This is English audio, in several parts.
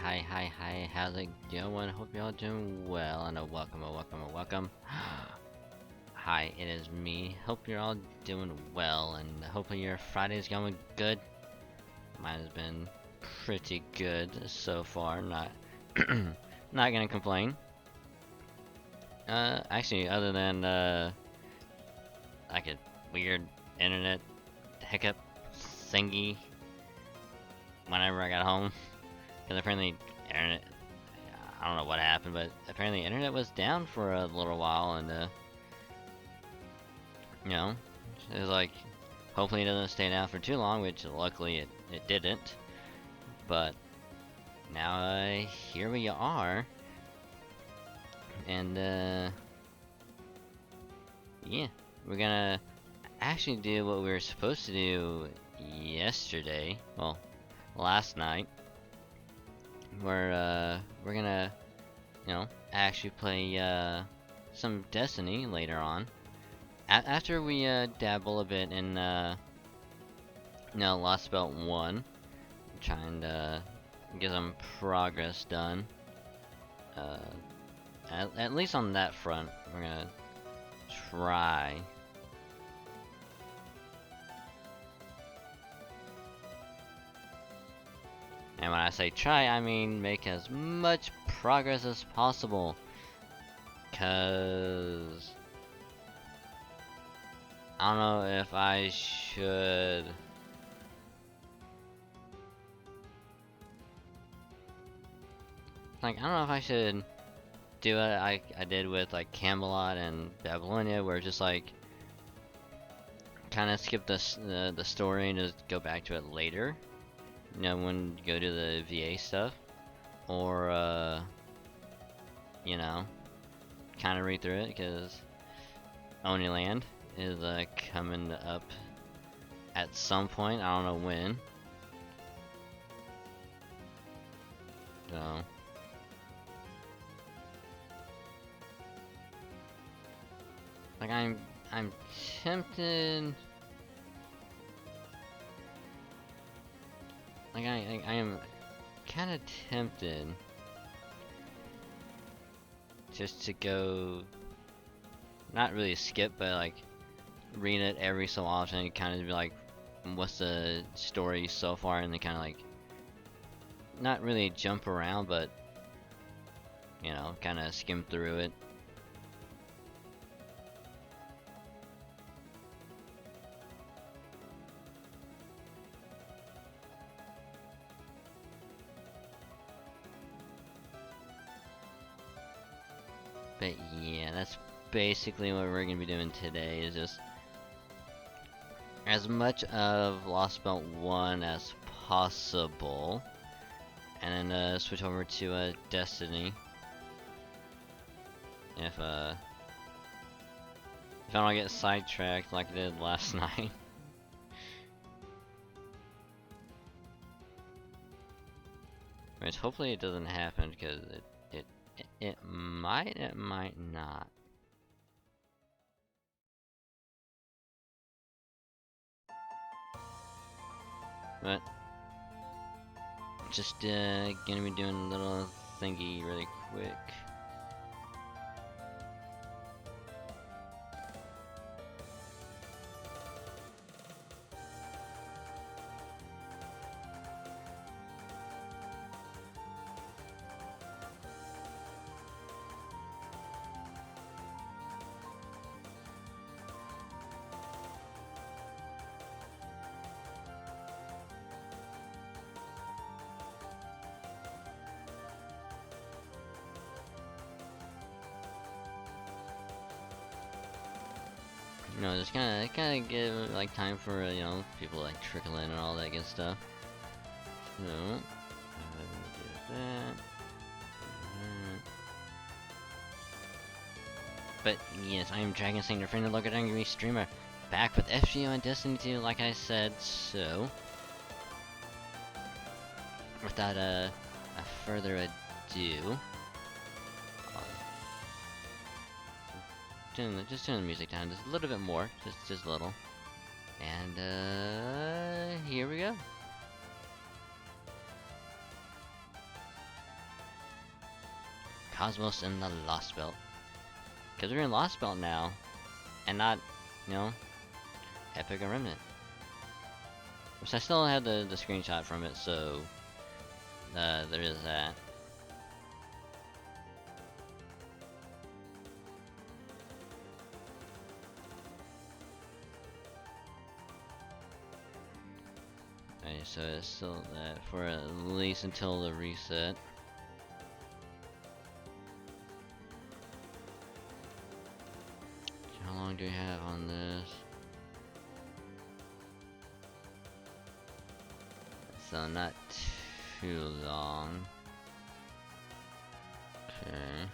Hi, how's it going? Hope y'all doing well, and welcome. Hi, it is me. Hope you're all doing well, and hopefully your Friday's going good. Mine has been pretty good so far, not not gonna complain. Actually, other than like a weird internet hiccup thingy whenever I got home. Because apparently, internet, I don't know what happened, but apparently internet was down for a little while, and you know, it was like, hopefully it doesn't stay down for too long, which luckily it didn't. But now here we are, and yeah, we're gonna actually do what we were supposed to do yesterday, well, last night. We're gonna, actually play some Destiny later on. After we dabble a bit in Lost Belt 1, trying to get some progress done. At least on that front, we're gonna try. And when I say try, I mean make as much progress as possible. 'Cause I don't know if I should I don't know if I should do what I did with like Camelot and Babylonia, where just like kind of skip the story and just go back to it later. When you go to the VA stuff, or kind of read through it, because Oniland is coming up at some point. I don't know when. So like I'm tempted. Like I am kind of tempted just to go, not really skip, but like read it every so often and kind of be like, what's the story so far, and then kind of like not really jump around, but kind of skim through it. But yeah, that's basically what we're gonna be doing today, is just as much of Lost Belt 1 as possible, and then switch over to Destiny. If I don't get sidetracked like I did last night. Which hopefully it doesn't happen, because it might not. But just gonna be doing a little thingy really quick. Just kind of give like time for people like trickle in and all that good stuff. So do that. But yes, I am Dragon Singer, friend of local VStreamer, back with FGO and Destiny 2, like I said. So without a further ado, just turn the music down just a little bit more, just a little, and here we go. Cosmos in the Lost Belt. Because we're in Lost Belt now, and not, you know, Epic or Remnant. Which I still have the screenshot from it, so there is that. Okay, so it's still that for at least until the reset. How long do we have on this? So not too long. Okay.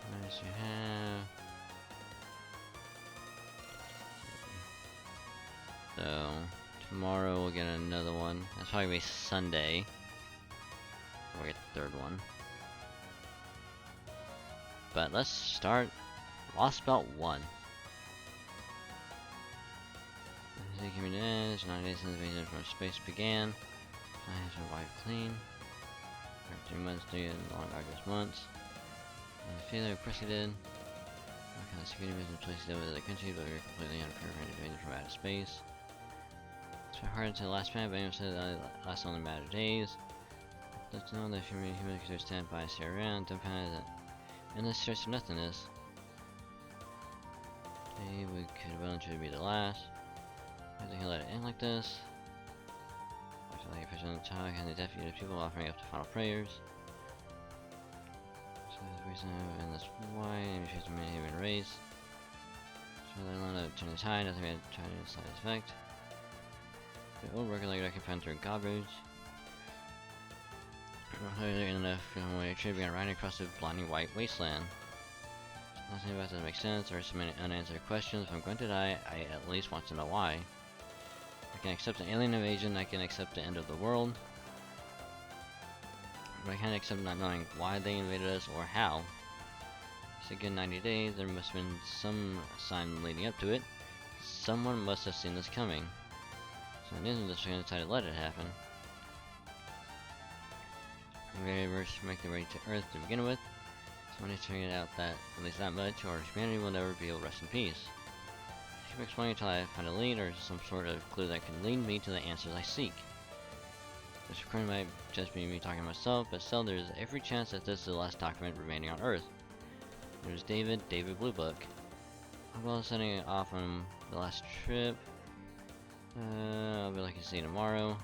What else you have? So tomorrow we'll get another one. That's probably gonna be Sunday. We'll get the third one. But let's start Lost Belt 1. Coming to end. It's 9 days since the invasion from space began. Time has been wiped clean. 3 months to long August months. Failure preceded. What kind of security business places with other countries, but we were completely unprepared for invasion from outer space. It's been hard until the last minute, but anyone said that it lasts only a matter of days. Let's know that if you're human could stand by and stay around, don't panic that endless search for nothingness. Okay, we could well and truly be the last. I think he'll let it end like this. I feel like a person on the talk and the defeated people offering up to final prayers. So there's a reason and that's why I'm sure so many human race. So they line up turn the tide, nothing but trying to side effect. The old record like I can find through garbage. Enough from where trip began riding across the blinding white wasteland. Nothing about that doesn't make sense. There are so many unanswered questions. If I'm going to die, I at least want to know why. I can accept an alien invasion, I can accept the end of the world. But I can't accept not knowing why they invaded us or how. It's a good 90 days, there must have been some sign leading up to it. Someone must have seen this coming. So it isn't just going to decide to let it happen. Invaders make their way to Earth to begin with. Someone has figured out that, at least that much, or humanity will never be able to rest in peace. Keep exploring until I find a lead or some sort of clue that can lead me to the answers I seek. This recording might just be me talking to myself, but still there's every chance that this is the last document remaining on Earth. There's David Bluebook. I'm well setting off on the last trip. I'll be lucky to see you tomorrow.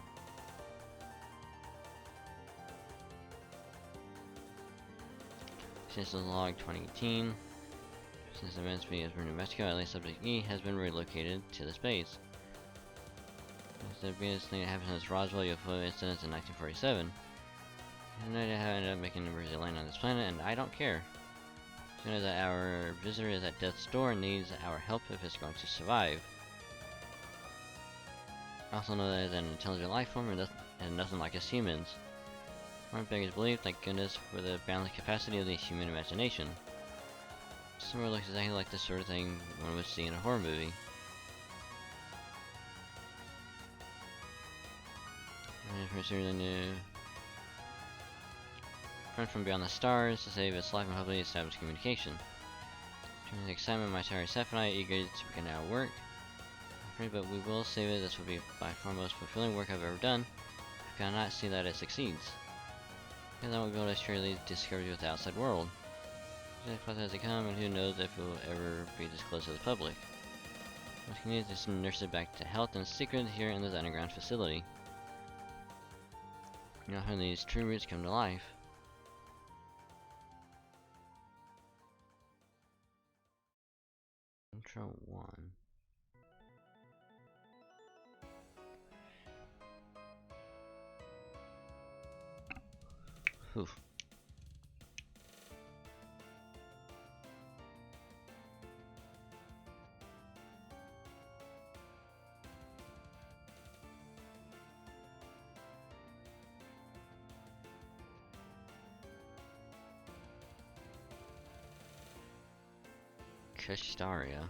Since the log 2018. Since events being in New Mexico, at least Subject E has been relocated to the space. There being this thing that happened since Roswell UFO incidents in 1947. And I ended up making an emergency land on this planet, and I don't care. As soon as our visitor is at death's door and needs our help if it's going to survive. I also know that it's an intelligent life form and nothing like us humans. Aren't beggars believe, thank goodness for the boundless capacity of the human imagination. Somewhere looks exactly like the sort of thing one would see in a horror movie. And for sure, the new friend from beyond the stars to save its life and hopefully establish communication. During the excitement, my tired staff and I are eager to begin our work. But we will save it. This will be by far the most fulfilling work I've ever done. I cannot see that it succeeds. And then we'll be able to share these discoveries with the outside world. As they come, and who knows if it will ever be disclosed to the public. We can use this to nurse it back to health and secret here in this underground facility. You know how these true roots come to life. Intro 1. Oof. Shastaria.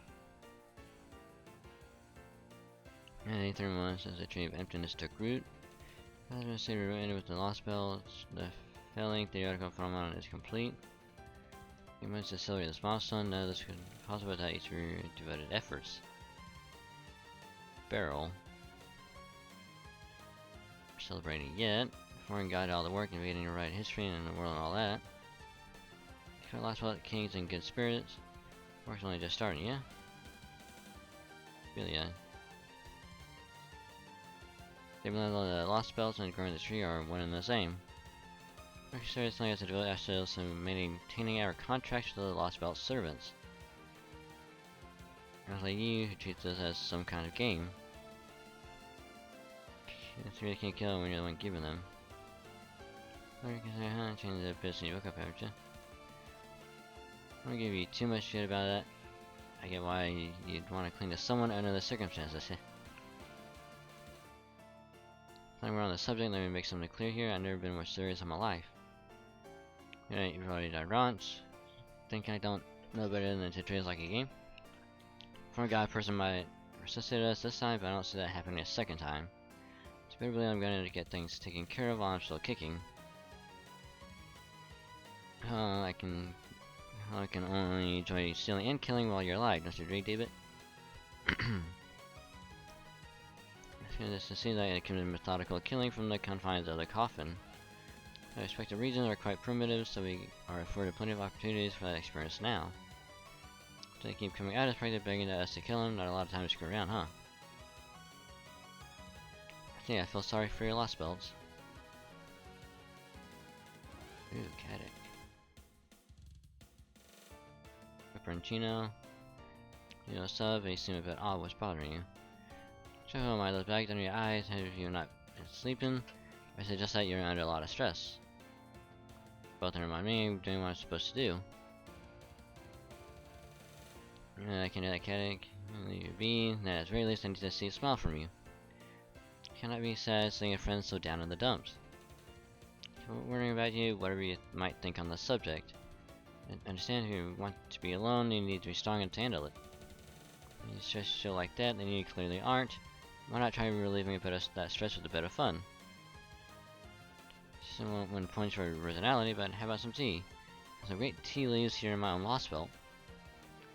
And 83 months as a tree of emptiness took root. As been stated, ended with the lost belts. The failing theoretical phenomenon is complete. You must accelerate this milestone. None of this could be possible without each of your devoted efforts. Barrel. Celebrating yet. Foreign guide all the work, invading your right history and the world and all that. For last belt, kings and good spirits. Work's only just starting, yeah? Really, yeah. Even though the lost belts and growing the tree are one and the same. We're seriously as to devote ourselves to maintaining our contracts with the lost belt servants. Not like you, who treats us as some kind of game. It's really can't kill when you're the one giving them. Or you can say, huh, change the business and you woke up, haven't you? I don't give you too much shit about that. I get why you'd want to cling to someone under the circumstances. While we're on the subject, let me make something clear here. I've never been more serious in my life. You've already died once. Think I don't know better than to treat us like a game? Former guy person might resuscitate us this time, but I don't see that happening a second time. So better believe I'm going to get things taken care of while I'm still kicking. I can only enjoy stealing and killing while you're alive, don't you agree, David? This seems like a committed methodical killing from the confines of the coffin. I expect the regions are quite primitive, so we are afforded plenty of opportunities for that experience now. So they keep coming at us, practically begging us to kill him. Not a lot of time to screw around, huh? I think I feel sorry for your lost belts. Ooh, Caddick. Pepperoncino. You know, sub, and you seem a bit odd. What's bothering you? Check out my those bags under your eyes. Have you not been sleeping? Or is it just that you're under a lot of stress? Both remind me of doing what I'm supposed to do. I can do that, Caddick. Leave you be. Then at the very least, I need to see a smile from you. Cannot be sad seeing a friend so down in the dumps. Worrying about you, whatever you might think on the subject. I understand if you want to be alone, you need to be strong enough to handle it. When you stress show like that, then you clearly aren't. Why not try relieving a bit of that stress with a bit of fun? Someone wouldn't point for originality, but how about some tea? There's some great tea leaves here in my own lost belt.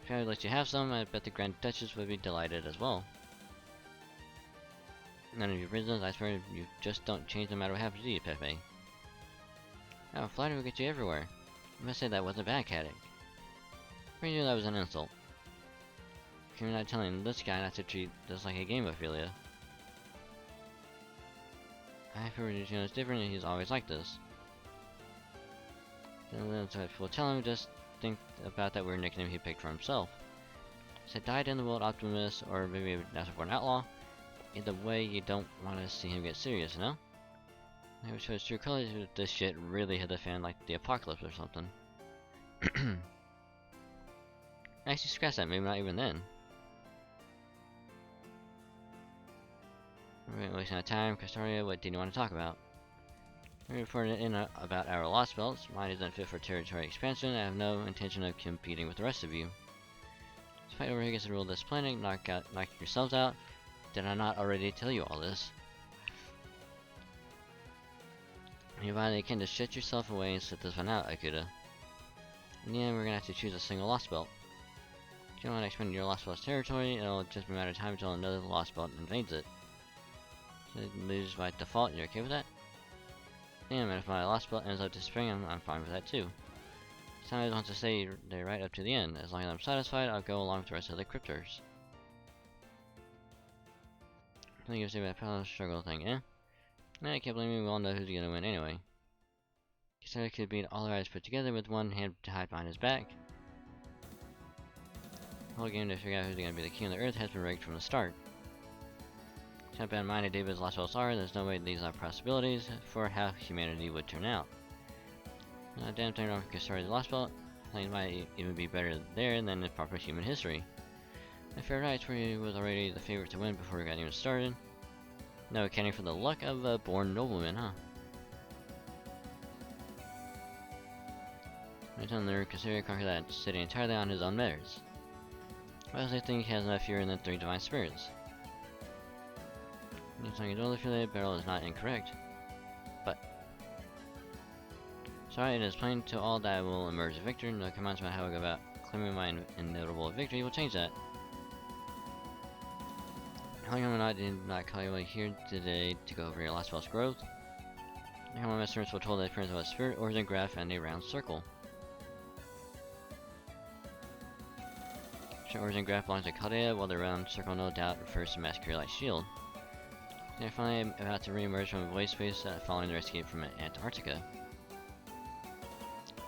If I would let you have some, I bet the Grand Duchess would be delighted as well. None of your business, I swear you just don't change no matter what happens to you, Pepe. Oh, flattery will get you everywhere. I must say that wasn't bad, Caddick. Pretty sure that was an insult. You're not telling this guy not to treat this like a game, Ophelia. I feel it's different and he's always like this. Then we'll tell him, just think about that weird nickname he picked for himself. He said died in the world optimist, or maybe a natural born outlaw. Either way, you don't want to see him get serious, no? Maybe show his true colors if this shit really hit the fan like the apocalypse or something. Actually, scratch that, maybe not even then. We're wasting our time. Castaria, what did you want to talk about? We reported in about our lost belts. Mine isn't fit for territory expansion. I have no intention of competing with the rest of you. Despite over here gets to rule this planet, knock yourselves out. Did I not already tell you all this? You finally can just shut yourself away and sit this one out, Akuda. In the end, we're gonna have to choose a single lost belt. If you don't want to expand your lost belt's territory, it'll just be a matter of time until another lost belt invades it. So it loses by default, you're okay with that? Damn, and if my lost belt ends up disappearing, I'm fine with that too. Sometimes wants to stay there right up to the end. As long as I'm satisfied, I'll go along with the rest of the cryptors. I think you're saying about power struggle thing, eh? Nah, I can't blame me, we all know who's gonna win anyway. Caesar could beat all our eyes put together with one hand tied behind his back. The whole game to figure out who's gonna be the king of the earth has been rigged from the start. Can't bear in mind that David's lost belts are, there's no way these are possibilities for how humanity would turn out. Damn thing wrong with Castoria's lost belt. Things might even be better there than in proper human history. The fair rights where he was already the favorite to win before we got even started. No accounting for the luck of a born nobleman, huh? I tell him the Caesar conquered that city entirely on his own merits. Why does they think he has enough fear than 3 divine spirits? You're saying you don't feel that barrel is not incorrect. But sorry, it is plain to all that I will emerge a victor. No commands about how I go about claiming my inevitable victory will change that. How come I did not call you here today to go over your last spell's growth? How my messengers were told that appearance of a spirit, origin graph, and a round circle. The origin graph belongs to Chaldea, while the round circle no doubt refers to Masquerade Light Shield. They are finally about to re-emerge from a void space following their escape from Antarctica.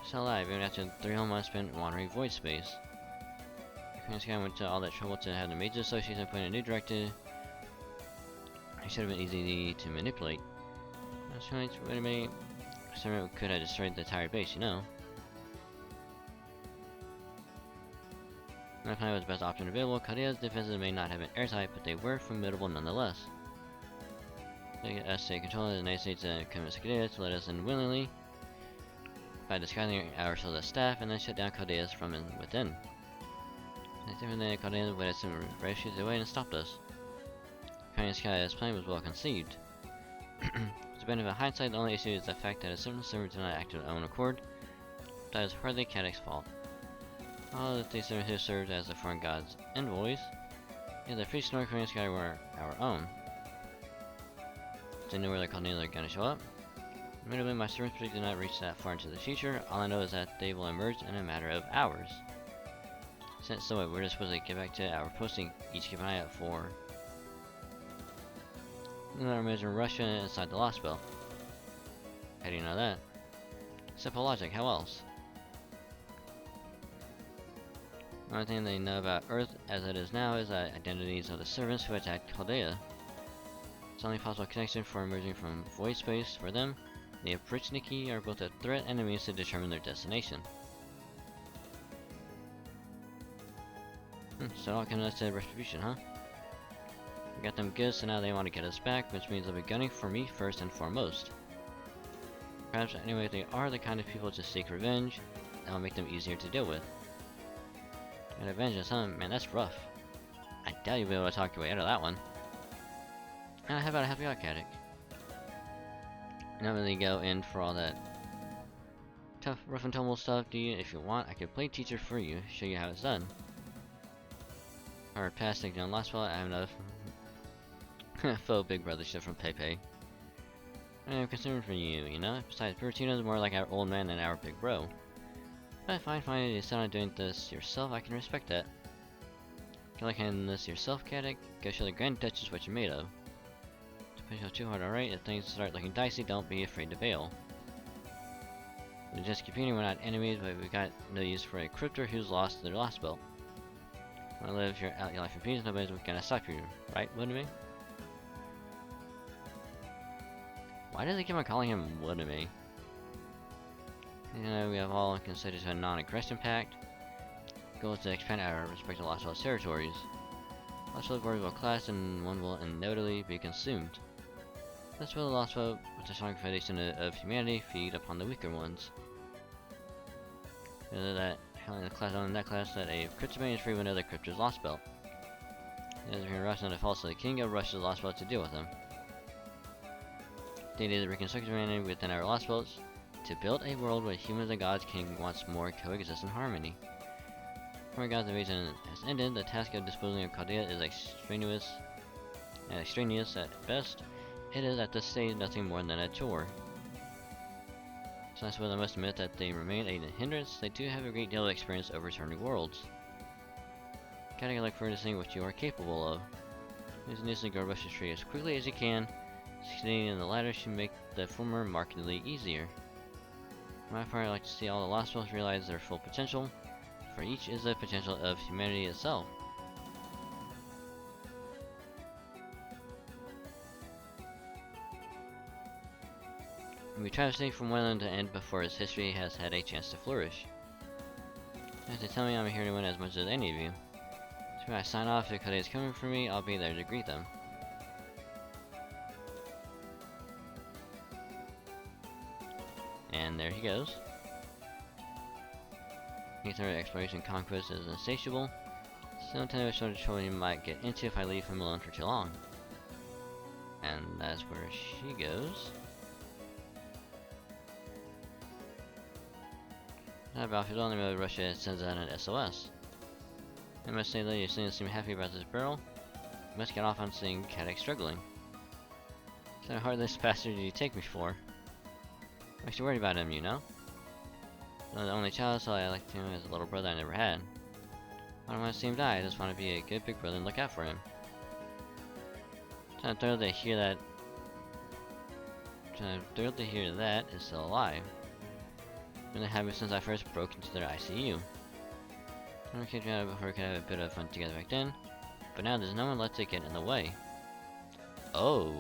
Still alive, even after 3 whole months spent wandering void space. This guy went to all that trouble to have the Major Association put in a new directive. It should have been easy to manipulate. That's right, wait a minute. Someone could have destroyed the entire base, you know. My plan was the best option available. Chaldea's defenses may not have been airtight, but they were formidable nonetheless. They get us to take control of the United States and convince Chaldea to let us in willingly by disguising ourselves as staff and then shut down Chaldea's from within. It's different than Chaldea would have some rescued away and stopped us. Pioneer Sky's plan was well conceived. With the benefit of hindsight, the only issue is the fact that a certain server did not act of their own accord. That is hardly Cadic's fault. All of these servers who served as the foreign gods' envoys, and the free North Korean Sky were our own. They knew where the Chaldeans are going to show up. Admittedly, my servants did not reach that far into the future. All I know is that they will emerge in a matter of hours. Since so, we're just supposed to get back to our posting. Each keep an eye out for another major Russia inside the Lost Belt. How do you know that? Simple logic. How else? The only thing they know about Earth as it is now is the identities of the servants who attacked Chaldea. It's the only possible connection for emerging from void space for them. The Opritchniki are both a threat and a means to determine their destination. So all comes to retribution, huh? We got them good, so now they want to get us back, which means they'll be gunning for me first and foremost. Perhaps anyway, they are the kind of people to seek revenge, that'll make them easier to deal with. And vengeance, huh? Man, that's rough. I doubt you'll be able to talk your way out of that one. And how about a happy Caddic? Not really go in for all that tough, rough and tumble stuff, do you? If you want, I could play teacher for you, show you how it's done. Or past taking on last spell, I have enough faux big brother shit from Pepe. I'm concerned for you, you know? Besides, Pertino's more like our old man than our big bro. But fine, you decide on doing this yourself, I can respect that. You like handling this yourself, Caddic? Go show the Grand Duchess what you're made of. Don't push yourself too hard, alright? If things start looking dicey, don't be afraid to bail. We're just competing, we're not enemies, but we got no use for a crypter who's lost their last belt. Wanna live your life in peace, nobody's gonna stop you, right, Woodamy? Why does he keep on calling him Woodamy? You know, we have all considered a non-aggression pact. Goal is to expand our respective Lost Belt territories. Lost Belt borders will clash and one will inevitably be consumed. Let's build a Lost Belt with a strong foundation of humanity, feed upon the weaker ones. Whether that having a class on that class that a Cryptoman is free with another Crypto's Lost Belt. As we rush on the falls to the King of Russia's Lost Belt to deal with them. They need the reconstruction humanity within our Lost Belts to build a world where humans and gods can once more coexist in harmony. Before God's invasion has ended, the task of disposing of Chaldea is extraneous at best. It is at this stage nothing more than a chore. So I suppose I must admit that they remain a hindrance. They do have a great deal of experience overturning worlds. Gotta look forward to seeing what you are capable of. Use the news to grow Russia's tree as quickly as you can. Succeeding in the latter should make the former markedly easier. For my part, I like to see all the Lost Belts realize their full potential, for each is the potential of humanity itself. We try to stay from one end to end before its history has had a chance to flourish. You have to tell me I'm here to win as much as any of you. So when I sign off, if Chaldea is coming for me, I'll be there to greet them. And there he goes. His exploration conquest is insatiable. So tell me what sort of trouble you might get into if I leave him alone for too long. And that's where she goes. How about if you don't know Russia sends out an SOS? I must say that you seem happy about this barrel. You must get off on seeing Caddock struggling. So heartless bastard did you take me for? I'm actually worried about him, you know? I'm the only child, so I liked him as a little brother I never had. I don't want to see him die, I just want to be a good big brother and look out for him. I'm thrilled to hear that. Is still alive. Been a habit since I first broke into their ICU. I kicked me out before we could have a bit of fun together back then, but now there's no one left to get in the way. Oh,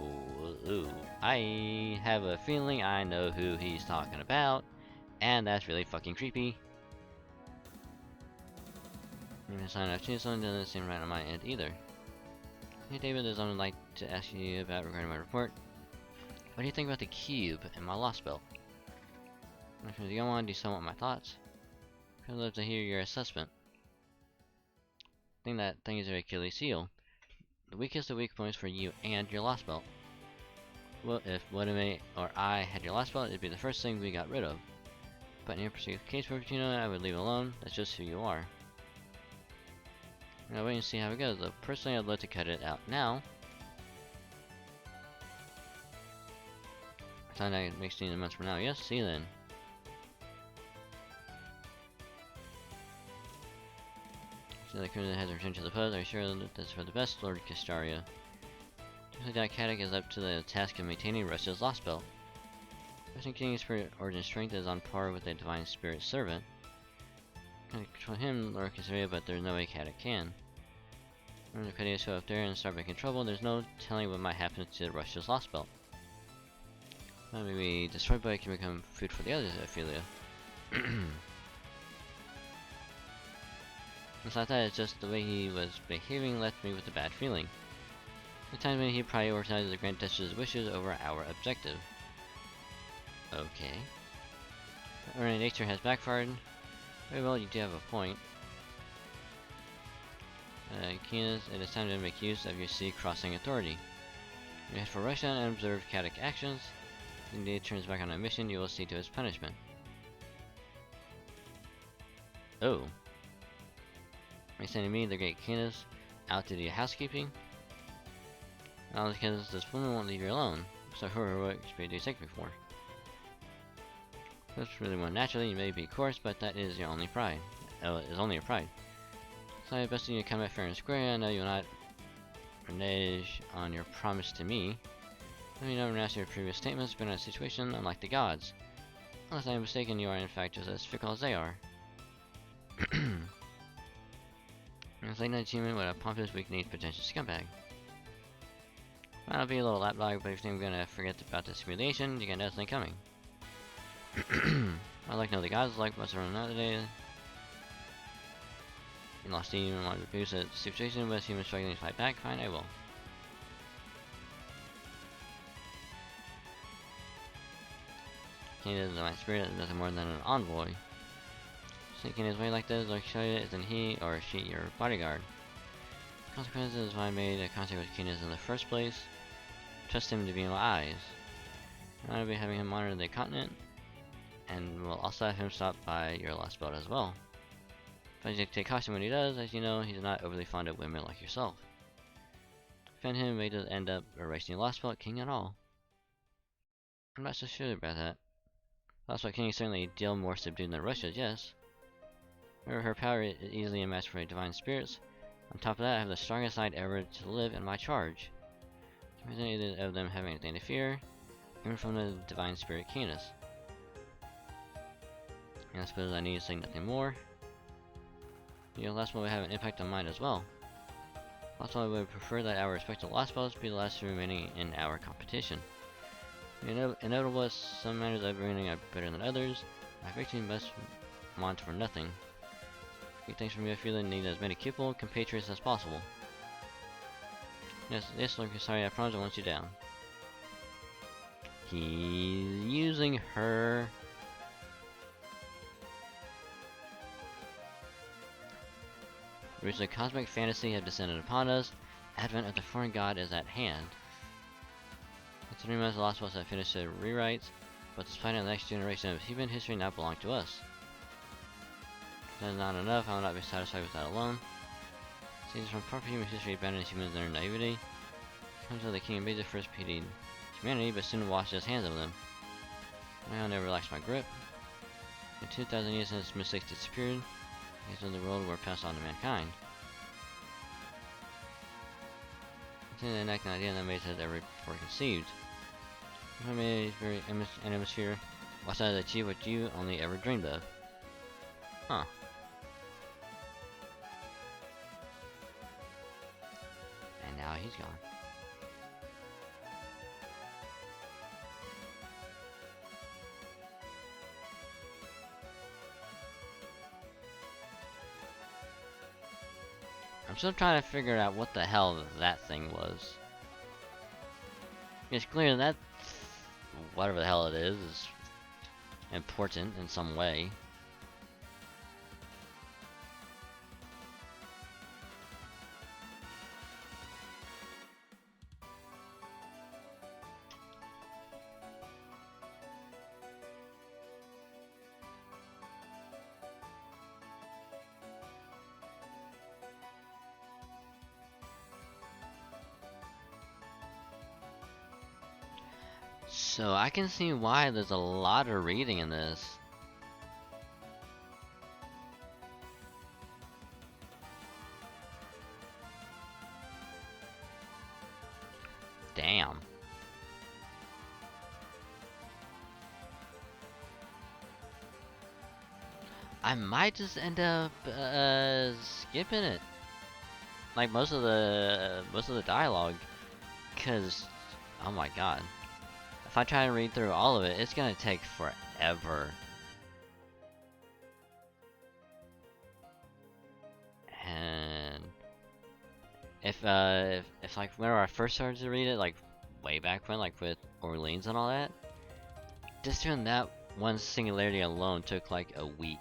ooh. I have a feeling I know who he's talking about, and that's really fucking creepy. Even sign I've changed something doesn't seem right on my end either. Hey David, there's something I'd like to ask you about regarding my report. What do you think about the cube and my lost belt? If you don't want to do somewhat my thoughts, I'd love to hear your assessment. I think that thing is your Achilles heel. The weakest of weak points for you and your lost belt. Well, if Wadame or I had your lost belt, it'd be the first thing we got rid of. But in your particular case, Fortuna, I would leave alone. That's just who you are. I'll wait and see how it goes, though. Personally, I'd love to cut it out now. I thought that makes 16 months from now. Yes, see you then. So the criminal has returned to the post. Are you sure that's for the best, Lord Castaria? Seems like Caddock is up to the task of maintaining Russia's lost belt. Russian King's spirit origin strength is on par with a divine spirit servant. I can control him, Lord Castaria, but there's no way Caddock can. When the Caddies show up there and start making trouble, there's no telling what might happen to Russia's lost belt. Well, maybe destroyed, but it can become food for the others, Ophelia. It's like that, it's just the way he was behaving left me with a bad feeling. The times when he prioritized the Grand Duchess's wishes over our objective. Okay. Our nature has backfired. Very well, you do have a point. Keenan, it is time to make use of your sea-crossing authority. You head for Russia and observe Caddock actions. If he turns back on a mission, you will see to his punishment. Oh. Are you sending me, the great Canis, out to do housekeeping? All because this woman won't leave you alone. So who or what do you take me for? That's really more naturally, you may be coarse, but that is your only pride. Oh, it is only your pride. So I best you to come at fair and square. I know you will not renege on your promise to me. Let me know renounce your previous statements, but in a situation unlike the gods. Unless I am mistaken, you are in fact just as fickle as they are. It's late night achievement with a pompous, weak-kneed potential scumbag. Might not be a little lapdog, but if you think I'm gonna forget about this humiliation, you got nothing coming. I like no the gods like what's around another day. You lost steam and wanted to boost the situation with humans struggling to fight back. Fine, I will. He is my spirit is nothing more than an envoy. Sneaking his way like this, like Shoya, isn't he or she your bodyguard? Consequences is why I made a contact with Keenan in the first place. Trust him to be in my eyes. I'll be having him monitor the continent, and we'll also have him stop by your lost belt as well. But you take caution when he does, as you know, he's not overly fond of women like yourself. Defend him may just end up erasing your lost belt king at all. I'm not so sure about that. Lost belt king is certainly a deal more subdued than Russia's, yes. However, her power is easily a match for a divine spirits. On top of that, I have the strongest knight ever to live in my charge. If any of them have anything to fear, even from the divine spirit Canis. And I suppose I need to say nothing more. Your last one would have an impact on mine as well. Also, I would prefer that our respective lost belts be the last remaining in our competition. Inevitable as some matters of winning are better than others, my victory must want for nothing. Great thanks from you, I feel the need as many pupil compatriots as possible. Yes, Lord, sorry, I promise I won't you down. He's using her. The roots of cosmic fantasy have descended upon us. Advent of the foreign god is at hand. In 3 months, the Lost Boys have finished their rewrites, but despite the next generation of human history now belong to us. That is not enough. I will not be satisfied with that alone. Sages from proper human history abandoned humans in their naivety. Comes of the king invaded first pitied humanity, but soon washed his hands of them. I will never relax my grip. In 2,000 years since mistakes disappeared, the days of the world were passed on to mankind. It's an idea that Maze has ever before conceived. I made a very an atmosphere. Watch out to achieve what you only ever dreamed of. Huh. And now he's gone. I'm still trying to figure out what the hell that thing was. It's clear that whatever the hell it is important in some way. So I can see why there's a lot of reading in this. Damn. I might just end up skipping it. Like most of the dialogue, cause oh my god. If I try to read through all of it, it's gonna take forever. And if like whenever I first started to read it, like way back when, like with Orleans and all that, just doing that one singularity alone took like a week,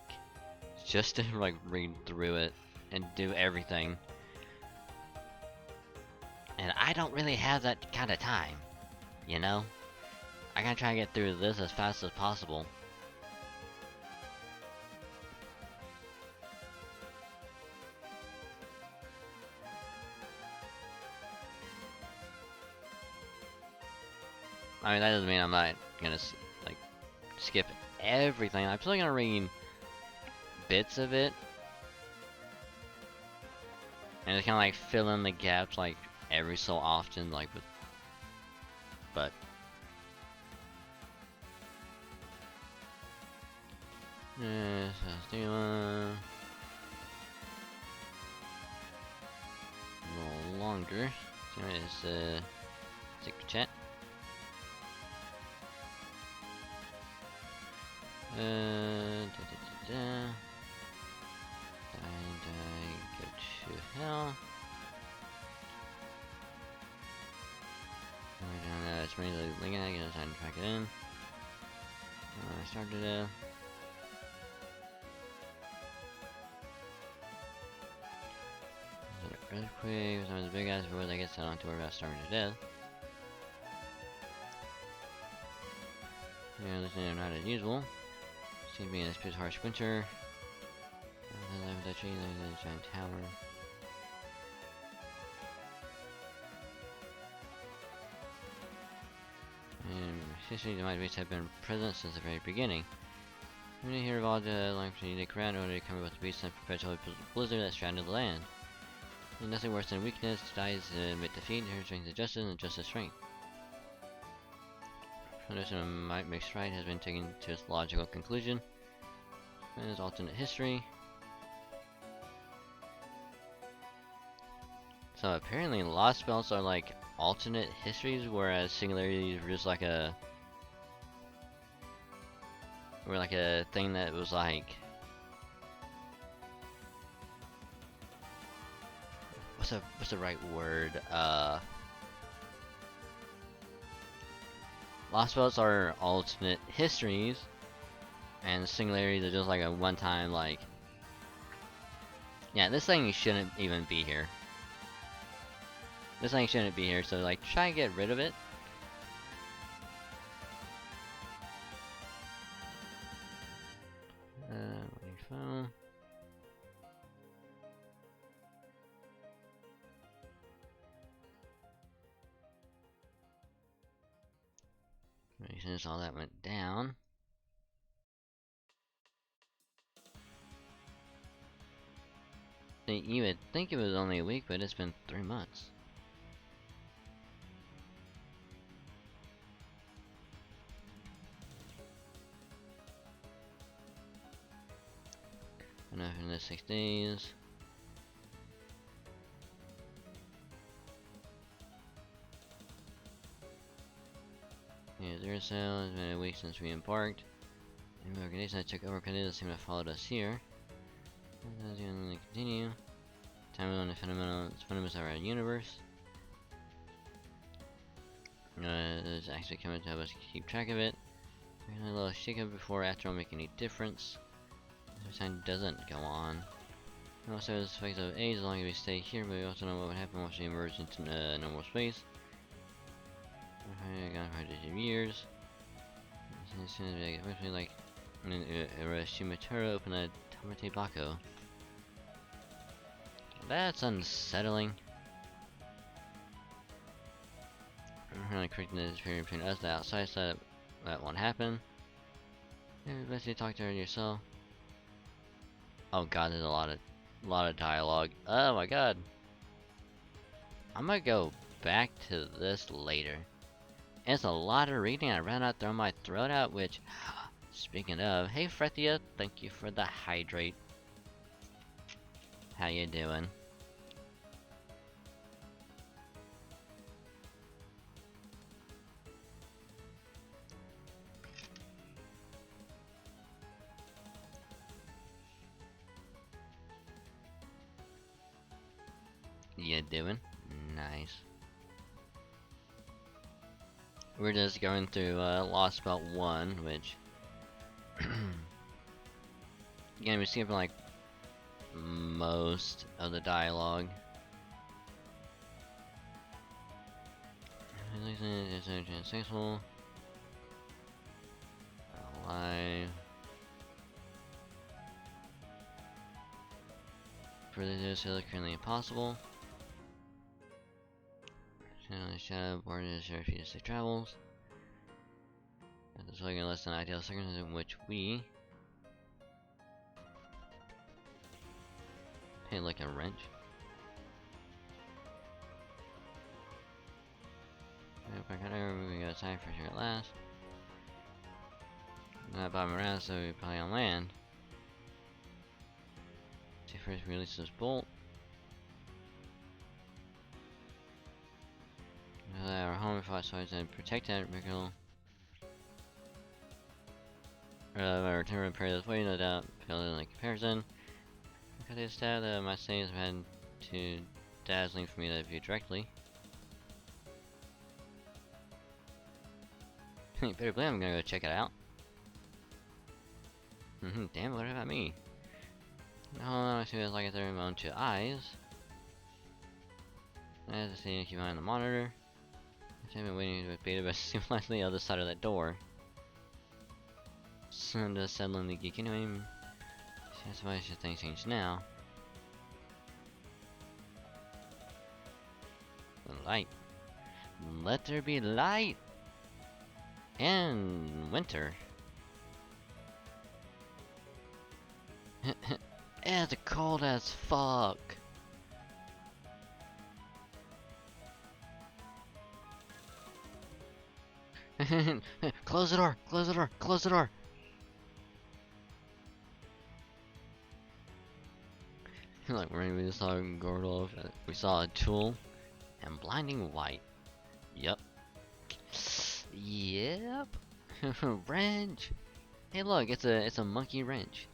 just to like read through it and do everything. And I don't really have that kind of time, you know? I gotta try and get through this as fast as possible. I mean, that doesn't mean I'm not gonna like skip everything. I'm still gonna read bits of it, and just kind of like fill in the gaps like every so often, like with. But yes, let's do a little longer. So it's secret chat. Go to hell. Right down it's really link I guess I can track it in. I started it. Earthquake, some of the big guys before they get set on to worry about starving to death. Yeah, listening to not as usual. Seems to be in this bit harsh winter. That tree, the giant tower. And history the might beasts have been present since the very beginning. We need to hear of all the lengths we need to crown in order to come up with the beast and perpetual blizzard that stranded the land. There's nothing worse than weakness, to die is to admit defeat, here strength is justice, and justice strength. Foundation of might makes right has been taken to its logical conclusion. And there's alternate history. So apparently lost spells are like alternate histories, whereas singularities were just like a thing that was like what's the right word? Lost spells are alternate histories, and singularities are just like a one-time like Yeah, this thing shouldn't even be here. This thing shouldn't be here, so like, try and get rid of it. Phone. Since all that went down. You would think it was only a week, but it's been 3 months. Enough in the 6 days. Yeah, zero sale. It's been a week since we embarked. The organization that took over Canada seem to have followed us here. As you only continue. Time on the fundamentals of our universe. It's actually coming to help us keep track of it. A little shake-up before after will make any difference. This time doesn't go on. And also, the effects of age as long as we stay here, but we also know what would happen once we emerge into normal space. Gone for hundreds of years. As soon as we especially like Shimatura open a Tamate Bako. That's unsettling. I'm really creating this period between us and the outside so that won't happen. Maybe best you talk to her yourself. Oh god, there's a lot of dialogue. Oh my god. I'm gonna go back to this later. It's a lot of reading. I ran out throwing my throat out, which speaking of, hey Frethia, thank you for the hydrate. How you doing? You doing? Nice. We're just going through Lost Belt 1, which again, we're skipping like most of the dialogue. Is transsexual. Alive. Further to this is currently impossible. Shadow board is sure fetus travels. This is looking less than ideal circumstances in which we pay like a wrench. We got time for sure at last. Not bombing around, so we're probably on land. See, first we release this bolt. Our home fought swords and protect that vehicle. My return repair this way, no doubt. Failed in comparison. Got this stat that my saves have had too dazzling for me to view directly. You better believe I'm gonna go check it out. Damn, what about me? Hold on, I see it's like they're my own 2 eyes. I have to see if you behind the monitor. I've been waiting with beta, but seems like the other side of that door. So just settling the geek anyway. That's why things change now. The light. Let there be light. And winter. It's cold as fuck. Close the door! Close the door! Close the door! Like when we saw Gordolf, we saw a tool and blinding white. Yep. Yep. Wrench. Hey, look, it's a monkey wrench.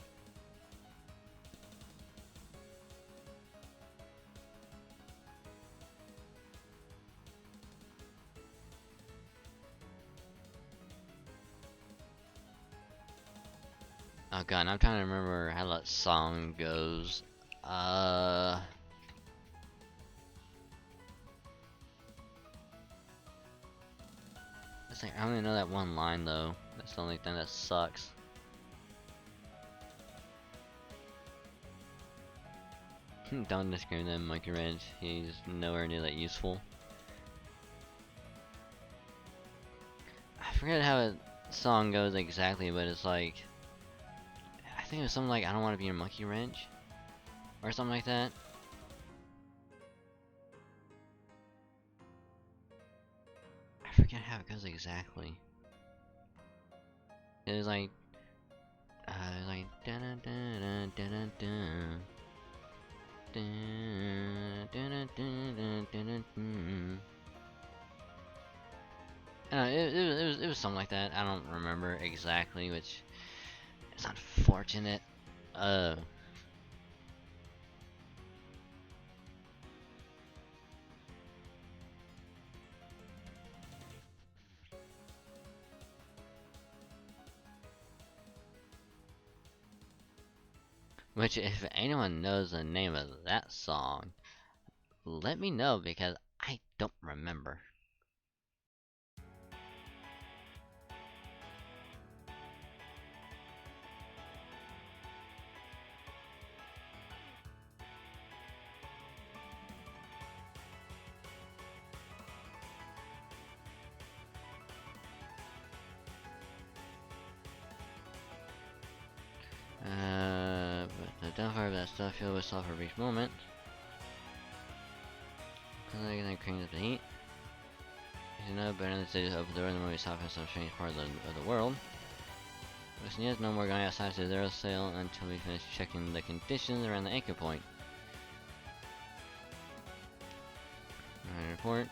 Oh god, I'm trying to remember how that song goes. It's like I only know that one line though. That's the only thing that sucks. Don't discredit him, Monkey Wrench. He's nowhere near that useful. I forget how a song goes exactly, but it's like I think it was something like I don't want to be your monkey wrench or something like that. I forget how it goes exactly. It was like dun dun dun dun dun dun. Dun, dun, dun, dun, dun, dun, dun. It was something like that. I don't remember exactly, which is unfortunate. Which if anyone knows the name of that song, let me know because I don't remember. But don't worry about that stuff, filled with sulfur for each moment. Cause I can crank up the heat. You know, better than the city open the door, the more we stop in some strange part of the world. Listen, yes, no more going outside to zero sail until we finish checking the conditions around the anchor point. Alright, report.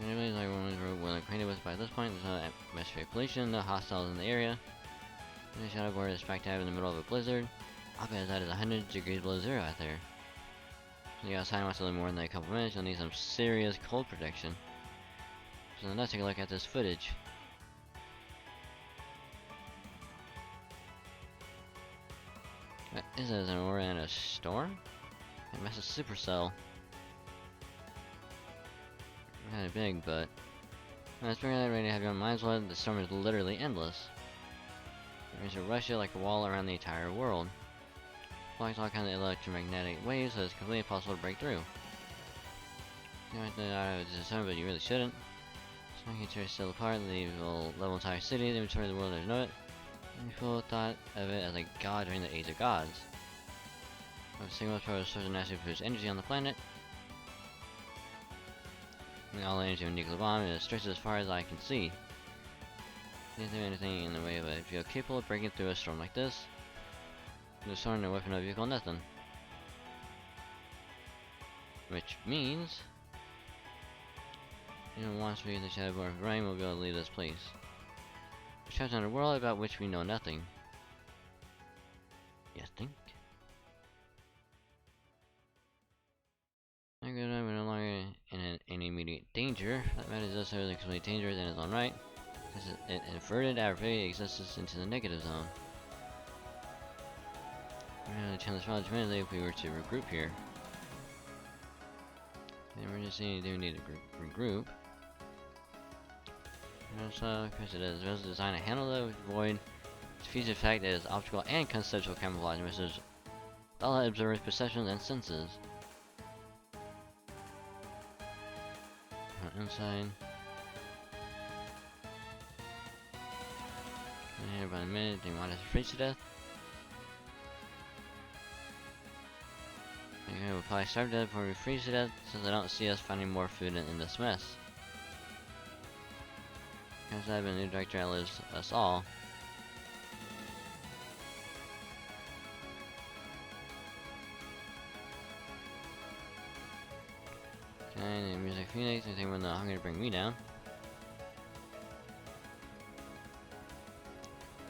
Anyways, everyone was well acquainted with by this point. There's no atmospheric pollution, no hostiles in the area. The shadow board is back in the middle of a blizzard. I'll bet that is 100 degrees below zero out there. So you outside wants to live more than a couple minutes, you'll need some serious cold protection. So let's take a look at this footage. What is this, an aura in a storm? It messes Supercell. Kinda big, but let's bring that ready to have your minds what the storm is literally endless. There's a Russia like a wall around the entire world. Blocks all kinds of electromagnetic waves, so it's completely impossible to break through. You might think out of this but you really shouldn't. Smacking each other still apart, leave will level entire city, the inventory of the world as you know it. And people thought of it as a god during the age of gods. A single source of naturally produced energy on the planet. And all the energy of a nuclear bomb, and it stretches as far as I can see. Anything in the way of a FGO capable of breaking through a storm like this. No sword, no weapon, no vehicle, nothing. Which means, once we get the Shadowborn of Rain, we'll be able to leave this place. We're trapped in a world about which we know nothing. You think? We're no longer in any immediate danger. That matter is necessarily completely dangerous in its own right. This is an inverted activity exists into the negative zone. We're gonna turn this round tremendously if we were to regroup here. Emergency, do we need to regroup? So, of course it is. There's designed to handle the void. Defeats the fact that it is optical and conceptual camouflage, which is all observers' perceptions and senses. Inside. And here about a minute, do you want us to freeze to death? Okay, we'll probably starve to death before we freeze to death, since I don't see us finding more food in this mess. Because I've been a new director outlives us all. Okay, the music Phoenix, I think we're not hungry to bring me down.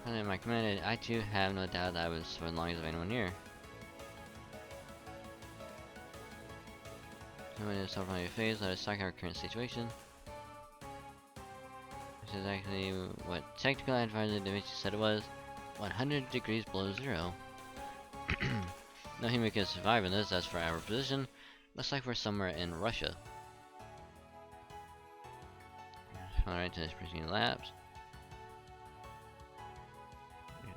And in my command, I too have no doubt that I was for the longest of anyone here. Nobody to solve on your face, let us talk our current situation. This is actually what technical advisor Da Vinci said it was. 100 degrees below zero. No human can survive in this. As for our position, looks like we're somewhere in Russia. Alright, to this preceding labs.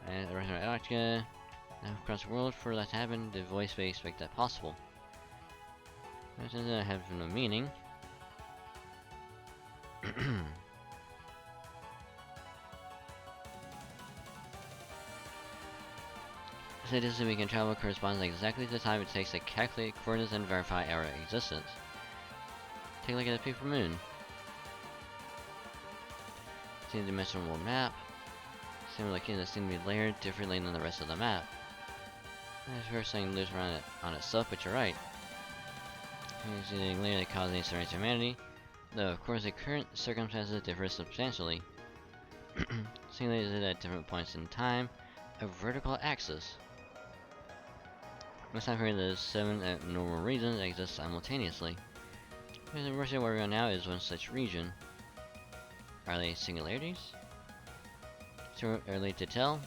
And Antarctica. Now across the world, for that to happen, the voice space make that possible. That doesn't have no meaning. The distance we can travel corresponds exactly to the time it takes to calculate coordinates and verify our existence. Take a look at the paper moon. See the dimensional world map. Same looking, this seems to be layered differently than the rest of the map. The first thing lives around it on itself, but you're right. It's layer that causes any threat to humanity, though of course the current circumstances differ substantially. Simulated at different points in time, a vertical axis. This time period, the 7 abnormal regions that exist simultaneously. The version where we are now is one such region. Are they singularities? Too early to tell.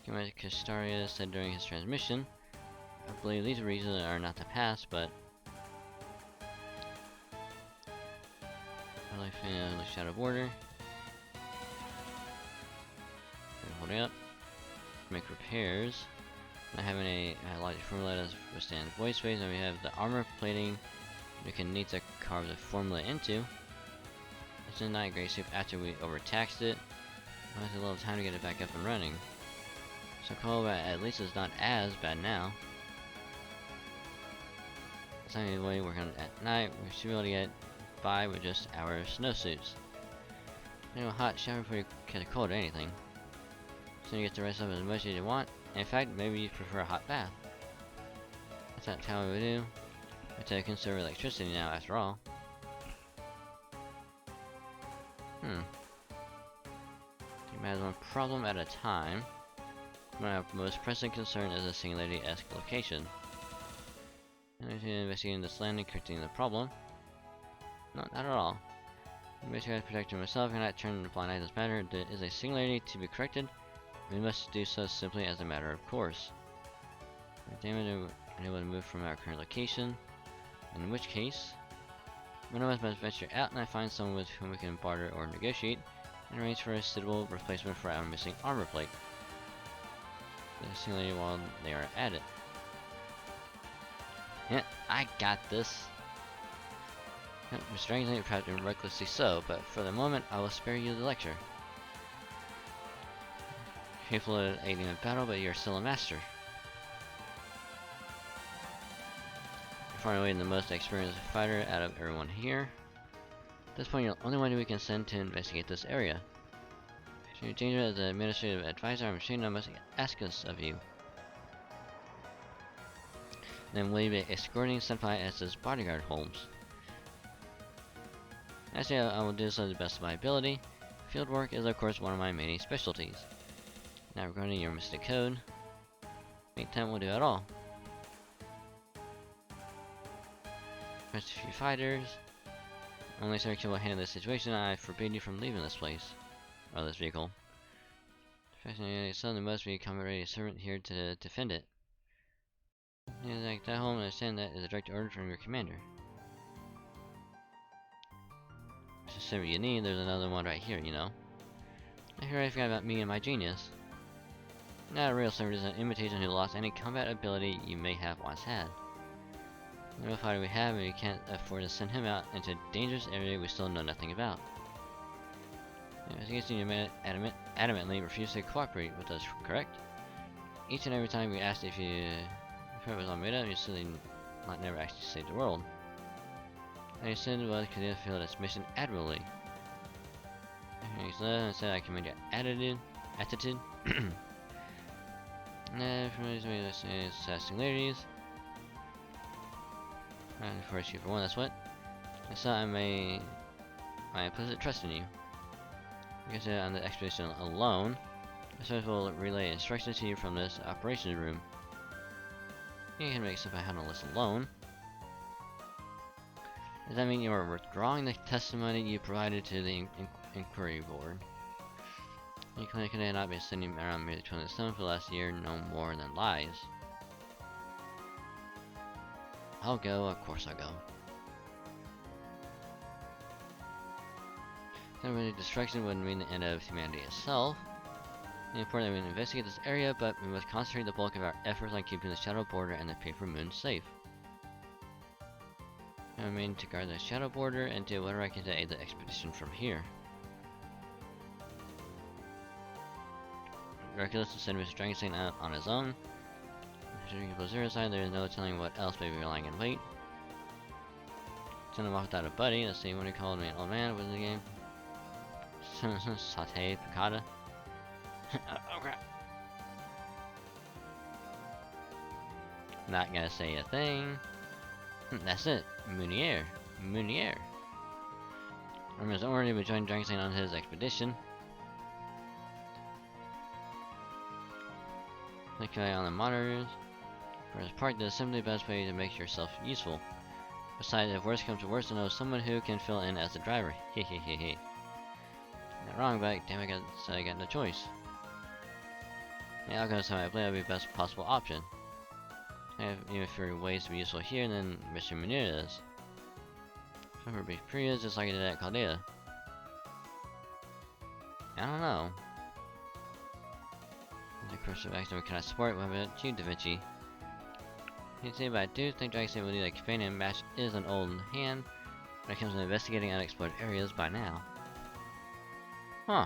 Commander Castaria said during his transmission. I believe these regions are not the past, but I like the shadow border. Hold it up. Make repairs. Not having a logic formula that withstand void space, and we have the armor plating we can need to carve the formula into. It's not a great shape after we overtaxed it. It has a little time to get it back up and running. So combat at least is not as bad now. It's not any way working at night. We should be able to get by with just our snowsuits. You know, hot shower before you get a cold or anything. So you get to rest up as much as you want. In fact, maybe you prefer a hot bath. That's not how we would do. We have to conserve electricity now, after all. You has one problem at a time. My most pressing concern is the singularity-esque location. And if you're investigating this landing, correcting the problem. No, not at all. I'm basically protecting myself and not turning the blind eye. Doesn't matter. There is a singularity to be corrected. We must do so simply as a matter of course. Damn, unable to move from our current location. In which case, one of us must venture out and I find someone with whom we can barter or negotiate, and arrange for a suitable replacement for our missing armor plate. The singularity while they are at it. Yeah, I got this. Strangely, perhaps recklessly so, but for the moment, I will spare you the lecture. Capable of aiding in battle, but you're still a master. You're far away the most experienced fighter out of everyone here. At this point, you're the only one we can send to investigate this area. If you're dangerous as an administrative advisor, I'm ashamed I must ask this of you. Then will you be escorting Senpai as his bodyguard, Holmes? Actually, I will do so to the best of my ability. Field work is of course one of my many specialties. Now regarding your mystic code, make time will do it all. Just a few fighters. Only Sir Q will handle this situation. I forbid you from leaving this place. Or this vehicle. Fascinating, so there must be a combat ready servant here to defend it. Yeah, like that home, understand that is a direct order from your commander. Just whatever you need, there's another one right here, you know. I hear I forgot about me and my genius. Not a real servant is an imitation who lost any combat ability you may have once had. The real fighter we have, and we can't afford to send him out into a dangerous area we still know nothing about. Investigation, you adamantly refuse to cooperate with us, correct? Each and every time we asked if you was all made up, you silly not never actually saved the world. And you said was because you fulfilled its mission admirably. And said I commend your attitude. From these singularities. And of course, you for one, that's what. I saw I implicit trust in you. Because on the expedition alone, the service will relay instructions to you from this operations room. You can make stuff I handle this alone. Does that mean you are withdrawing the testimony you provided to the inquiry board? You clearly could not be sending around merely 20 stone for the last year, no more than lies. I'll go, of course I'll go. Any destruction would mean the end of humanity itself. It's important that we investigate this area, but we must concentrate the bulk of our efforts on keeping the Shadow Border and the Paper Moon safe. I mean to guard the Shadow Border and do whatever I can to aid the expedition from here. Reckless to send Mr. Dragonstein out on his own. Considering the Blizzard side, there is no telling what else may be lying in wait. Send him off without a buddy. Let's see what he called me, old man. What is the game? Saute Picada. Oh crap. Not gonna say a thing. That's it. Munier. Munier. Armin has already been joining Dragonstein on his expedition. Click on the monitors. For his part, this is simply the best way to make yourself useful. Besides, if worse comes to worse, to know someone who can fill in as the driver. Hehehehe. Not wrong, but damn, I got no choice. Yeah, I'll go to I play. That'll be the best possible option. Even if there are ways to be useful here, then Mr. Munir is. Remember, be free just like I did at Caldea. I don't know. The course of action we cannot support. What about you, Da Vinci? You say, but I do think Dragonstein will need a companion. Mash is an old hand when it comes to investigating unexplored areas by now. Huh.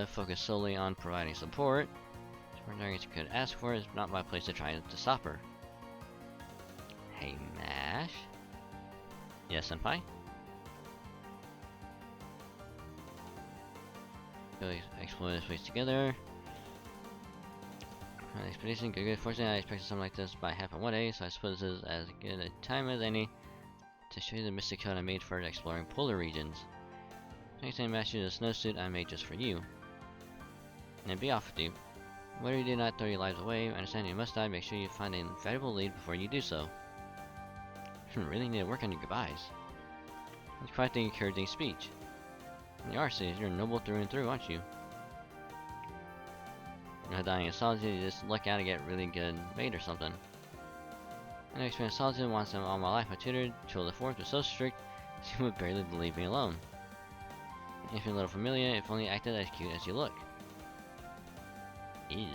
Focus solely on providing support. Support targets you could ask for is not my place to try to stop her. Hey, Mash. Yes, senpai? Go explore this place together. On the expedition, good. Fortunately, I expected something like this by half in 1 day, so I suppose this is as good a time as any to show you the mystic code I made for exploring polar regions. Thanks to match you the snowsuit I made just for you. And be off with you. Whatever you do, not throw your lives away. I understand you must die. Make sure you find an valuable lead before you do so. Really need to work on your goodbyes. That's quite the encouraging speech. You are serious. You're noble through and through, aren't you? You're not dying in solitude. You just luck out to get really good mate or something. I never experienced solitude once in all my life. My tutor, Chul the Fourth, was so strict she would barely leave me alone. If you're a little familiar, if only acted as cute as you look. Ew.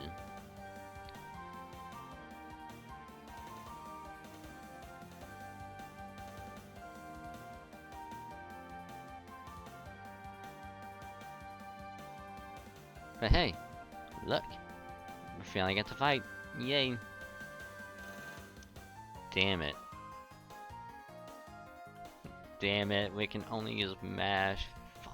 But hey, look, we finally get to fight. Yay. Damn it. Damn it, we can only use mash. Fuck.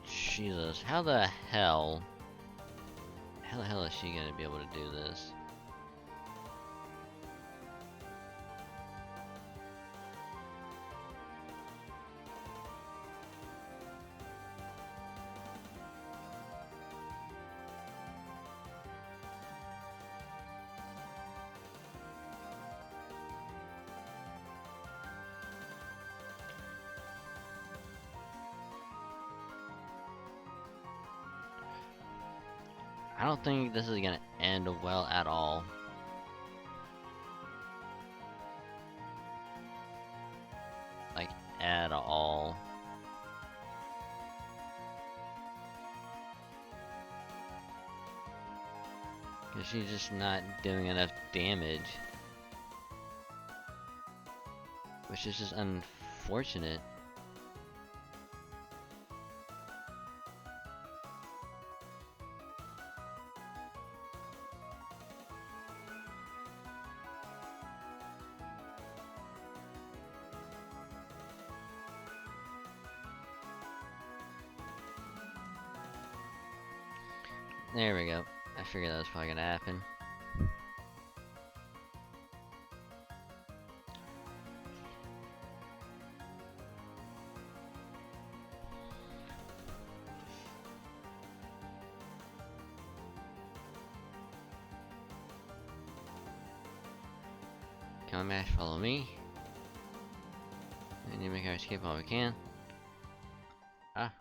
Jesus, how the hell is she gonna be able to do this? I don't think this is gonna end well at all. Like, at all. Because she's just not doing enough damage. Which is just unfortunate. There we go. I figured that was probably gonna happen. Come on, Mash, follow me. We need to make our escape while we can. Ah.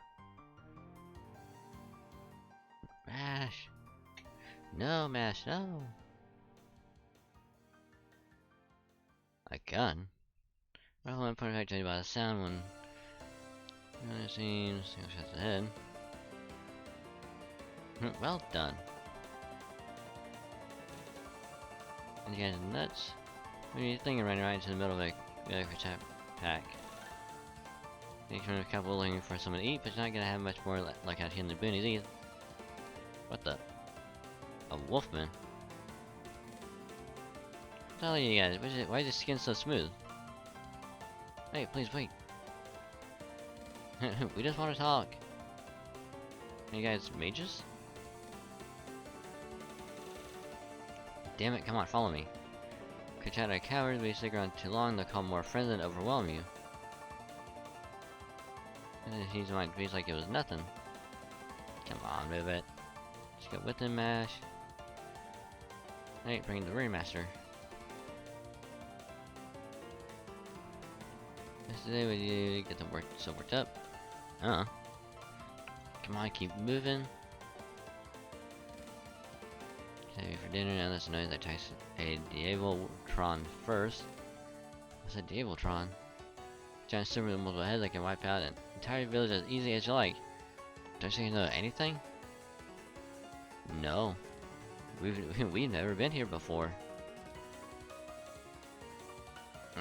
Mash! No, Mash, no! A gun? Well, I'm putting back to you by the sound when... It seems... Single shots ahead. Well done. And you guys are nuts? What are you thinking running right into the middle of a pack? You're a couple looking for something to eat, but you're not gonna have much more like out here in the boonies either. What the? A wolfman? What the hell are you guys? Why is your skin so smooth? Hey, please wait. We just want to talk. Are you guys mages? Damn it, come on, follow me. Kachata are cowards, but you stick around too long, they'll call more friends and overwhelm you. And he's my face like it was nothing. Come on, move it. Let's go with him, Mash. Hey, bring the Remaster. Yesterday we did get them so worked up. Come on, keep moving. Save for dinner. Now that's annoying. I typed a Diabletron first. What's a Diabletron? Giant server with multiple heads that can wipe out an entire village as easy as you like. Don't you know anything? No. We've never been here before.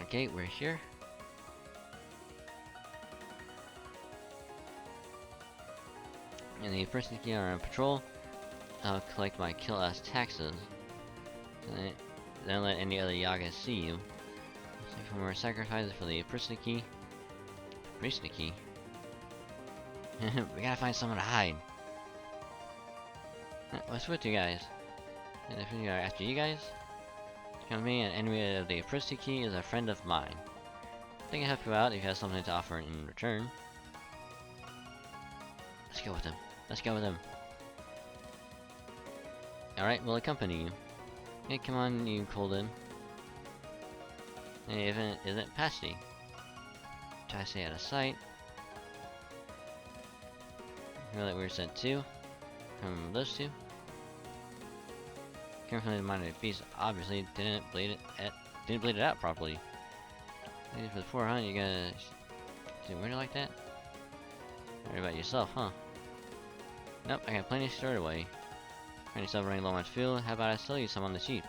Okay, we're here. And the person who are on patrol, I'll collect my kill-ass taxes. Then let any other Yagas see you. So for more sacrifices for the Prisniki. Prisniki? We gotta find someone to hide. What's with you guys? And if we are after you guys? Come me, an enemy of the Prisniki is a friend of mine. I think I help you out if you have something to offer in return. Let's go with him. Let's go with him. Alright, we'll accompany you. Hey, come on, you Colden. Hey, isn't Patchy? Try to stay out of sight. Feel like we were sent to from those two. Came from the minor beast. Obviously, didn't bleed it out properly. Maybe for the 400, you gotta do weird like that. Worry about yourself, huh? Nope, I got plenty stored away. Find yourself running low on fuel. How about I sell you some on the cheap?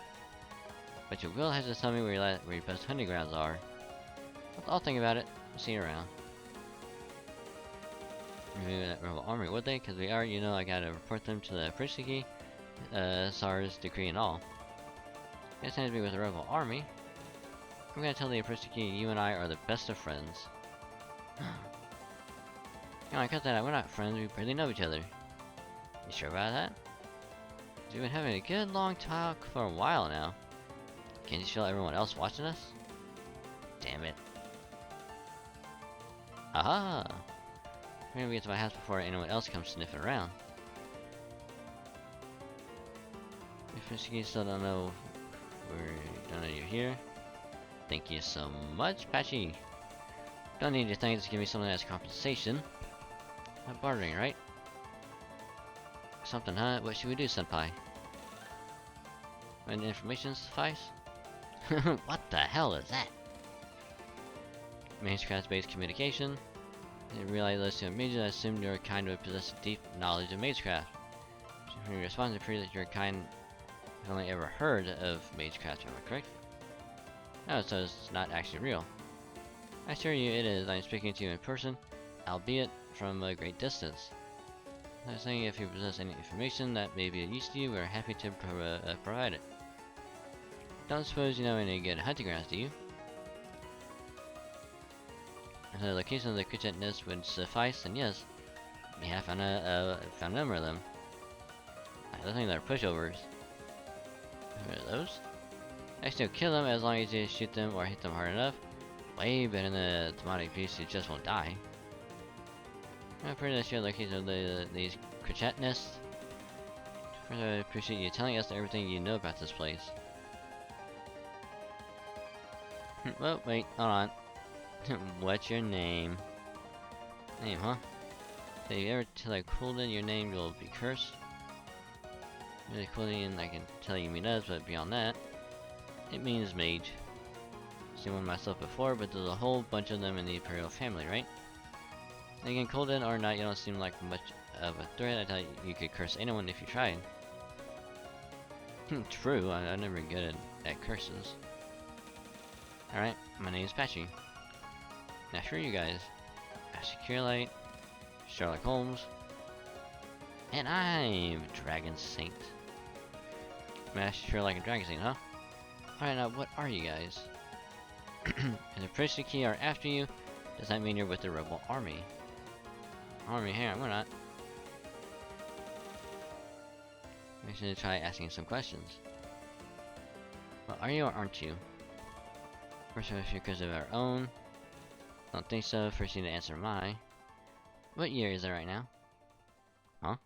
But you will have to tell me where your best hunting grounds are. I'll think about it. I'll see you around. Maybe that rebel army, would they? Because we are, you know, I gotta report them to the Prisniki, SARS decree and all. It sends me with the rebel army. I'm gonna tell the Prisniki you and I are the best of friends. Come on, cut that out. We're not friends. We barely know each other. You sure about that? We've been having a good long talk for a while now. Can't you feel everyone else watching us? Damn it. Aha! I'm gonna get to my house before anyone else comes sniffing around. If you still don't know you're here. Thank you so much, Patchy. Don't need your thanks to give me something as compensation. Not bartering, right? Something, huh? What should we do, Senpai? When information suffice? What the hell is that? Magecraft-based communication. I didn't realize those two mages. I assumed your kind would possess a deep knowledge of Magecraft. From your response, it appears that your kind has only ever heard of Magecraft, am I correct? Oh, so it's not actually real. I assure you it is. I'm speaking to you in person, albeit from a great distance. I was saying if you possess any information that may be of use to you, we're happy to provide it. Don't suppose you know any good hunting grounds, do you? If the location of the Kuchet nest would suffice, then yes. We have found a number of them. I don't think they're pushovers. What are those? I still kill them as long as you shoot them or hit them hard enough. Way better than the demonic beast who just won't die. I'm pretty sure the location of these Kuchet nests. First, I appreciate you telling us everything you know about this place. Well, wait, hold on. What's your name? Name, huh? So if you ever tell a Coolden your name, you'll be cursed. Really Coolden, I can tell you mean us, but beyond that, it means mage. Seen one myself before, but there's a whole bunch of them in the Imperial family, right? Again, Coolden or not, you don't seem like much of a threat. I thought you could curse anyone if you tried. True, I'm never good at curses. Alright, my name is Patchy. Now screw you guys. Secure Light, Sherlock Holmes, and I'm Dragon Saint. Master like a Dragon Saint, huh? Alright, now what are you guys? If the Priestly Key are after you, does that mean you're with the Rebel Army? Army here, we're not. I should try asking some questions. Well, are you or aren't you? First of all, because of our own. Don't think so. First, you need to answer my. What year is it right now? Huh?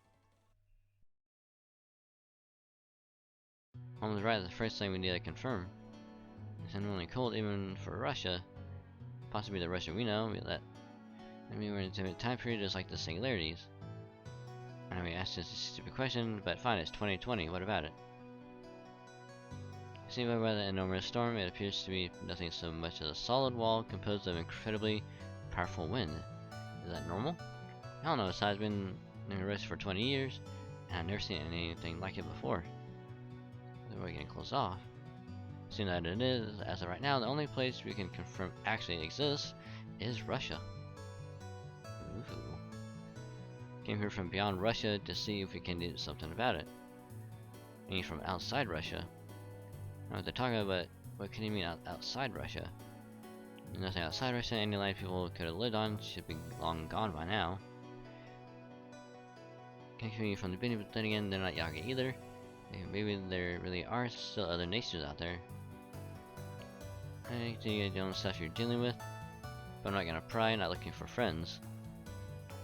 Mom was right. The first thing we need to confirm. It's unruly cold, even for Russia. Possibly the Russia we know. I mean, we're in a time period just like the singularities. I know we asked this a stupid question, but fine. It's 2020. What about it? Seen by the enormous storm, it appears to be nothing so much as a solid wall composed of incredibly powerful wind. Is that normal? I don't know, I've been in the rest for 20 years, and I've never seen anything like it before. We're getting closed off. Seeing that it is, as of right now, the only place we can confirm actually exists is Russia. Ooh. Came here from beyond Russia to see if we can do something about it. Meaning from outside Russia. I know what they're talking about, but what can you mean outside Russia? Nothing outside Russia. Any land people could have lived on should be long gone by now. Can't hear you from the beginning, but then again, they're not Yaga either. Maybe there really are still other nations out there. I think you know stuff you're dealing with, but I'm not gonna pry. Not looking for friends.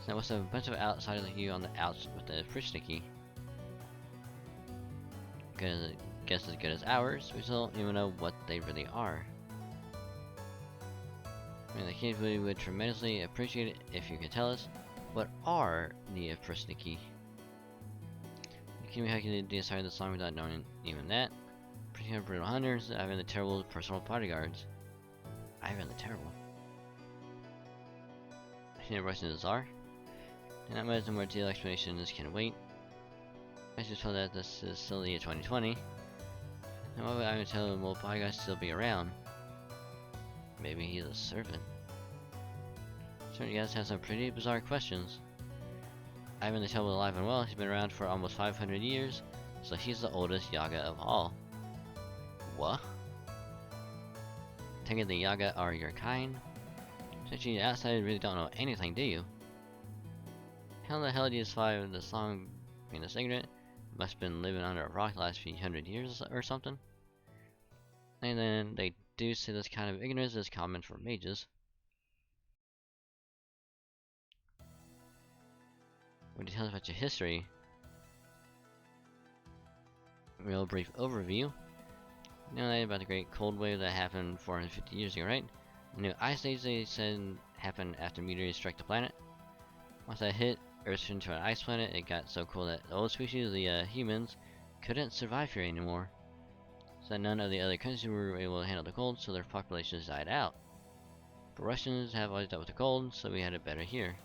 So what's a bunch of outsiders like you on the outs with the Frishnicky? Guess as good as ours, we still don't even know what they really are. I mean, the kids would tremendously appreciate it if you could tell us what are the Frishnicky. Can we hack the decide the song without knowing even that? Pretty brutal hunters, Ivan the Terrible personal bodyguards. Ivan the Terrible. I think Russian the Tsar. And not much more detailed explanations can wait. I just told that this is still the year 2020. And why would Ivan tell him will bodyguards still be around? Maybe he's a servant. So you guys have some pretty bizarre questions. Ivan the Terrible alive and well, he's been around for almost 500 years, so he's the oldest Yaga of all. What? Taking the Yaga are your kind? Since you outsiders really don't know anything, do you? How the hell do you survive the song being this ignorant? Must have been living under a rock the last few hundred years or something. And then they do say this kind of ignorance is common for mages. What do you tell us about your history? Real brief overview. You know about the Great Cold Wave that happened 450 years ago, right? The new ice age they said happened after meteors struck the planet. Once that hit, Earth turned into an ice planet. It got so cold that the old species, the humans, couldn't survive here anymore. So none of the other countries were able to handle the cold, so their populations died out. But Russians have always dealt with the cold, so we had it better here.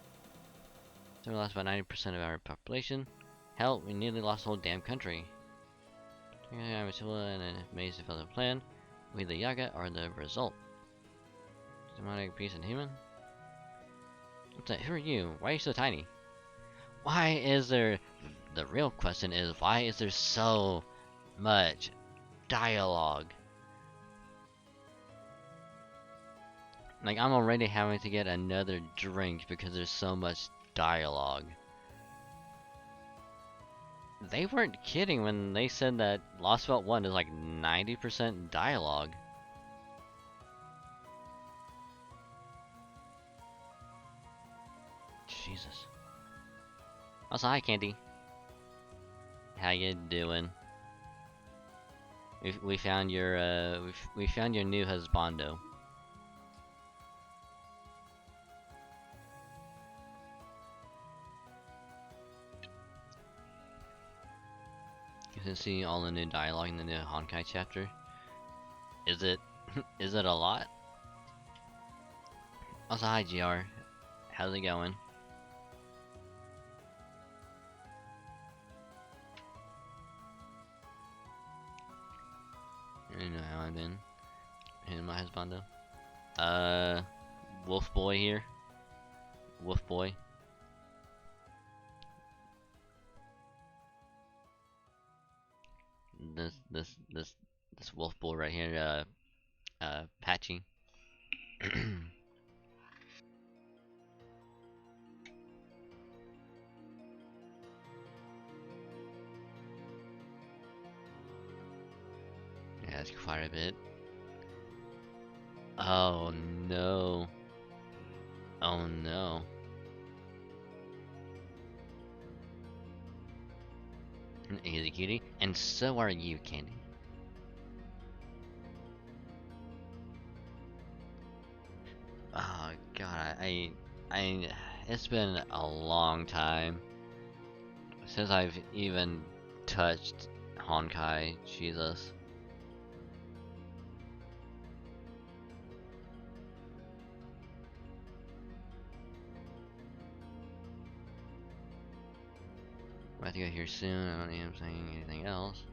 So we lost about 90% of our population. Hell, we nearly lost the whole damn country. I'm Attila and amazed if the plan. We the Yaga are the result. Demonic beast and human? What's that? Who are you? Why are you so tiny? Why is there... The real question is, why is there so much dialogue? Like, I'm already having to get another drink because there's so much dialogue. They weren't kidding when they said that Lost Belt 1 is like 90% dialogue. Jesus. Also, hi Candy. How you doing? We found your we found your new husbando. can see all the new dialogue in the new Honkai chapter. Is it is it a lot? Also, hi GR. How's it going? You know how I've been. And my husband though. Wolf boy here. Wolf boy. This wolf boy right here. Patchy. Yeah, it's quite a bit. Oh no. Oh no. Easy cutie. And so are you, Candy. Oh god, it's been a long time since I've even touched Honkai. Jesus. I have to go here soon. I don't think I'm saying anything else.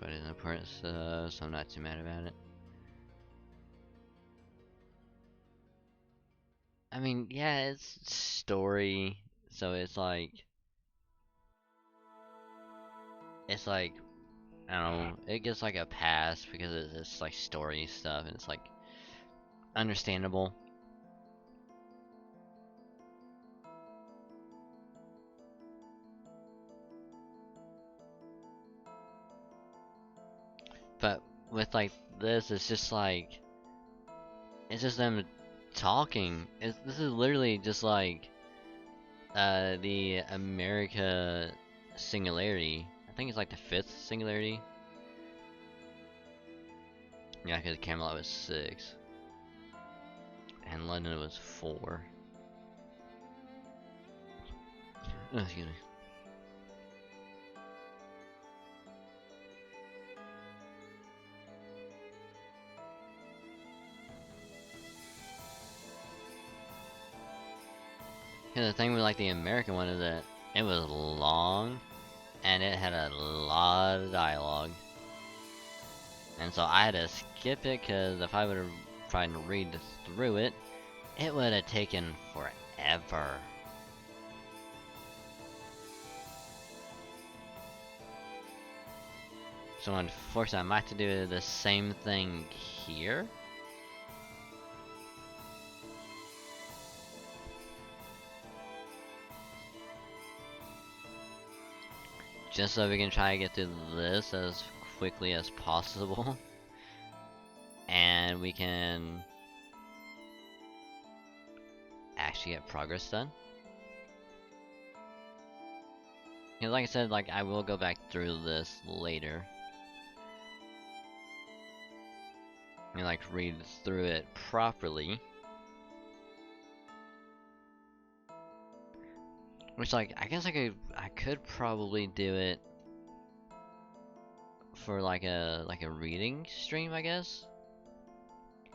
But it's important, so I'm not too mad about it. I mean, yeah, it's story, so it's like I don't know, it gets like a pass because it's like story stuff and it's like understandable. But with like this, it's just like it's just them talking. This is literally just like the America Singularity. I think it's like the 5th Singularity. Yeah, because Camelot was 6. And London was 4. Oh, excuse me. Yeah, the thing with like the American one is that it was long and it had a lot of dialogue. And so I had to skip it because if I would have tried to read through it, it would have taken forever. So unfortunately, I might have to do the same thing here. Just so we can try to get through this as quickly as possible. And we can actually get progress done. Because like I said, like I will go back through this later. And like read through it properly. Which like I guess I could probably do it for like a reading stream, I guess.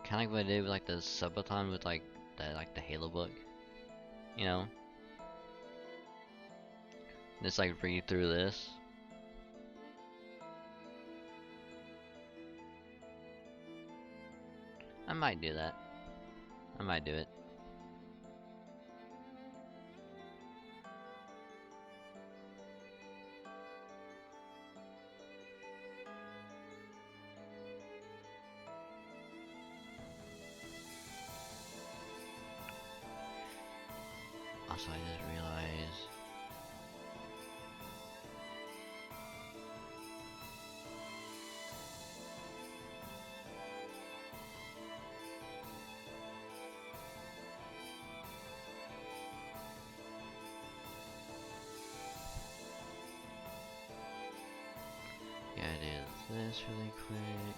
Kinda like what I did with like the subathon with like the Halo book. You know? Just like read through this. I might do that. I might do it. Also, I just realized. Yeah, I did this really quick.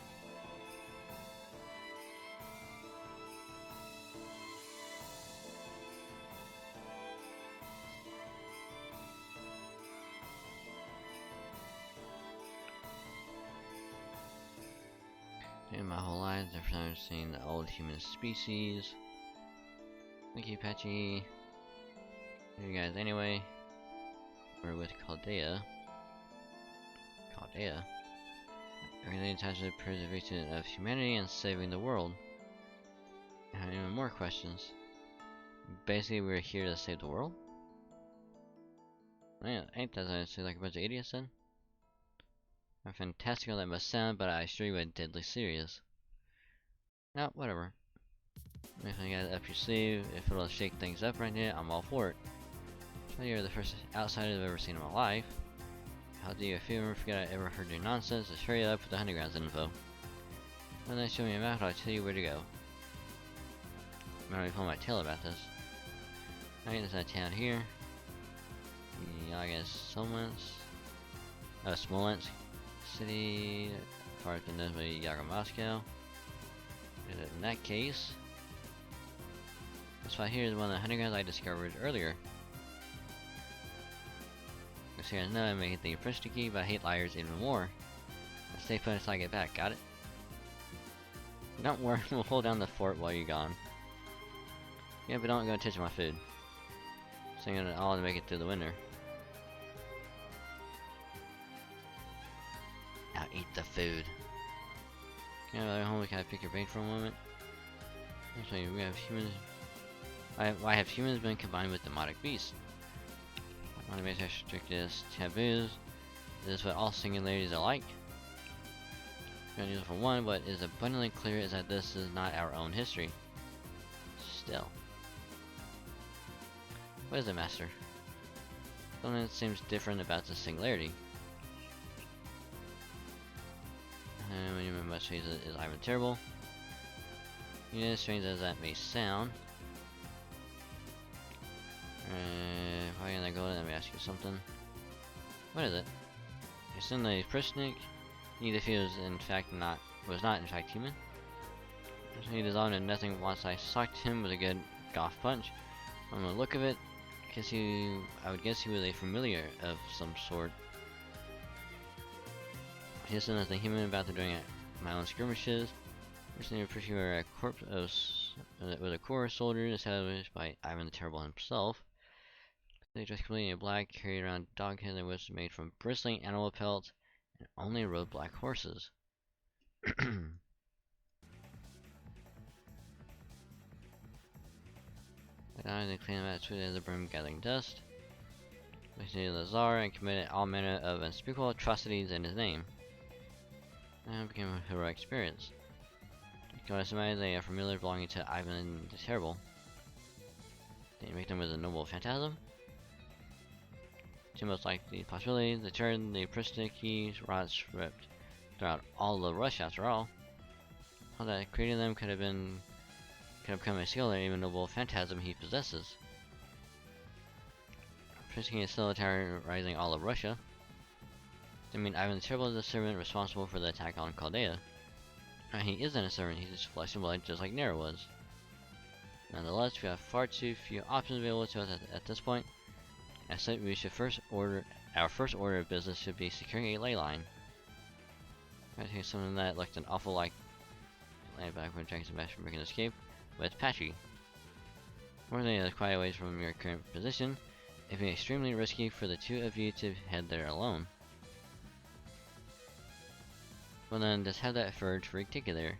In my whole life, I've never seen the old human species. Thank you, Patchy. You guys, anyway. We're with Chaldea. Everything attached to the preservation of humanity and saving the world. I have even more questions. Basically, we're here to save the world? Man, ain't that honestly like a bunch of idiots then? How fantastical that must sound, but I assure you it's deadly serious. No, whatever. If you got it up your sleeve, if it'll shake things up right now, I'm all for it. So you're the first outsider I've ever seen in my life. How do you feel? I forget I ever heard your nonsense. Just hurry up with the underground's info. When they show me a map, I'll tell you where to go. I'm gonna pull my tail about this. I think there's a town here. Yeah, I guess Smolensk City, part of the Yaga Moscow. In that case, this spot here is one of the undergrounds I discovered earlier. So you guys know I may hate the impression key, but I hate liars even more. I'll stay put until I get back, got it? Don't worry, we'll hold down the fort while you're gone. Yeah, but don't go touch my food. So I'm gonna all make it through the winter. Now eat the food. Yeah, home, can I pick your brain for a moment? Actually, we have humans. Why have humans been combined with demonic beasts? I want to make sure strictest taboos. This is what all singularities are like. We're gonna use it for one, but it is abundantly clear is that this is not our own history. Still. What is it, Master? Something that seems different about the singularity. And when you remember what phase is Ivan Terrible. Yeah, as strange as that may sound. Why can I go? Let me ask you something. What is it? You're still a Prishnik? Even if he was not in fact human. He dissolved into nothing once I socked him with a good golf punch. From the look of it, I would guess he was a familiar of some sort. He isn't nothing human about to doing my own skirmishes. Recently appreciated a corpse with a core soldier established by Ivan the Terrible himself. They dressed completely in black, carried around dog heads and was made from bristling animal pelts, and only rode black horses. They claimed that sweet as a broom gathering dust. They the Tsar and committed all manner of unspeakable atrocities in his name. And it became a heroic experience. Go estimate they are familiar belonging to Ivan the Terrible. Did you make them as a noble phantasm? Two most likely possibilities: the turn the Pristiki rods ripped throughout all of Russia after all. How that creating them could have become a skill or even noble phantasm he possesses. Pristiki is still terrorizing all of Russia. I mean, Ivan the Terrible is the servant responsible for the attack on Chaldea. He isn't a servant, he's just flesh and blood, just like Nero was. Nonetheless, we have far too few options available to us at this point. As such, our first order of business should be securing a ley line. I think something that looked an awful like land back when trying to smash from making an escape, but it's patchy. More than the quiet ways from your current position, it would be extremely risky for the two of you to head there alone. Well then, just have that Furge freak take you there.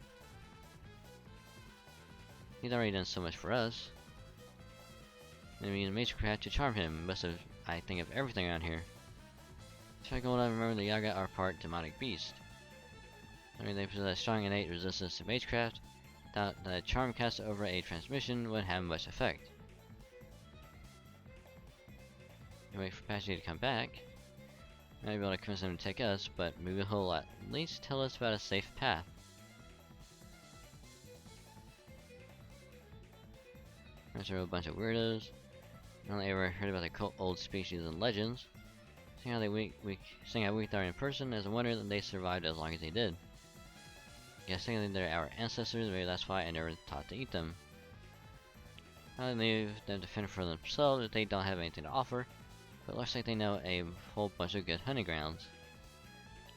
He's already done so much for us. Maybe use Magecraft to charm him. Must have, I think, of everything around here. Check out, I remember the Yaga are part demonic beast. I mean, they possess strong innate resistance to Magecraft. Without the charm cast over a transmission wouldn't have much effect. You wait for Patchy to come back. Might be able to convince him to take us, but maybe he'll at least tell us about a safe path. They're a bunch of weirdos. I only ever heard about the old species and legends. Seeing how weak they are in person, is a wonder that they survived as long as they did. Guessing they're our ancestors, maybe that's why I never thought to eat them. I leave them to fend for themselves if they don't have anything to offer, but it looks like they know a whole bunch of good hunting grounds.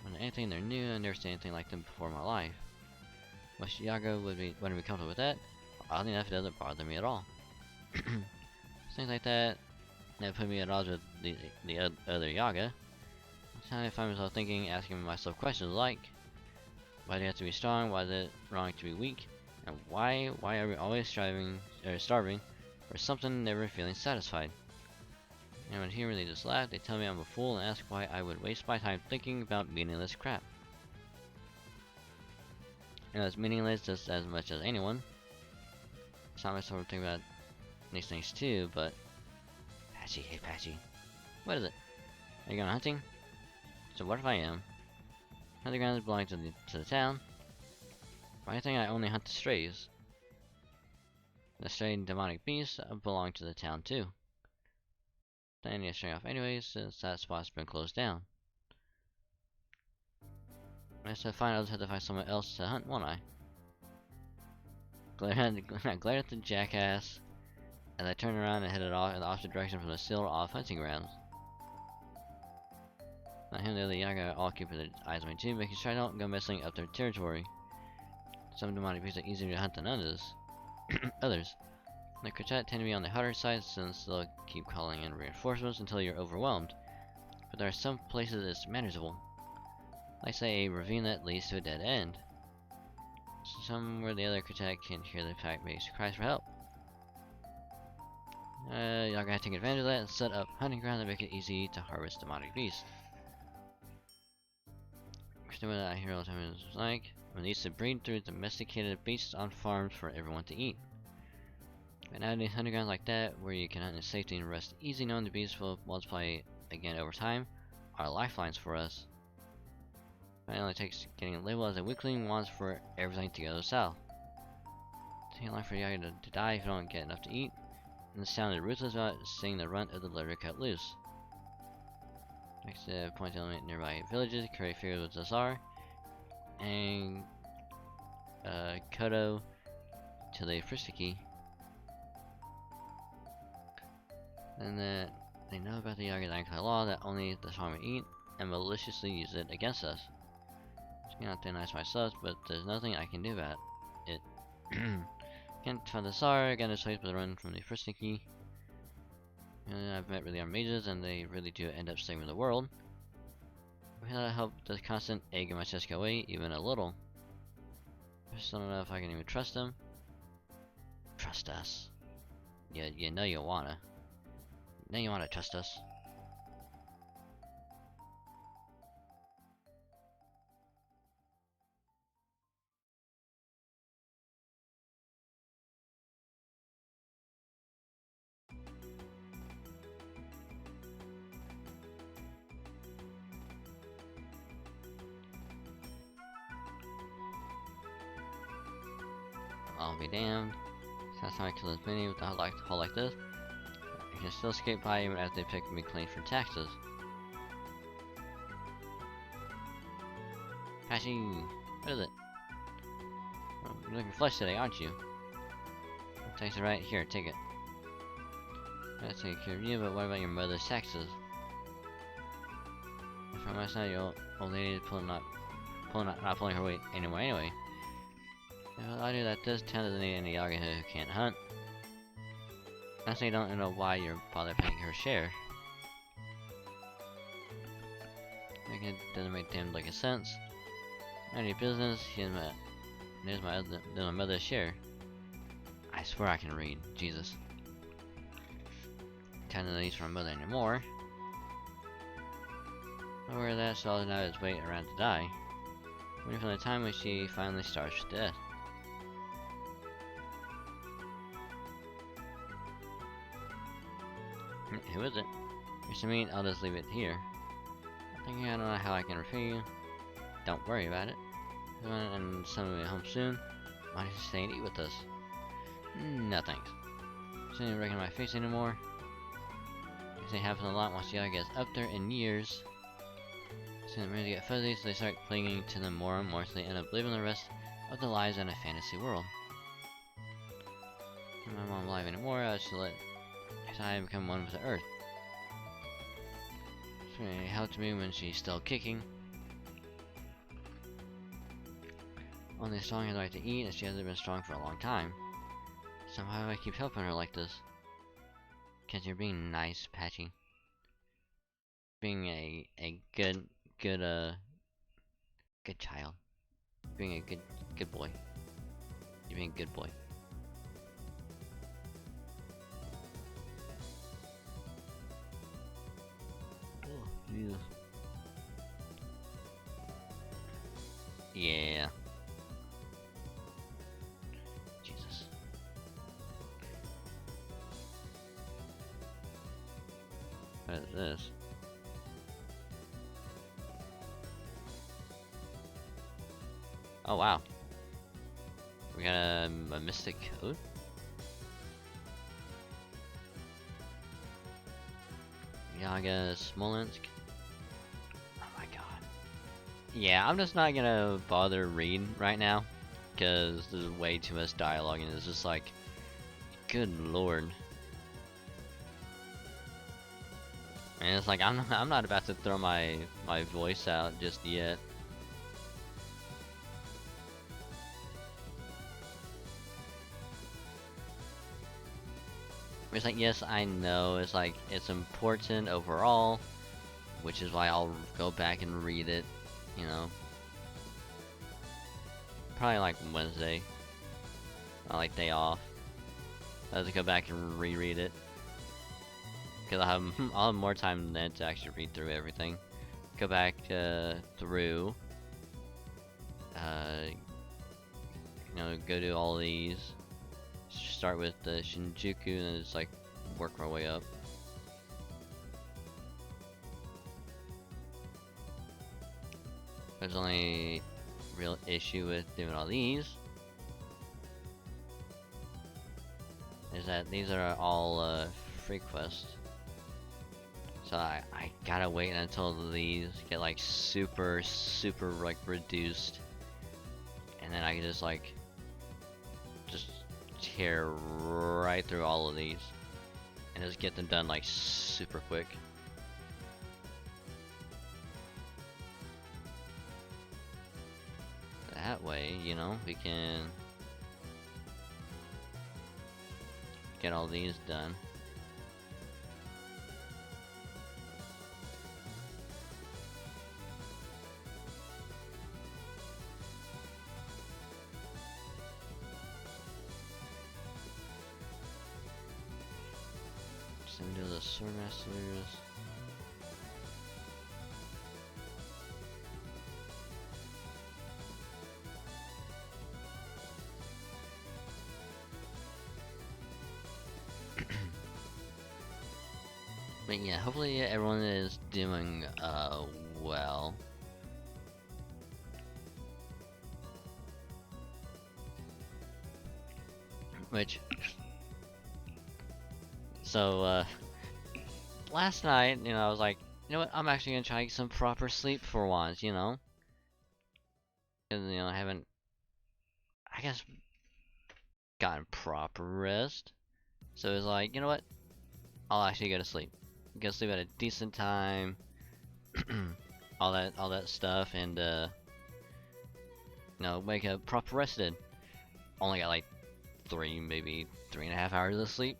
More than anything, they're new, I've never seen anything like them before in my life. Wish Yaga wouldn't be comfortable with that. Oddly enough, it doesn't bother me at all. Things like that put me at odds with the other Yaga. Sometimes I find myself thinking, asking myself questions like, why do you have to be strong? Why is it wrong to be weak? And why are we always striving or starving for something, never feeling satisfied? And when humor, they just laugh. They tell me I'm a fool and ask why I would waste my time thinking about meaningless crap. You know, it's meaningless just as much as anyone. It's not myself thinking about these things too, but Patchy, hey Patchy. What is it? Are you going hunting? So what if I am? Hunting grounds belong to the town. Why do you think I only hunt the strays? The stray demonic beasts belong to the town too. Then I need to stray off anyways, since that spot's been closed down. I guess I'll just have to find someone else to hunt, won't I? Glare at the jackass as I turn around and headed off in the opposite direction from the sealed off hunting grounds. Now him and the other Yaga all keeping their eyes on me too, making sure I don't go messing up their territory. Some demonic beasts are easier to hunt than others. The Quartet tend to be on the harder side since they'll keep calling in reinforcements until you're overwhelmed. But there are some places it's manageable. Like say a ravine that leads to a dead end. Somewhere the other Quartet can hear the pack makes cries for help. Y'all gotta take advantage of that and set up hunting grounds that make it easy to harvest demonic beasts. What I hear all the time is like, when they used to breed through domesticated beasts on farms for everyone to eat. But nowadays, hunting grounds like that, where you can hunt in safety and rest easy knowing the beasts will multiply again over time, are lifelines for us. But it only takes getting labeled as a weakling once for everything to go south. It takes long for you to die if you don't get enough to eat, and it sounded ruthless about seeing the runt of the litter cut loose. Next point to nearby villages, create figures with Zazzar, and Kodo to the Fristiki. And that they know about the Yaga Dankai law that only the strong may eat, and maliciously use it against us. It's not that nice myself, but there's nothing I can do about it. Can't find the Zazzar, again this place but run from the Fristiki. I've met really armed mages, and they really do end up saving the world. Will that help the constant egg in my chest go away even a little? I just don't know if I can even trust them. Trust us. Yeah, you know you wanna. Now you wanna trust us. I'll be damned. Last time I killed as many with a hole like this, I can still skate by even after they pick me clean for taxes. Patchy! What is it? Well, you're looking flush today, aren't you? Tax it right here, take it. Gotta take care of you, but what about your mother's taxes? From last night, your old lady is not pulling her weight anymore anyway. I knew that this town doesn't need any Yaga who can't hunt. Honestly, I don't know why you're bothered paying her share. It doesn't make damn like a sense. Any business, here's my mother's share. I swear I can read, Jesus. Kind of needs for my mother anymore. Aware of that, so now it's waiting around to die. Waiting for the time when she finally starves to death. Who is it? Mr. Mean, I'll just leave it here. I don't know how I can repay you. Don't worry about it. And some of you home soon. Why don't you stay and eat with us? No thanks. She didn't recognize my face anymore. This ain't happen a lot once Yaga gets up there in years. Soon they're ready to get fuzzy, so they start clinging to them more and more, so they end up living the rest of their lives in a fantasy world. When my mom alive anymore, I should let I become one with the earth. She helped me when she's still kicking. only strong as I like to eat, and she hasn't been strong for a long time. Somehow I keep helping her like this. Cause you're being nice, Patchy. Being a good good child. Being a good boy. You're being a good boy. Oh, Jesus. Yeah. Jesus. What is this? Oh wow. We got a mystic code? Yaga Smolensk. Oh my god. Yeah, I'm just not gonna bother reading right now, because there's way too much dialogue and it's just like, good lord. And it's like, I'm not about to throw my voice out just yet. It's like, yes, I know, it's like, it's important overall, which is why I'll go back and read it, you know. Probably like Wednesday. I like day off. I have to go back and reread it. Because I'll have more time then to actually read through everything. Go back through. You know, go do all these. Start with the Shinjuku and then just like work my way up. There's only real issue with doing all these is that these are all free quests. So I gotta wait until these get like super like reduced, and then I can just like tear right through all of these and just get them done like super quick. That way, you know, we can get all these done. Send to the Sword Masters. But yeah, hopefully everyone is doing well. Which, so last night, you know, I was like, you know what, I'm actually gonna try to get some proper sleep for once, you know? Cause, you know, I haven't, I guess, gotten proper rest. So it's like, you know what, I'll actually go to sleep. Go to sleep at a decent time. all that stuff, and you know, wake up proper rested. Only got like maybe 3.5 hours of sleep.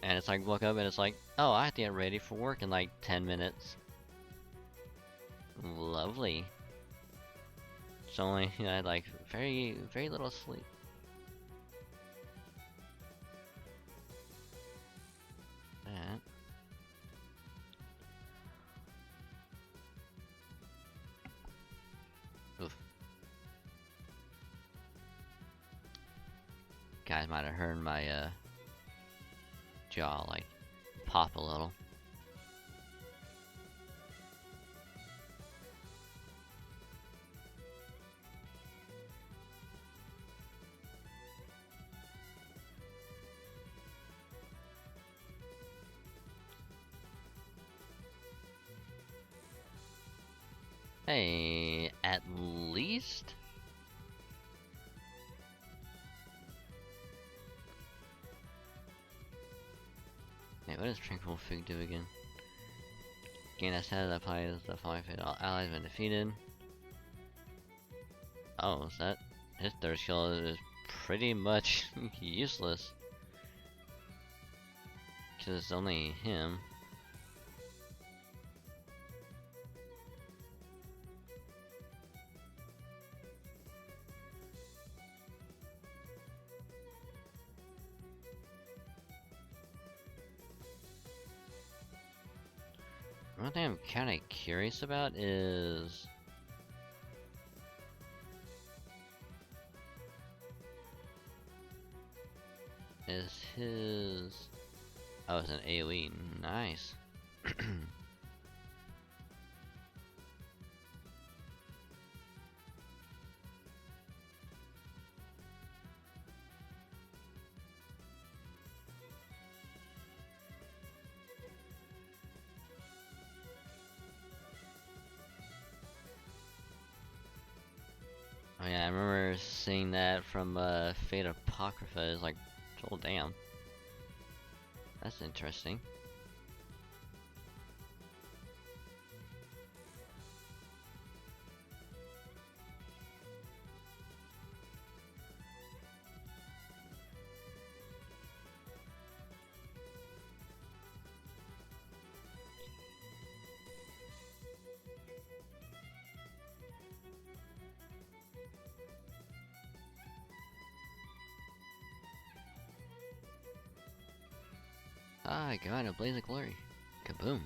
And it's like, woke up and it's like, oh, I have to get ready for work in like 10 minutes. Lovely. So only, you know, I had like very little sleep. That. Oof. Guys might have heard my jaw like pop a little. Hey, at least? Hey, what does Tranquil Fig do again? gain a set that applies the following fate. All allies have been defeated. Oh, is that his third skill is pretty much useless. Cause it's only him. One thing I'm kinda curious about is his... Oh, it's an AoE. Nice. Oh yeah, I remember seeing that from Fate Apocrypha. It's like, oh damn. That's interesting. Ah, go out in a blaze of glory. Kaboom.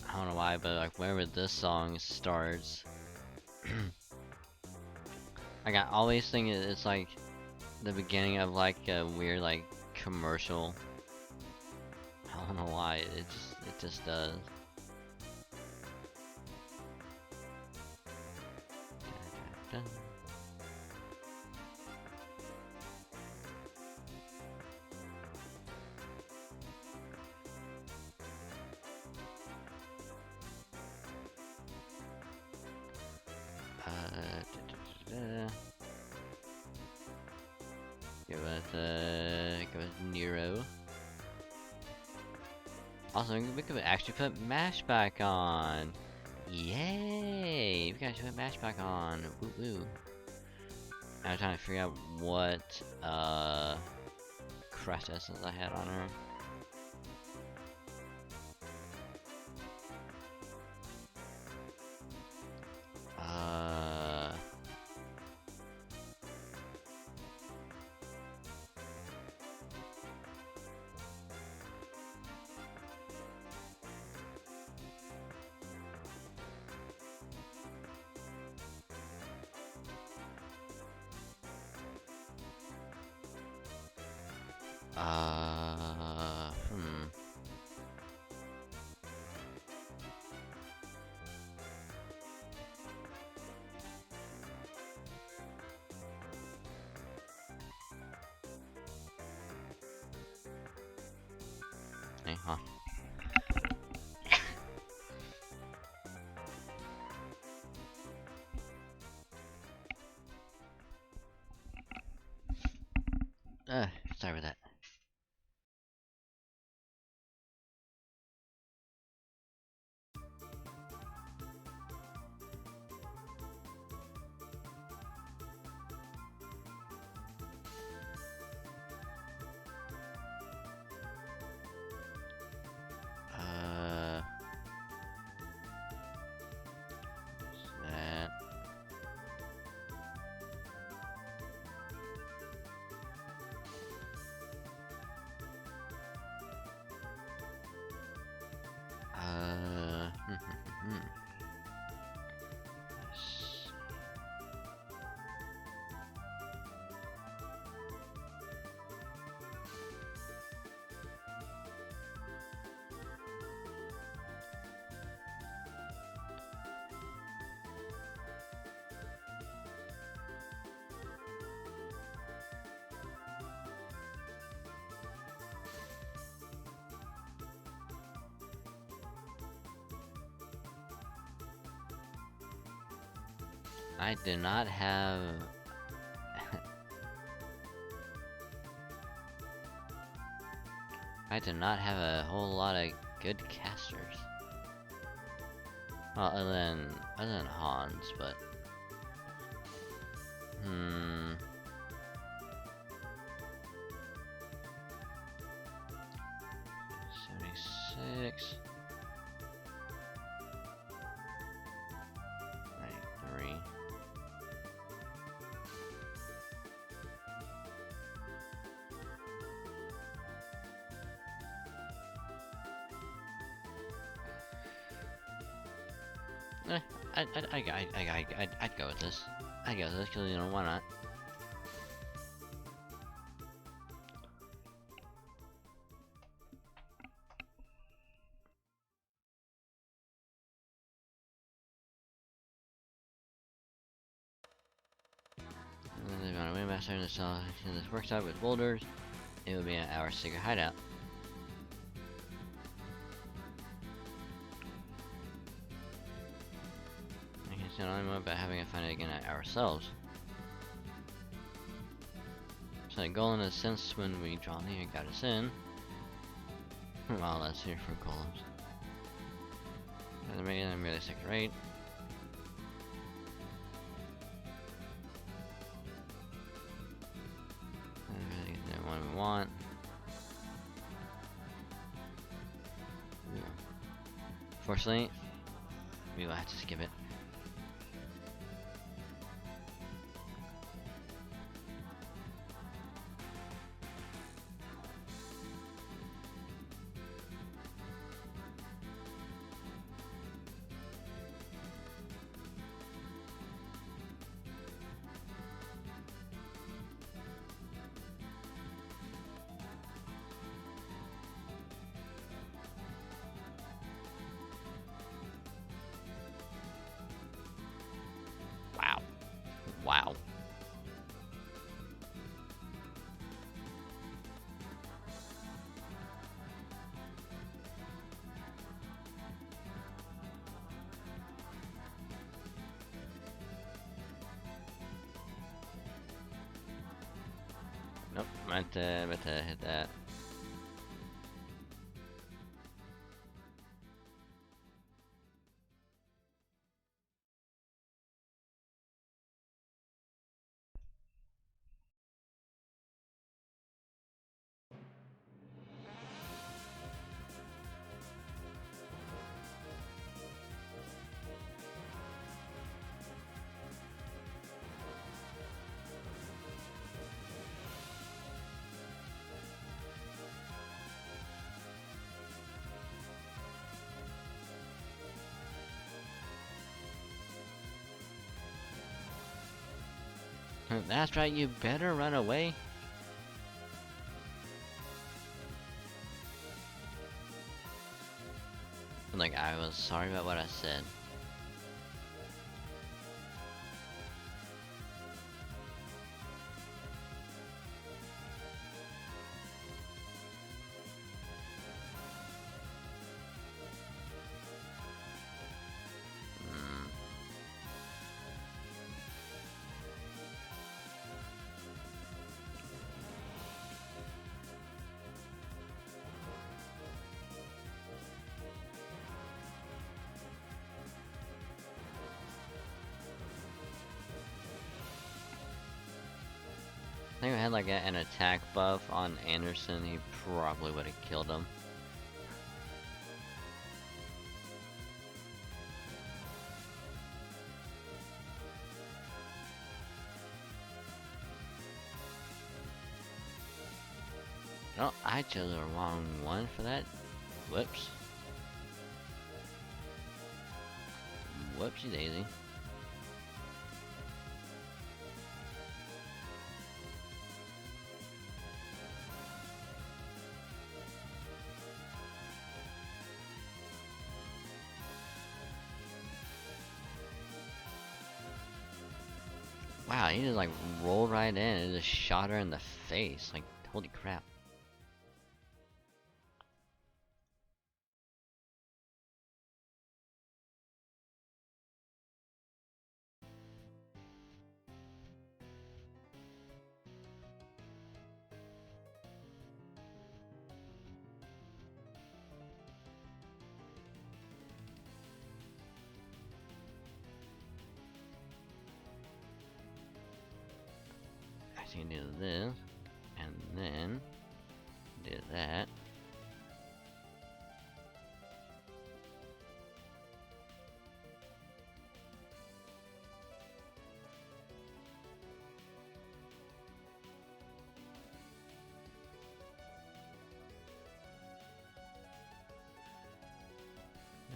I don't know why, but like whenever this song starts, like I always think it's like the beginning of like a weird like commercial. I don't know why, it just does. Dun, dun, dun. Give us Nero. Also, we could actually put Mash back on. Yay! We can actually put Mash back on. Woo woo. I was trying to figure out what Crush Essence I had on her. Hmm. Hey, huh. Sorry about that. That. I do not have... I do not have a whole lot of good casters. Well, other than Hans, but... 76... 93... I'd go with this. I'd go with this because, you know, why not? And then on a waymaster to sell in this workshop with boulders, it will be our secret hideout. I can see only more about having to find it again ourselves. So the goal in a sense when we draw near got us in. Well, that's here for golems. And I'm really second rate. Really the one we want. Yeah. Fortunately, we will have to skip it. Wow. Nope, meant to hit that. That's right, you better run away. Like, I was sorry about what I said. I think if I had like an attack buff on Anderson, he probably would have killed him. Oh, I chose the wrong one for that. Whoops. Whoopsie daisy. Wow, he just like rolled right in and just shot her in the face. Like, holy crap. So you can do this, and then do that.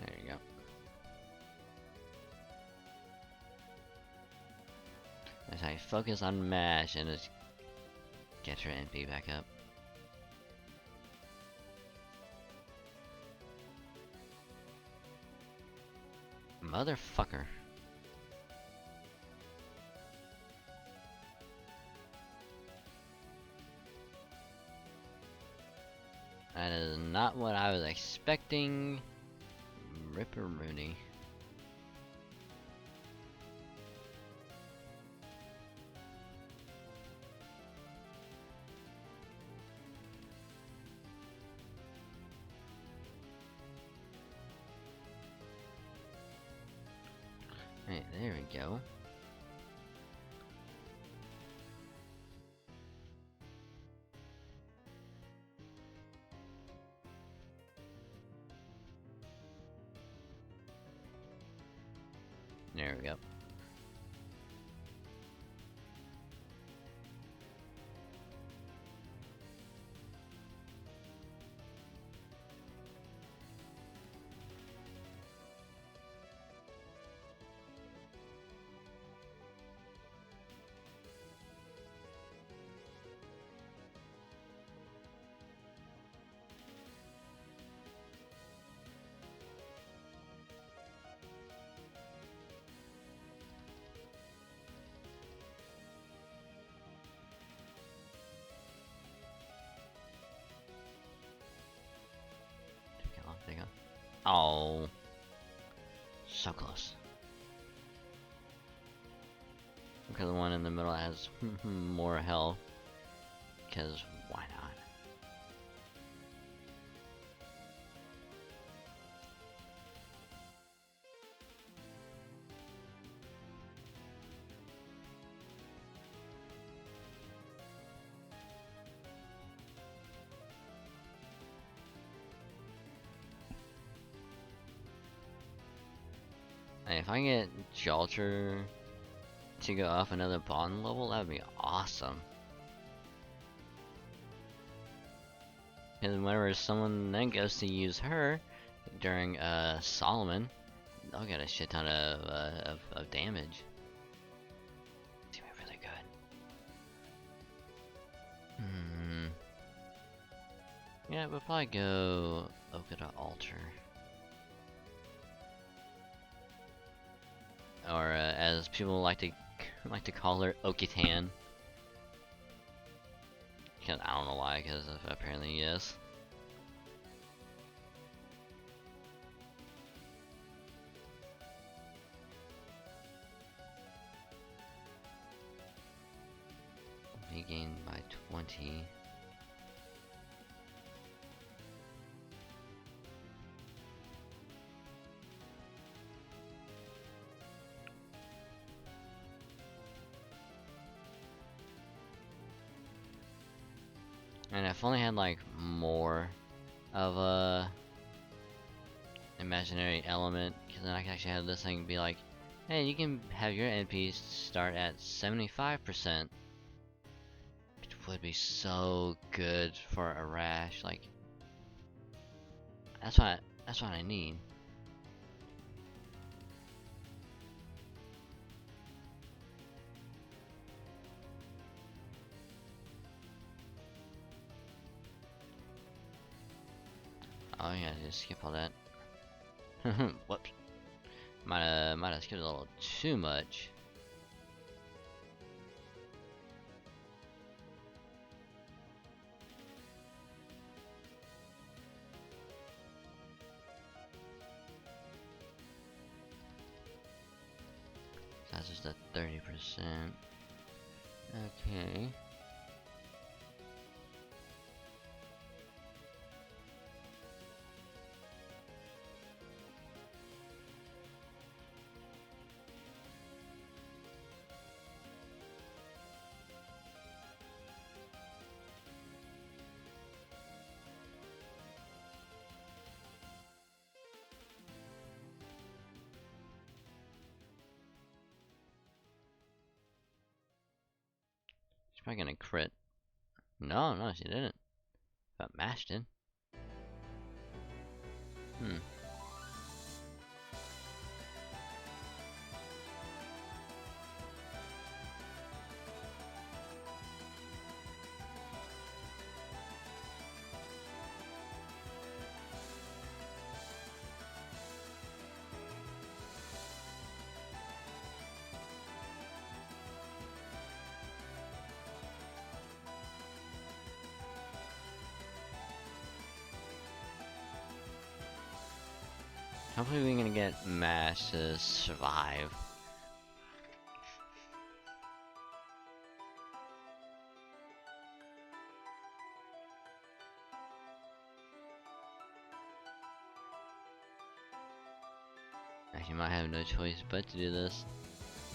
There you go. That's how you focus on MASH and just get your NP back up. Motherfucker. That is not what I was expecting. Ripper Rooney. Right, there we go. There we go. Take off. Oh, so close. Because the one in the middle has more health. Because why not? Hey, if I get Jalter to go off another bond level, that would be awesome. And whenever someone then goes to use her during Solomon, they'll get a shit ton of damage. It's gonna be really good. Yeah, we'll probably go Okada Alter. Or as people like to call her, Okitan. Cause I don't know why, because apparently yes. He gained by 20. And if only had like more of a imaginary element, because then I can actually have this thing be like, hey, you can have your NPs start at 75%. It would be so good for a rash. Like, that's what I need. Oh yeah, just skip all that. Whoops. Might have skipped a little too much. That's just a 30%. Okay. probably gonna crit. No, no, she didn't. But mashed it. Hmm. Hopefully we're gonna get Mash to survive. Actually, might have no choice but to do this.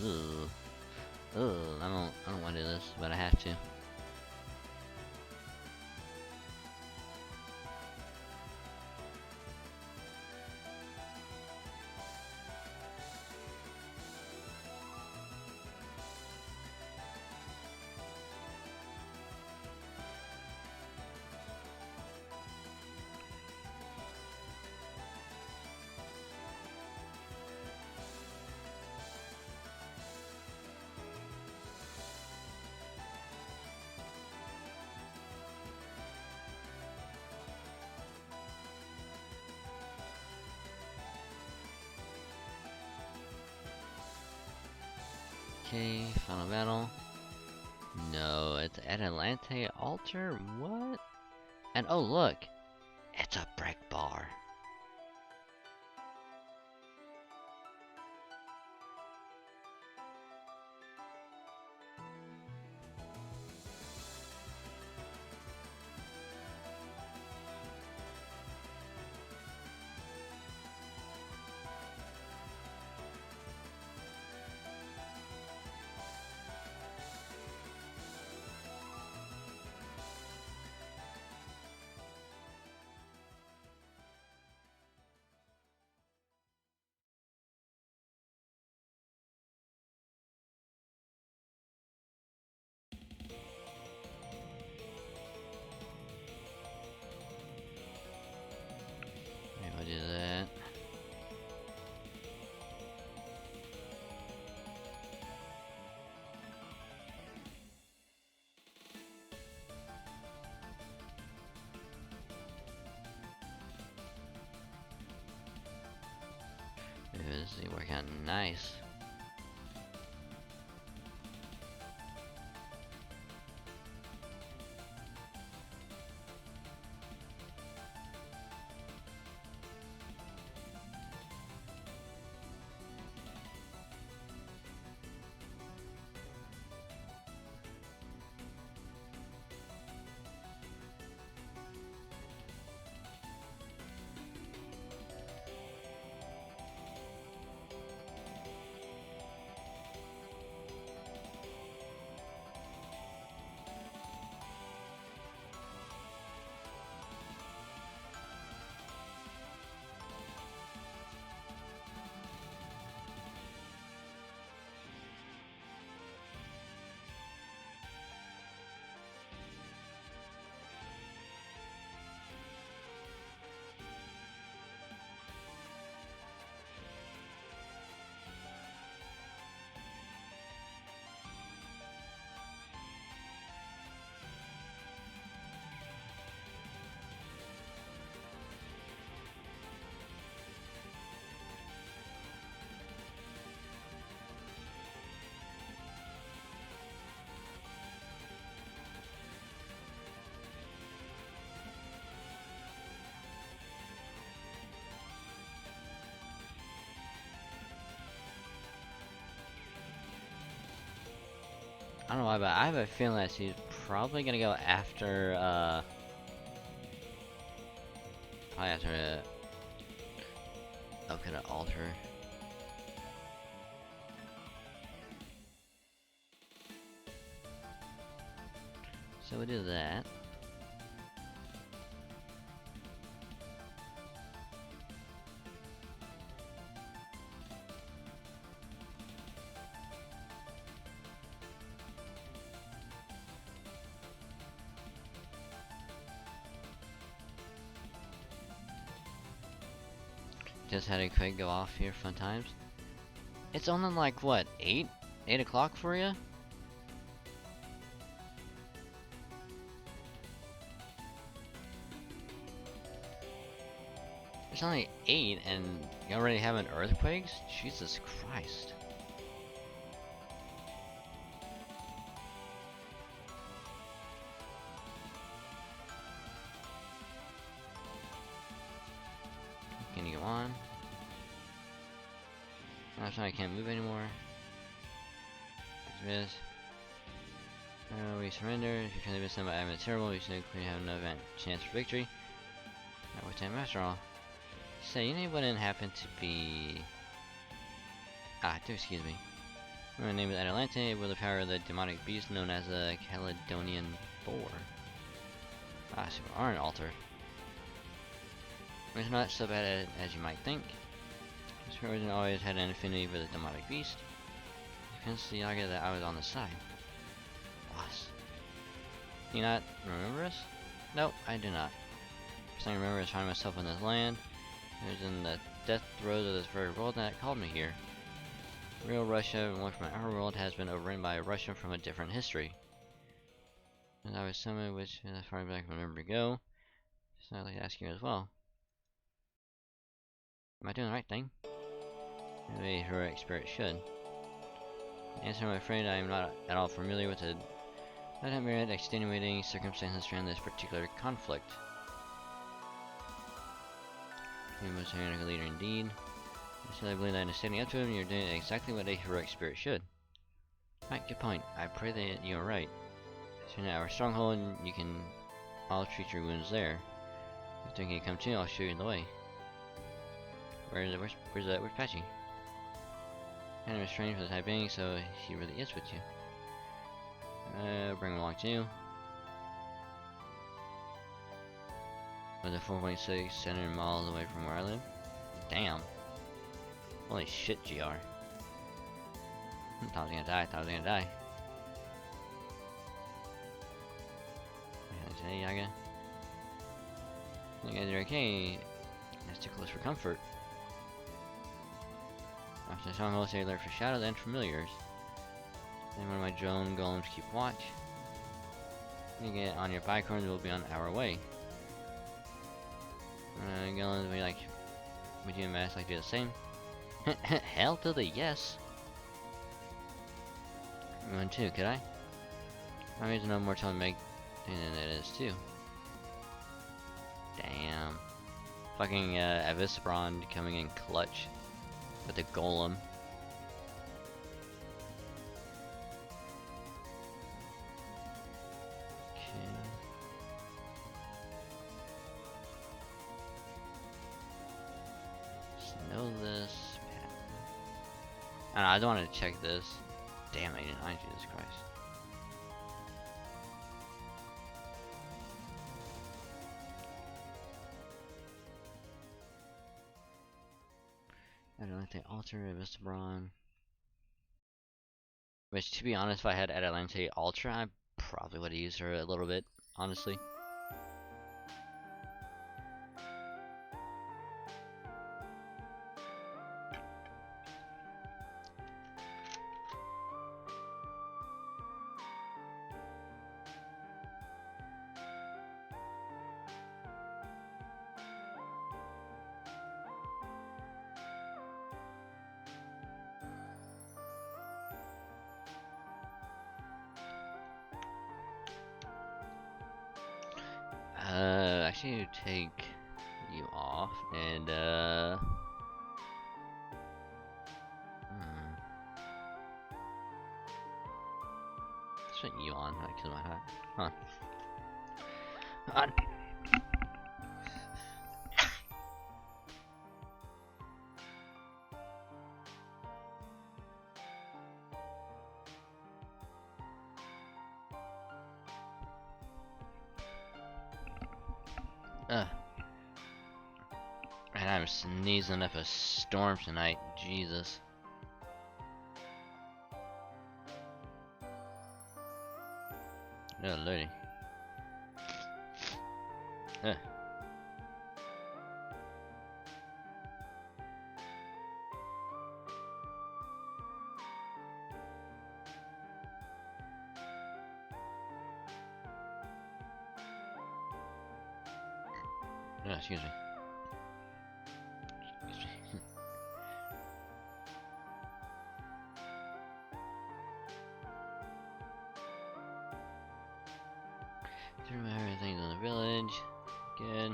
Ugh. Ugh, I don't want to do this, but I have to. Okay, final battle. No, it's Atalante Altar? What? And oh look! It's a brick bar. Maybe we'll do that. Maybe this is working out nice. I don't know why, but I have a feeling that she's probably gonna go after, probably after it. Oh, could I alter? So we do that. Just had a quake go off here, fun times. It's only like, what, 8? 8 o'clock for you? It's only 8 and you already having earthquakes? Jesus Christ. Can you go on? I'm sorry, I can't move anymore. This. We surrender. If you're currently been sent by admin terrible, you should have no chance for victory. Not with time after all. So, you wouldn't happen to be... excuse me. My name is Atalante, with the power of the demonic beast known as the Caledonian Boar. So we are an altar. It's not so bad as you might think. This person always had an affinity for the demonic beast. Hence the argument that I was on the side. Boss. Do you not remember us? Nope, I do not. First thing I remember is finding myself in this land. It was in the death throes of this very world that called me here. Real Russia, and one from our world, has been overrun by a Russia from a different history. And I was summoned, which, as far back as I remember to go. So I'd like to ask you as well. Am I doing the right thing? The way a heroic spirit should. Answer, I'm afraid I am not at all familiar with the myriad extenuating circumstances surrounding this particular conflict. You must be a leader indeed. I believe that in standing up to him, you're doing exactly what a heroic spirit should. Right, good point. I pray that you're right. So now our stronghold, and you can all treat your wounds there. If you can come to, I'll show you the way. Where's Patchy? Kind of restrained for the time being, so he really is with you. Bring him along too. With a 4.6, 700 miles away from where I live. Damn. Holy shit, GR. Thought I was gonna die, Hey, Yaga. You guys are okay. That's too close for comfort. After the stronghold, stay alert for shadows and familiars. Then when my drone golems keep watch. You get on your bicorns, we'll be on our way. Golems, would you and Mass like to do the same? Hell to the yes. One too, could I? I mean, there's no more time to make than it is too. Damn. Fucking Avisbron coming in clutch with the golem. I don't want to check this. Damn, I didn't. Jesus Christ. I don't like the altar of Vistebron. Which, to be honest, if I had Atalante Ultra, I probably would have used her a little bit, honestly. Actually, take you off and Let's put you on. I kill my hat. Huh. And I'm sneezing up a storm tonight. Jesus. Oh, lordy. Oh, excuse me. Through everything in the village. Good.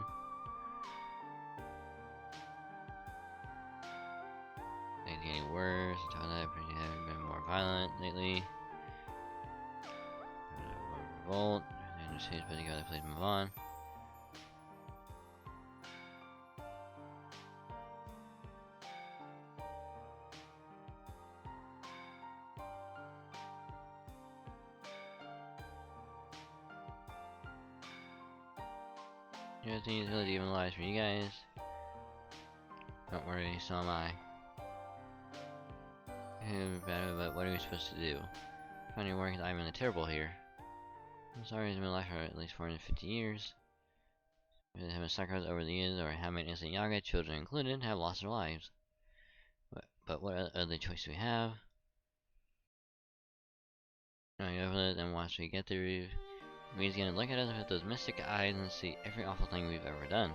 Things getting worse. Twilight have been more violent lately. Revolt. And just but you gotta please move on. Everything is really demonized for you guys. Don't worry, so am I. But what are we supposed to do? Find your work with Ivan the Terrible here. I'm sorry he's been alive for at least 450 years. There have been sacrifices over the years, or how many innocent Yaga, children included, have lost their lives. But what other choice do we have? And once we get through, he's gonna look at us with those mystic eyes and see every awful thing we've ever done.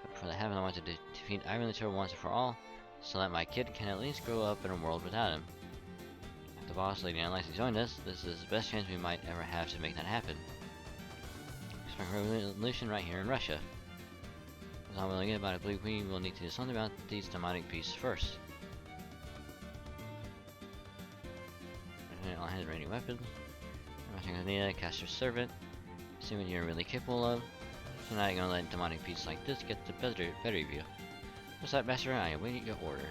But before that happens, I want to defeat Ivan the Terrible once and for all, so that my kid can at least grow up in a world without him. If the boss Lady Annalisa joined us, this is the best chance we might ever have to make that happen. Expect a revolution right here in Russia. As I'm willing to get about it, believe we will need to do something about these demonic beasts first. I'll hand ready weapons. I'm gonna need a caster's servant. See what you're really capable of. So now you're gonna let demonic beasts like this get the better of you. What's that, Master? I await your orders.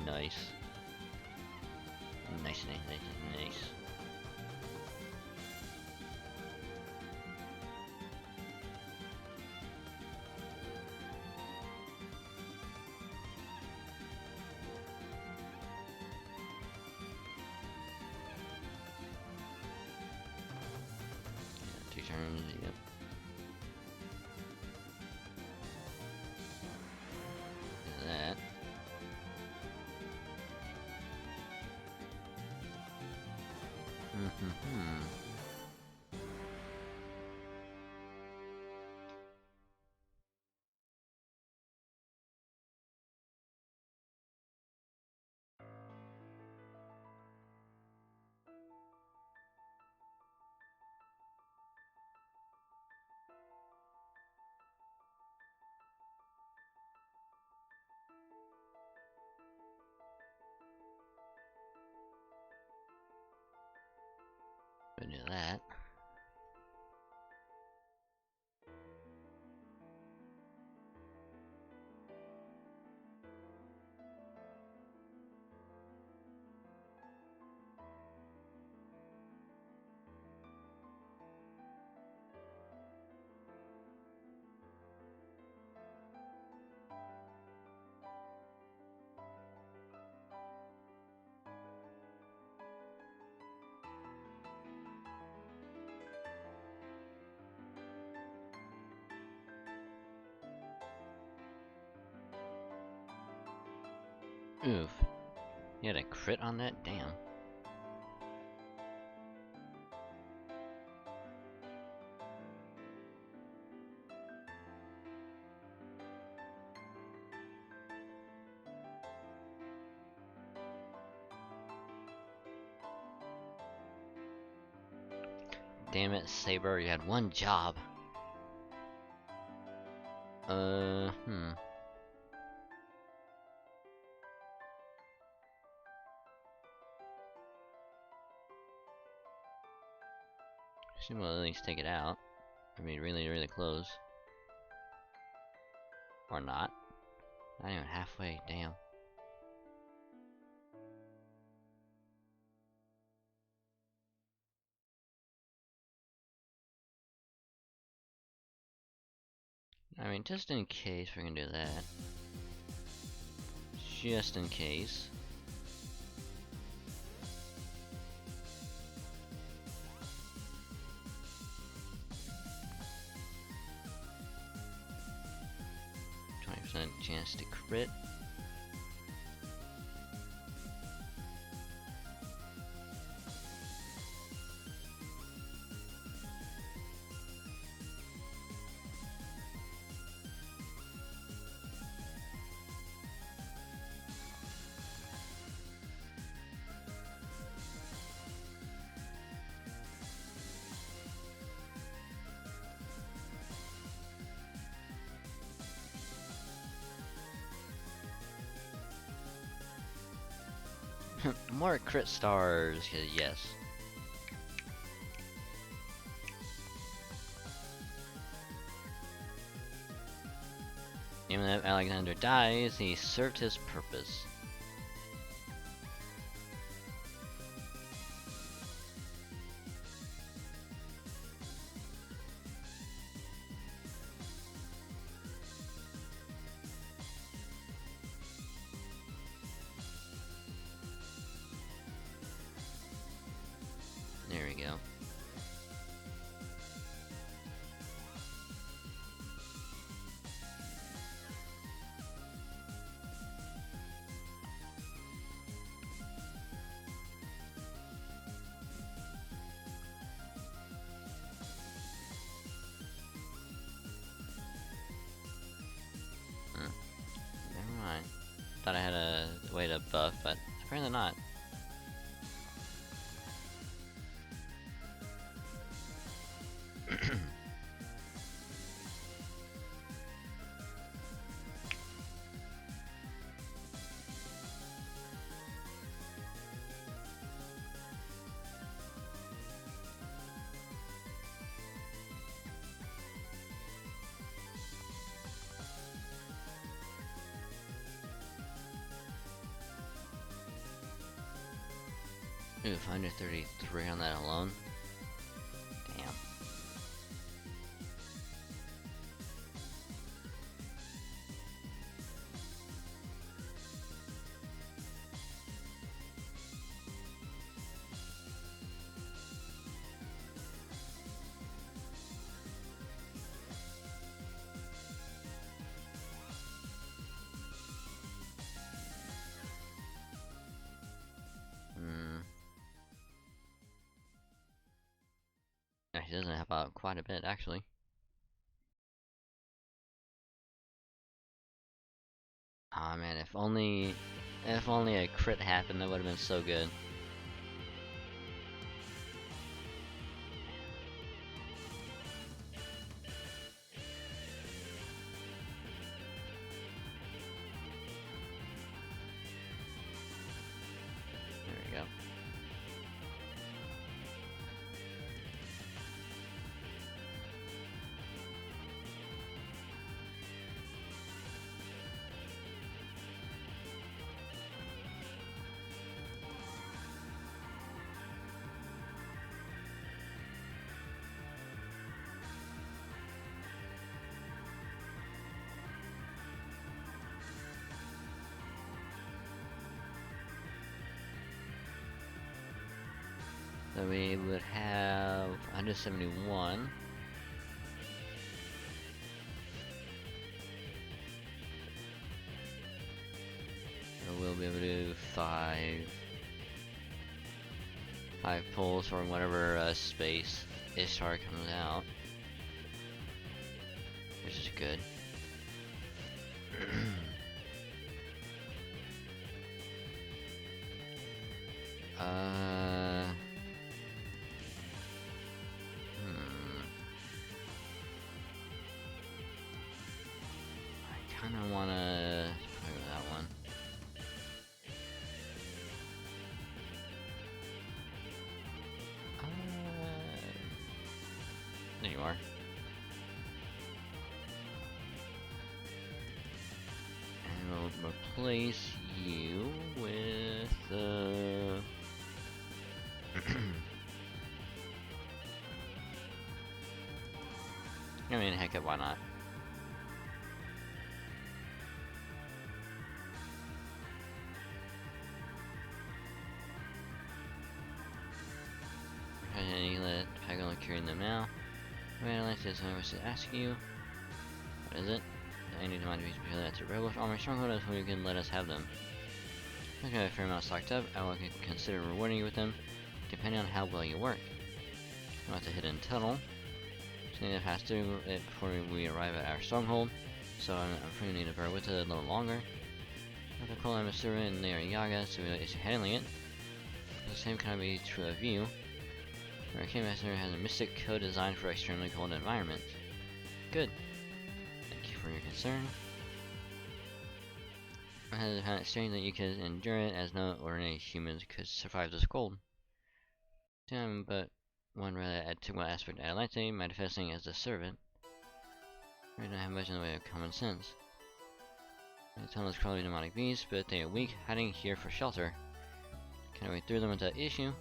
Nice. Nice. Two turns, yep. That. We'll do that. Oof. You had a crit on that? Damn. Damn it, Saber, you had one job. She will at least take it out. I mean, really close. Or not. Not even halfway, damn. I mean, just in case we're gonna do that. Just in case. Chance to crit. More crit stars, yes. Even if Alexander dies, he served his purpose. There we go. Never mind. Thought I had a way to buff, but apparently not. Ooh, 533 on that alone. Damn. Yeah, he doesn't help out quite a bit, actually. Aw, man, if only a crit happened, that would have been so good. There we go. So we would have 171. So we'll be able to do five pulls from whatever space Ishtar comes out, which is good. I kinda wanna play with that one. There you are. And we'll replace you with I mean, heck it, why not? Okay, let Pagolo carrying them now. Wait, I'd like to ask you. What is it? I need to mind to be that's a rebel armor stronghold is when you can let us have them. I've got a fair amount stocked up. I will consider rewarding you with them, depending on how well you work. I'm about to hit in tunnel. So I need to pass through it before we arrive at our stronghold. So I'm afraid we need to bear with it a little longer. I have to call I'm a servant and they are Yaga, so is handling it. The same can be true of you. Our King Master has a mystic code designed for extremely cold environments. Good. Thank you for your concern. I had found it strange that you could endure it, as no ordinary humans could survive this cold. Damn, but one rather took one aspect I liked, manifesting as a servant. I don't have much in the way of common sense. The tunnels crawling demonic beasts, but they are weak, hiding here for shelter. Can I wade through them without issue?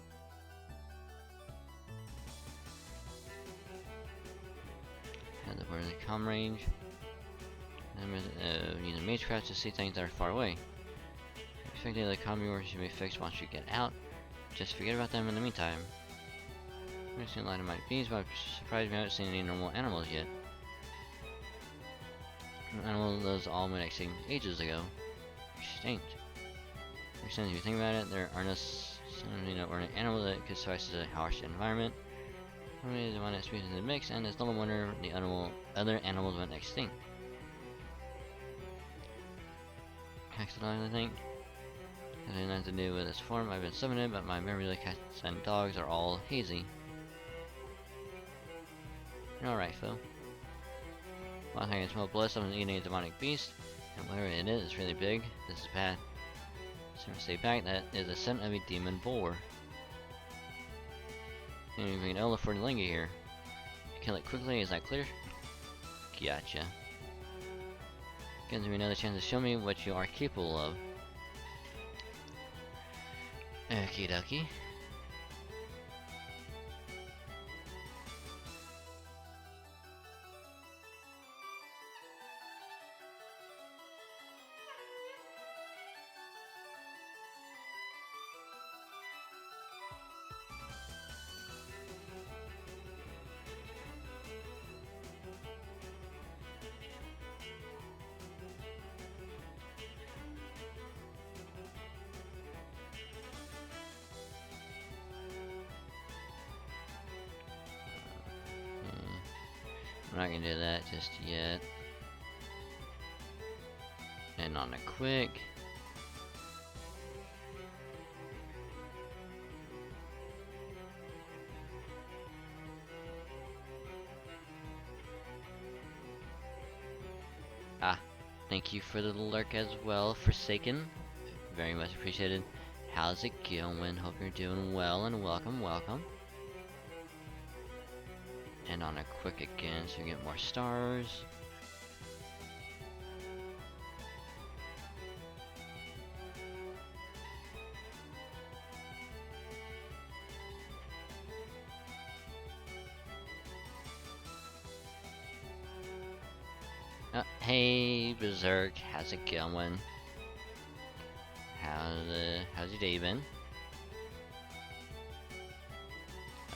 Had the border of the comm range. Using magecraft to see things that are far away. Expecting the comm viewers should be fixed once you get out. Just forget about them in the meantime. I've seen a lot of mighty beasts, but I'm surprised we haven't seen any normal animals yet. Those all went extinct ages ago. Extinct. Makes sense if you think about it. There are no ordinary animal that could survive such a harsh environment. Only the one that species in the mix, and it's little wonder the other animals went extinct. Caxodon, I think. Has nothing to do with this form. I've been summoned, but my memory of cats and dogs are all hazy. Alright, Phil. Well, I can smell blood. Someone's eating a demonic beast, and whatever it is, it's really big. This is bad. So stay back. That is the scent of a demon boar. And we can able to afford to linger here. Kill it quickly. Is that clear? Gotcha. Gives me another chance to show me what you are capable of. Okie dokie. I'm not gonna do that just yet. And on a quick. Thank you for the lurk as well, Forsaken. Very much appreciated. How's it going? Hope you're doing well, and welcome, welcome. And on a quick again, so we get more stars. Hey Berserk, how's it going? How's your day been?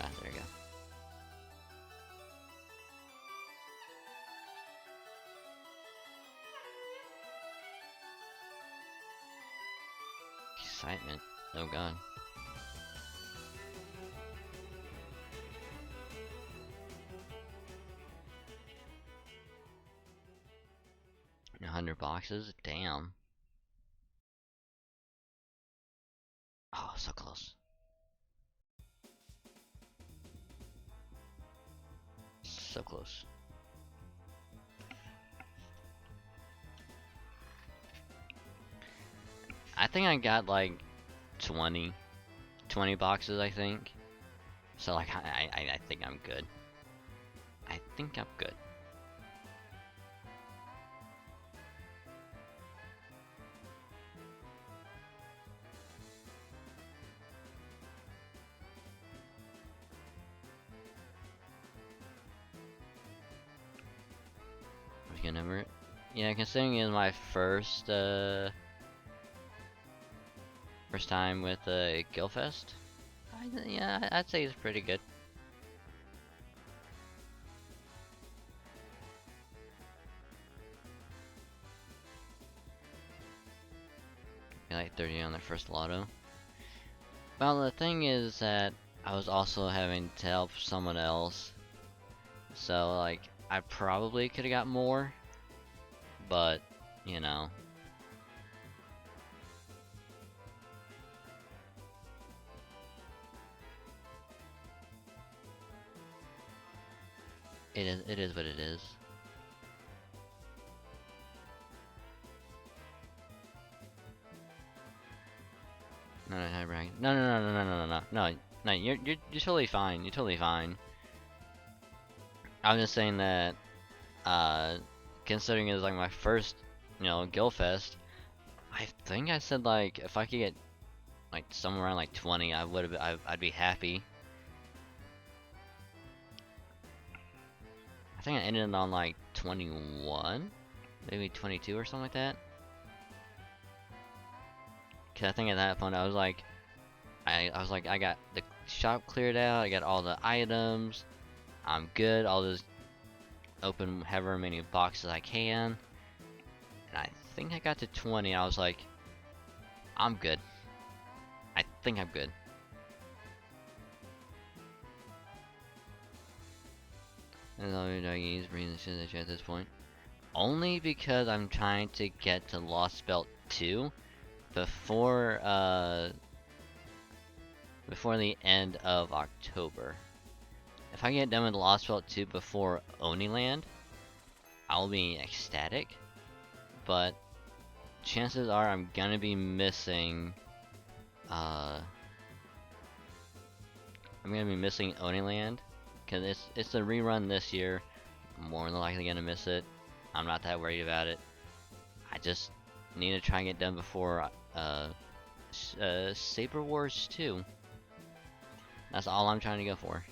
There we go. Excitement. Oh god. $100 damn. Oh, so close. So close. I think I got like 20 boxes, I think. So like I think I'm good. I think I'm good. Good number. Yeah, considering it's my first time with Guildfest, yeah, I'd say it's pretty good. Like 30 on the first lotto. Well, the thing is that I was also having to help someone else, so like I probably could have got more, but you know. It is what it is. No, no, no, no, no, no, no, no, no. You're totally fine. You're totally fine. I'm just saying that, uh, considering it's like my first, you know, Guild Fest, I think I said like if I could get like somewhere around like 20, I would have. I'd be happy. I think I ended on like 21, maybe 22 or something like that. Cause I think at that point I was like, I got the shop cleared out. I got all the items. I'm good. I'll just open however many boxes I can. And I think I got to 20. I was like, I'm good. I think I'm good. And all you're doing is bringing the shit at this point. Only because I'm trying to get to Lost Belt 2 before before the end of October. If I get done with Lost Belt 2 before Oniland, I'll be ecstatic. But chances are I'm gonna be missing I'm gonna be missing Oniland, cause it's a rerun this year. More than likely gonna miss it. I'm not that worried about it. I just need to try and get done before Saber Wars 2. That's all I'm trying to go for.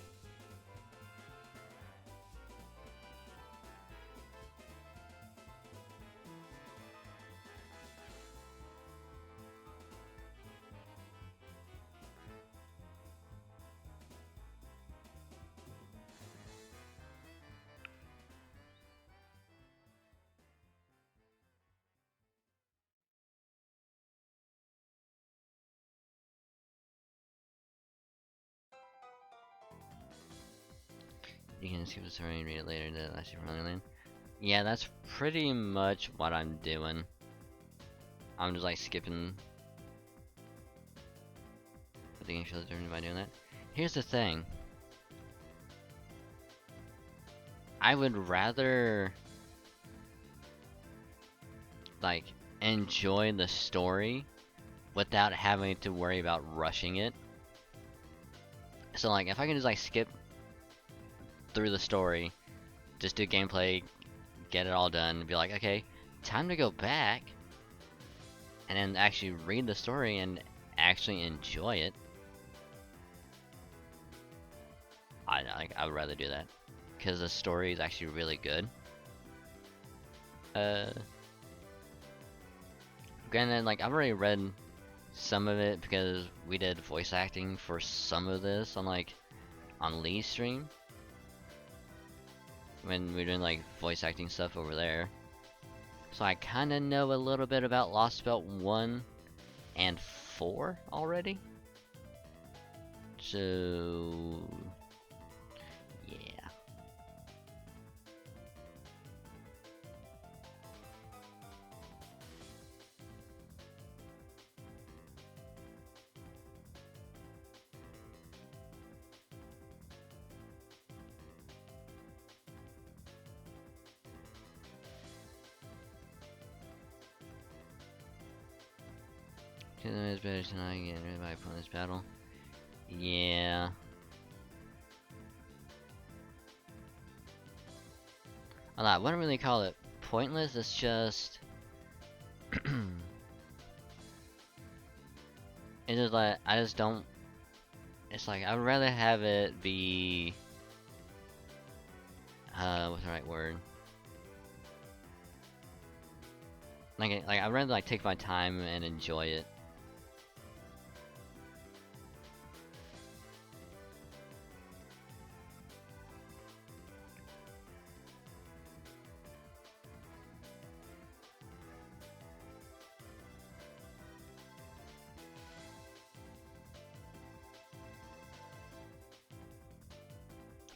You can skip the story and read it later. The last year from Yeah, that's pretty much what I'm doing. I'm just like skipping. I think I should have learned by doing that. Here's the thing. I would rather like enjoy the story without having to worry about rushing it. So like if I can just like skip through the story, just do gameplay, get it all done, and be like, okay, time to go back and then actually read the story and actually enjoy it. I would rather do that because the story is actually really good. Granted, like I've already read some of it because we did voice acting for some of this on Lee's stream when we were doing like voice acting stuff over there. So I kind of know a little bit about Lost Belt 1 and 4 already. So yeah. Cause it's better tonight getting rid of my opponent's battle. Yeah. I wouldn't really call it pointless, it's just it's just like I just don't it's like I would rather have it be what's the right word? Like I'd rather like take my time and enjoy it.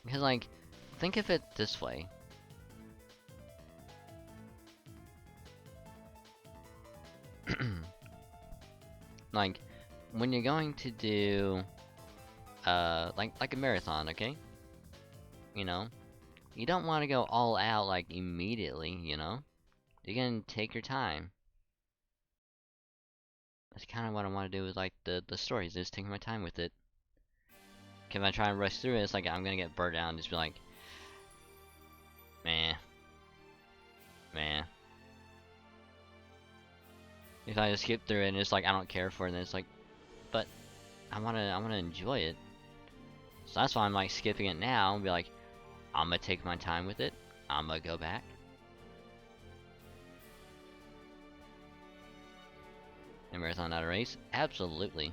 Because like think of it this way. Like when you're going to do like a marathon, okay? You know, you don't want to go all out like immediately, you know? You can take your time. That's kind of what I want to do with like the stories, just taking my time with it. If I try and rush through it, it's like I'm gonna get burnt out and just be like, man, man. If I just skip through it and it's like I don't care for it, then it's like, but I wanna enjoy it. So that's why I'm like skipping it now and be like, I'm gonna take my time with it. I'm gonna go back. A marathon, not a race? Absolutely.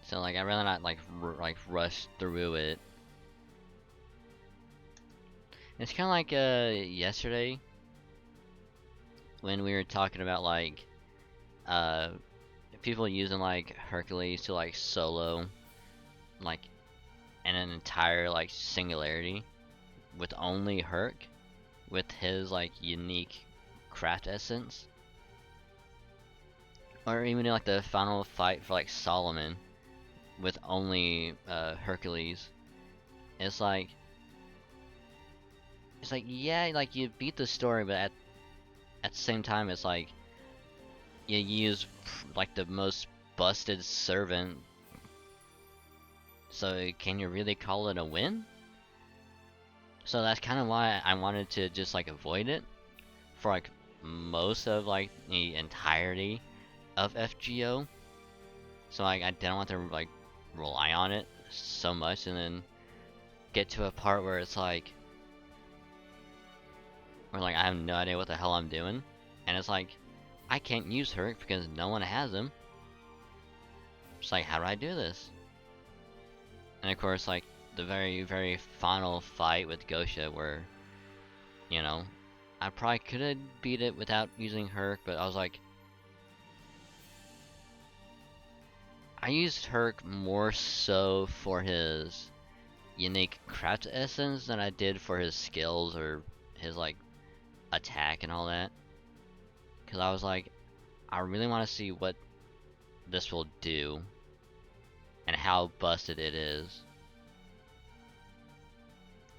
So like I'd rather not like rush through it. It's kind of like yesterday when we were talking about like uh people using like Hercules to like solo like in an entire like singularity with only Herc with his like unique craft essence, or even like the final fight for like Solomon with only Hercules. It's like yeah, like you beat the story, but at the same time it's like you use like the most busted servant. So can you really call it a win? So that's kind of why I wanted to just like avoid it for like most of like the entirety of FGO. So like I didn't want to like rely on it so much and then get to a part where it's like I have no idea what the hell I'm doing, and it's like I can't use Herc because no one has him. It's like, how do I do this? And of course, like the very final fight with Gosha, where you know I probably could have beat it without using Herc, but I was like, I used Herc more so for his unique craft essence than I did for his skills or his like attack and all that. Cause I was like, I really want to see what this will do and how busted it is.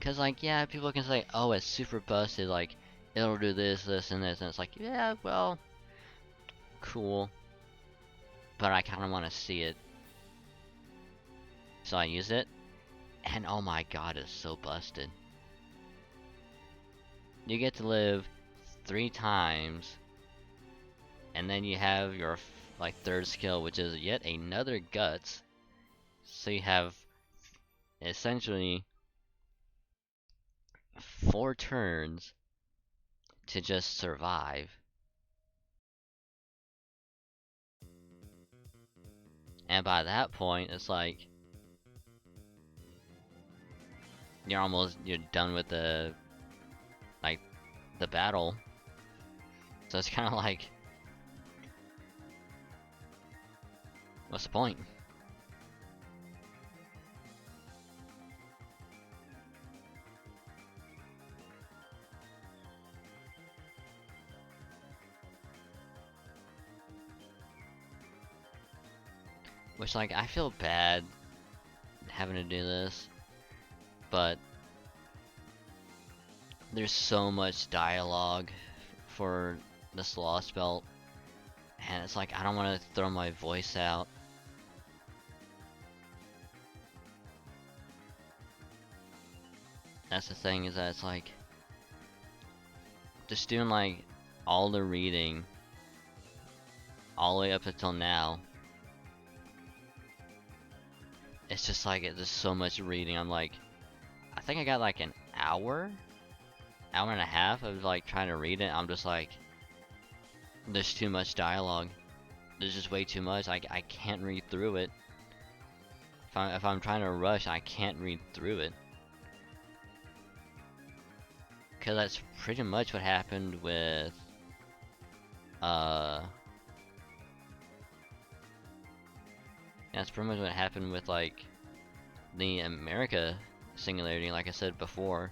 Cause like yeah, people can say, oh, it's super busted, like it'll do this, this, and this, and it's like, yeah, well, cool. But I kind of want to see it. So I use it, and oh my god, it's so busted. You get to live 3 times, and then you have your like third skill, which is yet another guts. So you have essentially 4 turns to just survive. And by that point, it's like you're done with the like the battle. So it's kind of like, what's the point? Which like I feel bad having to do this, but there's so much dialogue for this Lost Belt, and it's like I don't want to throw my voice out. That's the thing, is that it's like just doing like all the reading all the way up until now. It's just like there's so much reading. I'm like, I think I got like an hour and a half of like trying to read it. I'm just like, there's too much dialogue. There's just way too much. I can't read through it. If I'm trying to rush, I can't read through it. Cause that's pretty much what happened with that's pretty much what happened with like the America singularity, like I said before,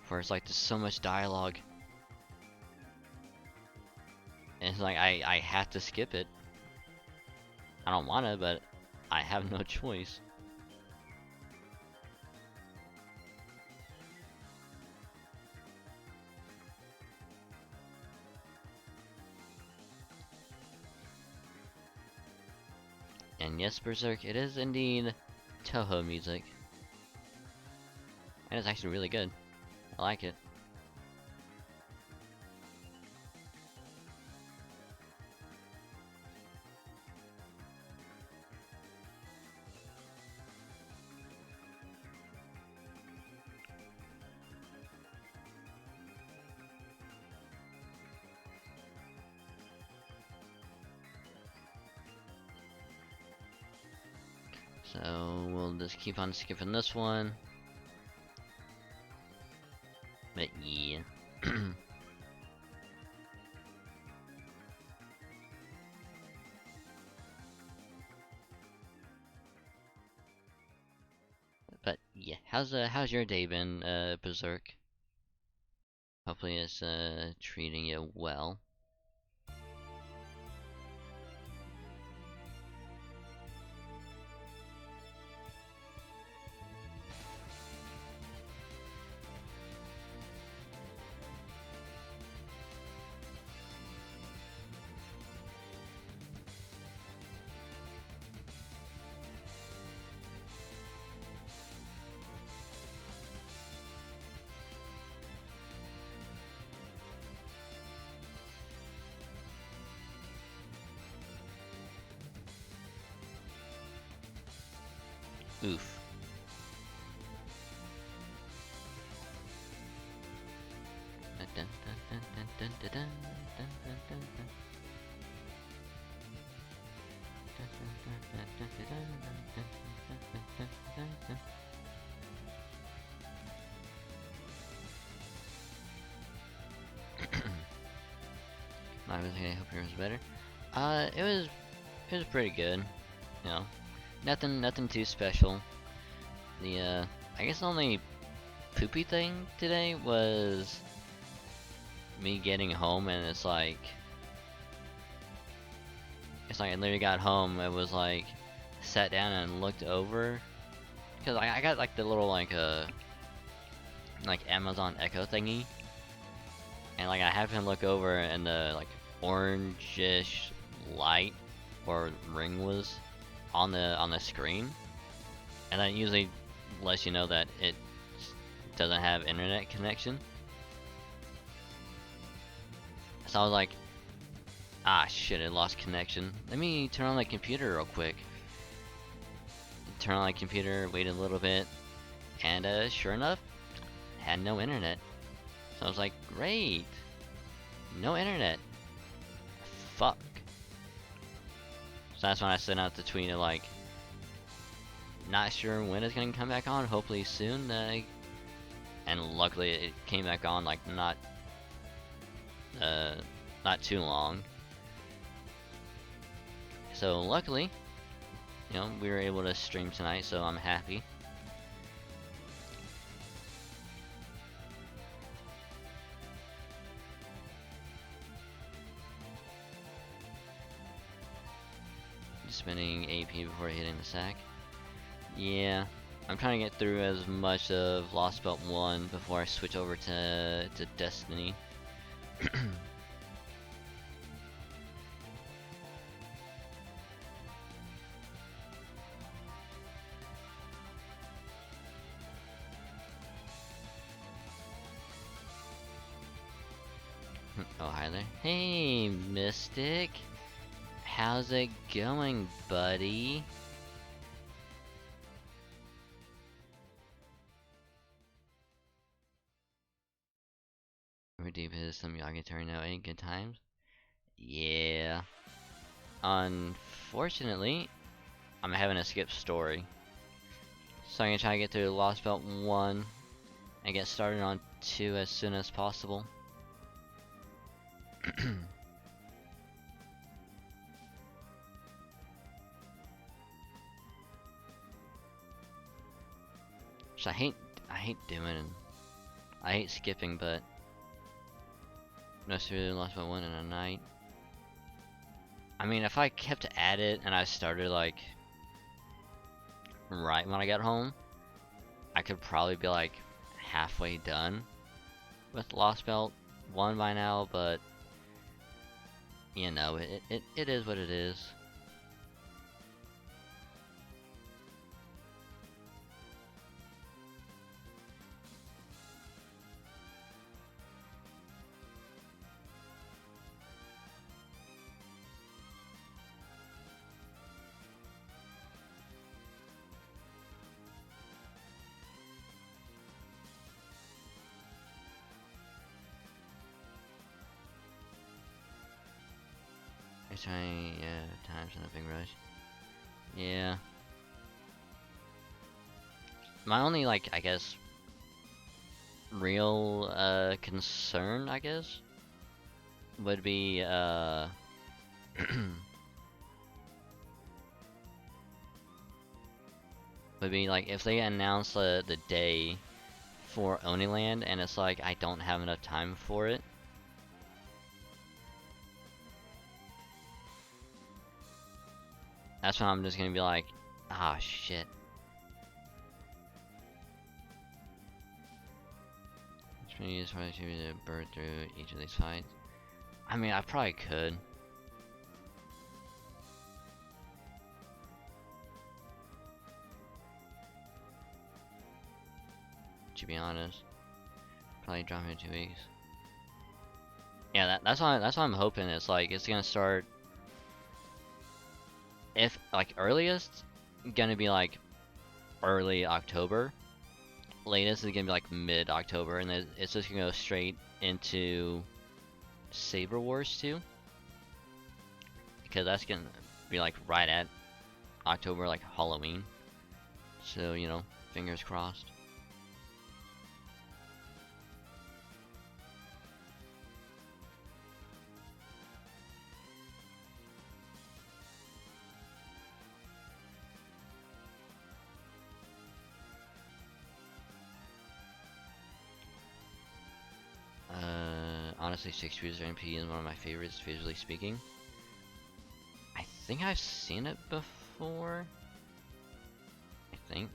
where it's like there's so much dialogue. And it's like I have to skip it. I don't wanna, but I have no choice. And yes, Berserk, it is indeed Toho music. And it's actually really good. I like it. So we'll just keep on skipping this one. But yeah. But yeah, how's your day been, Berserk? Hopefully it's treating you well. Oof. I hope yours is better. It was pretty good. You know, nothing too special. The I guess the only poopy thing today was me getting home, and it's like I literally got home. It was like sat down and looked over because I got like the little like Amazon Echo thingy, and like I happened to look over and the like orangish light or ring was on the screen, and that usually lets you know that it doesn't have internet connection. So I was like, ah shit, it lost connection. Let me turn on the computer real quick. Turn on the computer, wait a little bit, and sure enough, had no internet. So I was like, great, no internet. Fuck. So that's when I sent out the tweet of like, not sure when it's gonna come back on, hopefully soon. And luckily it came back on like not too long. So luckily, you know, we were able to stream tonight, so I'm happy. Just spending AP before hitting the sack. Yeah, I'm trying to get through as much of Lost Belt 1 before I switch over to Destiny. Oh, hi there. Hey, Mystic. How's it going, buddy? We're deep into some Yagatari now, ain't good times? Yeah. Unfortunately, I'm having to skip story. So I'm gonna try to get through Lost Belt 1 and get started on 2 as soon as possible. So I hate doing I hate skipping, but no seriously lost by one in a night. I mean, if I kept at it and I started like right when I got home, I could probably be like halfway done with Lost Belt 1 by now, but you know, it is what it is. It's trying, yeah, times in a big rush. Yeah. My only, like, I guess, real, concern, I guess, would be, would be, like, if they announce the day for Oniland, and it's like, I don't have enough time for it. That's when I'm just gonna be like, ah, shit. It's gonna use probably to burn through each of these fights. I mean, I probably could. To be honest, probably drop it in 2 weeks. Yeah, that's what I'm hoping. It's like it's gonna start. If like earliest, gonna be like early October. Latest is gonna be like mid October, and then it's just gonna go straight into Saber Wars 2, because that's gonna be like right at October, like Halloween. So you know, fingers crossed. Honestly, Six User MP is one of my favorites, visually speaking. I think I've seen it before. I think.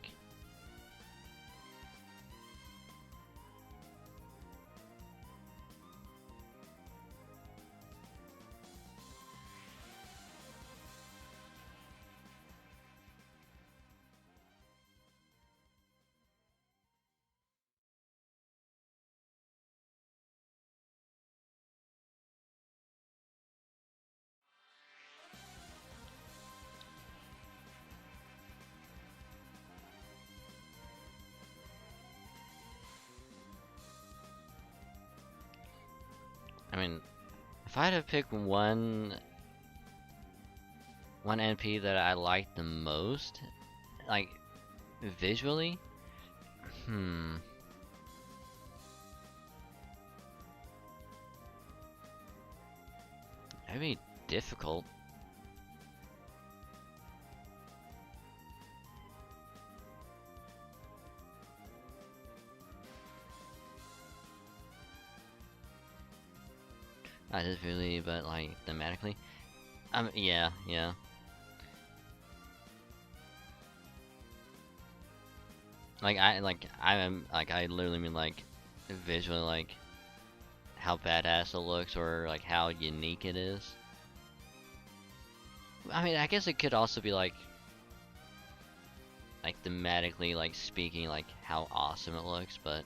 I mean, if I had to pick one NP that I like the most, like visually, that'd be difficult. Not just visually, but like thematically. Yeah. I literally mean like visually, like how badass it looks or like how unique it is. I mean, I guess it could also be like thematically, like speaking, like how awesome it looks, but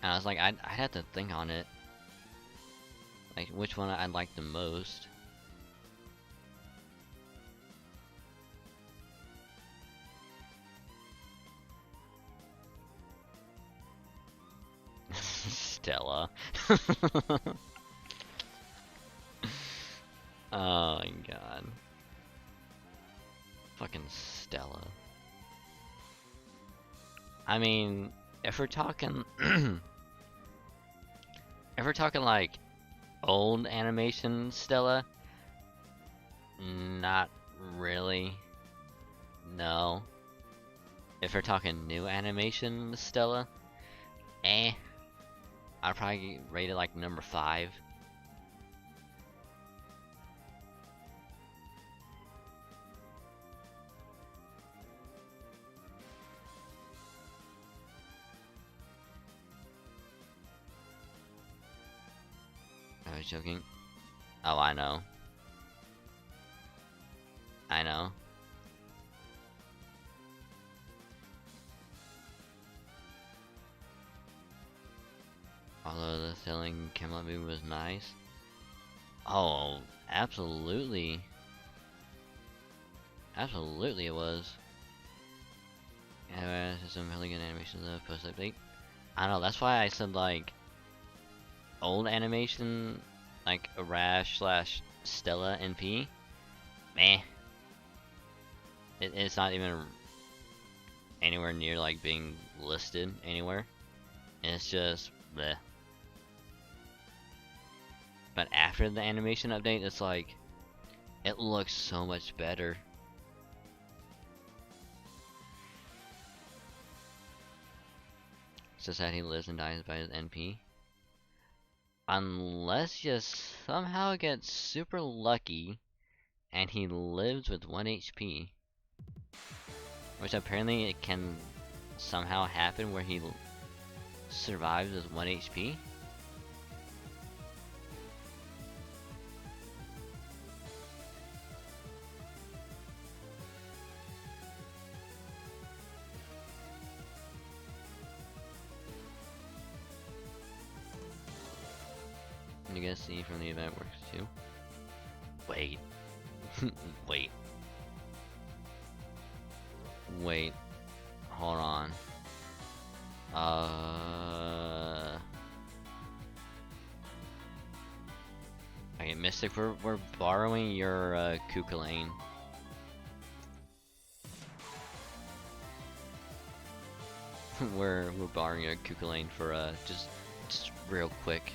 and I was like, I'd have to think on it, like which one I'd like the most. Stella. Oh my god. Fucking Stella. I mean, if we're talking if we're talking like old animation Stella? Not really. No. If we're talking new animation Stella, eh. I'd probably rate it like number 5. I was joking. Oh, I know. I know. Although the selling Camelot movie was nice. Oh, absolutely. Absolutely it was. Yeah, some really good animations of post update. I don't know, that's why I said like old animation, like Arash slash Stella NP. Meh. It's not even anywhere near like being listed anywhere. It's just bleh. But after the animation update, it's like it looks so much better. It's just that he lives and dies by his NP. Unless you somehow get super lucky and he lives with 1 HP. Which apparently it can somehow happen where he survives with 1 HP. You guys see from the event works too. Wait. Wait. Wait. Hold on. Okay, Mystic, we're borrowing your Kukulane. we're borrowing your Kukulane for just real quick.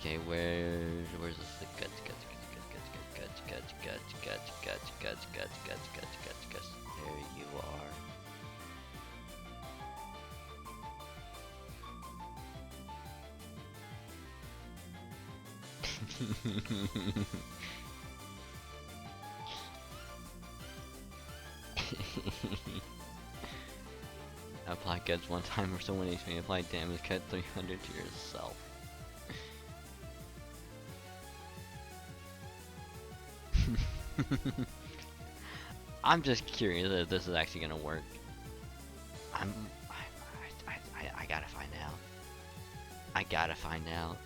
Okay, where's this? Guts. There you are. Apply guts one time or someone HP. Apply damage cut 300 to yourself. I'm just curious if this is actually gonna work. I gotta find out. I gotta find out.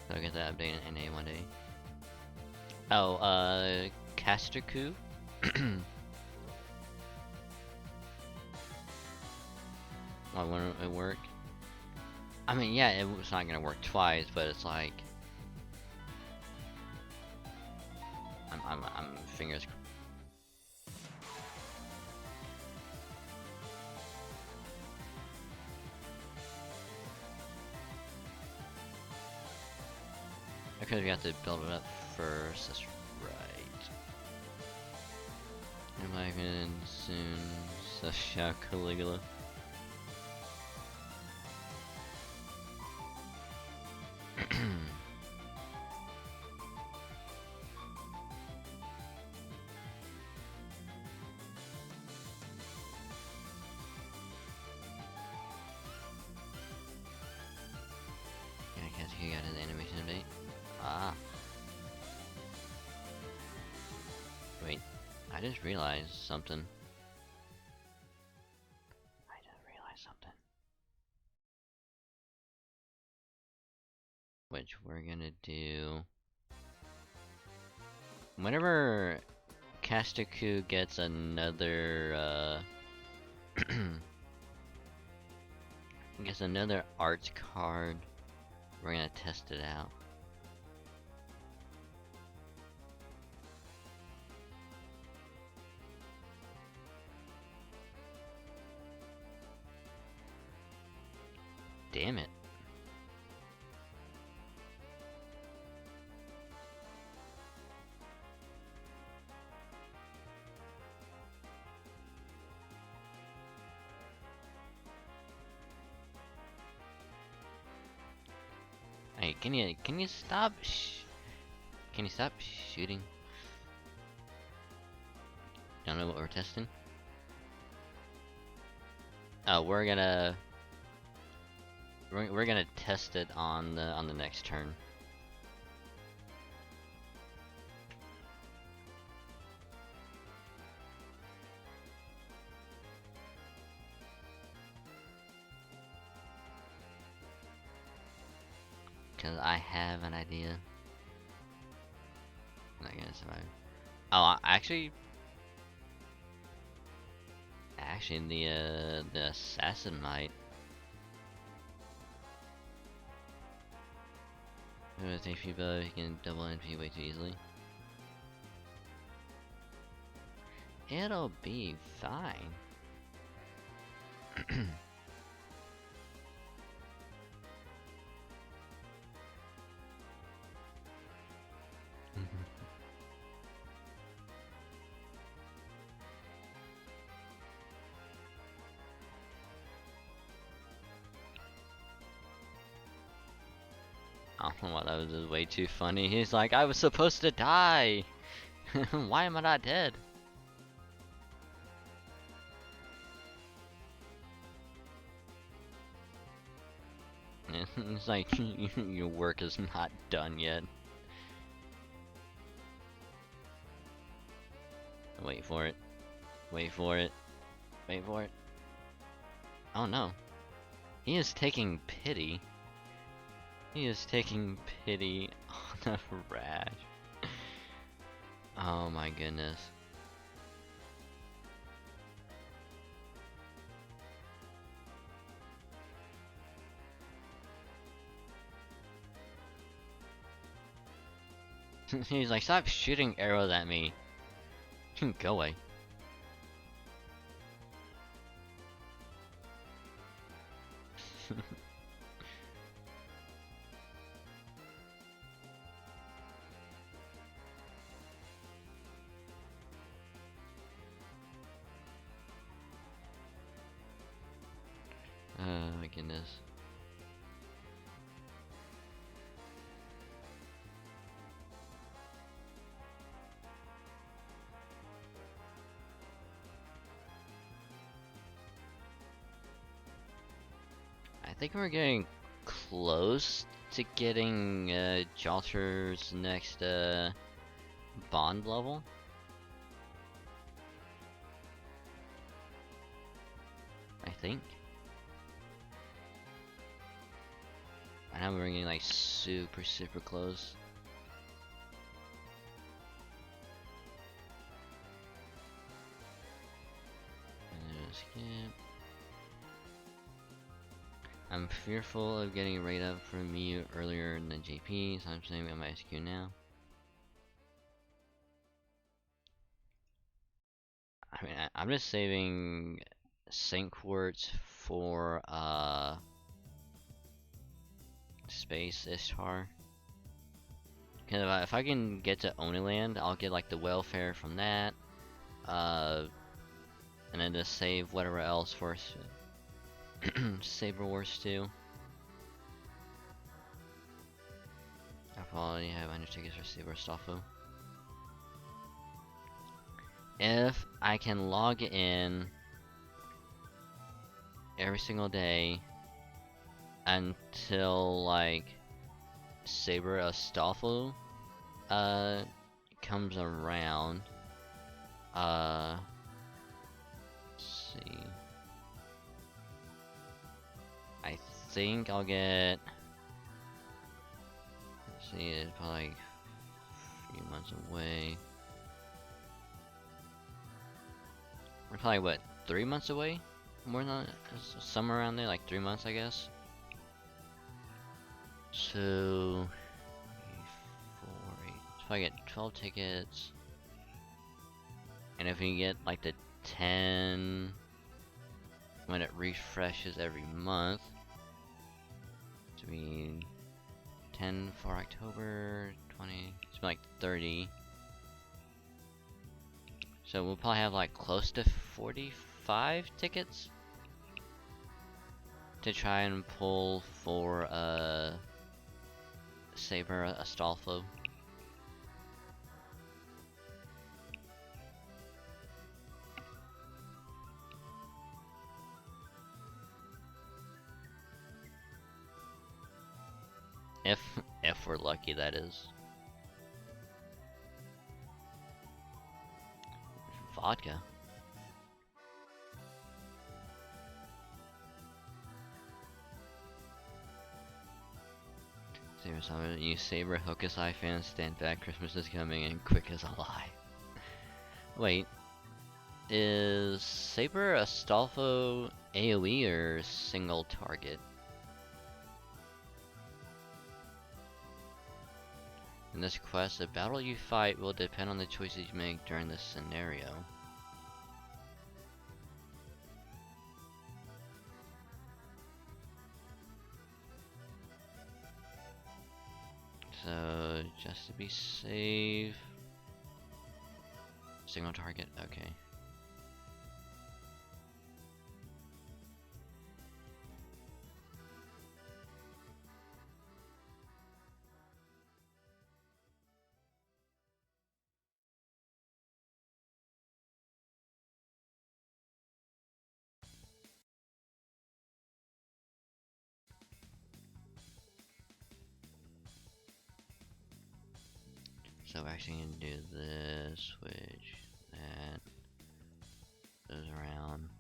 So I'll get that update in NA one day. Oh, Castraku? Why wouldn't it work? I mean, yeah, it's not gonna work twice, but it's like I'm fingers. Because we have to build it up first. That's right. Am I gonna soon? So shout Caligula. He got his animation update. Ah. Wait, I just realized something. Which we're gonna do. Whenever Castaku gets another, gets another art card, we're gonna test it out. damn it. Hey, can you stop? Can you stop shooting? Don't know what we're testing. Oh, we're gonna test it on the next turn. Cause I have an idea. I'm not gonna survive. Oh, actually, the assassin might. With HP buff, you can double NP way too easily. It'll be fine. I don't know why that was just way too funny. He's like, I was supposed to die. Why am I not dead? It's like your work is not done yet. Wait for it. Wait for it. Wait for it. Oh no. He is taking pity. He is taking pity on a rash. Oh my goodness. He's like, stop shooting arrows at me. Go away. Oh my goodness. I think we're getting close to getting Jalter's next bond level. I think. I know we're getting like super close. Skip. I'm fearful of getting a rate up from me earlier in the JP, so I'm saving on my SQ now. I mean, I'm just saving Saint Quartz for Space Ishtar. Because if I can get to Oniland, I'll get like the welfare from that, and then just save whatever else for Saber Wars 2. I'll probably have 100 tickets for Saber Stoffo. If I can log in every single day until like Saber Astolfo comes around, let's see. I think I'll get, let's see, it's probably like a few months away. We're probably what, 3 months away? More than somewhere around there, like 3 months, I guess. So 4, 8. So if I get 12 tickets, and if we get like the 10 when it refreshes every month, to be 10 for October, 20, it's like 30. So we'll probably have like close to 45 tickets to try and pull for Saber Astolfo. If we're lucky, that is. Vodka. Seriously, you Saber Hocus Eye fans, stand back, Christmas is coming, and quick as a lie. Wait. Is Saber Astolfo AoE or single target? In this quest, the battle you fight will depend on the choices you make during this scenario. So, just to be safe... Single target, okay. So we're actually gonna do this, switch, that, goes around.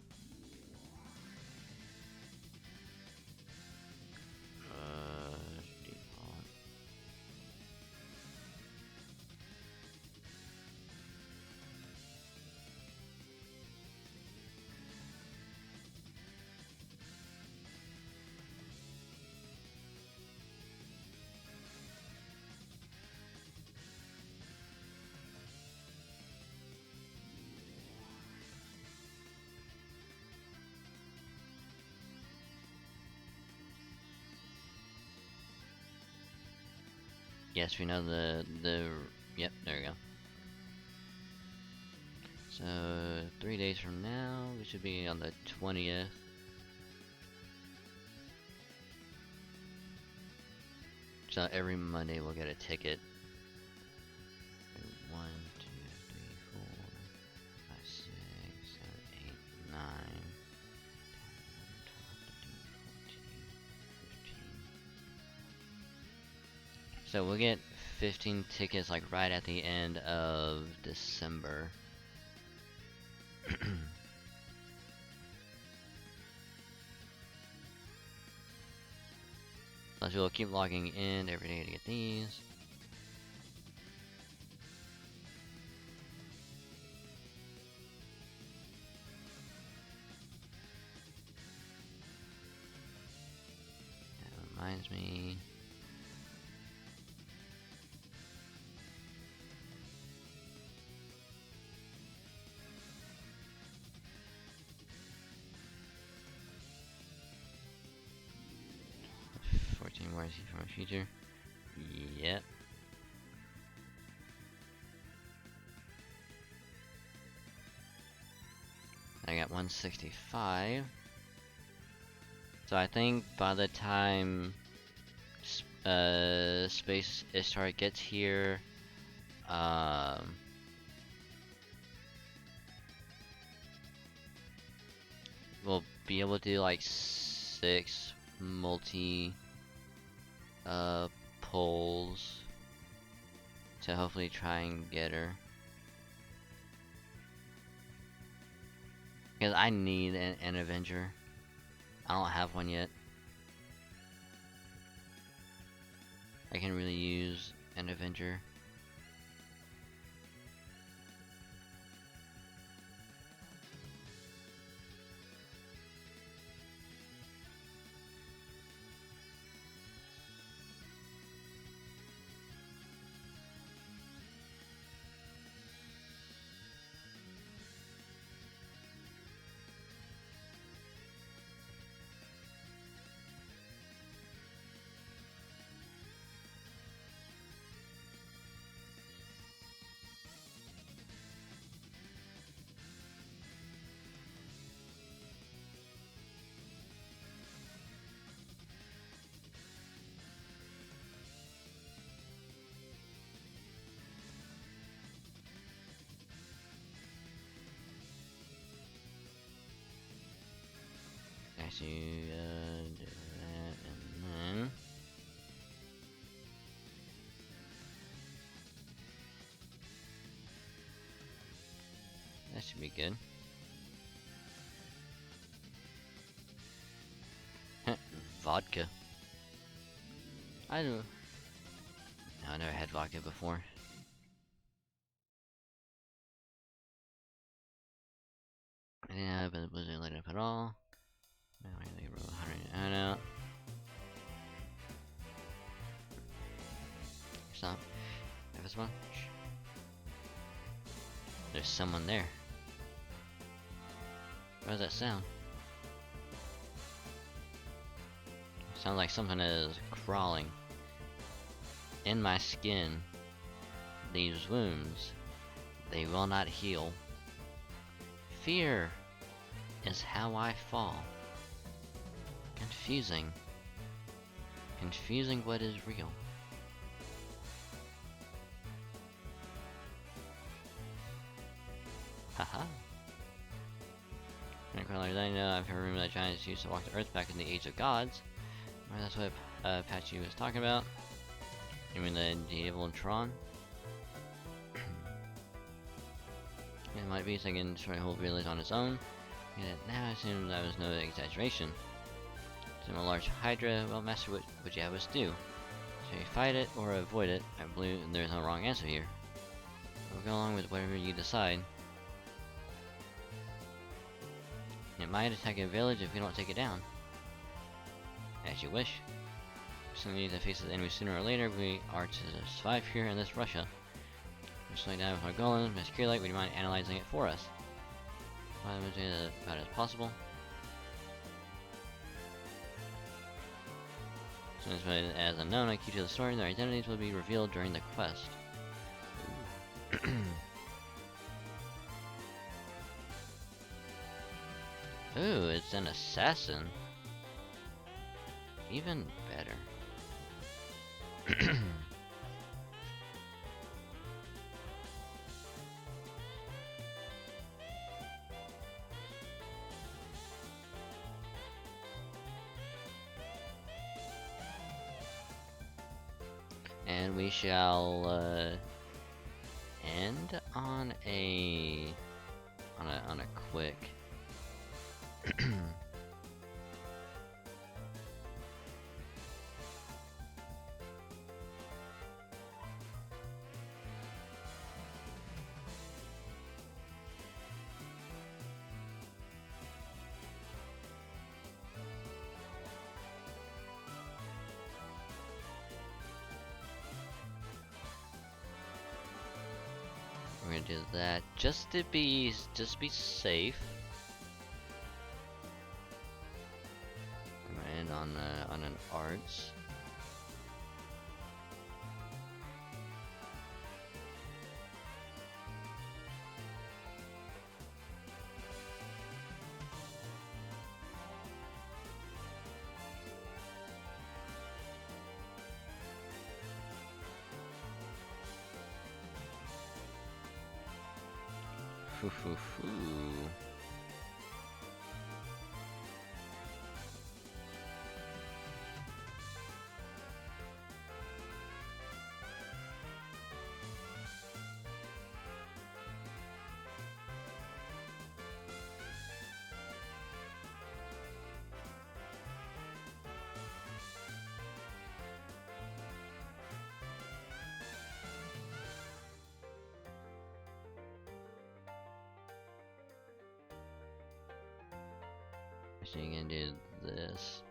Default. Yes, we know yep, there we go. So 3 days from now, we should be on the 20th. So every Monday we'll get a ticket. 1, 2, 3, 4, 5, 6, 7, 8, 9, 10, 11, 12, 13, 14, 15. So we'll get 15 tickets like right at the end of December. Plus we'll keep logging in every day to get these. That reminds me. More I see from my future. Yep. I got 165. So I think by the time Space Ishtar gets here, we'll be able to do like 6 multi polls to hopefully try and get her, because I need an Avenger. I don't have one yet. I can really use an Avenger. So you do that, and then that should be good. Vodka. I don't. No, I never had vodka before. Yeah, but it wasn't lit up at all. Now I roll 100 out. Stop. Have this one. There's someone there. What does that sound? Sounds like something is crawling in my skin. These wounds, they will not heal. Fear is how I fall. Confusing. Confusing what is real. Haha. Like I know I've heard rumors that giants used to walk the earth back in the age of gods. Right, that's what Apache was talking about. You mean the evil Tron? It might be so I can destroy a whole village on its own. And now I assume that was no exaggeration. So a large Hydra, well, Master, what would you have us do? Shall we fight it or avoid it? I believe there's no wrong answer here. We'll go along with whatever you decide. It might attack a village if we don't take it down. As you wish. We need to face this enemy sooner or later. We are to survive here in this Russia. We're slowing down with our golems. Miss Kirlight, would you mind analyzing it for us? Try to do it about as possible. As unknown, I keep to the story. Their identities will be revealed during the quest. Ooh, it's an assassin. Even better. And we shall end on a quick we're gonna do that just to be safe. And on an arts. Foo foo foo. So you can do this.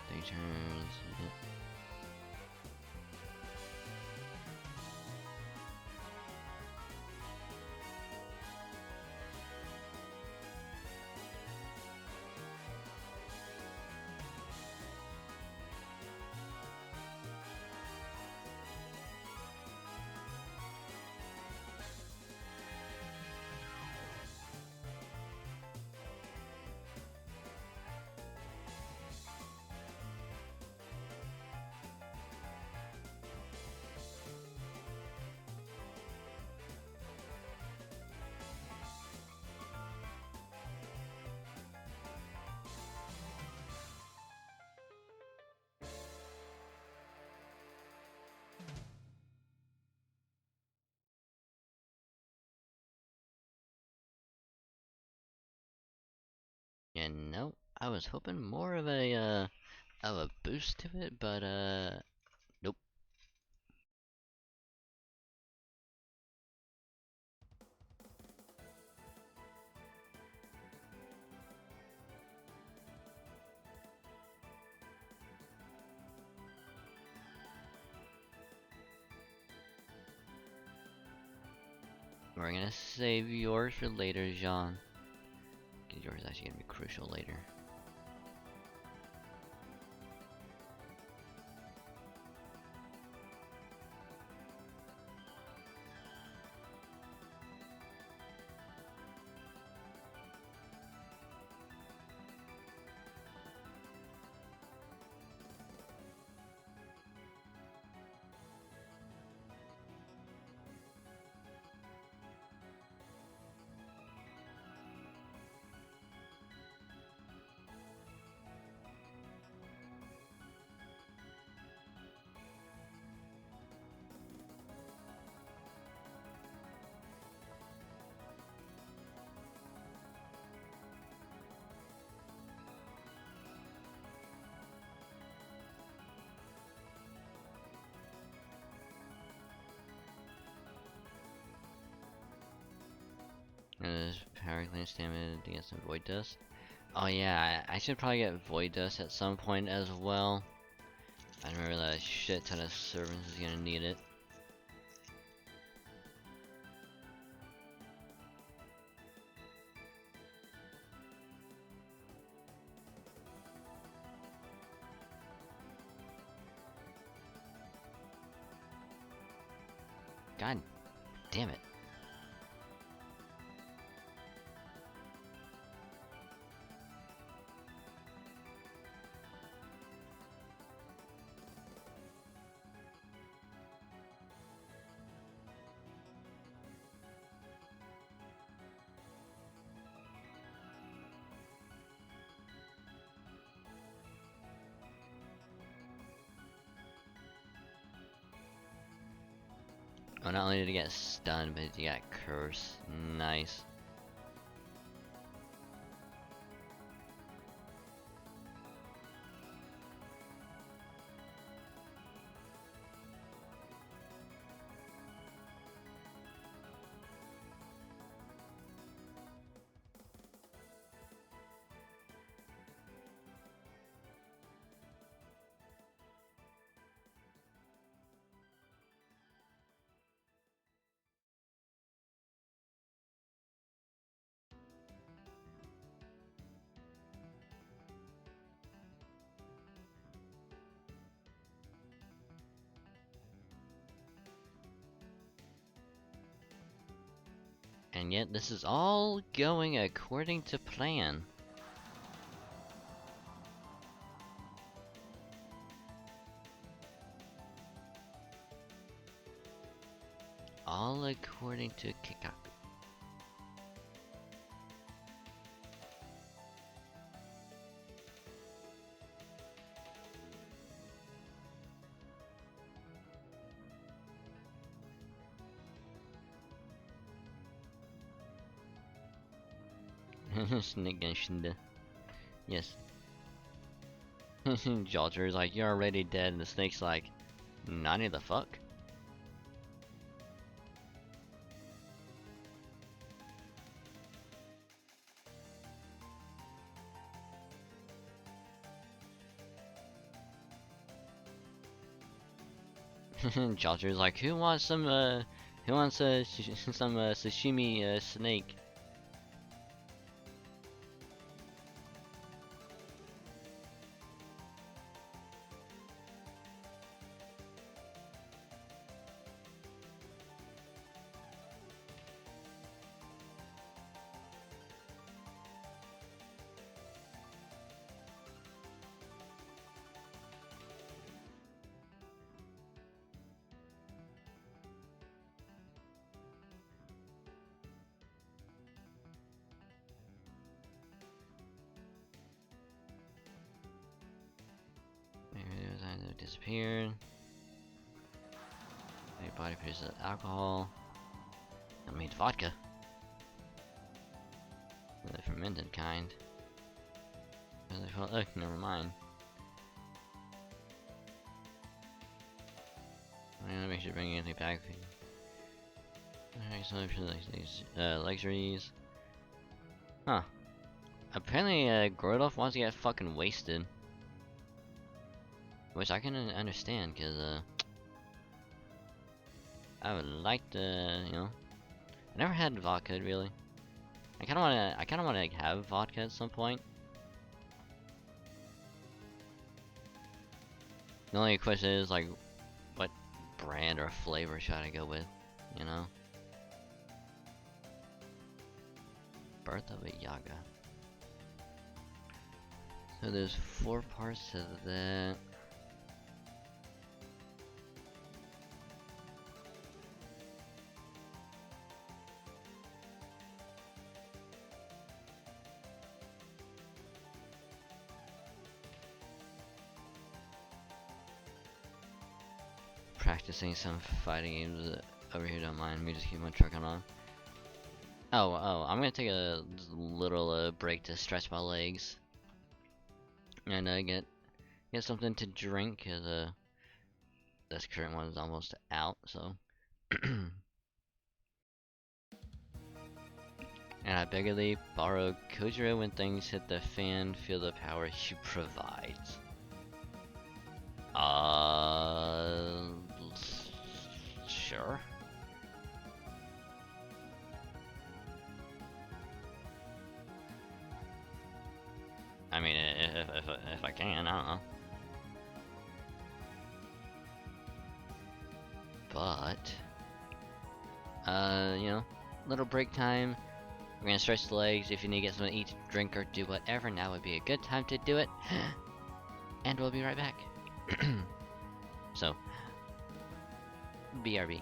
Three turns. Yeah. no, I was hoping more of a boost to it, but nope. We're gonna save yours for later, Jean. Cause yours is actually gonna be crucial later. There's power clean stamina against some void dust. Oh yeah, I should probably get void dust at some point as well. I remember that a shit ton of servants is gonna need it. God damn it. Oh, not only did he get stunned, but he got cursed. Nice. And yet this is all going according to plan. All according to Kikaku. Snake Genshinda. Yes. Jalter's like, you're already dead, and the snake's like, Nani the fuck? Jalter's like, who wants some some sashimi snake? Disappeared. Your body produces alcohol. I made vodka. The fermented kind. Oh, never mind. I'm gonna make sure to bring anything back. Alright, so these luxuries. Huh. Apparently, Grodolf wants to get fucking wasted. Which I can understand, cause I would like to, you know. I never had vodka really. I kinda wanna like, have vodka at some point. The only question is like, what brand or flavor should I go with? You know. Birth of a Yaga. So there's 4 parts to that. Practicing some fighting games over here, don't mind me, just keep my trucking on. Oh, I'm gonna take a little break to stretch my legs. And get something to drink, cause this current one is almost out, so. And I beggarly borrow Kojiro when things hit the fan, feel the power he provides. Sure. I mean, if I can, I don't know. But, you know, little break time. We're gonna stretch the legs. If you need to get something to eat, drink, or do whatever, now would be a good time to do it. And we'll be right back. So, BRB.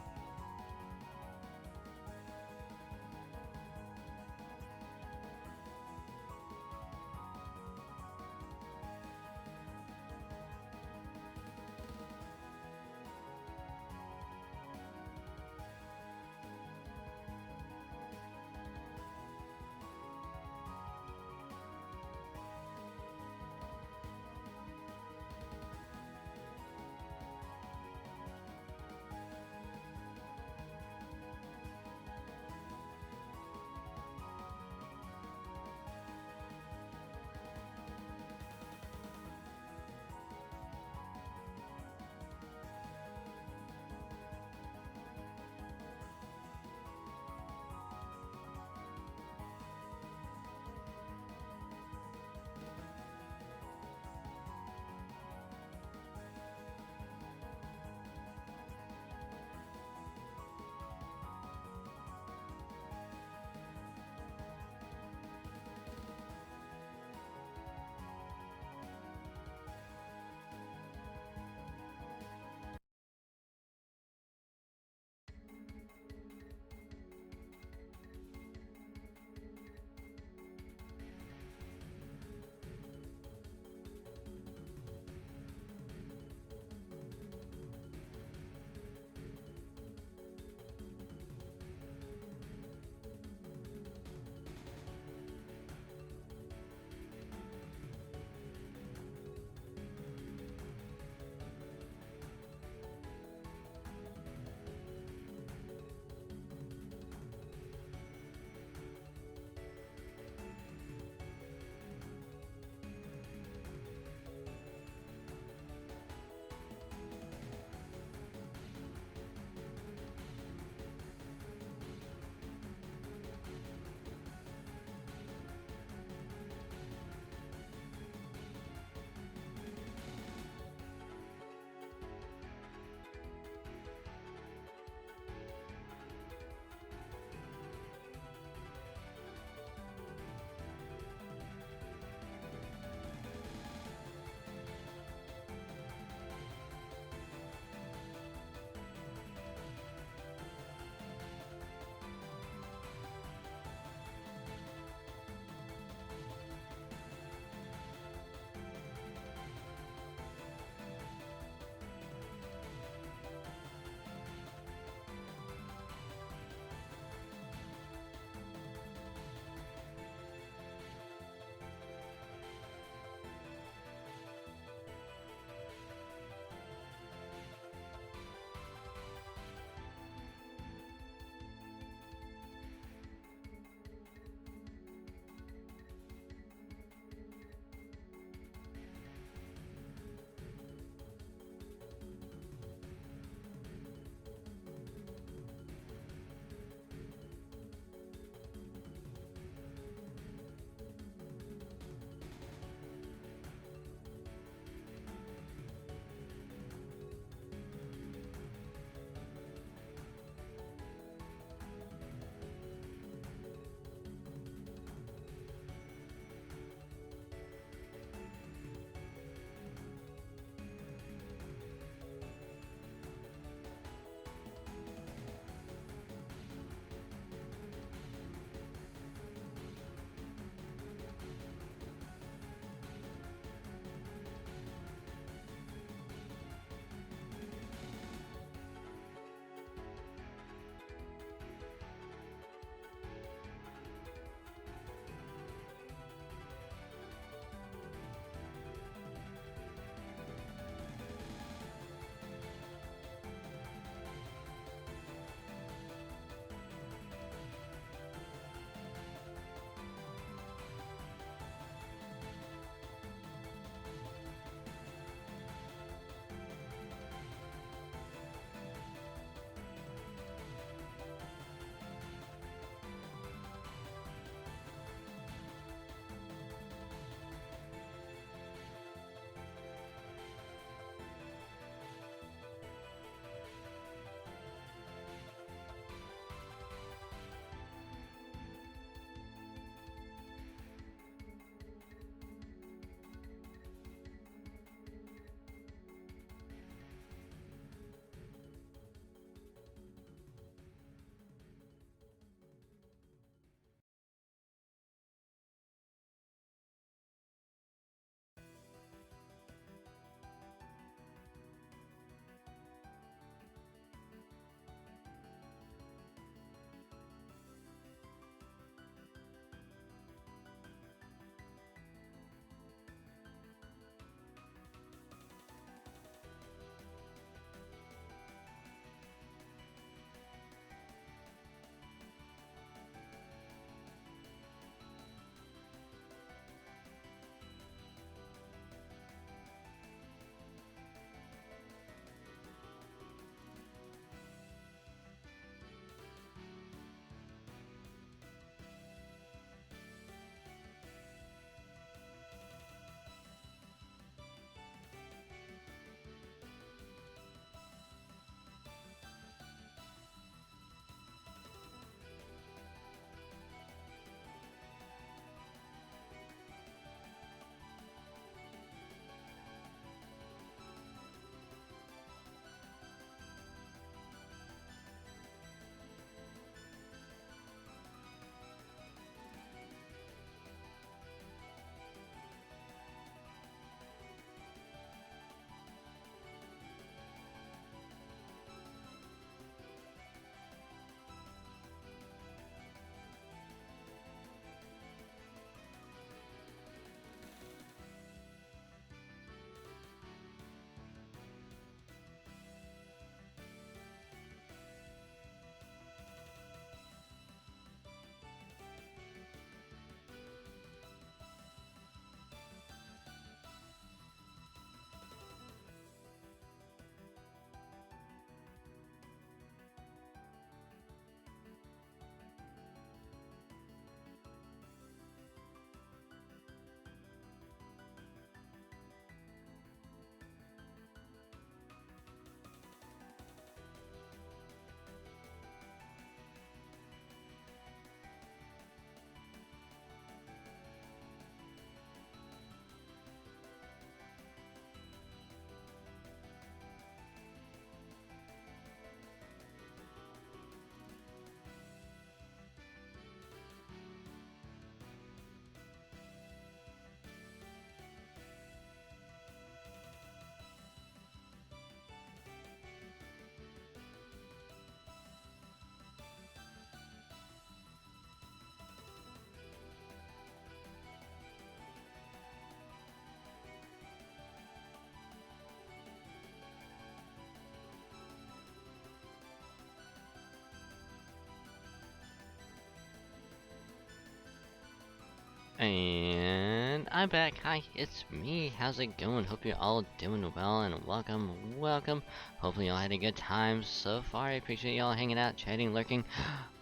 And I'm back. Hi, it's me. How's it going? Hope you're all doing well and welcome. Hopefully y'all had a good time so far. I appreciate y'all hanging out, chatting, lurking,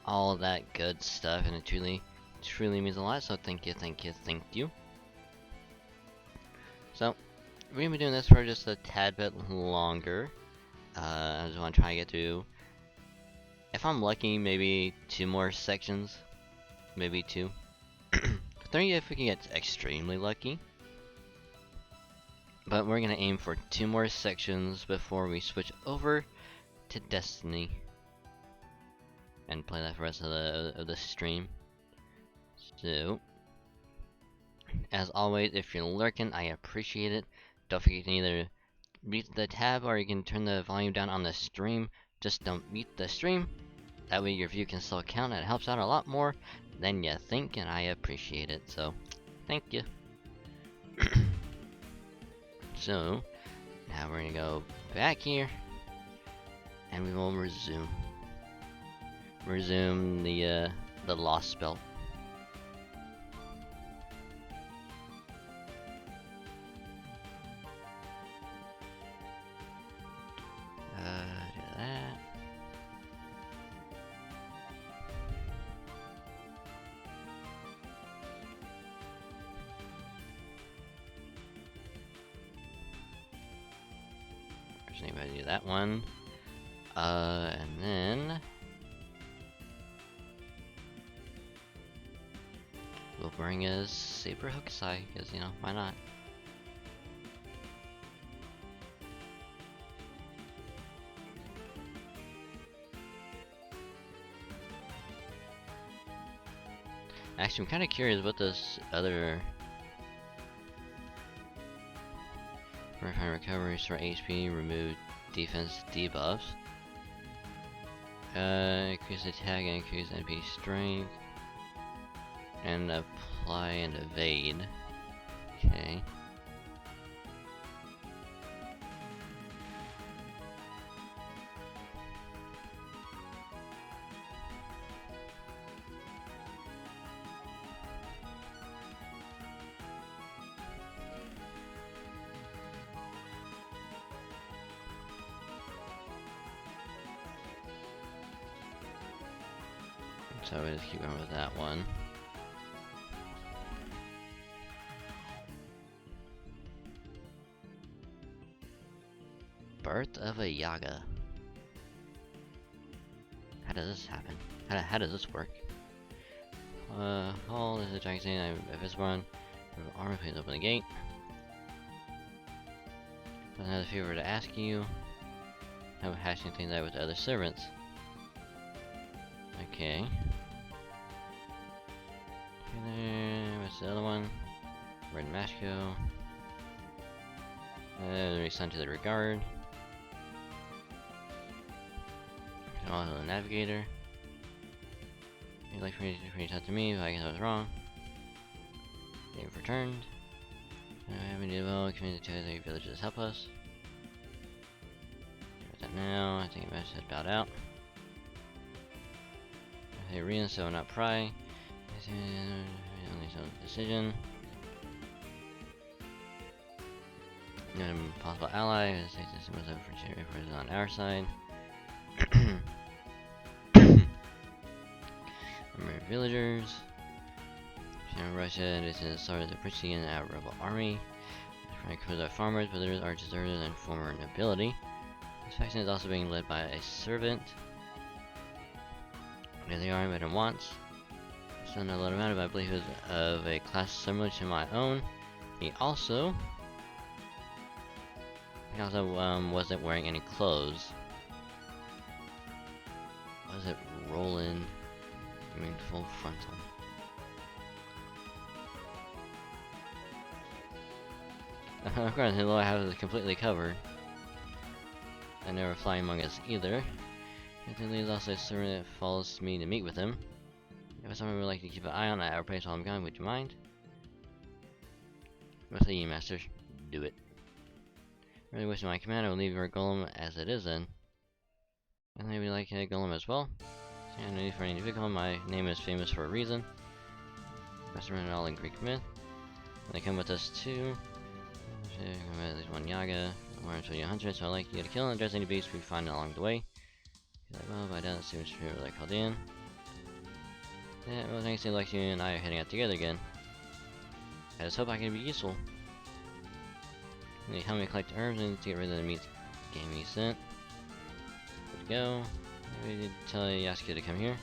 all that good stuff, and it truly means a lot. So thank you. So we're gonna be doing this for just a tad bit longer. I just want to try to get through, if I'm lucky, maybe 2 more sections, maybe 2. 3 if we can get extremely lucky. But we're gonna aim for 2 more sections before we switch over to Destiny and play that for the rest of the stream. So, as always, if you're lurking, I appreciate it. Don't forget to either mute the tab or you can turn the volume down on the stream. Just don't mute the stream. That way your view can still count, and it helps out a lot more than you think, and I appreciate it. So, thank you. So, now we're gonna go back here, and we will resume the lost spell. Do that. There's anybody do that one. And then we'll bring us Saber Hokusai, because, you know, why not? Actually, I'm kind of curious what this other refine recovery, restore HP, remove defense debuffs, increase attack and increase NP strength, and apply and evade. Okay. So we just keep going with that one. Birth of a Yaga. How does this happen? How does this work? Hold is a giant thing. If it's one, armor, please open the gate. Another favor to ask you. How hashing things out with other servants. Okay. What's the other one? Red Mashko. Resign to the regard. Also the navigator. You'd like for me to reach out to me, but I guess I was wrong. They've returned. I haven't done well. Community to the villages help us. What's that now? I think I best head about out. Hey, Rian, so not pry. Only some decision. Possible ally. The state system was over for on our side. Remember villagers. Russia. This is the start of the Prussian rebel army. Because our farmers, villagers are deserters and former nobility. This faction is also being led by a servant. There they are, but wants. So not a lot about it, but I believe he was of a class similar to my own. He also wasn't wearing any clothes. Was it rolling? I mean, full frontal. Of course, hello, I have it completely covered. I never fly among us either. Anthony is also a servant that follows me to meet with him. If someone would like to keep an eye on our place while I'm gone, would you mind? Mostly you, master. Do it. Really wish my command, I will leave your golem as it is then. And maybe like a golem as well. So no need for any vehicle, my name is famous for a reason. Must run it all in Greek myth. And they come with us too. There's one Yaga. We're until you're 100, so I'd like you to kill and address any beasts we find along the way. Like, well, by now, let's see which people they called in. Yeah, well, thanks to like you and I are heading out together again. I just hope I can be useful. They help me collect herbs and to get rid of the meat game he sent. Good to go. Maybe did tell Yasuke to come here.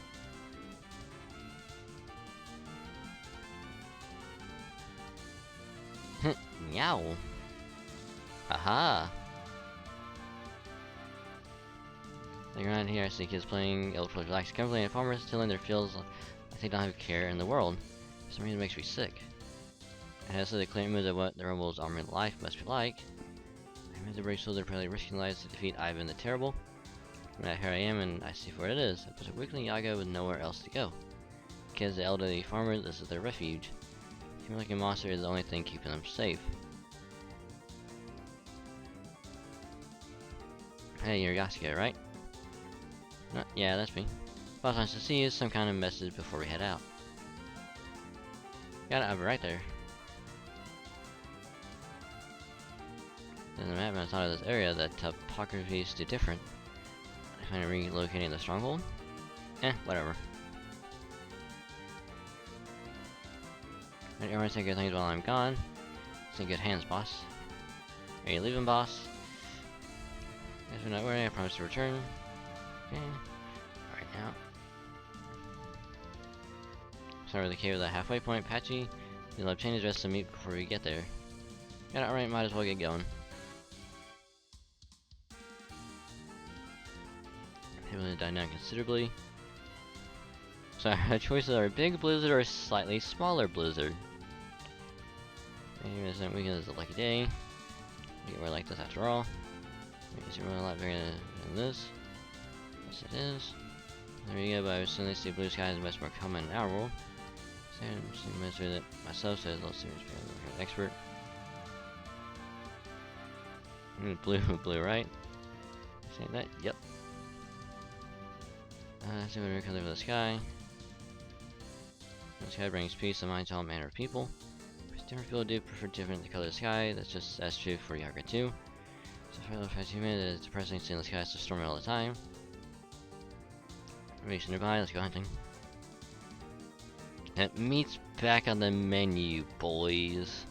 Meow. Haha. Like around here, I see kids playing, ultra relaxed, comfortably, and farmers tilling their fields like they don't have a care in the world. For some reason, it makes me sick. It has the clear image of what the rebels' armored life must be like. I remember the brave soldier probably risking lives to defeat Ivan the Terrible. And here I am, and I see where it is. It was a weakling Yaga with nowhere else to go. Kids, the elderly farmers, this is their refuge. Human like a monster is the only thing keeping them safe. Hey, you're Yasuke, right? No, yeah, that's me. Boss wants to see you, some kind of message before we head out. Got it, I'll be right there. In the map outside of this area, the topography is too different. I find it relocating the stronghold? Whatever. Alright, everyone take good things while I'm gone. It's in good hands, boss. Are you leaving, boss? Guess we're not worrying, I promise to return. Okay. Alright now. Start with the cave at the halfway point, Patchy. You'll obtain his rest to meet before we get there. Got it, alright, might as well get going. Able to die down considerably. So our choices are a big blizzard or a slightly smaller blizzard. Maybe this weekend is a lucky day. We're like this after all. It's a lot bigger than this. Yes, it is. There you go, but I was soon see blue skies much more common in our world. So I'm measure that myself, so let's see which an expert. Blue, right? Saying that? Yep. See what comes over the sky. The sky brings peace and mind to all manner of people. Different people do prefer different color of the sky. That's true for Yaga too. So for the past few minutes, it's depressing seeing the sky so stormy all the time. Racing nearby, let's go hunting. And meat's back on the menu, boys.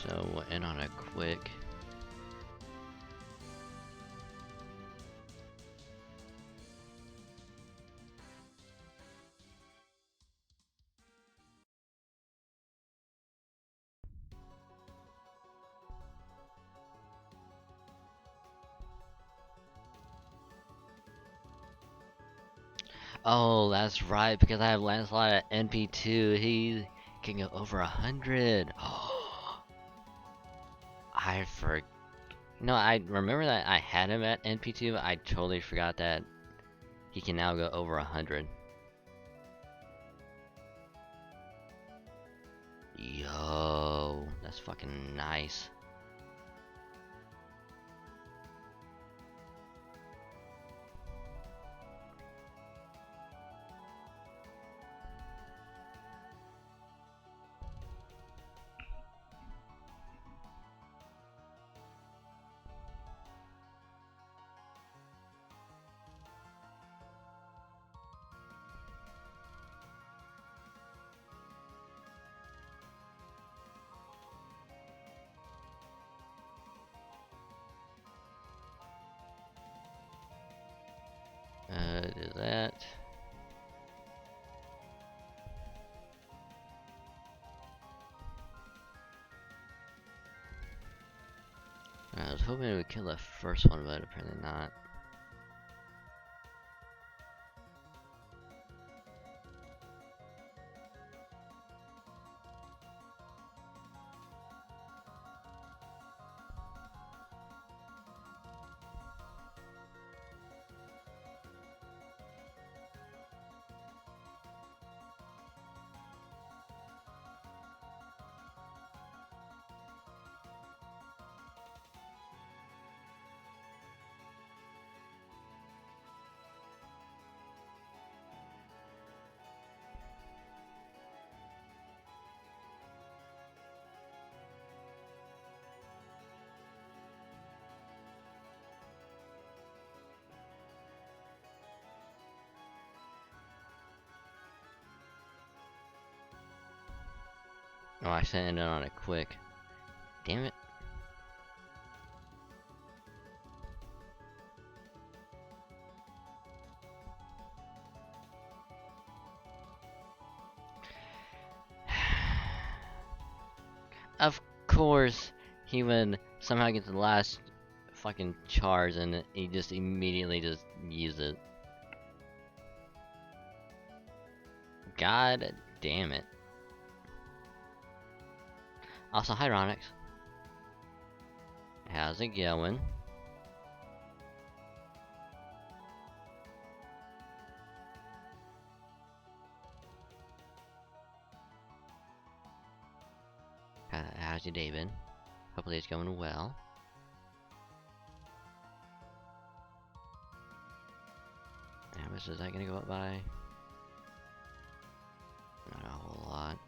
So we'll end on a quick. Oh, that's right, because I have Lancelot at NP2, he can go over 100. No, I remember that I had him at NP2, but I totally forgot that he can now go over 100. Yo, that's fucking nice. Do that. I was hoping it would kill the first one, but apparently not. Oh, I should end it on it quick. Damn it. Of course, he would somehow get the last fucking charge and he just immediately just used it. God damn it. Also, hi Ronix. How's it going? How's your day been? Hopefully it's going well. How much is that gonna go up by? Not a whole lot.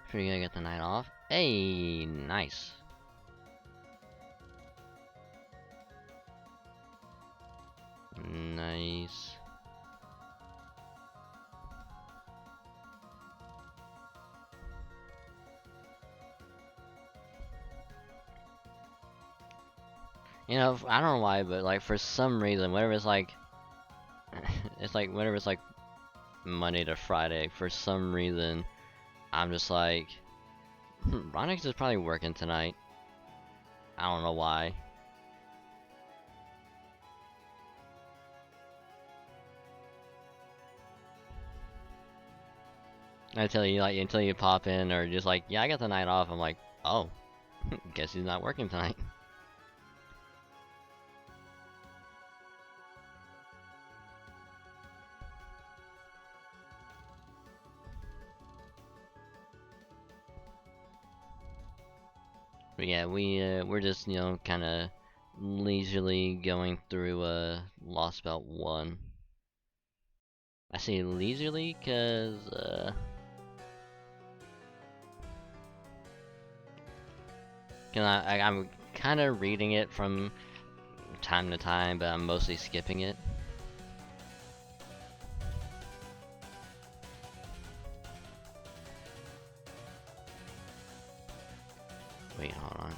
Pretty gonna get the night off. Hey, nice. Nice. You know, I don't know why, but like for some reason, whenever it's like, it's like whenever it's like Monday to Friday, for some reason, I'm just like, Ronix is probably working tonight. I don't know why. Until you pop in or just like, yeah, I got the night off. I'm like, oh, guess he's not working tonight. But yeah, we're just, you know, kind of leisurely going through Lost Belt 1. I say leisurely cause I'm kind of reading it from time to time, but I'm mostly skipping it. Wait, hold on.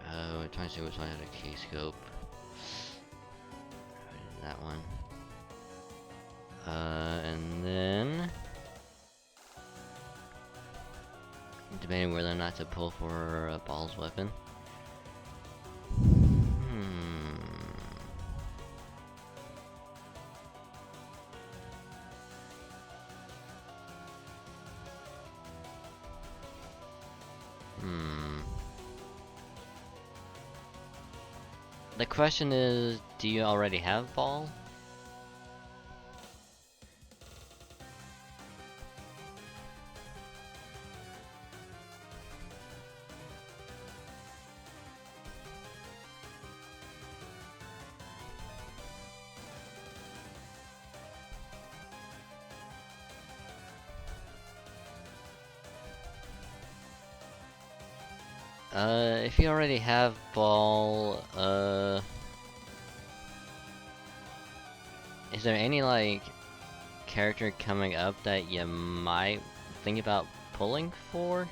Oh, I'm trying to see which one had a key scope. That one. And then debating whether or not to pull for a Ball's weapon. The question is, do you already have Ball? If you already have Ball, is there any, like, character coming up that you might think about pulling for?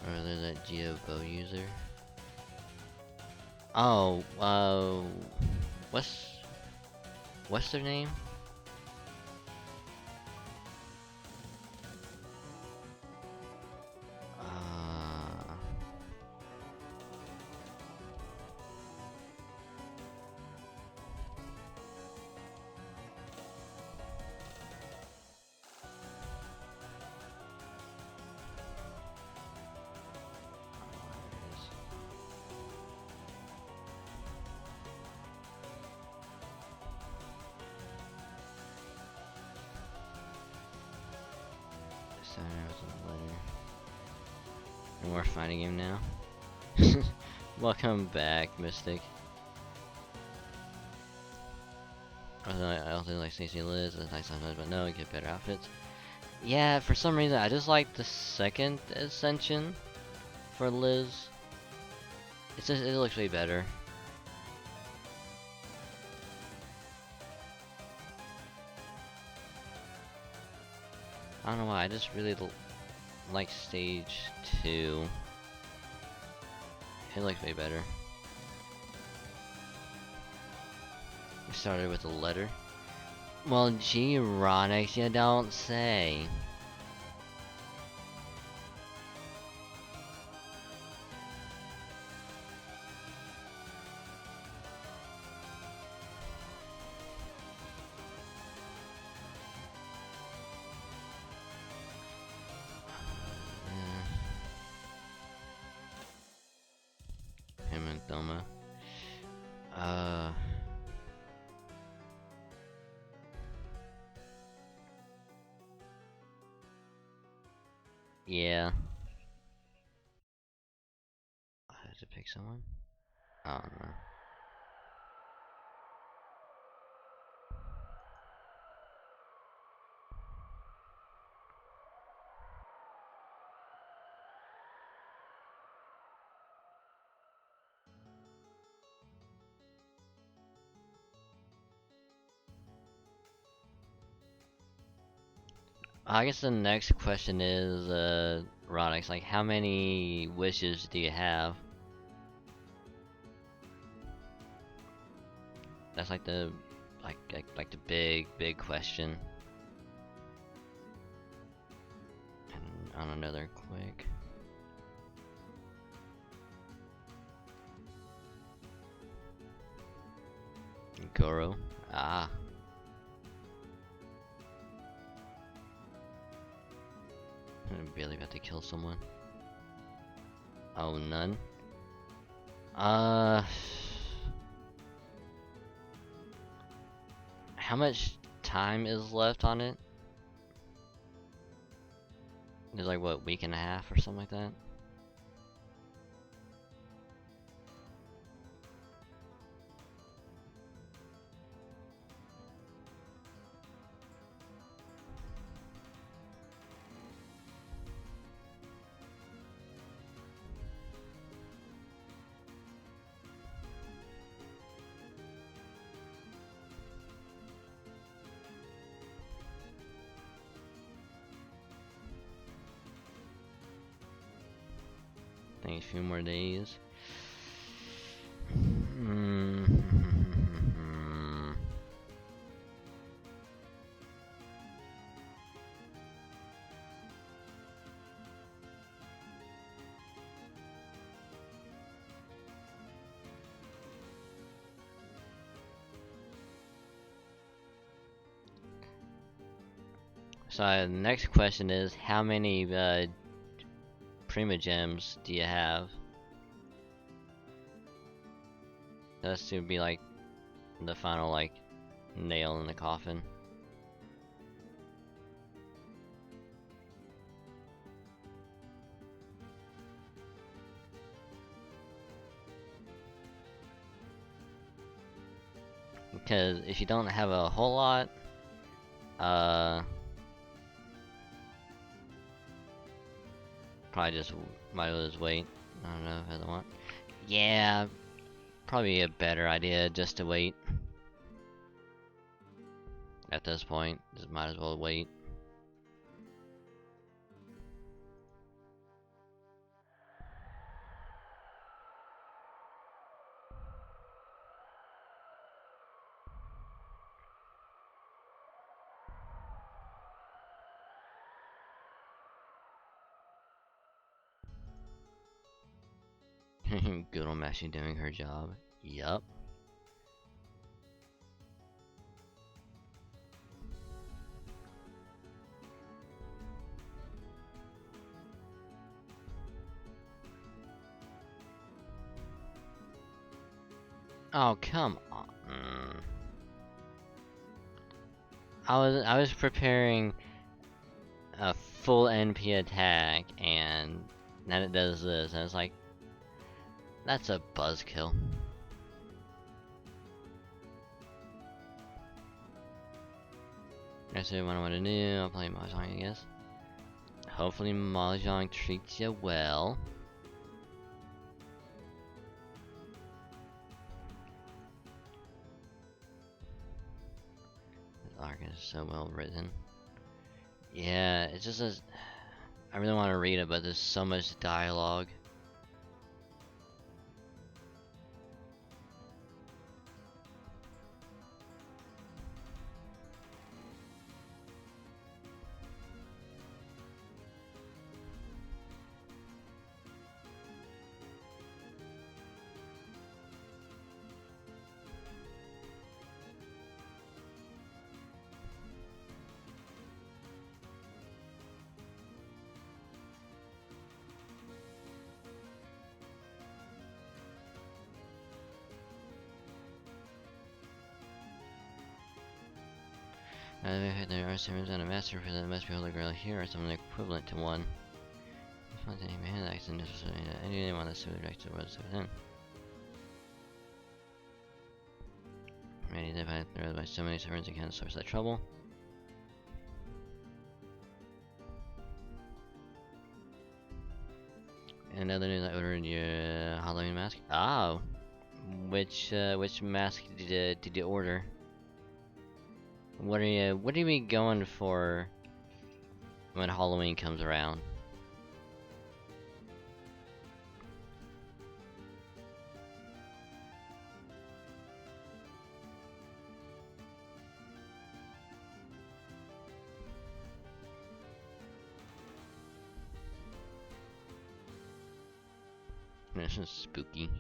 Or there's that Geo Bow user. Oh, what's their name? Started with a letter. And we're fighting him now. Welcome back, Mystic. I also like Stacy Liz, it's nice sometimes, but no, get better outfits. Yeah, for some reason, I just like the second ascension for Liz. It's just, it looks way better. I don't know why, I just really like stage 2. It looks way better. We started with a letter. Well, gee, Ronix, you don't say. Him and Thelma. Yeah. I had to pick someone? I don't know. I guess the next question is, Ronix, like, how many wishes do you have? That's like the, like the big question. And on another quick. Goro. Ah. I'm barely about to kill someone. Oh, none? How much time is left on it? There's like, what, week and a half or something like that? I think a few more days. So the next question is, how many Prima Gems do you have? That's to be like the final like nail in the coffin. Because if you don't have a whole lot, probably just might as well just wait. I don't know if I want. Yeah, probably a better idea just to wait. At this point, just might as well wait. Good old Mashi doing her job. Yup. Oh, come on. I was preparing a full NP attack, and then it does this, and it's like, that's a buzzkill. That's what I want to do. I'll play Mahjong, I guess. Hopefully Mahjong treats you well. This arc is so well written. Yeah, it's just a... I really want to read it, but there's so much dialogue. There are servants and a master for that must be hold a girl here or something equivalent to one. If not any man acts necessarily anyone that's direct to what's within. Ready to fight through by so many servants and can't source that trouble. And another news I ordered your Halloween mask. Oh, which mask did you order? What are you be going for when Halloween comes around? This is spooky.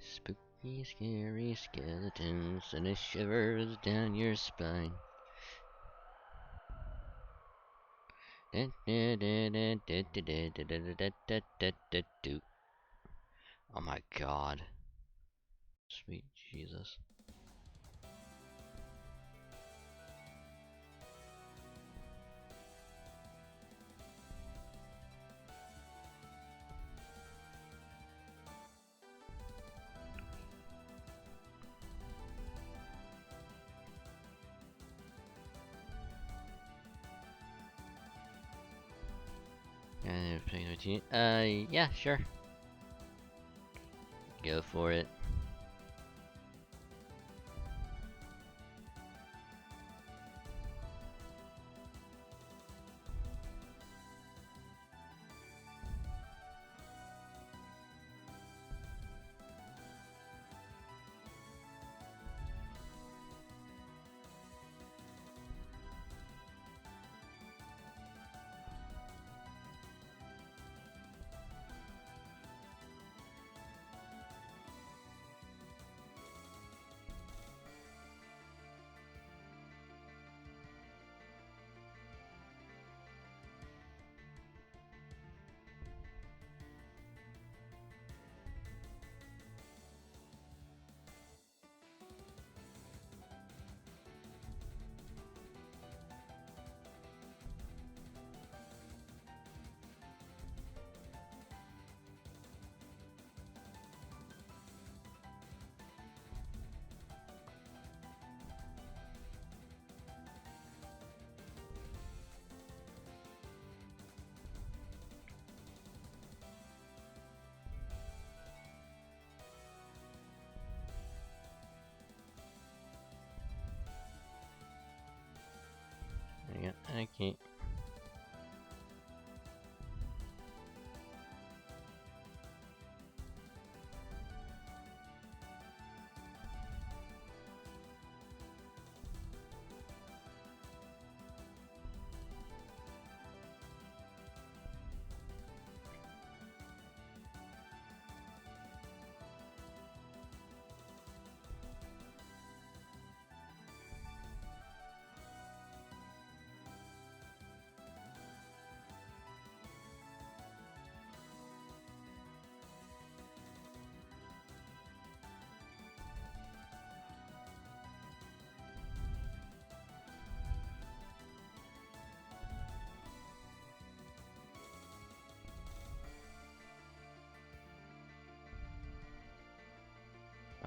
Spooky, scary skeletons, and it shivers down your spine. Oh my god. Sweet Jesus. Yeah, sure. Go for it.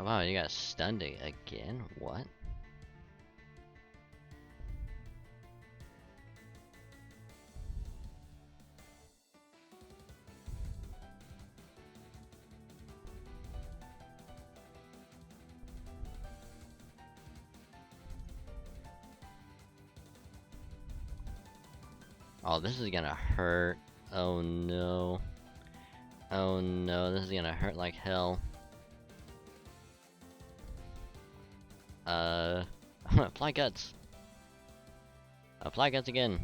Oh wow, you got stunned again? What? Oh, this is gonna hurt. Oh no. Oh no, this is gonna hurt like hell. Apply guts. Apply guts again.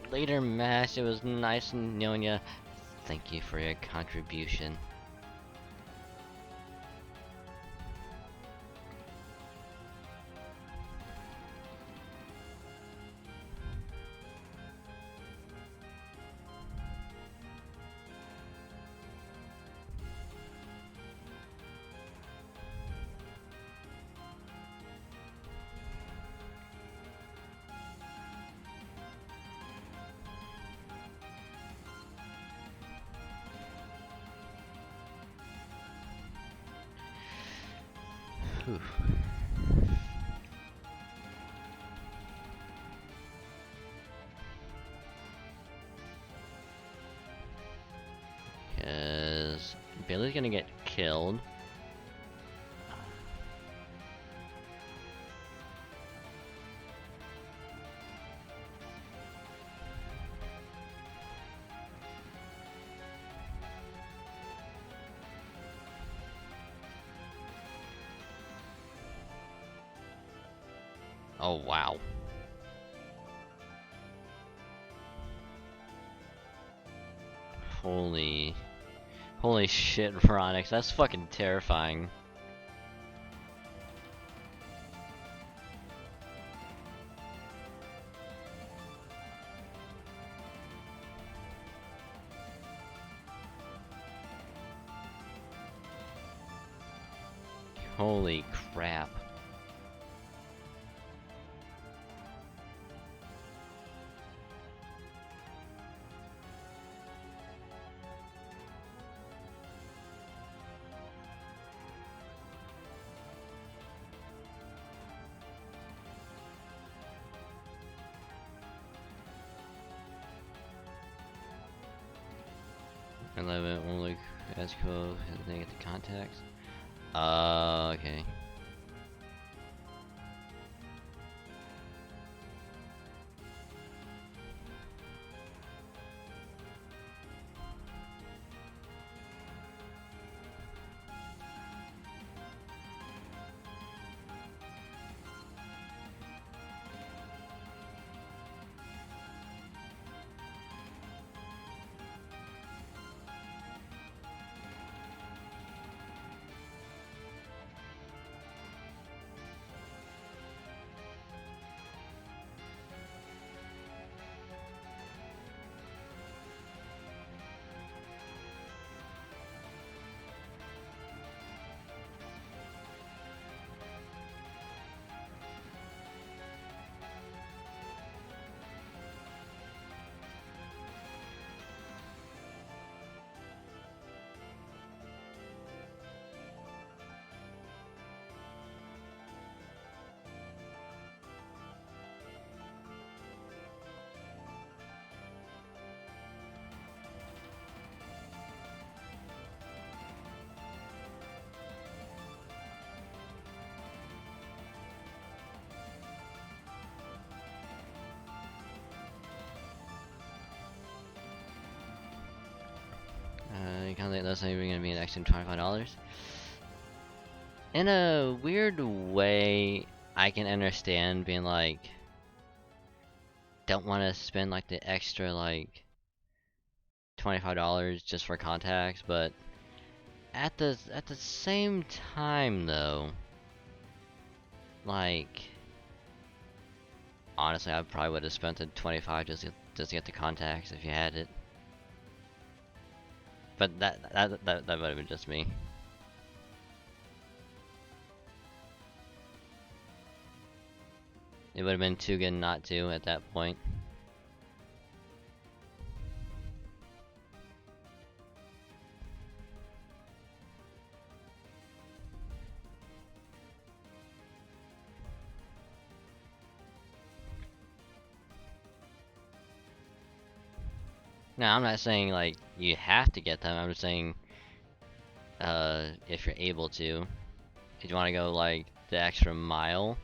Later, Mash. It was nice knowing ya. Thank you for your contribution. Whew. Cause Billy's gonna get killed. Oh wow. Holy shit, Veronix, that's fucking terrifying. Holy crap. And let it won't look as cool as they get the contacts. Okay. You can't think that's not even gonna be an extra $25. In a weird way, I can understand being like, don't want to spend like the extra like $25 just for contacts, but at the same time though, like Honestly, I probably would have spent the 25 just to get the contacts if you had it. But that would have been just me. It would have been too good not to at that point. Now, I'm not saying like you have to get them. I'm just saying, if you're able to, if you want to go like the extra mile,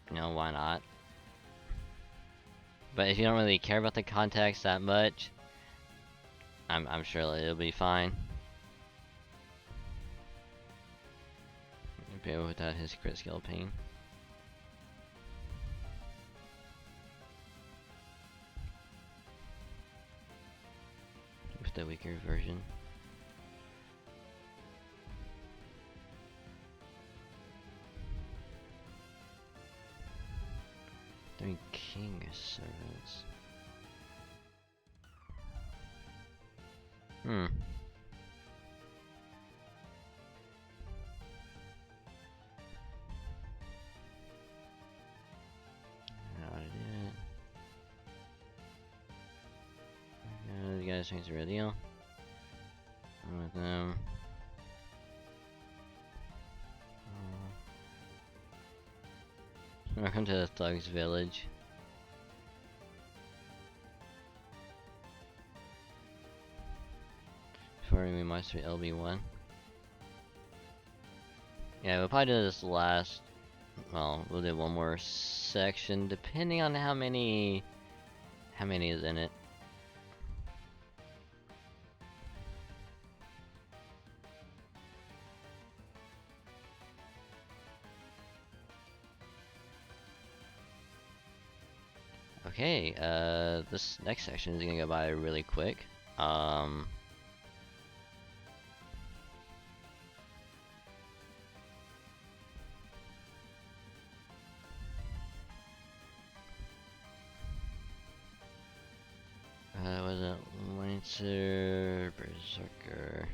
you know, why not? But if you don't really care about the contacts that much, I'm sure it'll be fine. Be able without his crit skill pain. With the weaker version. Three king servants. Hmm. How to do it. You guys think it's a real deal? I'm with them. Welcome to the Thug's Village. Before we must be LB1. Yeah, we'll probably do this last. Well, we'll do one more section, depending on how many is in it. Okay, this next section is gonna go by really quick. Was it Lancer, Berserker?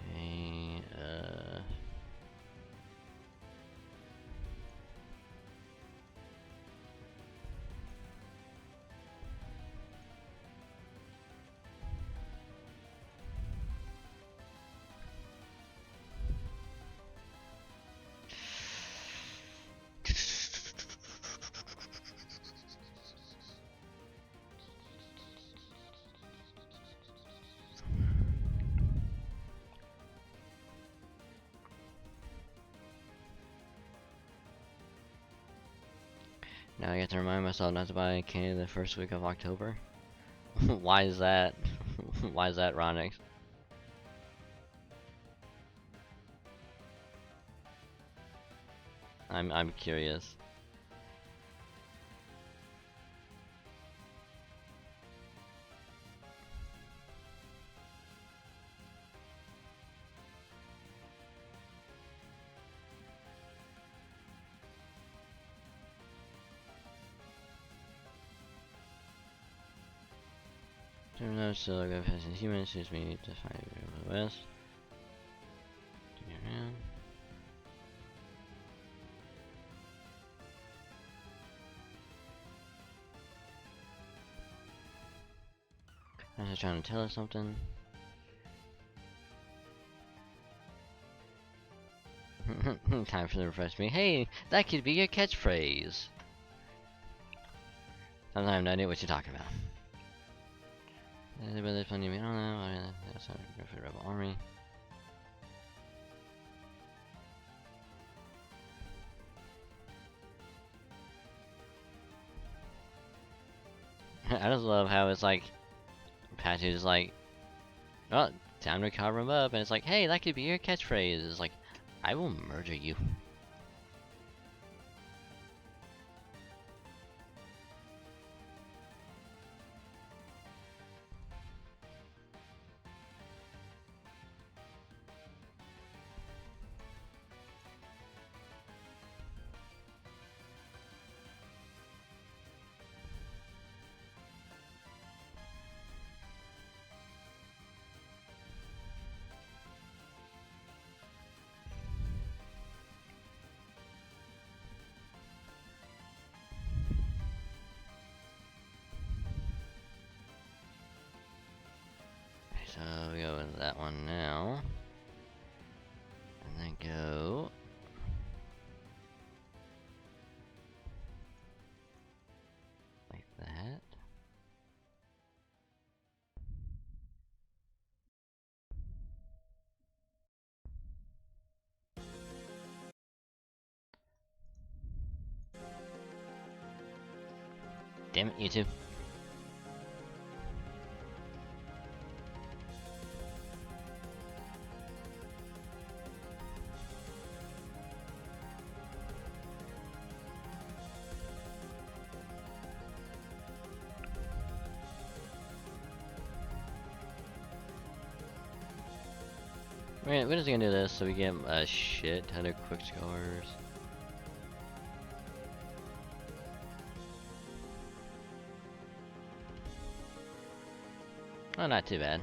Okay, now I get to remind myself not to buy candy the first week of October. Why is that? Why is that, Ronix? I'm curious. No, still go past humans, choose me to find the west. Around. I was trying to tell us something. Time for them to refresh me. Hey, that could be your catchphrase. Sometimes I have no idea what you're talking about. There's plenty of me. I don't know. That's not good for the rebel army. I just love how it's like, Patches is like, oh, time to cover him up, and it's like, hey, that could be your catchphrase. It's like, I will murder you. that one now. And then go like that. Damn it, YouTube. We're just gonna do this so we get a shit ton of quick scores. Oh, not too bad.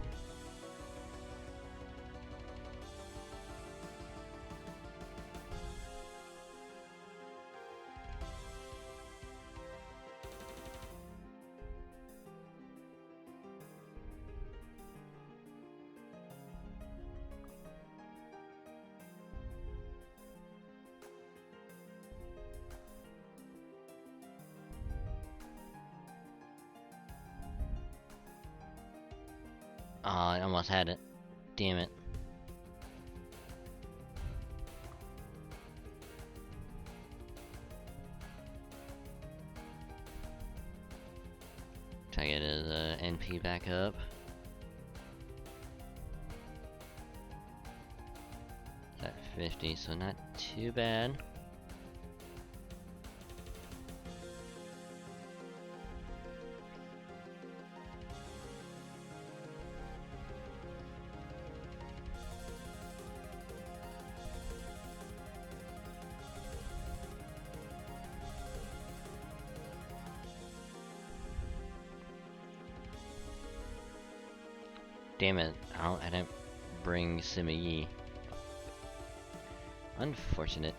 Oh, I almost had it. Damn it. Try to get his NP back up. It's at 50, so not too bad. Damn it, I didn't bring Sima. Unfortunate.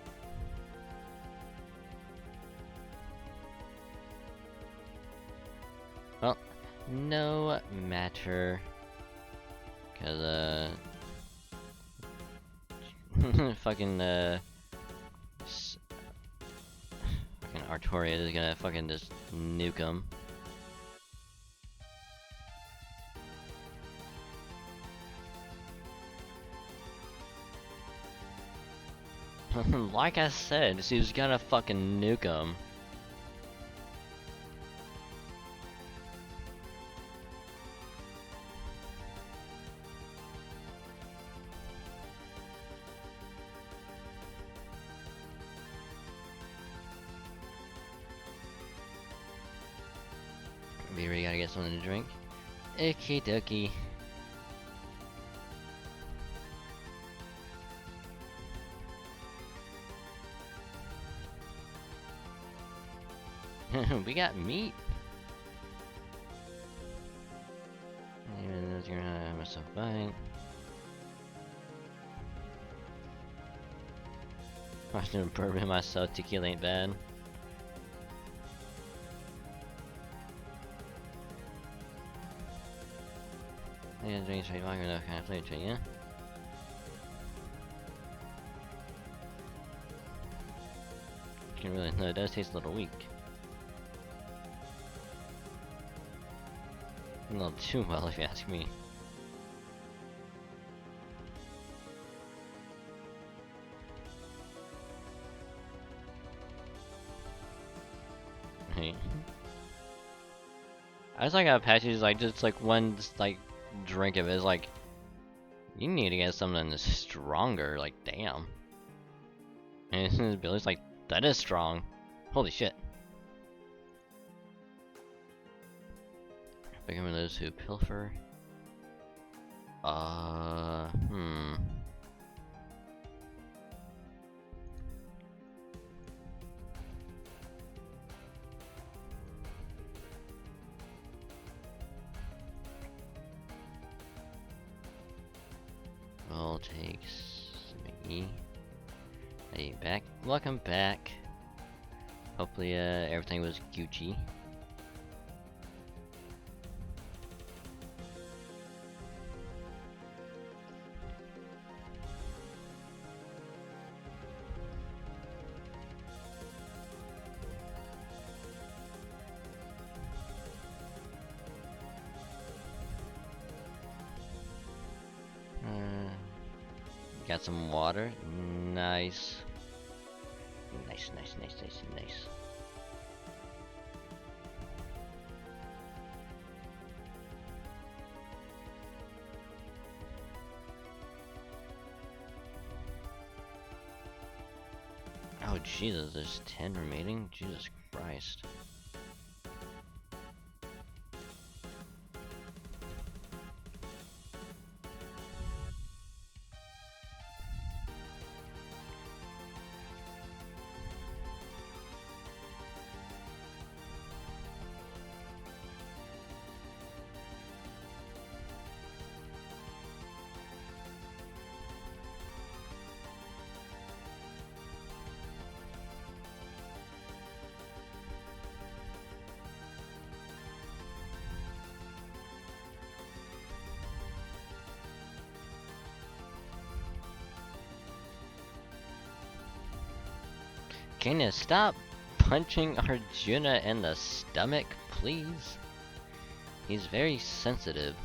Well, no matter. Cause fucking fucking Artoria is gonna fucking just nuke him. Like I said, she's gonna fucking nuke him. We really gotta get something to drink. Icky ducky. We got meat. Even though you're gonna have myself bite. I'm doing bourbon myself, tequila ain't bad. Yeah, drink straight longer enough kind of flavor, yeah? Can't really, no, it does taste a little weak. A little too well, if you ask me. Hey. I just like how Apache's like just like one like drink of it is like you need to get something stronger, like damn. And Billy's like, that is strong. Holy shit. Becoming those who pilfer. We'll take me. Hey, back. Welcome back. Hopefully, everything was Gucci. got some water. Nice. Nice, nice, nice, nice, nice. Oh Jesus, there's 10 remaining? Jesus Christ. Can you stop punching Arjuna in the stomach, please? He's very sensitive.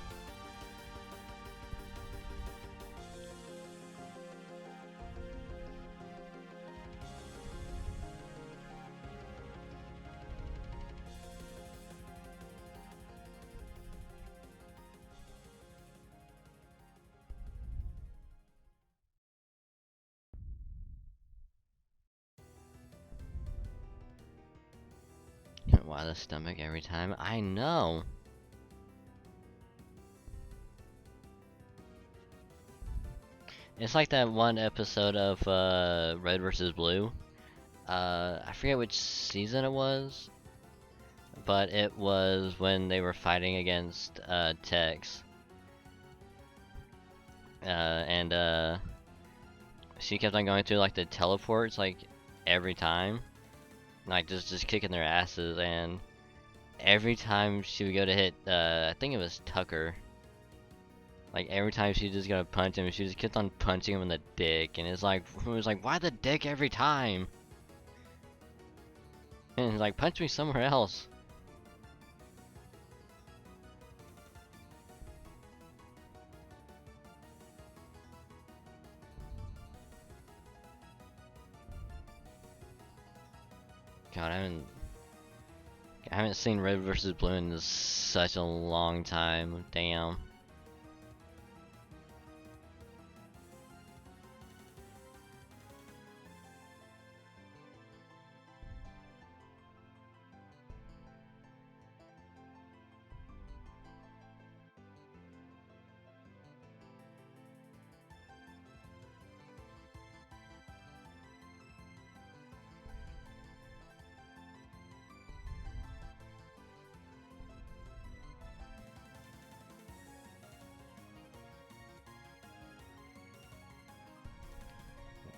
Why the stomach every time? I know! It's like that one episode of Red vs. Blue. I forget which season it was, but it was when they were fighting against Tex. And she kept on going through like the teleports like every time. Like just kicking their asses, and every time she would go to hit I think it was Tucker. Like every time she just gonna punch him, she just kept on punching him in the dick, and it was like, why the dick every time? And he's like, punch me somewhere else. God, I haven't seen Red vs. Blue in such a long time. Damn.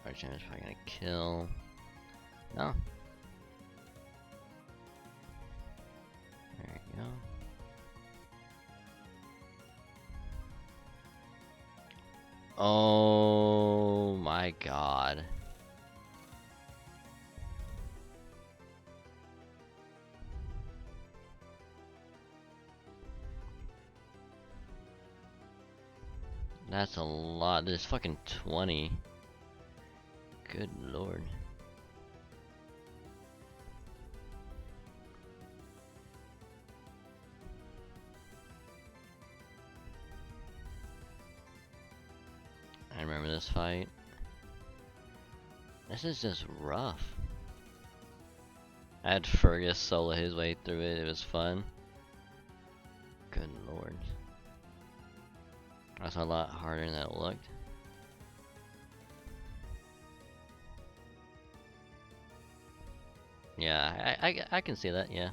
Arjuna's probably gonna kill. No. There you go. Oh my god. That's a lot. There's fucking 20. Good lord. I remember this fight. This is just rough. I had Fergus solo his way through it. It was fun. Good lord. That's a lot harder than it looked. Yeah, I can see that, yeah.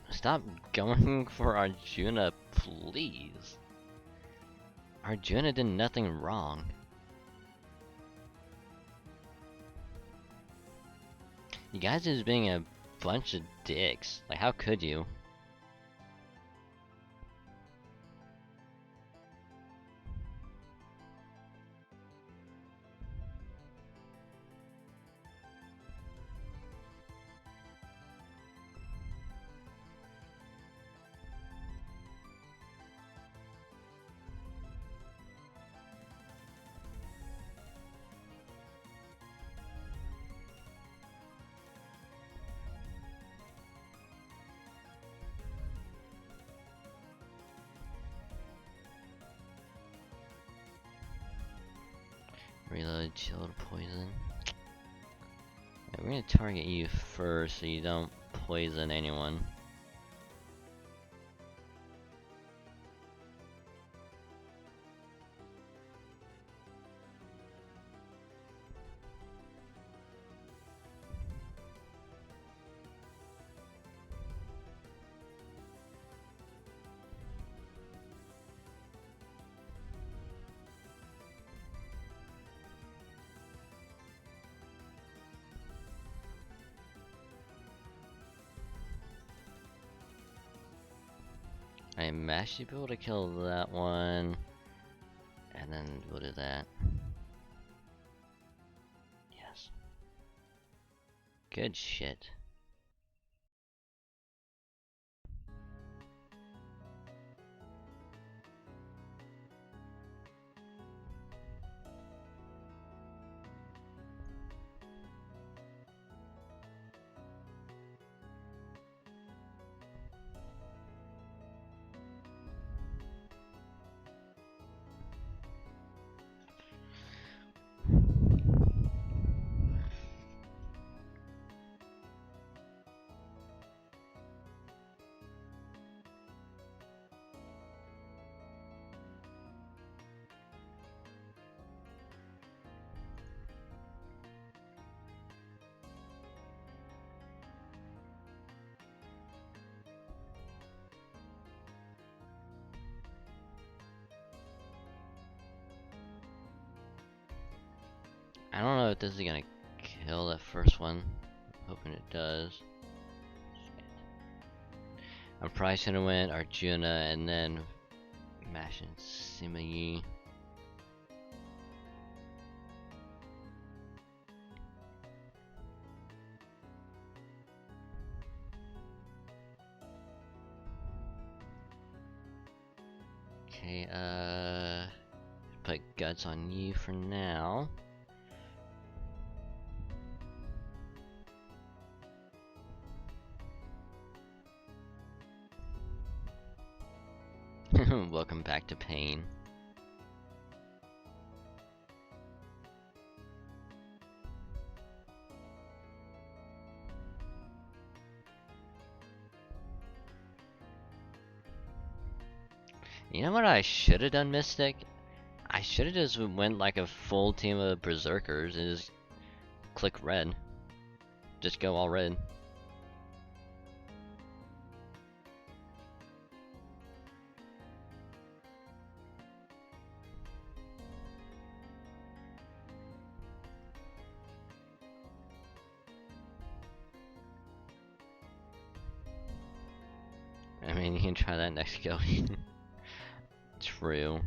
Stop going for Arjuna, please. Arjuna did nothing wrong. You guys are just being a bunch of dicks. Like, how could you? reload, chilled poison. Right, we're gonna target you first so you don't poison anyone. I mashed you able to kill that one, and then we'll do that. Yes. Good shit. I don't know if this is gonna kill that first one. Hoping it does. Shit. I'm probably gonna win Arjuna and then mashing Simayi. Okay, put guts on you for now. Welcome back to pain. You know what I should have done, Mystic? I should have just went like a full team of berserkers and just click red. Just go all red. I mean, you can try that next go. True.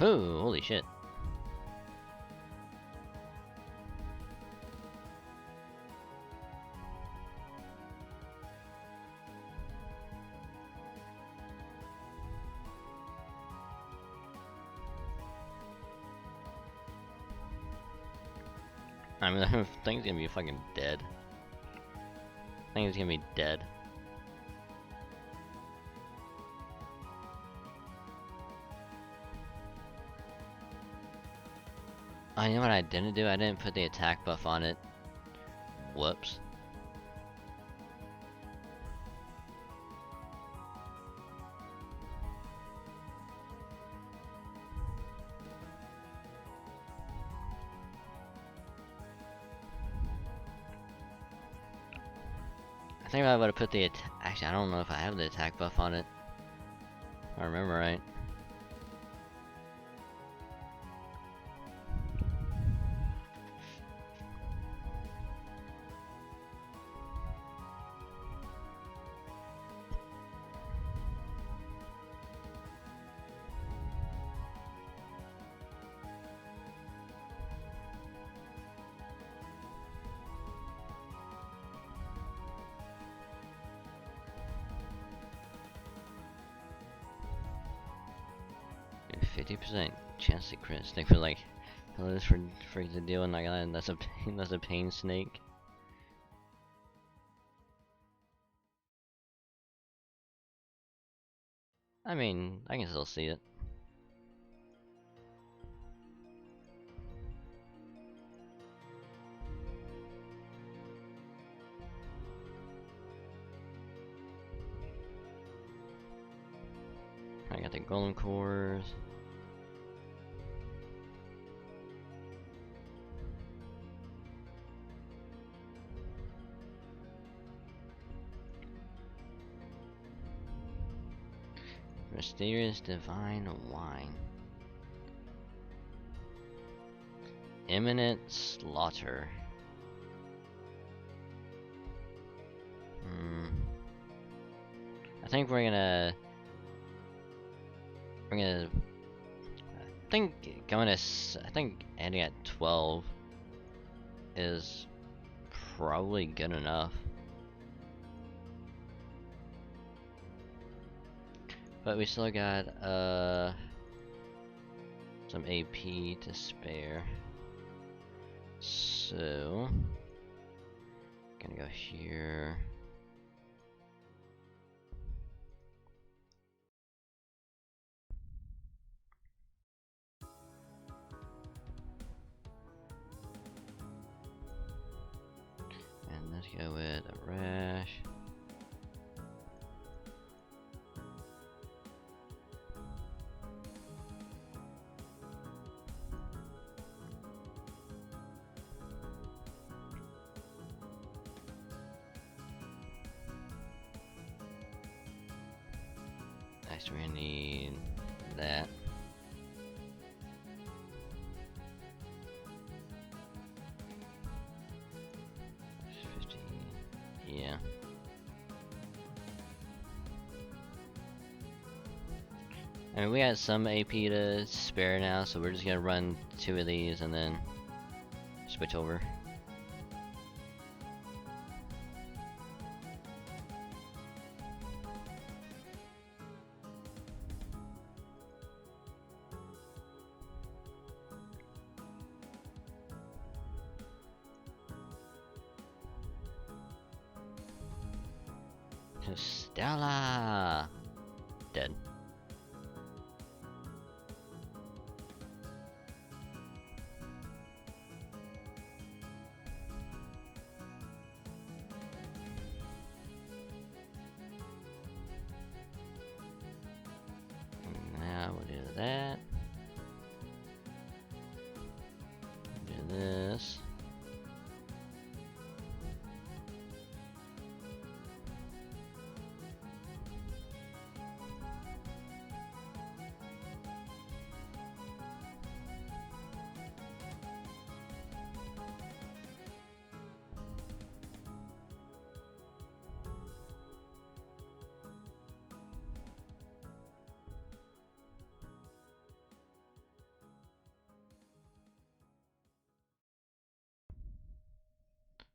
Oh, holy shit. I mean, that thing's gonna be fucking dead. Thing's gonna be dead. Oh, you know what I didn't do? I didn't put the attack buff on it. Whoops. think I would have put the actually, I don't know if I have the attack buff on it. If I remember right. Dude, 50% chance to crit. Snake for like, hello for the deal and that's a pain, that's a pain snake. I mean, I can still see it. I got the golem cores. Mysterious divine wine. Imminent slaughter. I think I think ending at 12 is probably good enough. But we still got some AP to spare. So gonna go here. And let's go with a rash. Next we're gonna need that. Yeah. I mean, we got some AP to spare now, so we're just gonna run 2 of these and then switch over. Stella! Dead. Now we'll do that. Do this.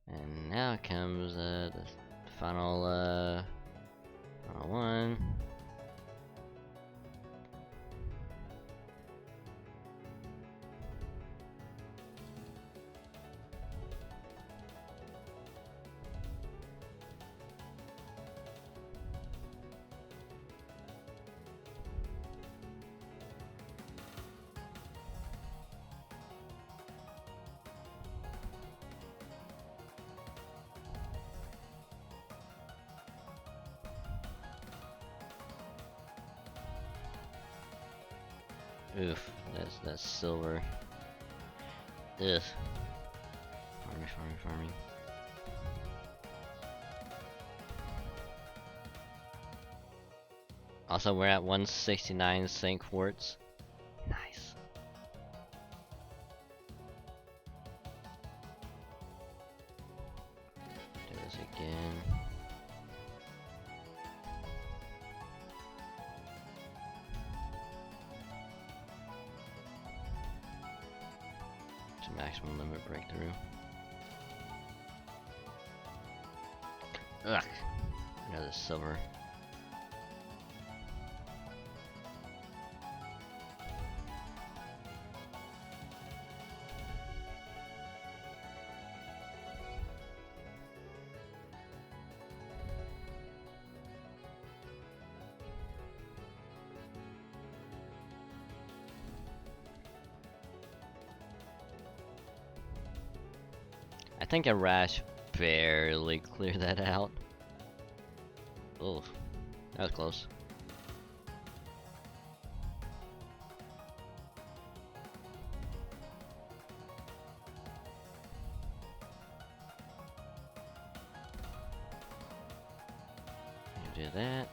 And now comes the final one. Oof, that's silver. Ugh. Farming. Also, we're at 169 St. Quartz. Nice. Do this again. To maximum limit breakthrough. Ugh. Another silver. I think a rash barely cleared that out. Oh, that was close. Do that.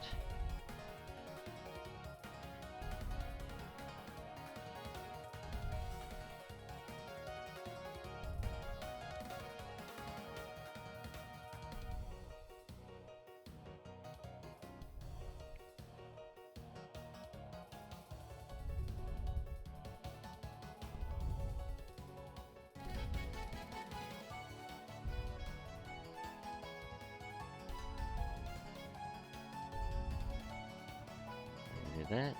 Do that.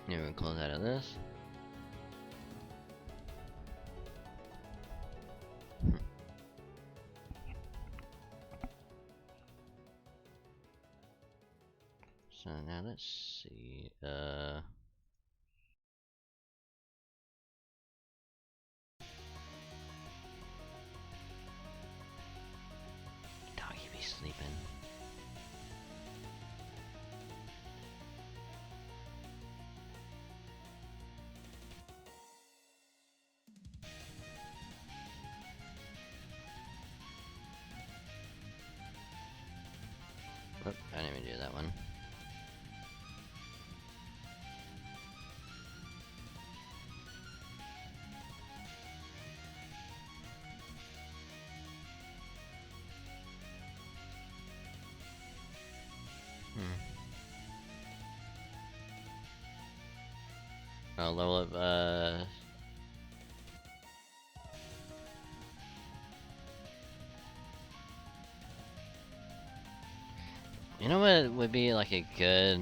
Now we're gonna close out of this. So now let's see. Dog, you be sleeping. Oh, I didn't even do that one. I'll level up, you know what would be like a good,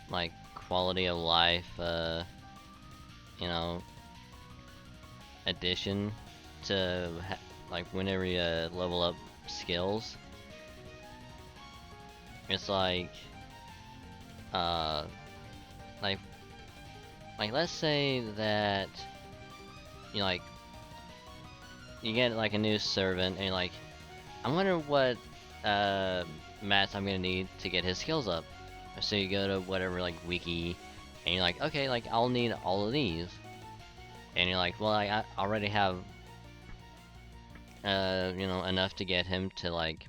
like, quality of life, you know, addition to, like, whenever you level up skills? It's like, uh, like, let's say that, you like, you get like a new servant and you're like, I wonder what mats I'm gonna need to get his skills up. So you go to whatever like wiki and you're like, okay, like I'll need all of these. And you're like, well, I already have you know, enough to get him to like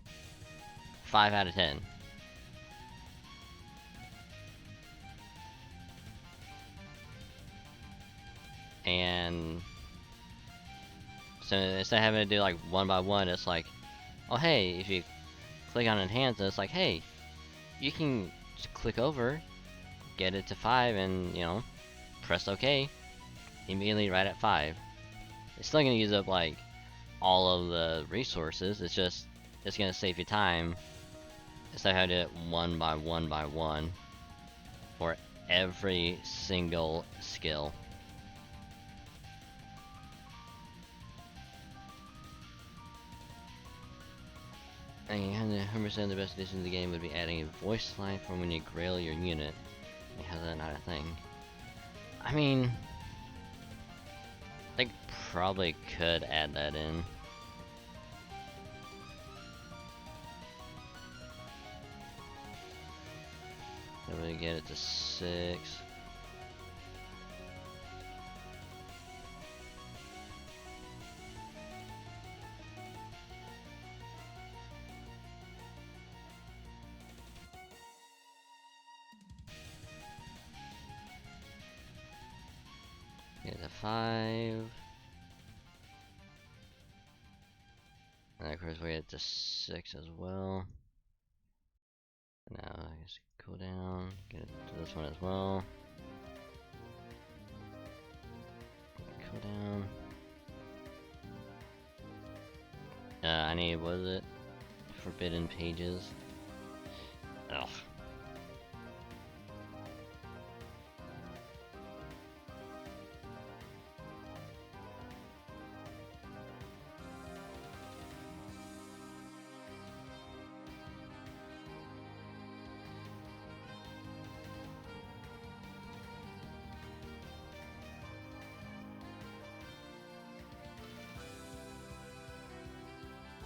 5 out of 10. And so instead of having to do like one by one, it's like, oh hey, if you click on enhance, it's like, hey, you can just click over, get it to 5, and you know, press OK. Immediately right at 5. It's still gonna use up like all of the resources. It's just it's gonna save you time instead of having to do it one by one for every single skill. And 100% the best addition to the game would be adding a voice line from when you grail your unit. How's that not a thing? I mean, probably could add that in. I'm gonna get it to 6. Get it to 5. And of course we get it to 6 as well. Now I guess cool down, get it to this one as well. Cool down. I need, what is it? Forbidden pages. Ugh.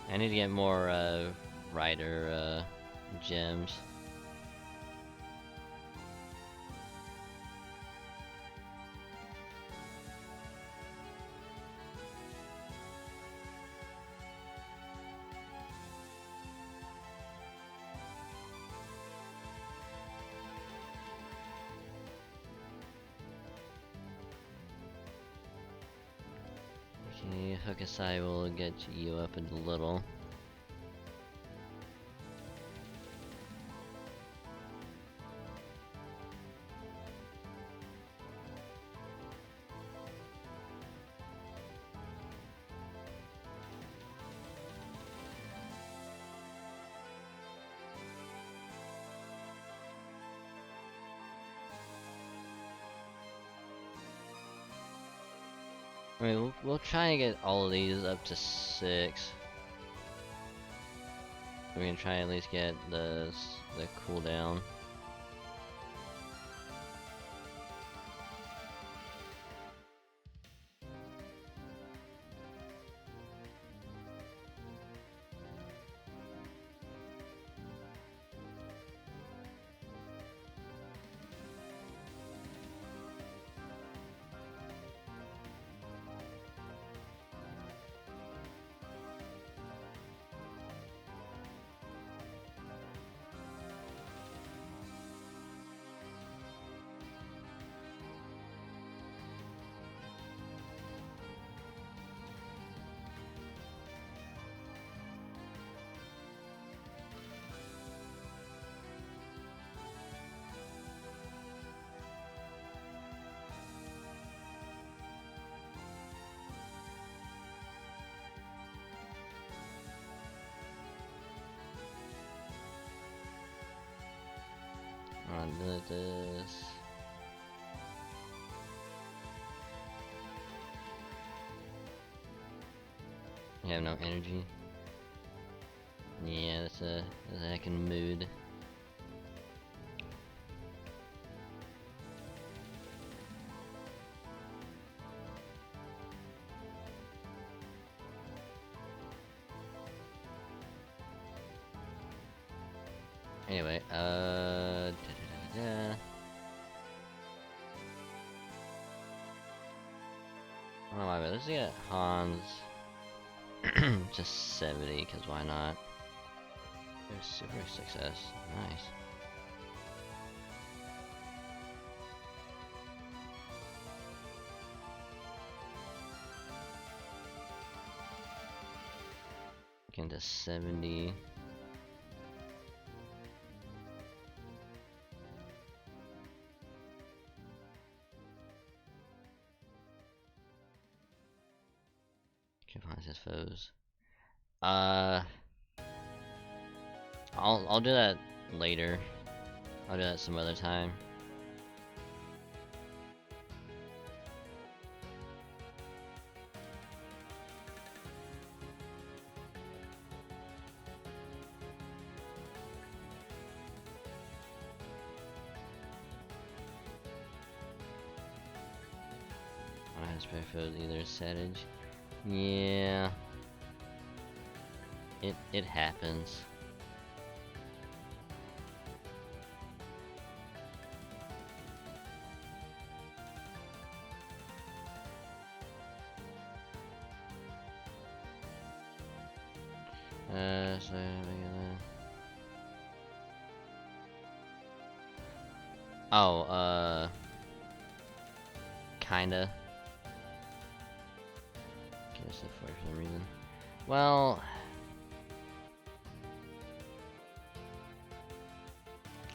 I need to get more rider gems. Okay, Hokusai will get you up a little. I mean, we'll try and get all of these up to 6. We're gonna try and at least get the cooldown. On this. You have no energy. Yeah, that's a heckin' mood. Anyway, I don't know why, but let's get Hans just 70, because why not? There's super success. Nice. Get to 70. Confines his foes. I'll do that later. I'll do that some other time. aspect for either Savage. Yeah. It happens. So regular. Oh, kinda. Guess that for some reason. Well,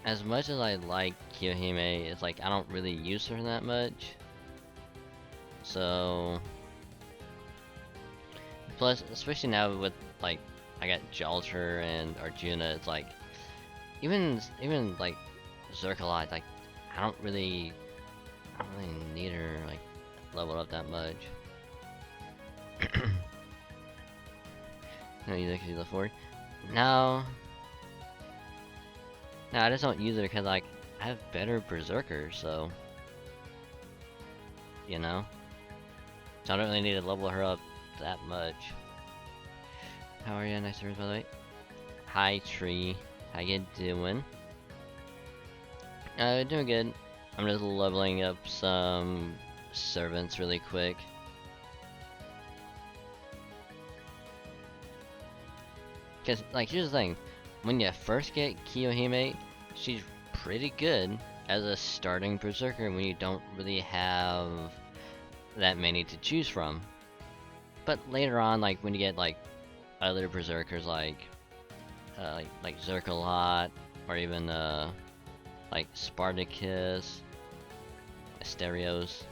as much as I like kiyohime, it's like I don't really use her that much. So, plus, especially now with like I got Jalter and Arjuna, it's like even like Zerkalot, like I don't really need her like leveled up that much. No, you actually look forward. No, I just don't use her because like I have better berserkers, so you know. So I don't really need to level her up that much. How are you? Nice to meet you, by the way. Hi, Tree. How you doing? Doing good. I'm just leveling up some servants really quick. Cause like here's the thing, when you first get kiyohime, she's pretty good as a starting berserker when you don't really have that many to choose from. But later on, like when you get like other berserkers like Zerkalot or even like Spartacus, Asterios,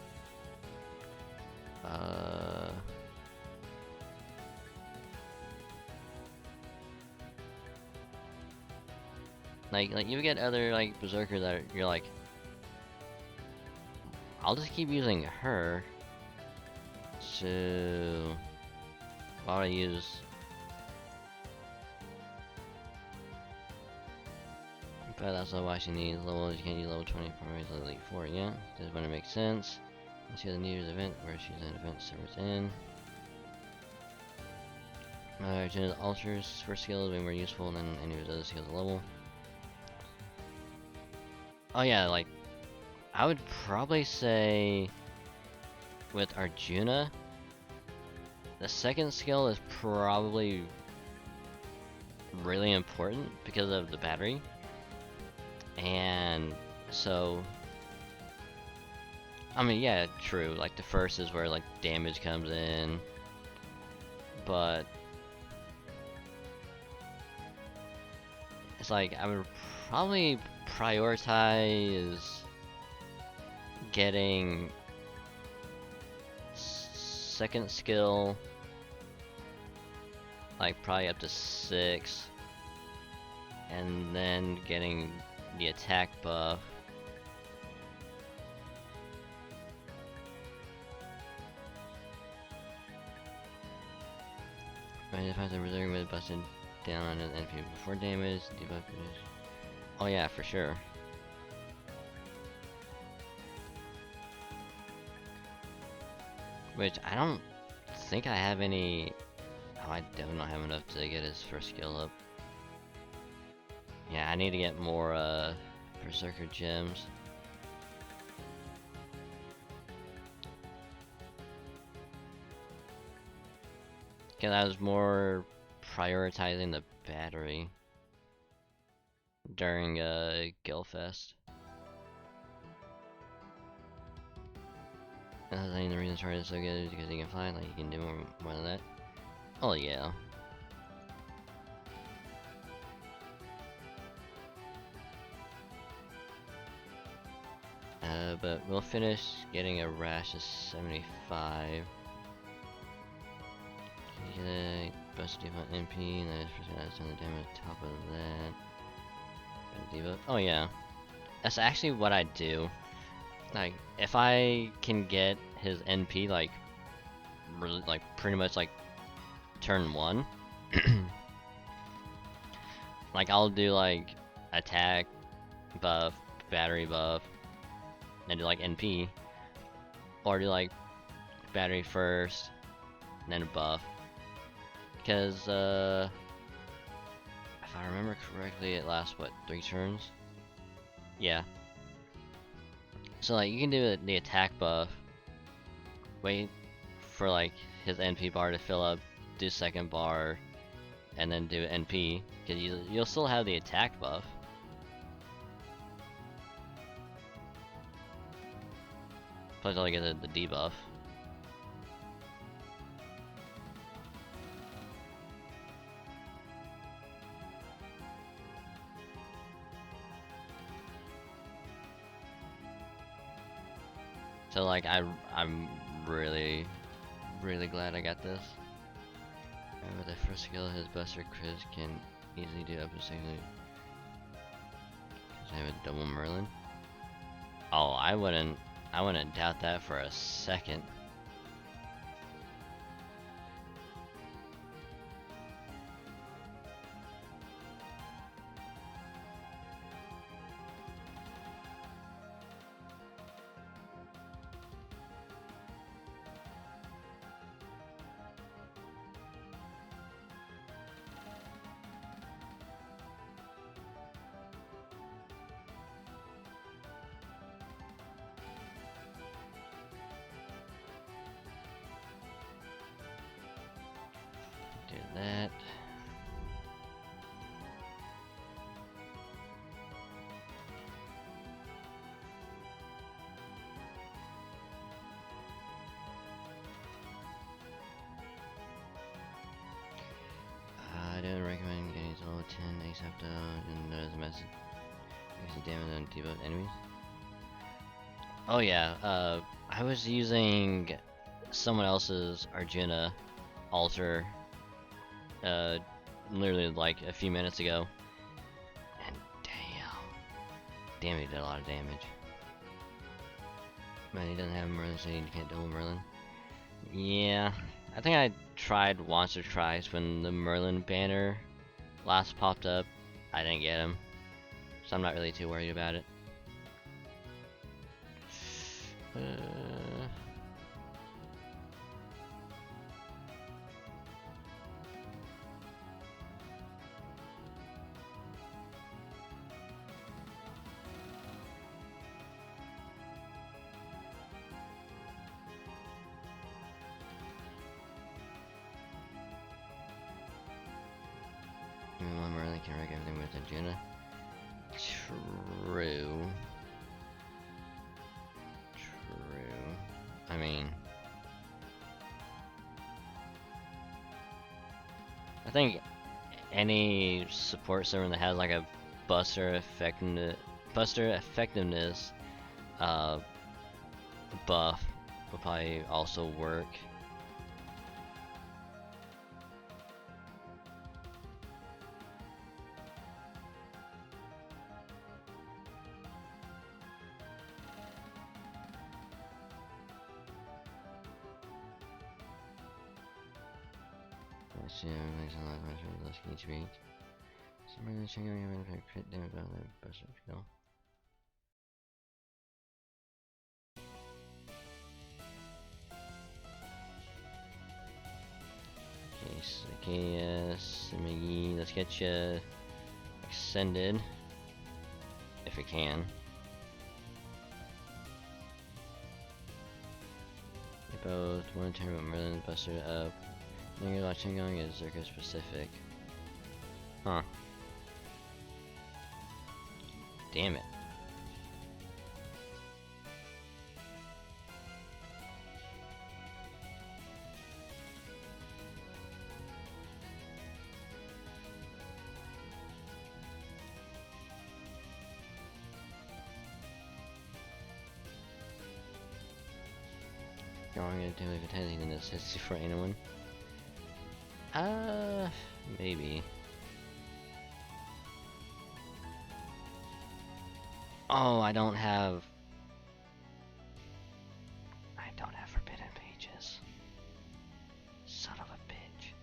like you get other like berserkers that you're like, I'll just keep using her. So why would I use? But that's not why she needs level. You can't use level 24 as Elite 4. Yeah, this wouldn't make sense. Let's see the New Year's event where she's an event servers in. Jenna's altars first skill is way more useful than any of his other skills at level. Oh yeah, like I would probably say with Arjuna, the second skill is probably really important because of the battery. And so, I mean, yeah, true. Like the first is where like damage comes in, but it's like I would probably prioritize getting second skill, like probably up to 6, and then getting the attack buff. Right, if I have to reserve with busted down on an NP before damage, debuff. Oh yeah, for sure. Which I don't think I have any. Oh, I definitely don't have enough to get his first skill up. Yeah, I need to get more berserker gems. Cause I was more prioritizing the battery during Guildfest. I think the reason Charlie is so good is because he can fly, like he can do more than that. Oh yeah. But we'll finish getting a rash of 75. You get a bust debuff NP, and then it's on the damage top of that. Debuff. Oh yeah. That's actually what I do. Like, if I can get his NP like really, like pretty much like turn 1, like I'll do like attack buff, battery buff, and do like NP, or do like battery first, and then buff. Because, if I remember correctly, it lasts, what, 3 turns? Yeah. So, like, you can do the attack buff, wait for, like, his NP bar to fill up, do second bar, and then do NP, because you'll still have the attack buff. Plus, I'll get the debuff. So like I'm really glad I got this. With the first skill, his Buster Chris can easily do up to 60. Cause I have a double Merlin. Oh, I wouldn't doubt that for a second. Do that. I don't recommend getting to level 10 except and there's a message. Makes a damage on debuff enemies. Oh yeah, I was using someone else's Arjuna altar literally like a few minutes ago, and damn, he did a lot of damage. Man, he doesn't have Merlin, so he can't double Merlin. Yeah, I think I tried once or twice when the Merlin banner last popped up. I didn't get him, so I'm not really too worried about it. Merlin can wreck everything with Arjuna. True. I mean, I think any support server that has like a Buster effectiveness buff will probably also work. Each week. Somewhere in the channel, you have a crit damage on the Buster skill. Okay, Simigi, let's get you extended if we can. They both want to turn about Merlin Buster up. Then you're watching going is Zerka specific. Huh. Damn it. Going into a potentially in this history for anyone? Maybe. Oh, I don't have forbidden pages. Son of a bitch.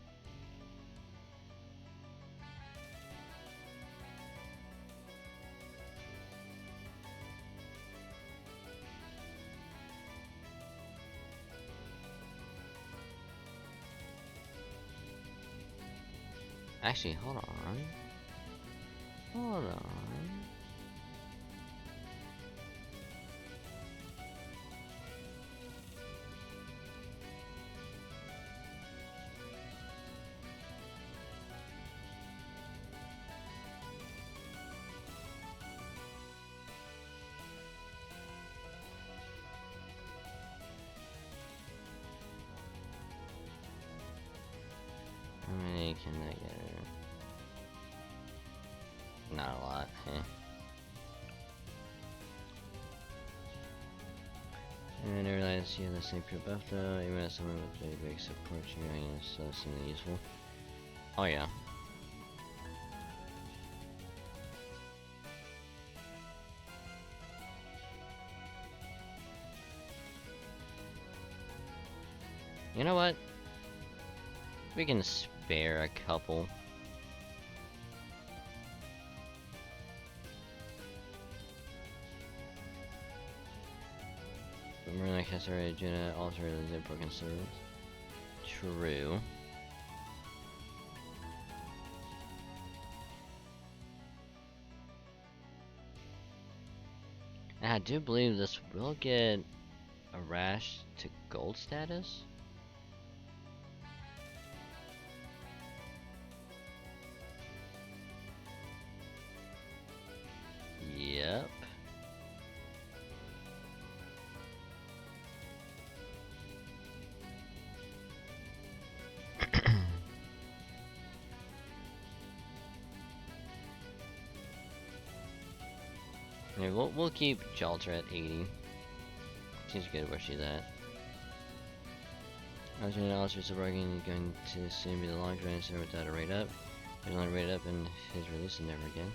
Actually, hold on. Hold on. How many can I get? Not a lot. Eh. And I realized you have the same pure buff though, even as someone with a big support you so seemingly useful. Oh yeah. You know what? We can spare a couple. Remember like has already Juna alter the broken servants? True. And I do believe this will get a rash to gold status. Yep. Yeah, we'll keep Jalter at 80. Seems good where she's at. I was going to also going to soon be the long range server without a rate up. There's only rate up and his release and never again.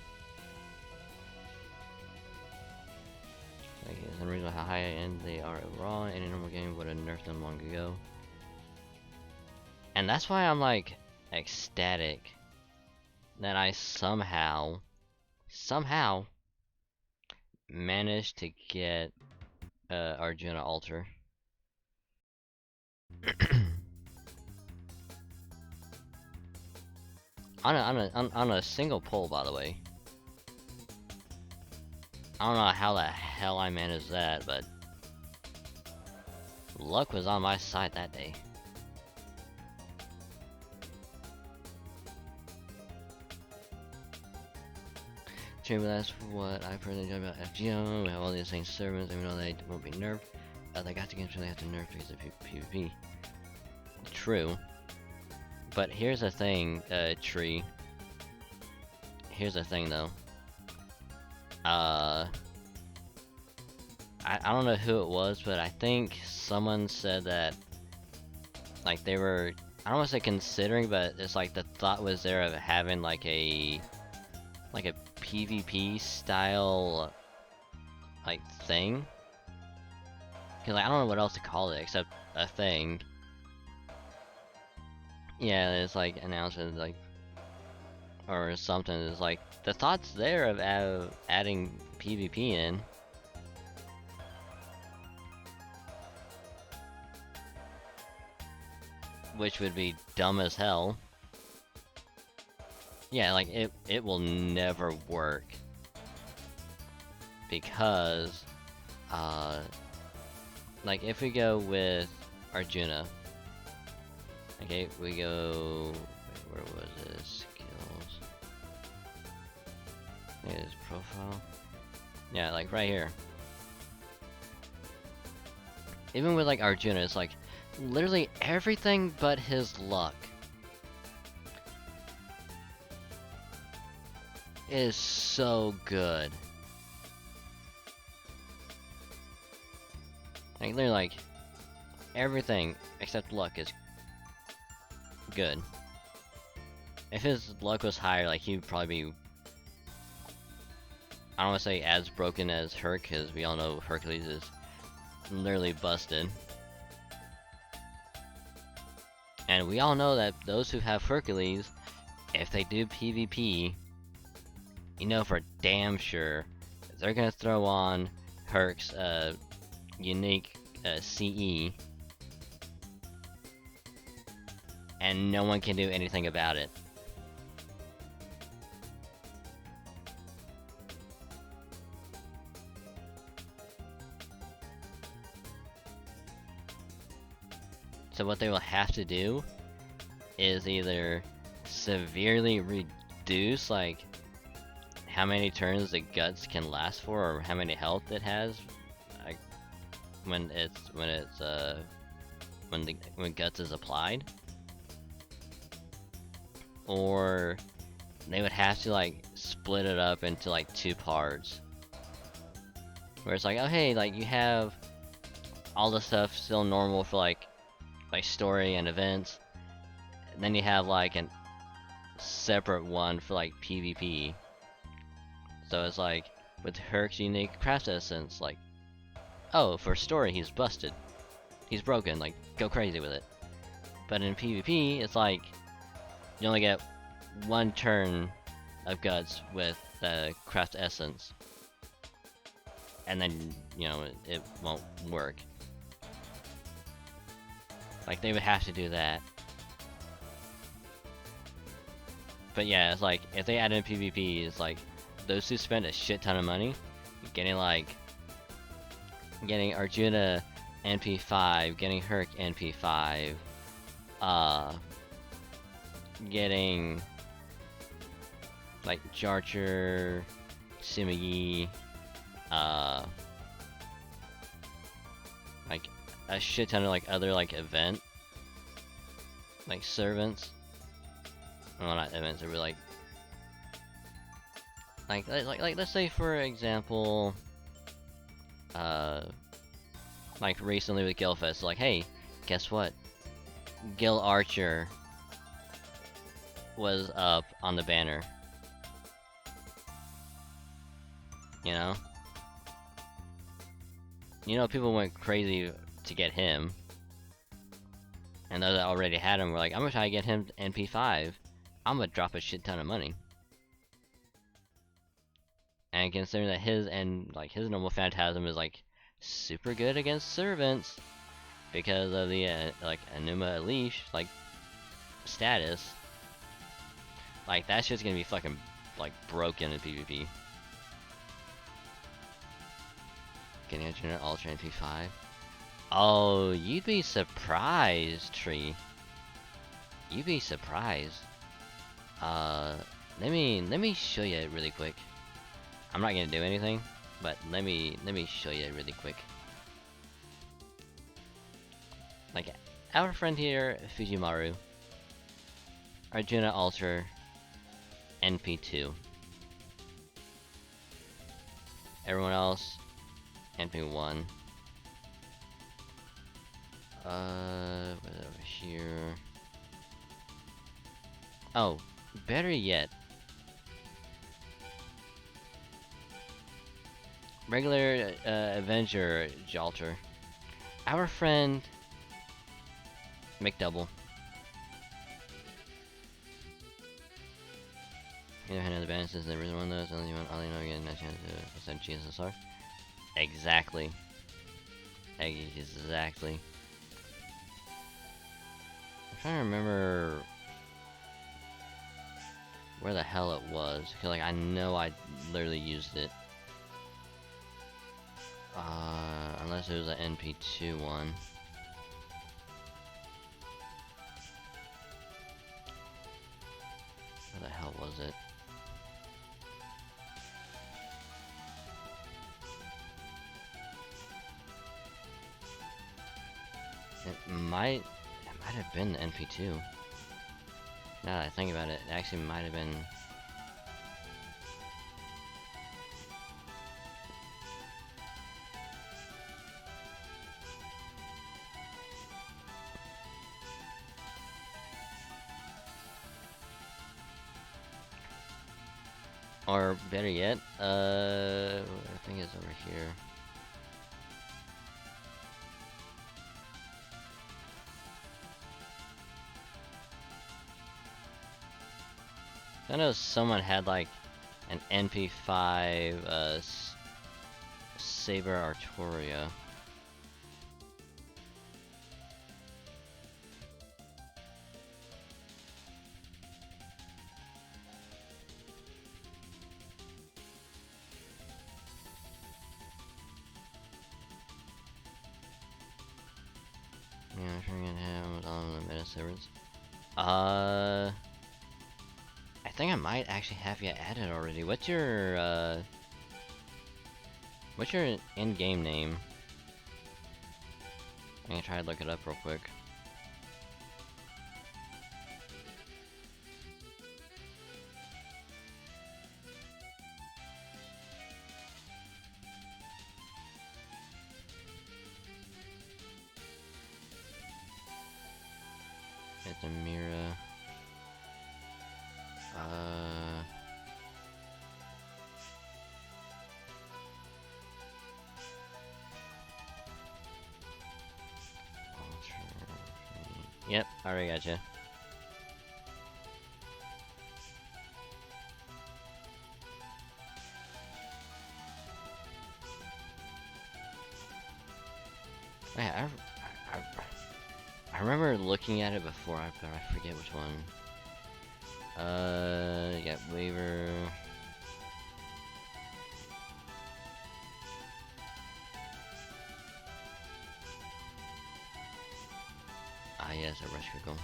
Like it's unreasonable how high end they are overall. Any normal game would have nerfed them long ago. And that's why I'm like ecstatic that I somehow managed to get Arjuna altar. on a single pull, by the way. I don't know how the hell I managed that, but luck was on my side that day. But that's what I personally enjoy about FGO. We have all these same servants, even though they won't be nerfed. They got the games where they have to nerf because of PvP. True. But here's the thing, Tree. Here's the thing, though. I don't know who it was, but I think someone said that, like, they were, I don't want to say considering, but it's like the thought was there of having like a PvP style like thing, cause like I don't know what else to call it except a thing. Yeah, it's like announcement like or something. It's like the thought's there of adding PvP in. Which would be dumb as hell. Yeah, like it will never work because like if we go with Arjuna, okay, we go, where was this, skills, his profile, yeah, like right here. Even with like Arjuna, it's like literally everything but his luck is so good. Like literally like everything except luck is good. If his luck was higher, like he'd probably be, I don't want to say as broken as Herc, because we all know Hercules is literally busted. And we all know that those who have Hercules, if they do PvP, you know for damn sure they're gonna throw on Herc's unique CE, and no one can do anything about it. So what they will have to do is either severely reduce like how many turns the guts can last for, or how many health it has, like when guts is applied, or they would have to like split it up into like 2 parts, where it's like, oh hey, like you have all the stuff still normal for like story and events, and then you have like a separate one for like PvP. So it's like with Herc's unique craft essence, like, oh, for story he's busted, he's broken, like go crazy with it. But in PvP, it's like you only get 1 turn of guts with the craft essence, and then you know it won't work. Like they would have to do that. But yeah, it's like if they add in PvP, it's like those who spend a shit ton of money getting Arjuna NP5, getting Herc NP5, getting like Jarcher, Simigi, like a shit ton of like other like event like servants. Well, not events, they're like let's say for example, like recently with Guildfest, like hey, guess what? Gil Archer was up on the banner. You know? You know, people went crazy to get him. And those that already had him were like, I'm gonna try to get him NP5. I'm gonna drop a shit ton of money. And considering that his normal Phantasm is like super good against servants because of the like Enuma Elish like status, like that shit's gonna be fucking like broken in PvP. Getting a General Ultra NP5. Oh, you'd be surprised, Tree. You'd be surprised. Let me show you it really quick. I'm not gonna do anything, but let me show you it really quick. Like our friend here, Fujimaru, Arjuna Ultra NP2. Everyone else NP1. What's over here? Oh, better yet. Regular Avenger Jalter. Our friend McDouble. Either hand of the band since the original one though, so only one all you know getting a chance to send GSSR. Exactly. Exactly. I'm trying to remember where the hell it was. Cause like I know I literally used it. Unless it was an NP2 one. Where the hell was it? It might have been the NP2. Now that I think about it, it actually might have been. Or better yet, I think it's over here. I know someone had like an NP5 Saber Artoria. Yeah, I'm trying to get him servers. I think I might actually have you added already. What's your in-game name? I'm gonna try to look it up real quick. It's Amira. Yep, already gotcha. Yeah, I remember looking at it before, but I forget which one. You got waiver. Ah, yes, a rush critical.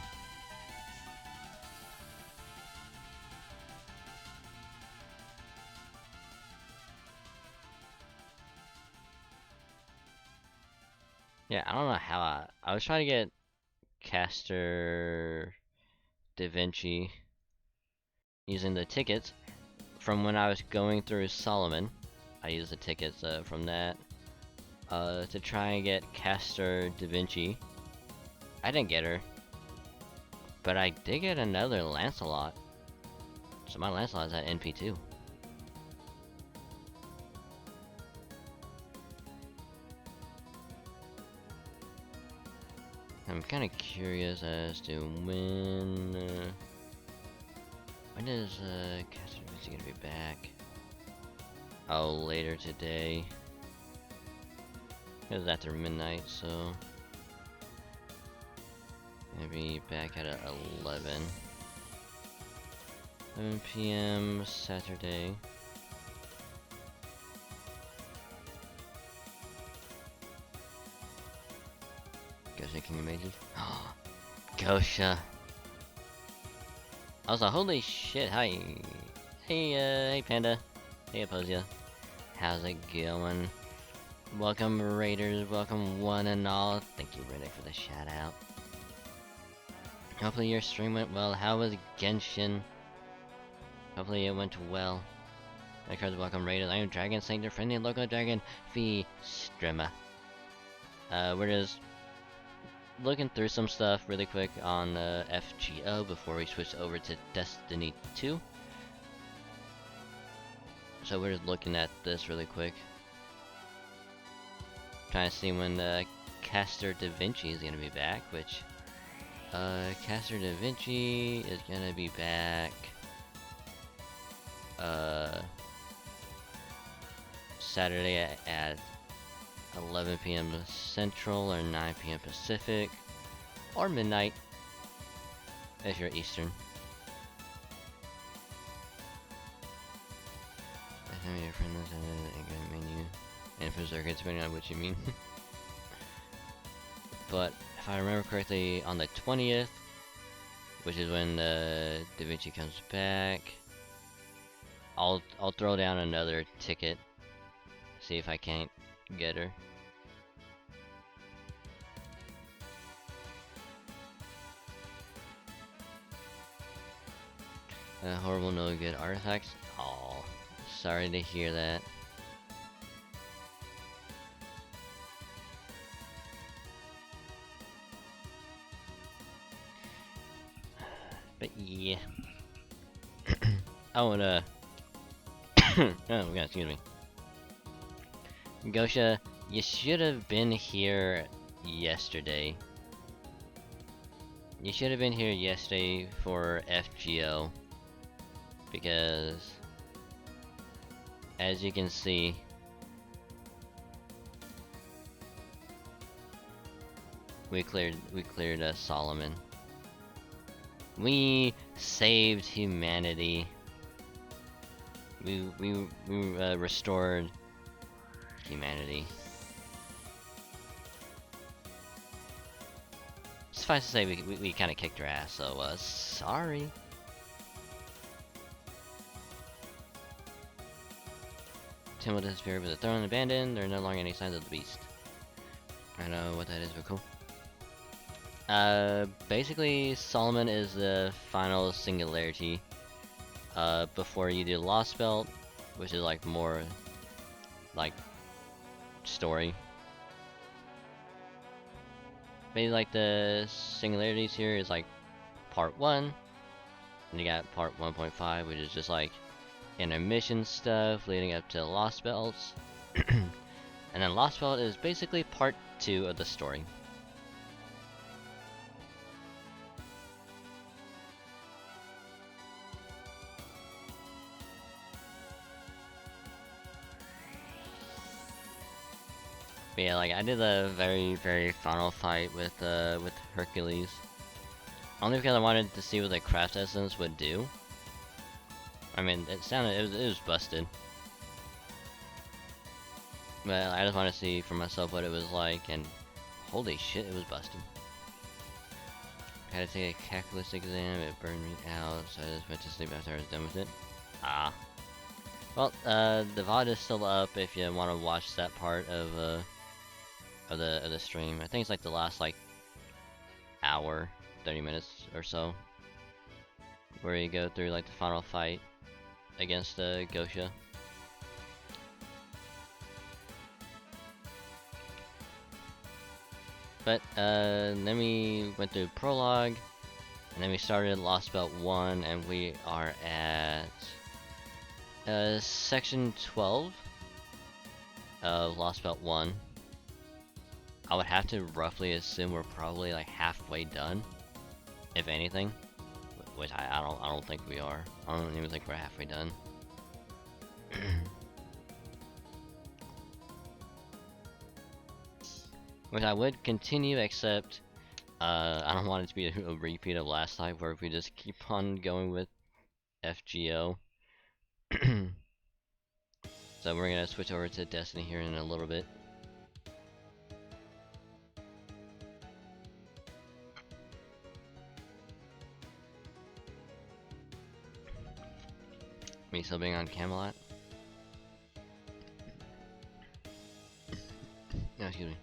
Yeah, I don't know how I was trying to get Caster Da Vinci using the tickets from when I was going through Solomon. I used the tickets from that to try and get Caster Da Vinci. I didn't get her, but I did get another Lancelot. So my Lancelot's at NP2. I'm kind of curious as to when is Caster Da Vinci gonna be back? Oh, later today. It was after midnight, so maybe back at 11 p.m. Saturday. Gosha King of Mages. Gosha. I was like, holy shit, hi. Hey Panda. Hey Apposia. How's it going? Welcome Raiders, welcome one and all. Thank you Riddick for the shout out. Hopefully your stream went well. How was Genshin? Hopefully it went well. Welcome Raiders. I am Dragon Saint, your friendly local dragon, VStreamer. We're just looking through some stuff really quick on FGO before we switch over to Destiny 2. So we're just looking at this really quick. Trying to see when Caster Da Vinci is gonna be back, which Caster Da Vinci is gonna be back Saturday at 11 p.m. Central or 9 p.m. Pacific or midnight if you're Eastern. I think your friend is in a menu and Berserker, depending on what you mean. But if I remember correctly, on the 20th, which is when Da Vinci comes back, I'll throw down another ticket, see if I can't get her. Horrible, no good artifacts. Oh, sorry to hear that. But yeah. Oh, and oh god, excuse me. Gosha, you should have been here yesterday. You should have been here yesterday for FGO. Because as you can see, we cleared Solomon. We saved humanity. We restored humanity. It's suffice to say, we kind of kicked her ass, so, sorry. Temple disappeared with the throne abandoned. There are no longer any signs of the beast. I don't know what that is, but cool. Basically, Solomon is the final singularity. Before you do Lost Belt, which is like more like story. Maybe like the singularities here is like part 1, and you got part 1.5, which is just like intermission stuff leading up to Lost Belts. And then Lost Belt is basically part 2 of the story. But yeah, like I did a very final fight with Hercules. Only because I wanted to see what the craft essence would do. I mean, it was busted. But I just want to see for myself what it was like, and holy shit, it was busted. I had to take a calculus exam, it burned me out, so I just went to sleep after I was done with it. Ah. Well, the VOD is still up if you want to watch that part of the stream. I think it's like the last like hour, 30 minutes or so, where you go through like the final fight against Gosha. But then we went through prologue, and then we started Lost Belt 1, and we are at section 12 of Lost Belt 1. I would have to roughly assume we're probably like halfway done, if anything. Which I don't think we are. I don't even think we're halfway done. Which I would continue, except I don't want it to be a repeat of last time where we just keep on going with FGO. So we're gonna switch over to Destiny here in a little bit. Me still being on Camelot? No, excuse me.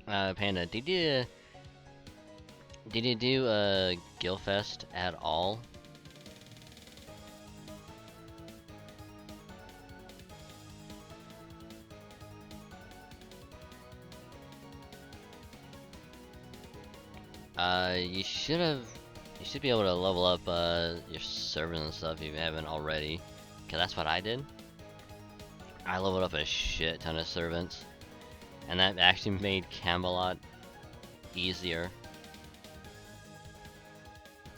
Panda, did you do Gilfest at all? You should be able to level up your servers and stuff if you haven't already, cause that's what I did. I leveled up a shit ton of servants, and that actually made Camelot easier.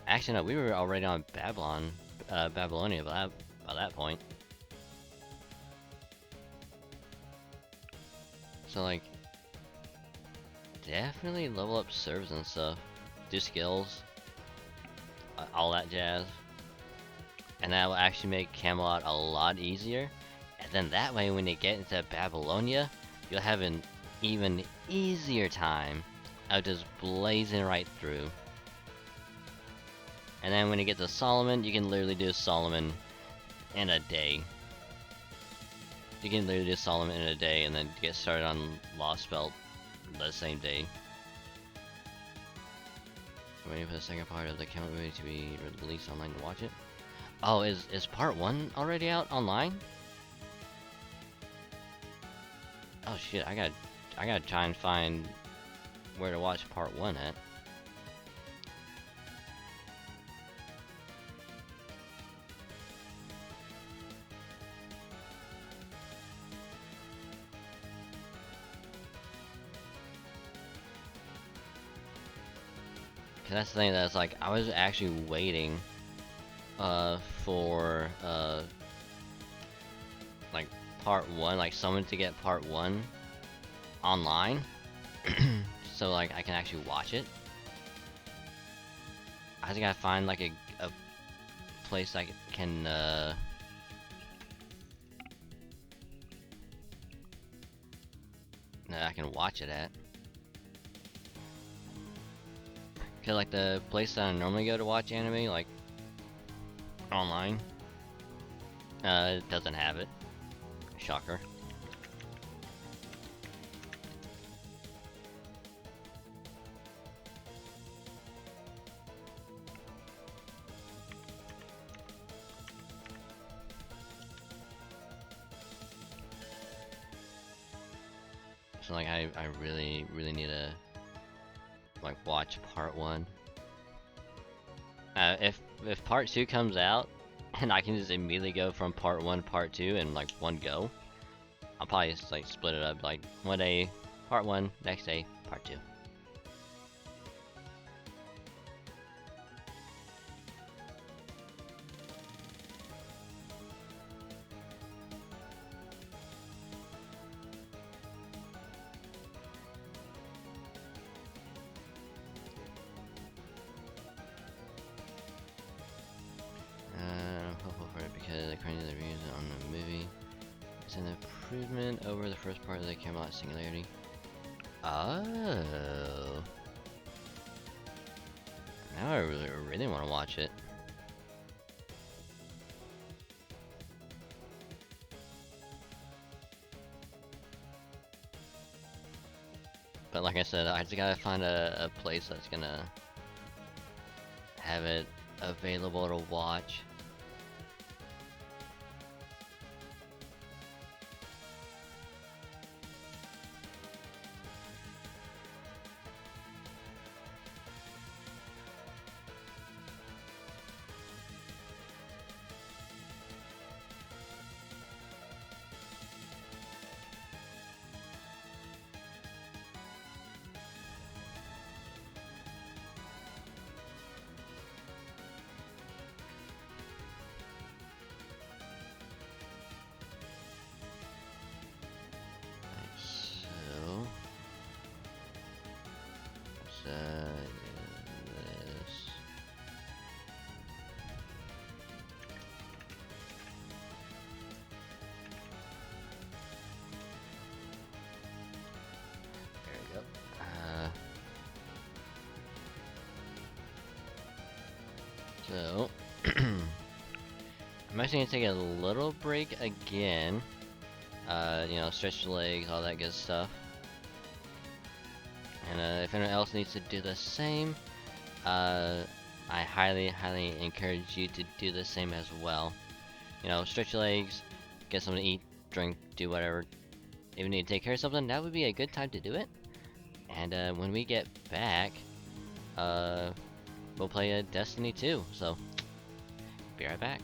Actually, no, we were already on Babylonia by that point. So like, definitely level up servers and stuff, do skills, all that jazz, and that will actually make Camelot a lot easier. And then that way, when you get into Babylonia, you'll have an even easier time of just blazing right through. And then when you get to Solomon, you can literally do Solomon in a day. You can literally do Solomon in a day and then get started on Lost Belt the same day. Waiting for the second part of the count movie to be released online to watch it. Oh, is part 1 already out online? Oh shit, I gotta try and find where to watch part 1 at. Cause that's the thing, that's like, I was actually waiting for like part 1, like someone to get part 1 online so like I can actually watch it. I think I find like a place I can that I can watch it at. Cause like the place that I normally go to watch anime, like online, it doesn't have it. Shocker. So like I really need to like watch part 1. If part 2 comes out and I can just immediately go from part 1 to part 2 in like one go, I'll probably just like split it up, like one day part 1, next day part 2. I'm hopeful for it because according to the reviews on the movie, it's an improvement over the first part of the Camelot Singularity. Oh. Now I really want to watch it. But like I said, I just gotta find a place that's gonna have it available to watch. So, this. There we go. So, I'm actually gonna take a little break again. You know, stretch your legs, all that good stuff. And if anyone else needs to do the same, I highly encourage you to do the same as well. You know, stretch your legs, get something to eat, drink, do whatever. If you need to take care of something, that would be a good time to do it. And when we get back, we'll play Destiny 2. So, be right back.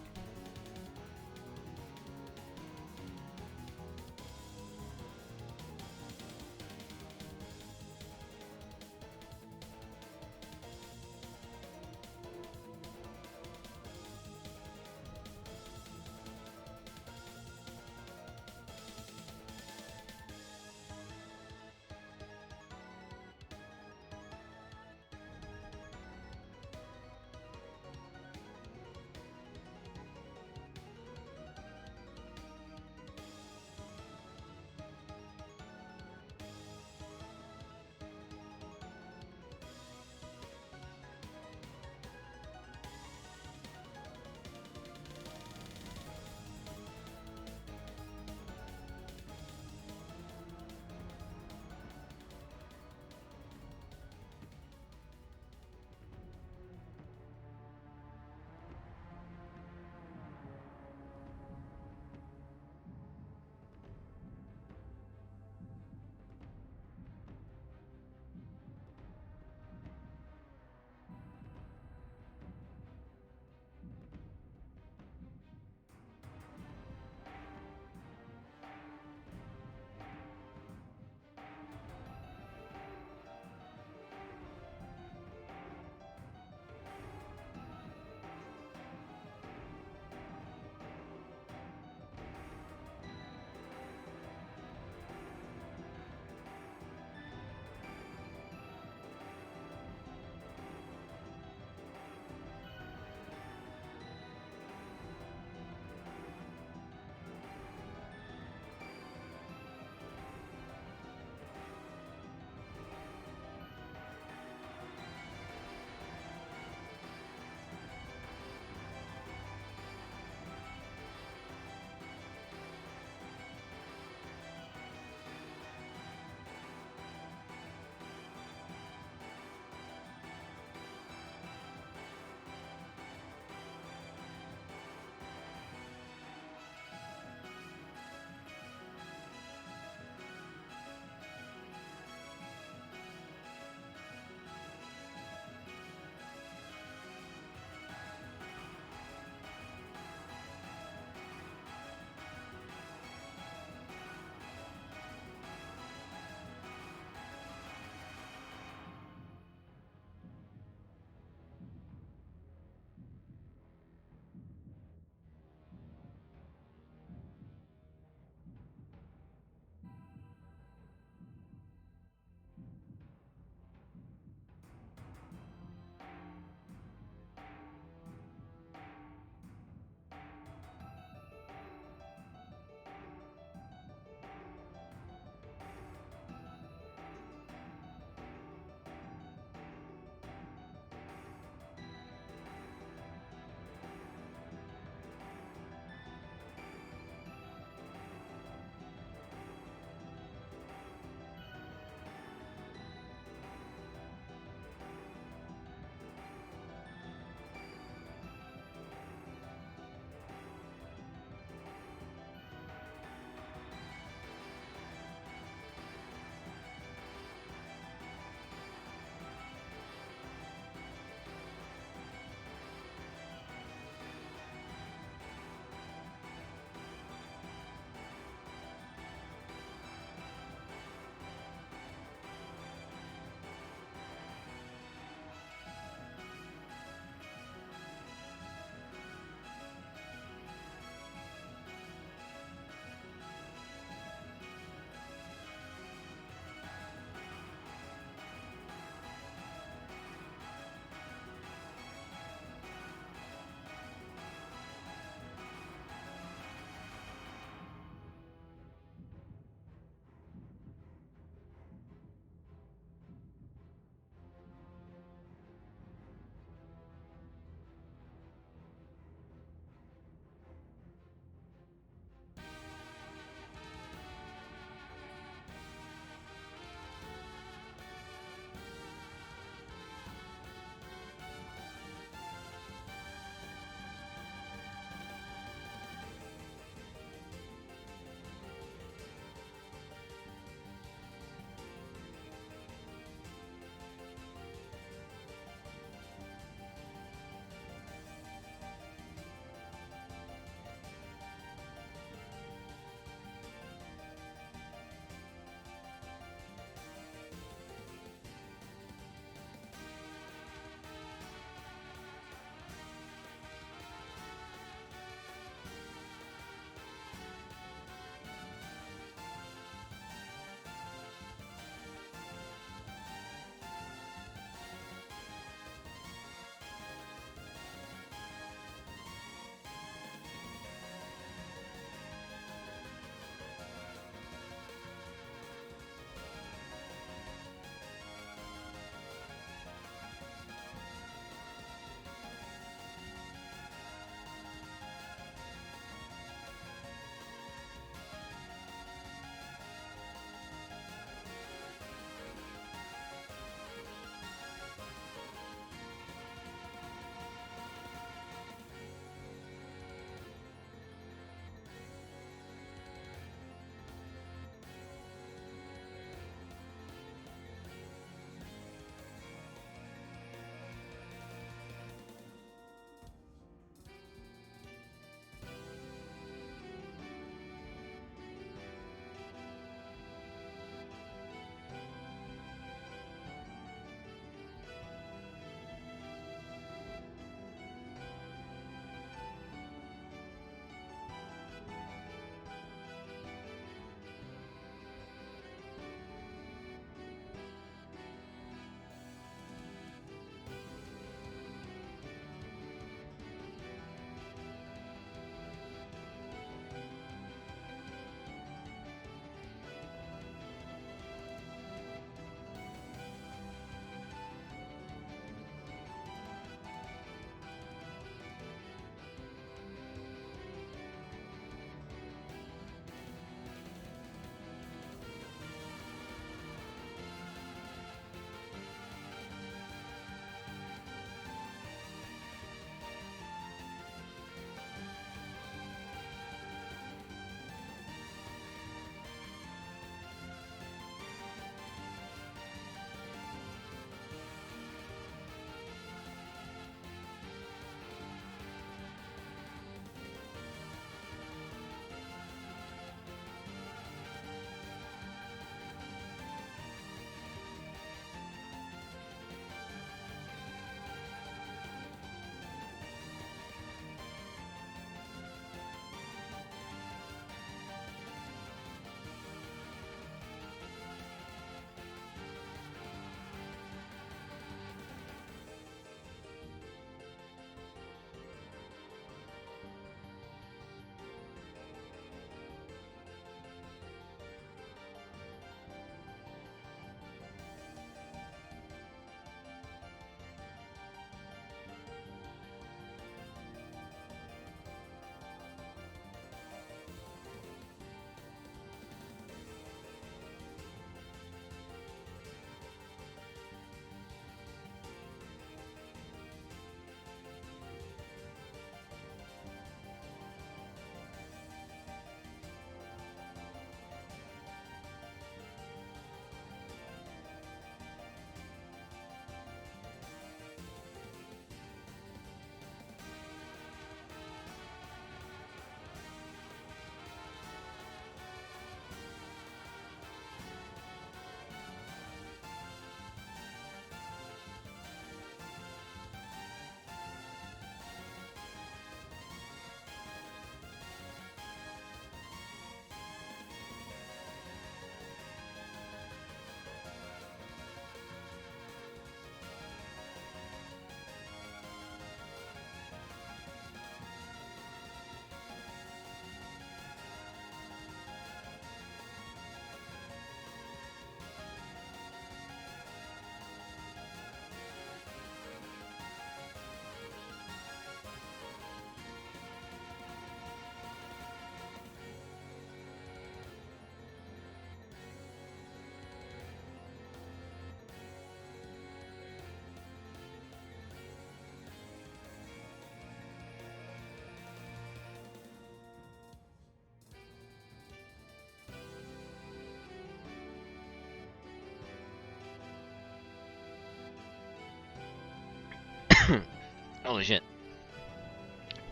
Holy shit.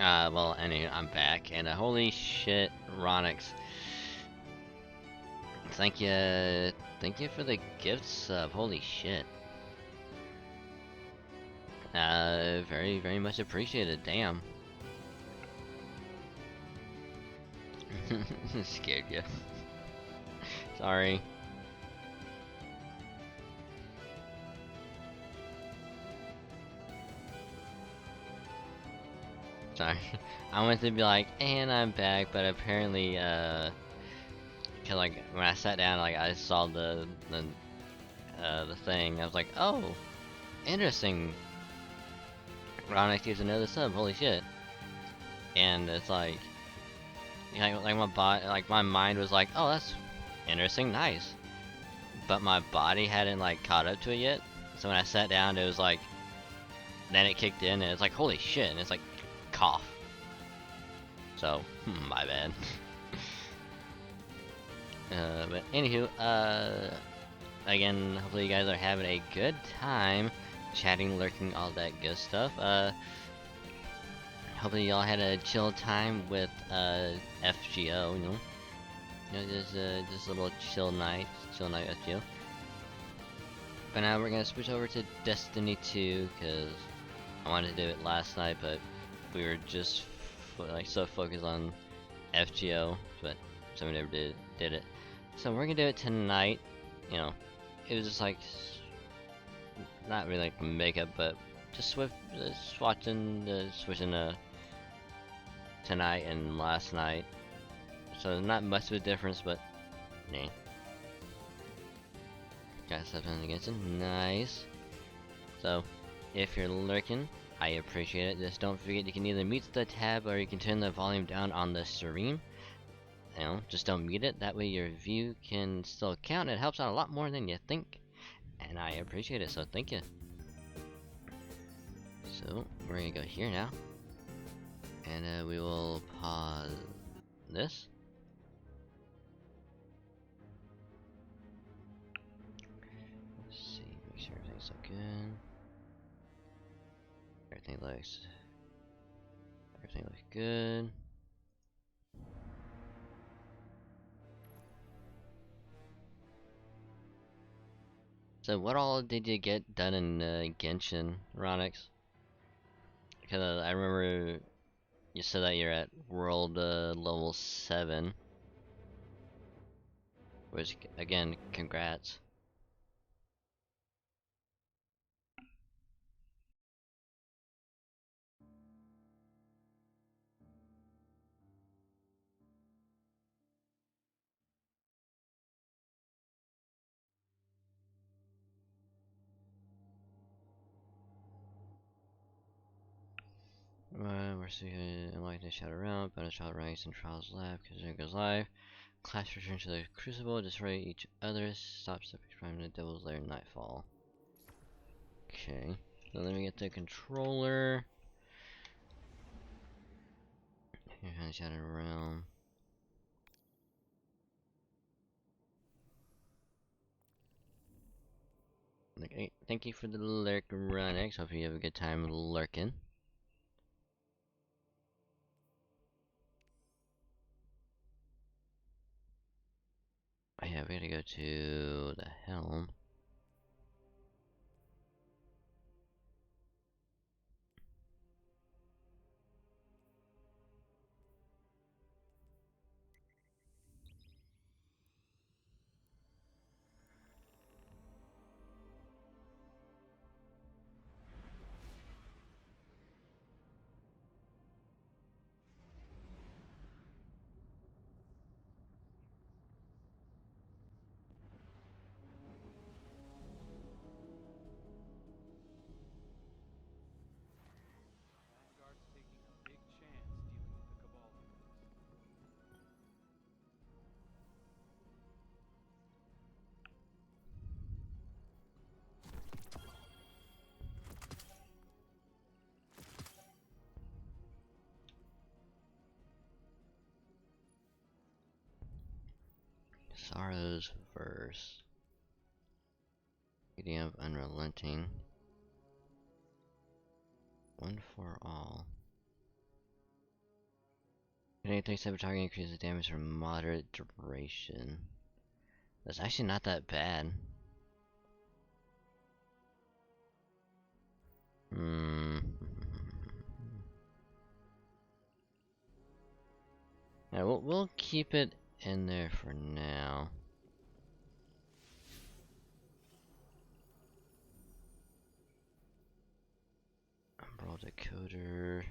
Well, anyway, I'm back, and holy shit, Ronix. Thank you for the gift sub. Holy shit. Very, very much appreciated. Damn. Scared you. Sorry. Sorry. I went to be like, and I'm back, but apparently, cause like when I sat down, like I saw the thing. I was like, oh, interesting. Ronix gives another sub. Holy shit. And it's like my body, like my mind was like, oh, that's interesting, nice. But my body hadn't like caught up to it yet. So when I sat down, it was like, then it kicked in, and it's like, holy shit, and it's like, cough. So, my bad. But anywho, again, hopefully you guys are having a good time chatting, lurking, all that good stuff. Hopefully y'all had a chill time with FGO, you know, just a little chill night FGO. But now we're gonna switch over to Destiny 2 because I wanted to do it last night, but we were just like so focused on FGO, but so we never did it. So we're gonna do it tonight. You know, it was just like not really like makeup, but just switching tonight and last night. So not much of a difference, but yeah. Got something against it. Nice. So if you're lurking, I appreciate it. Just don't forget you can either mute the tab or you can turn the volume down on the stream. You know, just don't mute it. That way your view can still count. It helps out a lot more than you think. And I appreciate it, so thank you. So, we're gonna go here now. And we will pause this. Let's see, make sure everything's so good. Everything looks good. So what all did you get done in Genshin, Ronix? Because I remember you said that you're at world level 7. Which, again, congrats. We're seeing unlike the shadow realm, bonus trial ranks and trials live, because it goes live. Class return to the crucible, destroy each other, stops the prime the devil's lair nightfall. Okay. So let me get the controller. Here, shadow realm. Okay, thank you for the lurk, Runix. Hope you have a good time lurking. Oh yeah, we gotta go to the helm. Sorrow's verse. Beating up unrelenting. One for all. Getting 37 target increases damage for moderate duration. That's actually not that bad. Yeah, we'll keep it in there for now. Umbral decoder.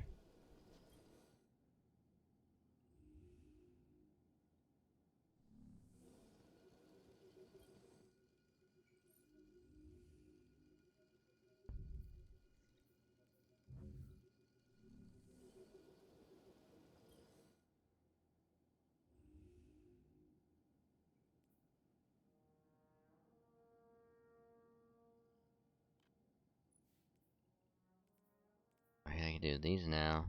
Okay, I can do these now.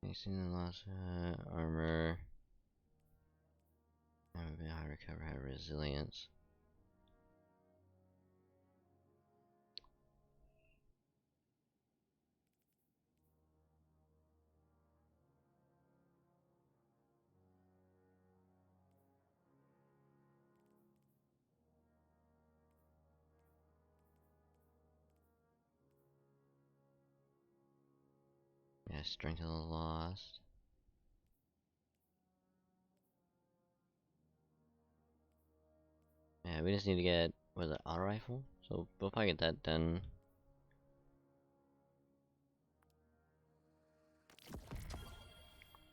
Facing the loss armor. Have a bit high recover, high resilience. Yeah, strength of the lost. Yeah, we just need to get with an auto rifle. So we'll probably get that done.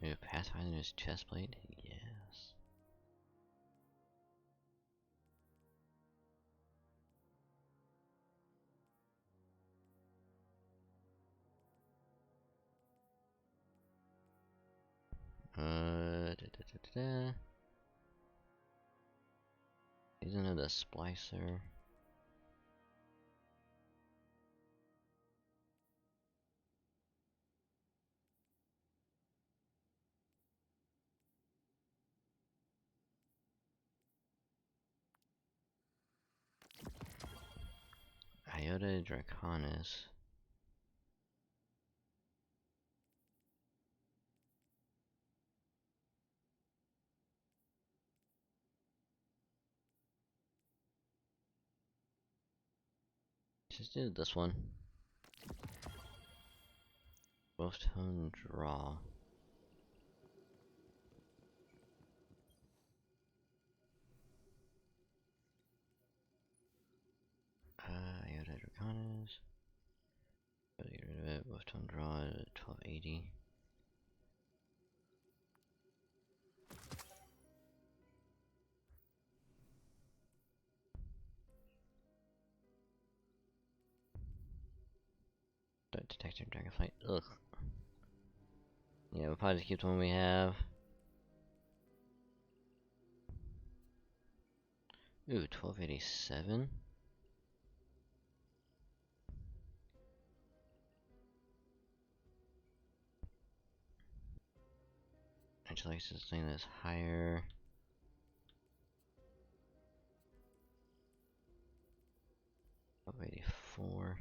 Ooh, Pathfinder's chestplate? Yes. Isn't it a splicer? Iota Draconis. Just do this one. Both tone draw. Iota Draconis. Gotta get rid of it. Both tone draw at 1280. Detector Dragonflight. Ugh. Yeah, we'll probably just keep the one we have. Ooh, 1287. Actually, like this thing that's higher. Of 84.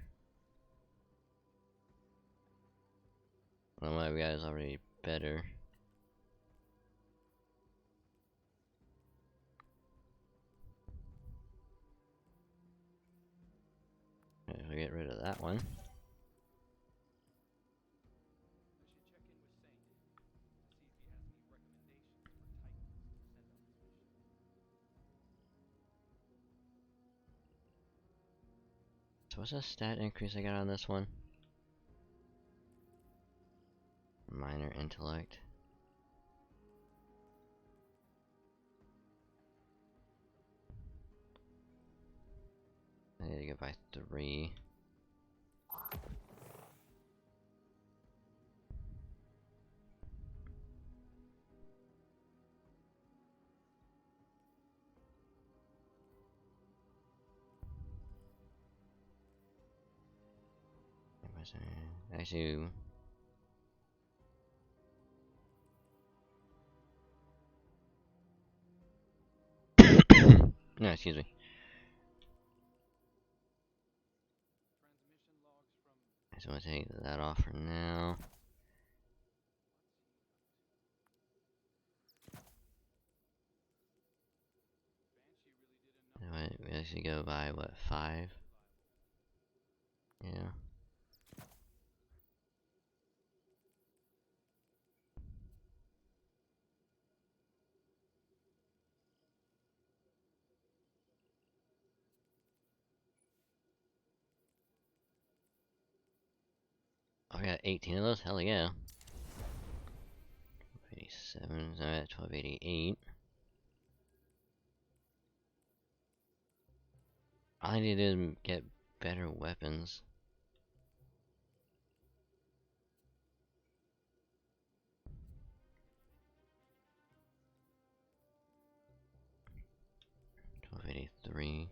Well, what we got is already better. Okay, we'll get rid of that one. So what's the stat increase I got on this one? Minor intellect. I need to get by 3. Actually, no, excuse me. So I'm gonna take that off for now. We actually go by what, 5? Yeah. Oh, I got 18 of those? Hell yeah. 1287, so I'm at 1288. All I need to do is get better weapons. $12.83.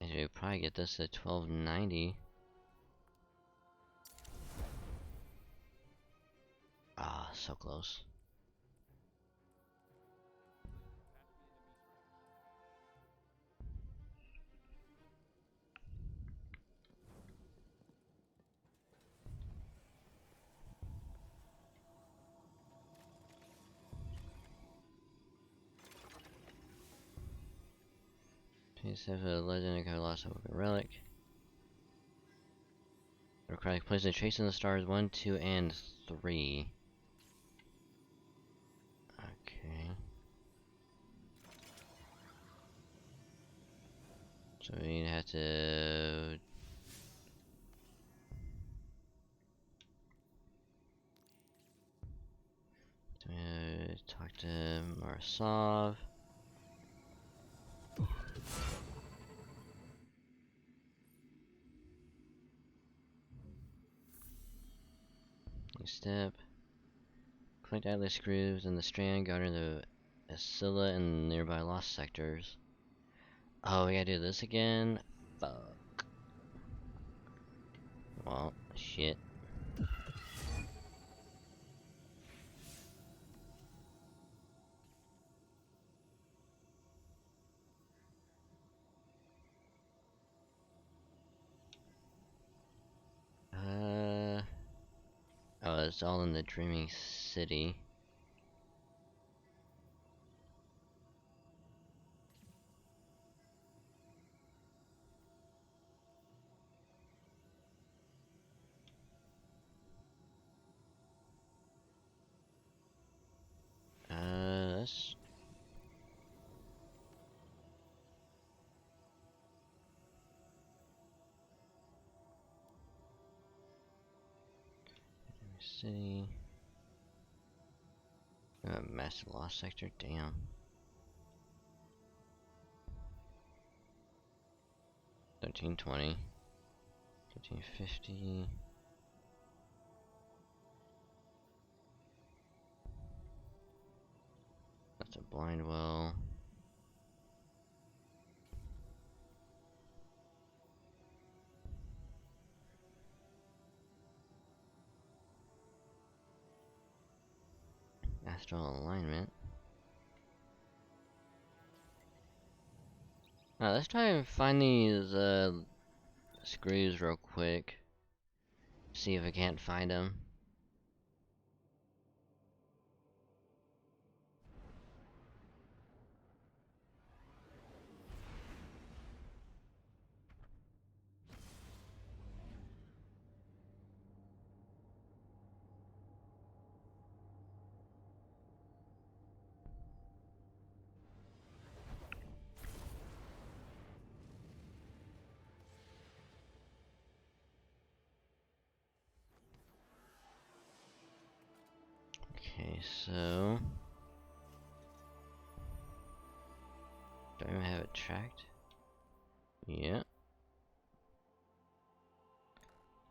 I should probably get this at 1290. Ah, so close. Please have a legendary card lost over a relic. Require place a trace in the stars 1, 2, and 3. Okay. So we have to talk to Marsov. Next step. Collect Atlas Grooves and the Strand, garner the Ascilla and nearby lost sectors. Oh, we gotta do this again? Fuck. Well, shit. Oh, it's all in the Dreaming City. That's... Dreaming City... Master Lost Sector, damn. 1320. 1350. That's a blind well. Astral alignment. Let's try and find these screws real quick. See if I can't find them. Okay, so do I even have it tracked? Yeah.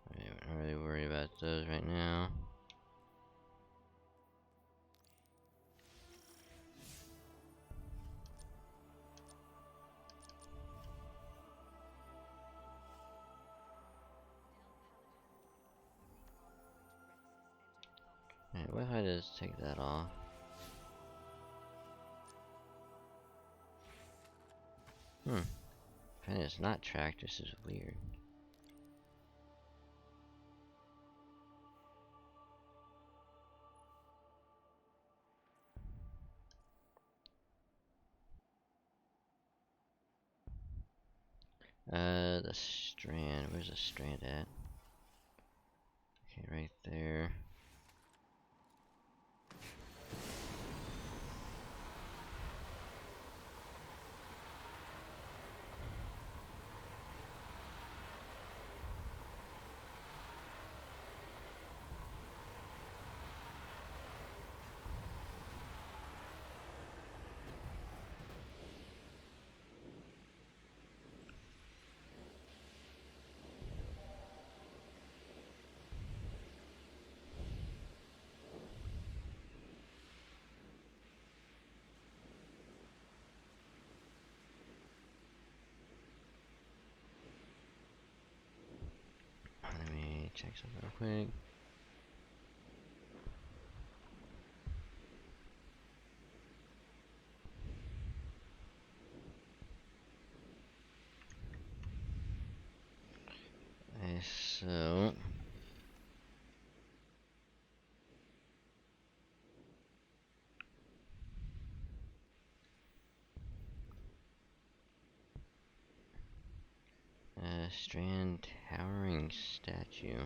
I'm not really worried about those right now. Alright, what if I just take that off? Apparently it's not tracked, this is weird. The strand, where's the strand at? Okay, right there. Let me check something real quick. Okay, so strand towering statue.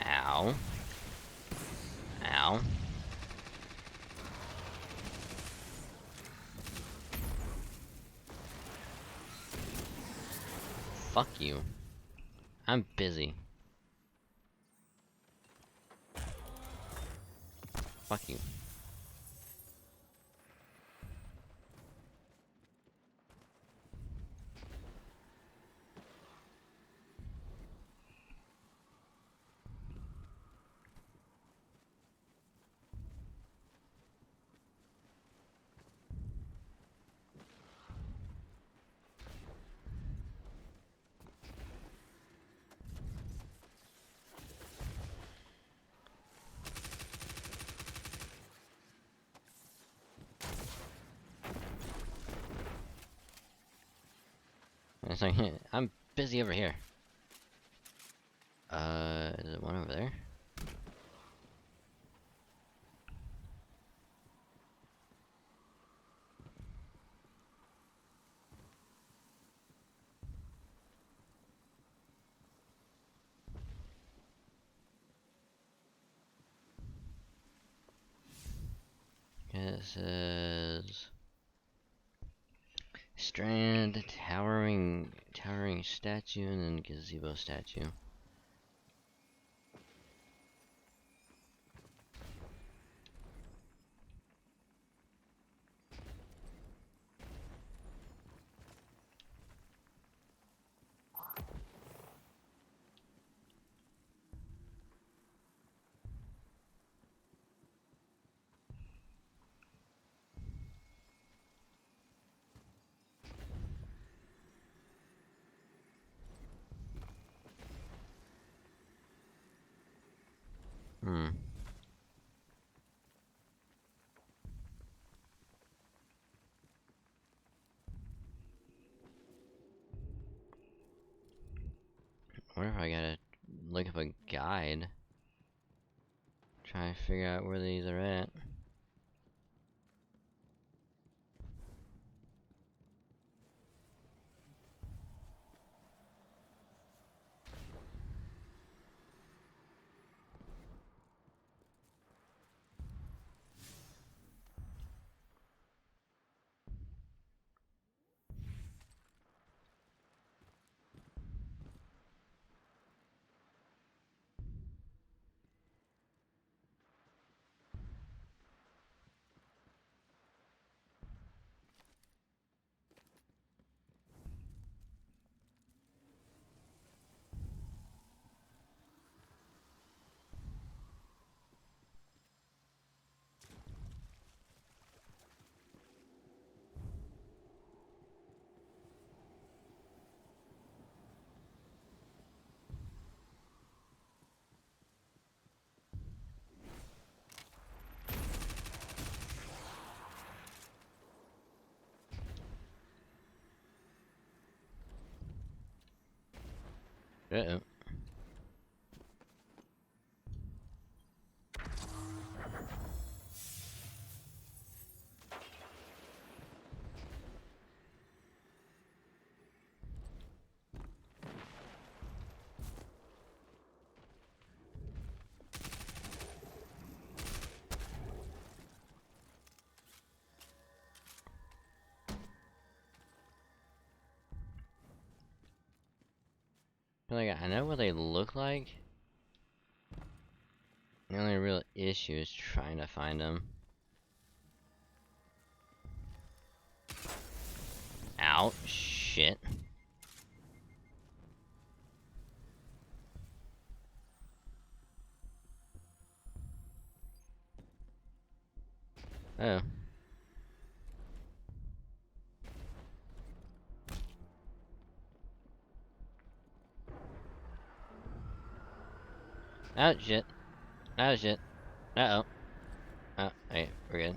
Ow. Ow. Fuck you. I'm busy. Fuck you. It's like, I'm busy over here. Is it one over there? It says strand, towering statue, and then gazebo statue. Hmm. What if I gotta look up a guide. Try and figure out where these are at. Uh-oh. Like, I know what they look like. The only real issue is trying to find them. Ow, shit. Oh. Oh, shit. Oh, shit. Uh-oh. Oh, hey, we're good.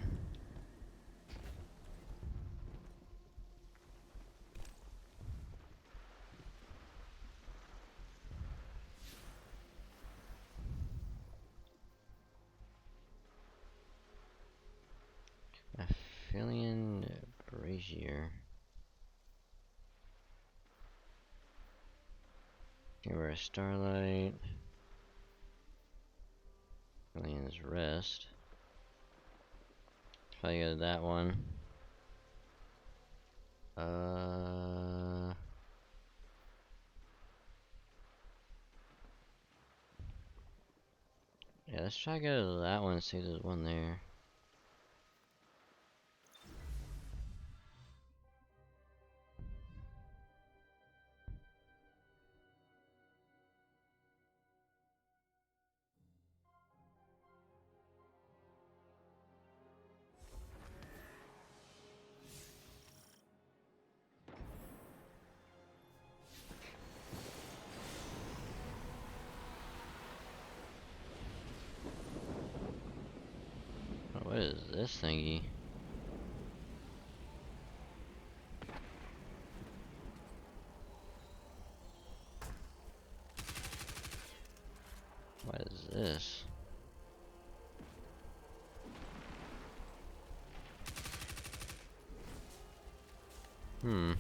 Aphelion brazier. Here we're a starlight. Aphelions rest. Probably go to that one. Yeah, let's try to go to that one and see if there's one there. Oh, what is this thingy? What is this? Hmm.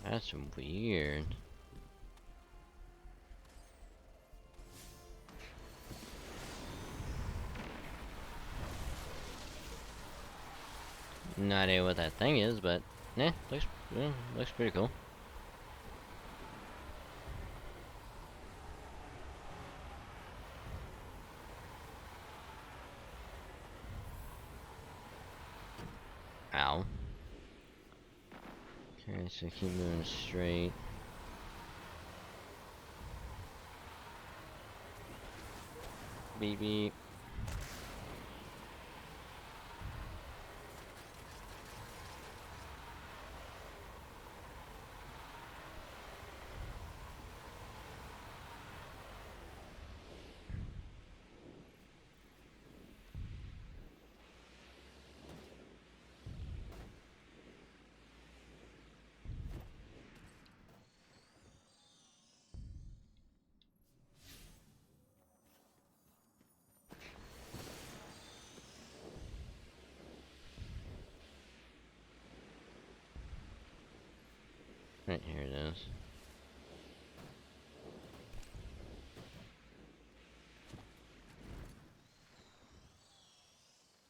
That's weird. No idea what that thing is, but looks pretty cool. Ow. Okay, so keep moving straight. Beep beep. Right here it is.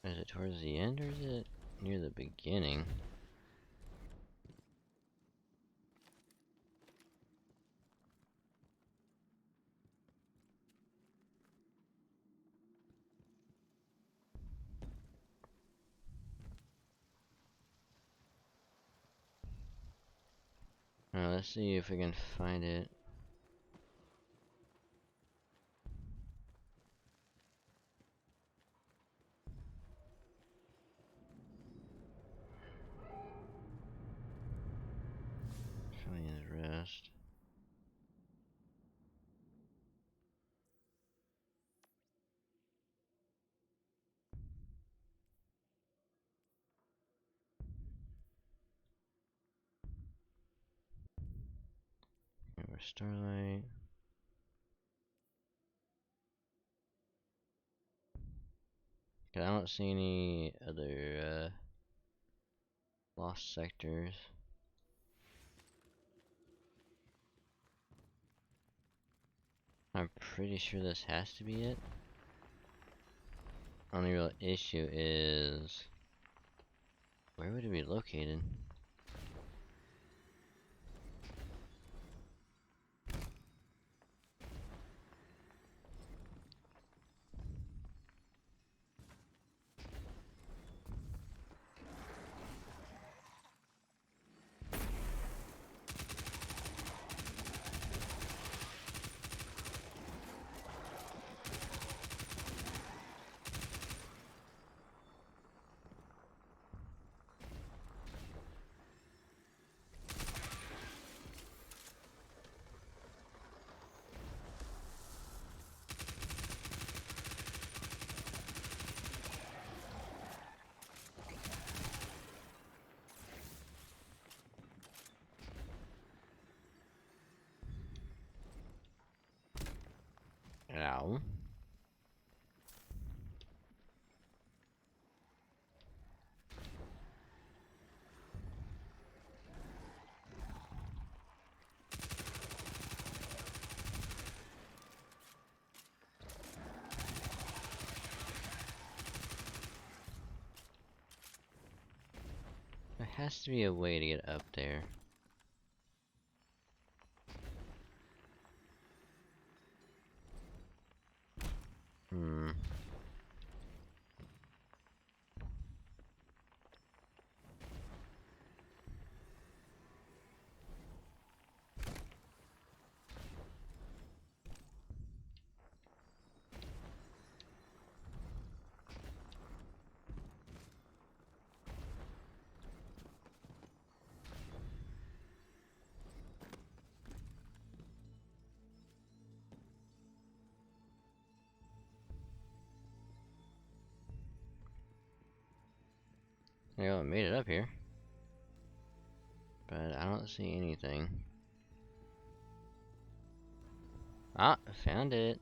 Is it towards the end or is it near the beginning? Let's see if we can find it. Showing his wrist. Over Starlight. I don't see any other lost sectors. I'm pretty sure this has to be it. Only real issue is where would it be located? Ow. There has to be a way to get up there. Hmm. You know, I made it up here. But I don't see anything. Ah, found it.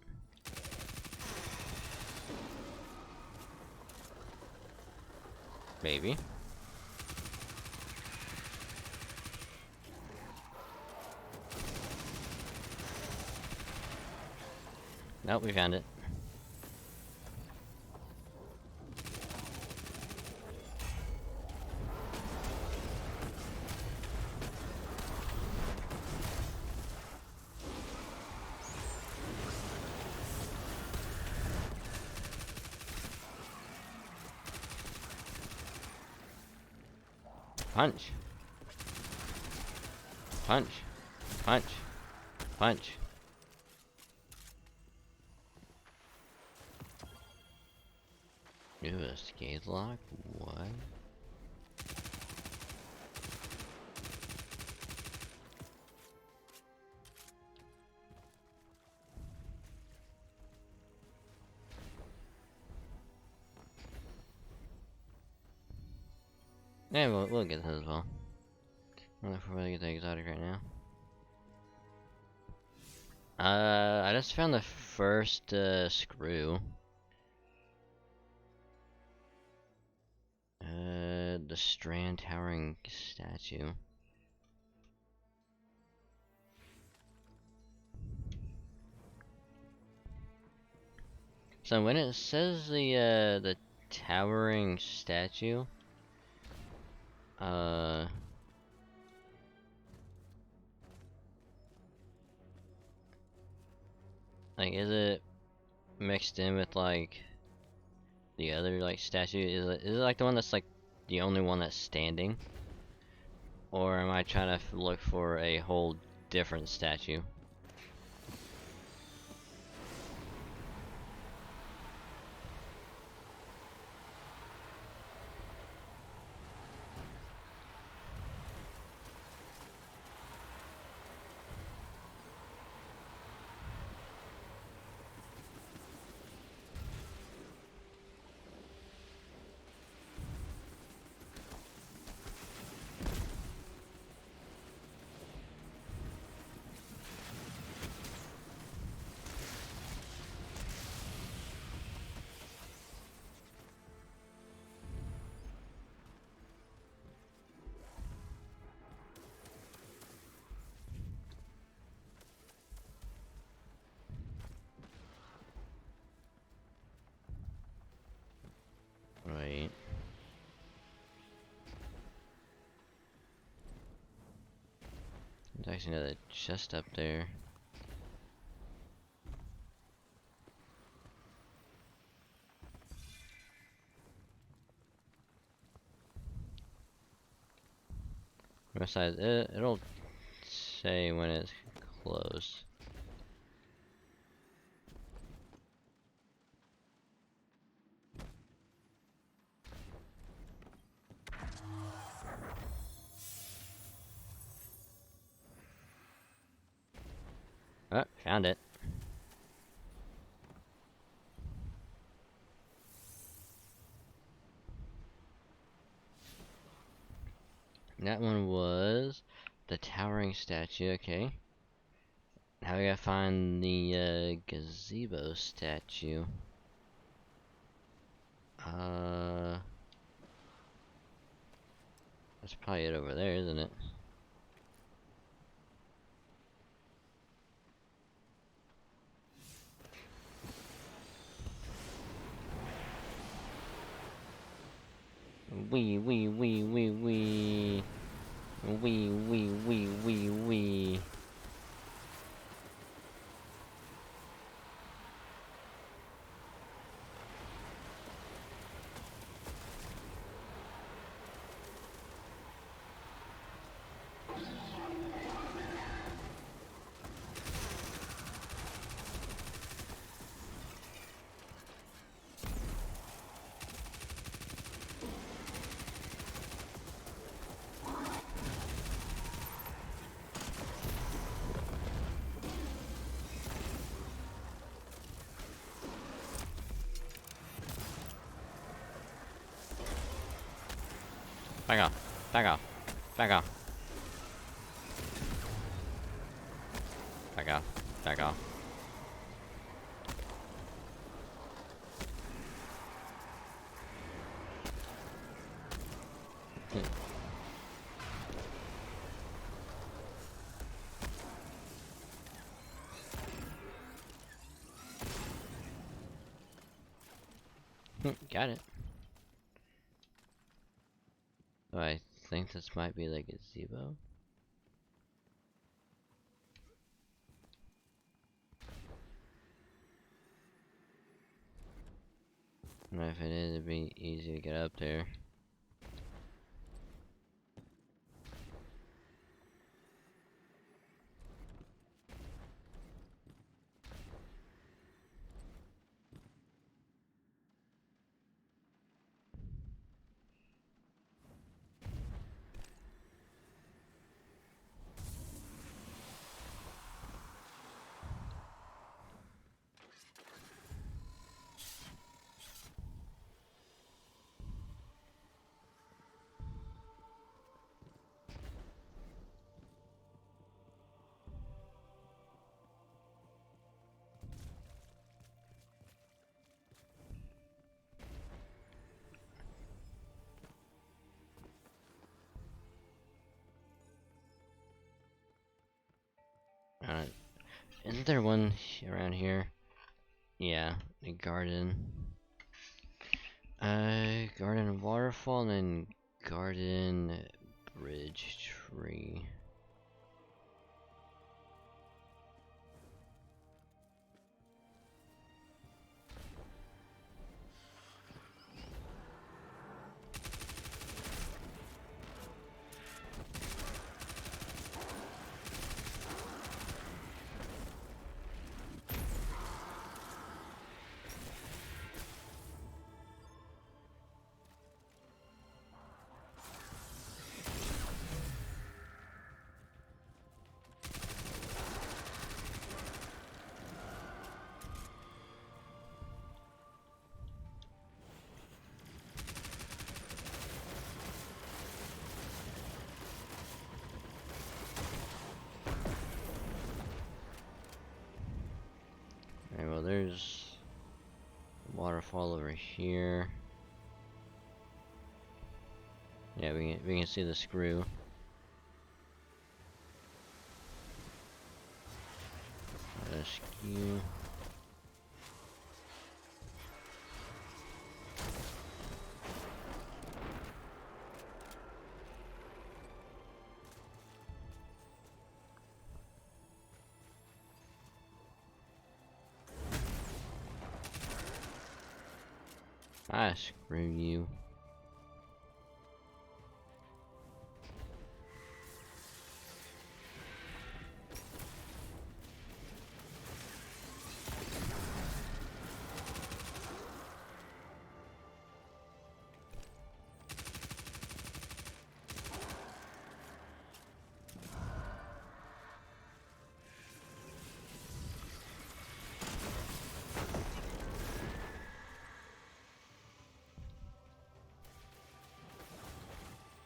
Maybe. Nope, we found it. Punch. Punch. Punch. Punch. Ooh, a scathe lock? What? Yeah, we'll get that as well. I don't know if we're gonna get the exotic right now. I just found the first screw. The strand towering statue. So when it says the towering statue, like, is it mixed in with like the other like statue? Is it like the one that's like the only one that's standing, or am I trying to look for a whole different statue? Right. There's actually another chest up there. Besides, it'll say when it's closed. Oh, found it. That one was the towering statue, okay. Now we gotta find the gazebo statue. That's probably it over there, isn't it? Wee wee wee wee wee. Wee wee wee wee wee. Back off. Back off. Back off. Back off. Back off. Got it. So I think this might be the gazebo. And if it is, it'd be easy to get up there. Alright. Isn't there one around here? Yeah, a garden. Garden waterfall and then garden bridge tree. Alright, well there's a waterfall over here. Yeah, we can see the screw. Rescue. Ah, screw you.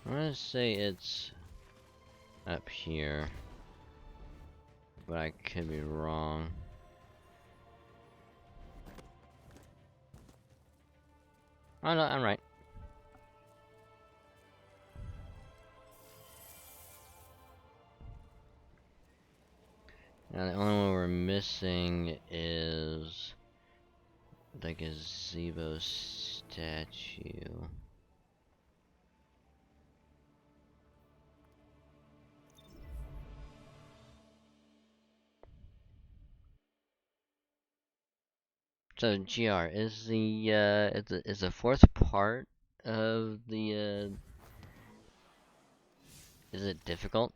I'm gonna say it's up here, but I could be wrong. Oh no, I'm right. Now the only one we're missing is the gazebo statue. So GR is the fourth part of the is it difficult?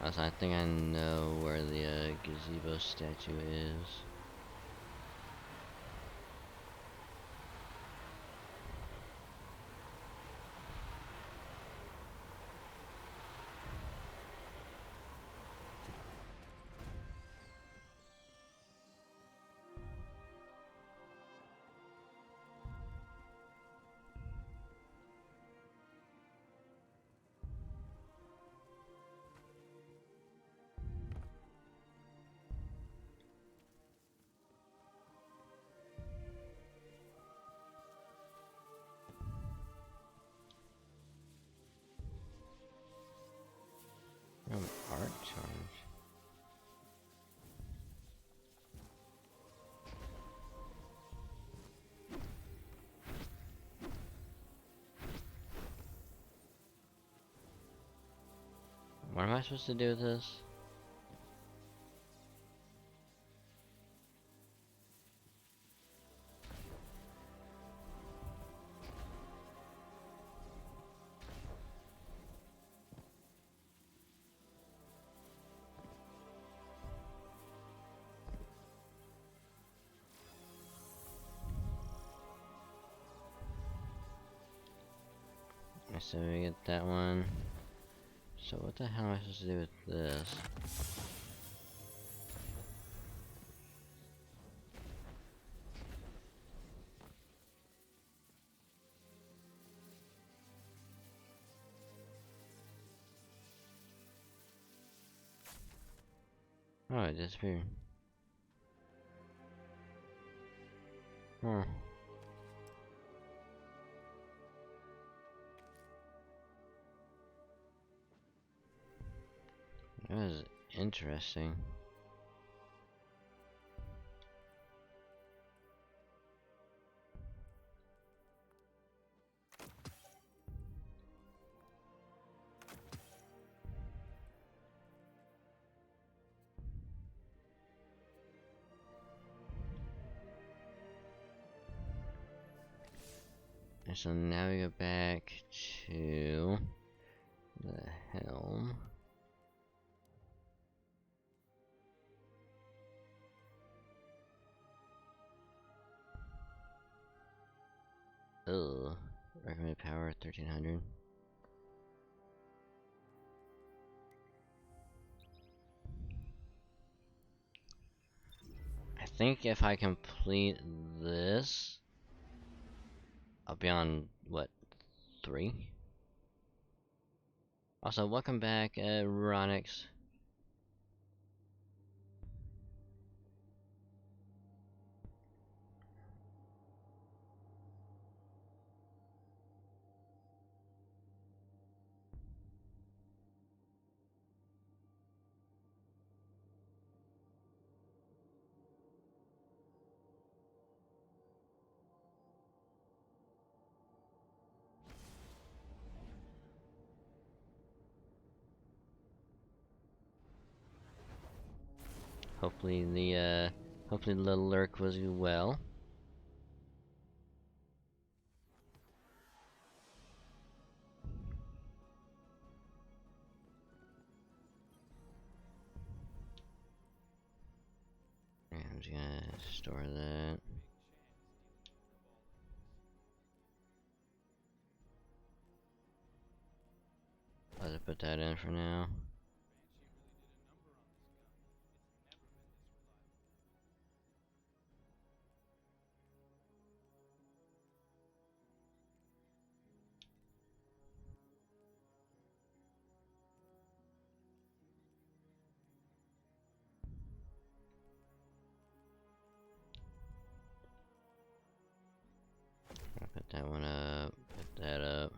I think I know where the gazebo statue is. Art charge. What am I supposed to do with this? So we get that one. So what the hell am I supposed to do with this? Oh, it disappeared. Huh. That was interesting. And so now we go back to the helm. Ugh. Recommended power 1300. I think if I complete this, I'll be on what, 3? Also, welcome back, Ronix. Hopefully the lurk was well. And I'm just gonna store that. I'll just put that in for now. I'll put that one up, put that up.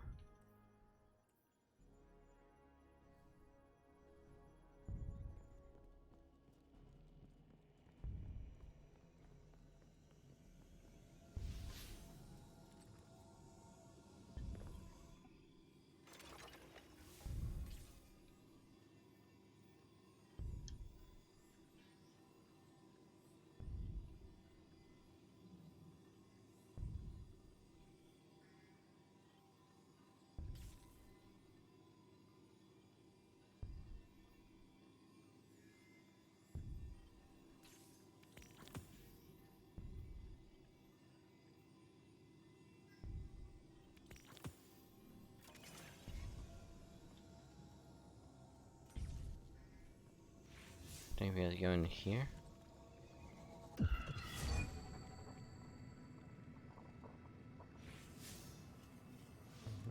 I think we have to go in here.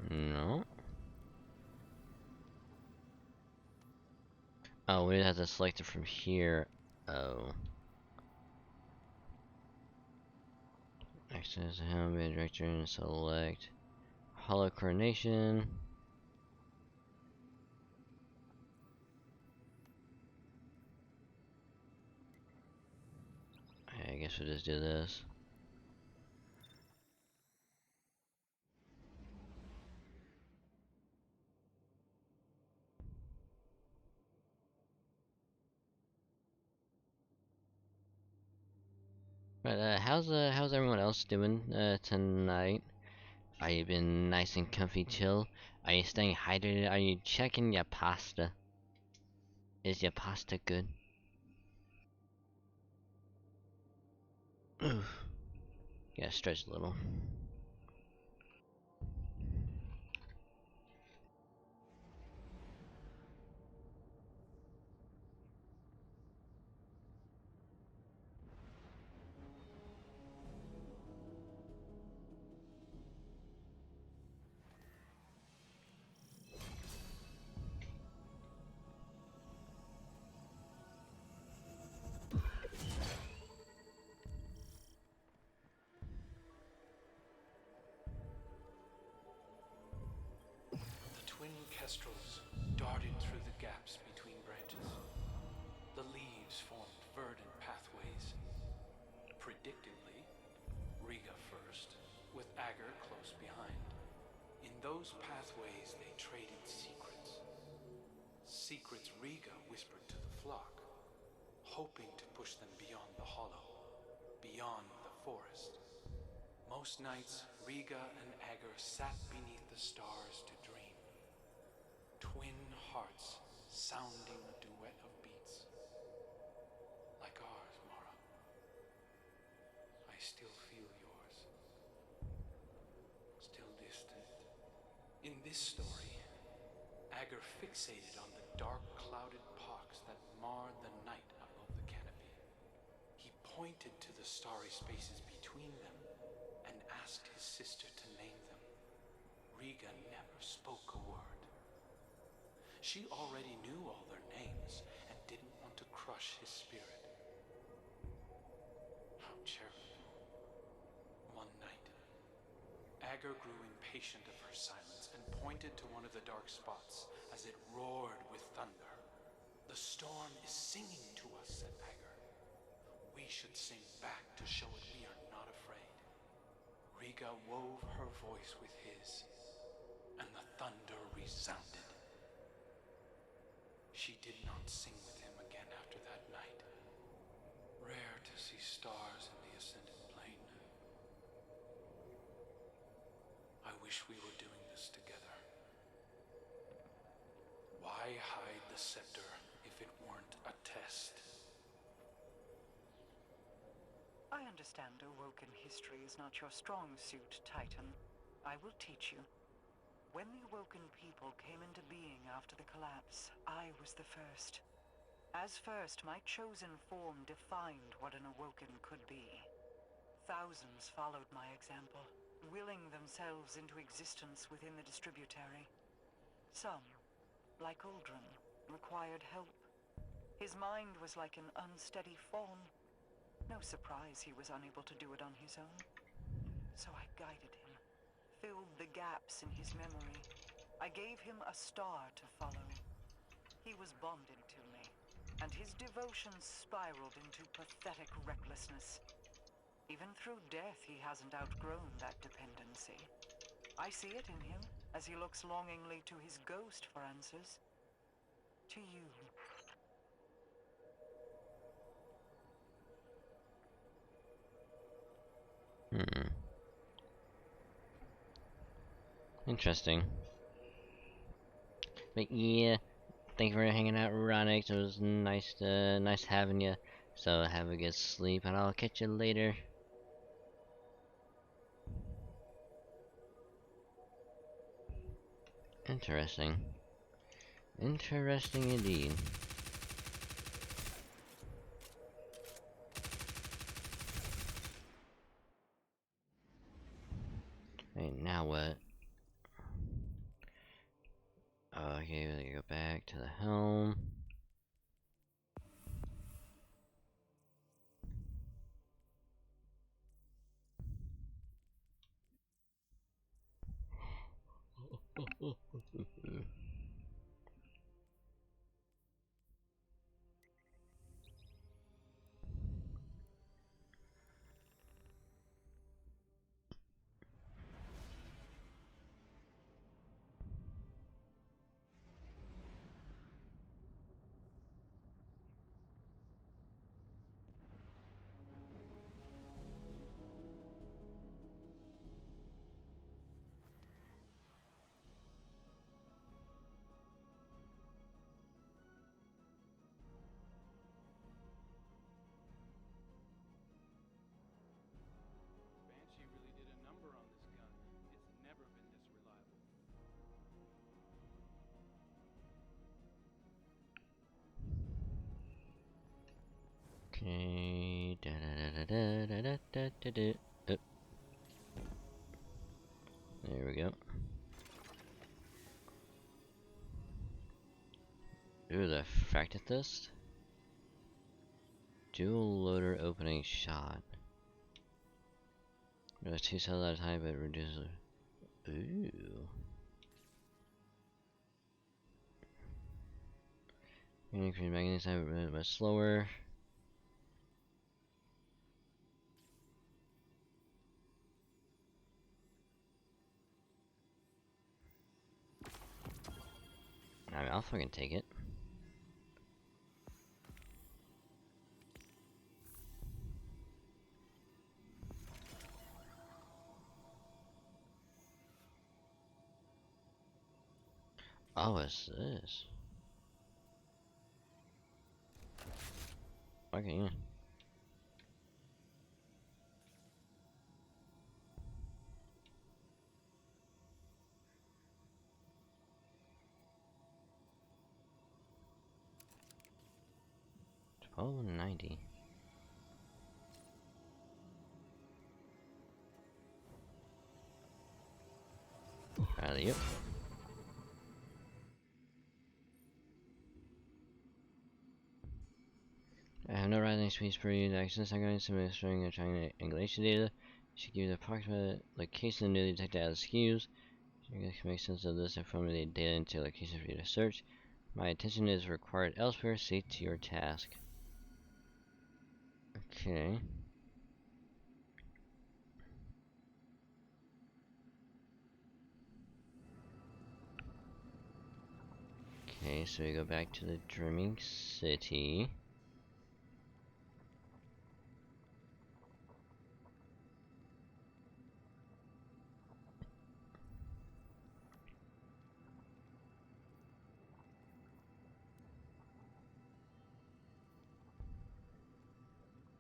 No. Oh, we have to select it from here. Oh. Access the helm, be a director, and select Hollow Coronation. I guess we'll just do this. But how's everyone else doing tonight? Are you been nice and comfy chill? Are you staying hydrated? Are you checking your pasta? Is your pasta good? Oof. Yeah, stretch a little. kestrels darted through the gaps between branches. The leaves formed verdant pathways. Predictably, Riga first, with Agar close behind. In those pathways they traded secrets. Secrets Riga whispered to the flock, hoping to push them beyond the hollow, beyond the forest. Most nights, Riga and Agar sat beneath the stars to dream. Twin hearts sounding a duet of beats. Like ours, Mara. I still feel yours. Still distant. In this story, Agar fixated on the dark clouded pox that marred the night above the canopy. He pointed to the starry spaces between them and asked his sister to name them. Riga never spoke a word. She already knew all their names and didn't want to crush his spirit. How charitable. One night, Agar grew impatient of her silence and pointed to one of the dark spots as it roared with thunder. The storm is singing to us, said Agar. We should sing back to show it we are not afraid. Riga wove her voice with his, and the thunder resounded. She did not sing with him again after that night. Rare to see stars in the ascended plane. I wish we were doing this together. Why hide the scepter if it weren't a test? I understand Awoken history is not your strong suit, Titan. I will teach you. When the Awoken people came into being after the collapse, I was the first. As first, my chosen form defined what an Awoken could be. Thousands followed my example, willing themselves into existence within the distributary. Some, like Uldren, required help. His mind was like an unsteady fawn. No surprise he was unable to do it on his own. So I guided him, filled the gaps in his memory. I gave him a star to follow. He was bonded to me, and his devotion spiraled into pathetic recklessness. Even through death, he hasn't outgrown that dependency. I see it in him as he looks longingly to his ghost for answers. To you. Interesting. But yeah, thank you for hanging out, Ronix. It was nice having you. So have a good sleep, and I'll catch you later. Interesting. Interesting indeed. Hey, now what? Okay, we gotta go back to the helm. Banshee really did a number on this gun. It's never been this reliable. Okay. Da da da da da da da da da. There we go. Ooh, the fractithist. Dual loader opening shot. There's 2 cells at a time, but reduces. Ooh. Increase back inside a bit slower. I mean, I'll fucking take it. Oh, what's this? Okay, yeah. $12.90. Yep. I have no rising speeds per unit access. I'm going to submit a string of triangulation data. Should give you the approximate location of newly detected SKUs. You can make sense of this and formulate data into locations for you to search. My attention is required elsewhere. See to your task. Okay. Okay, so we go back to the Dreaming City.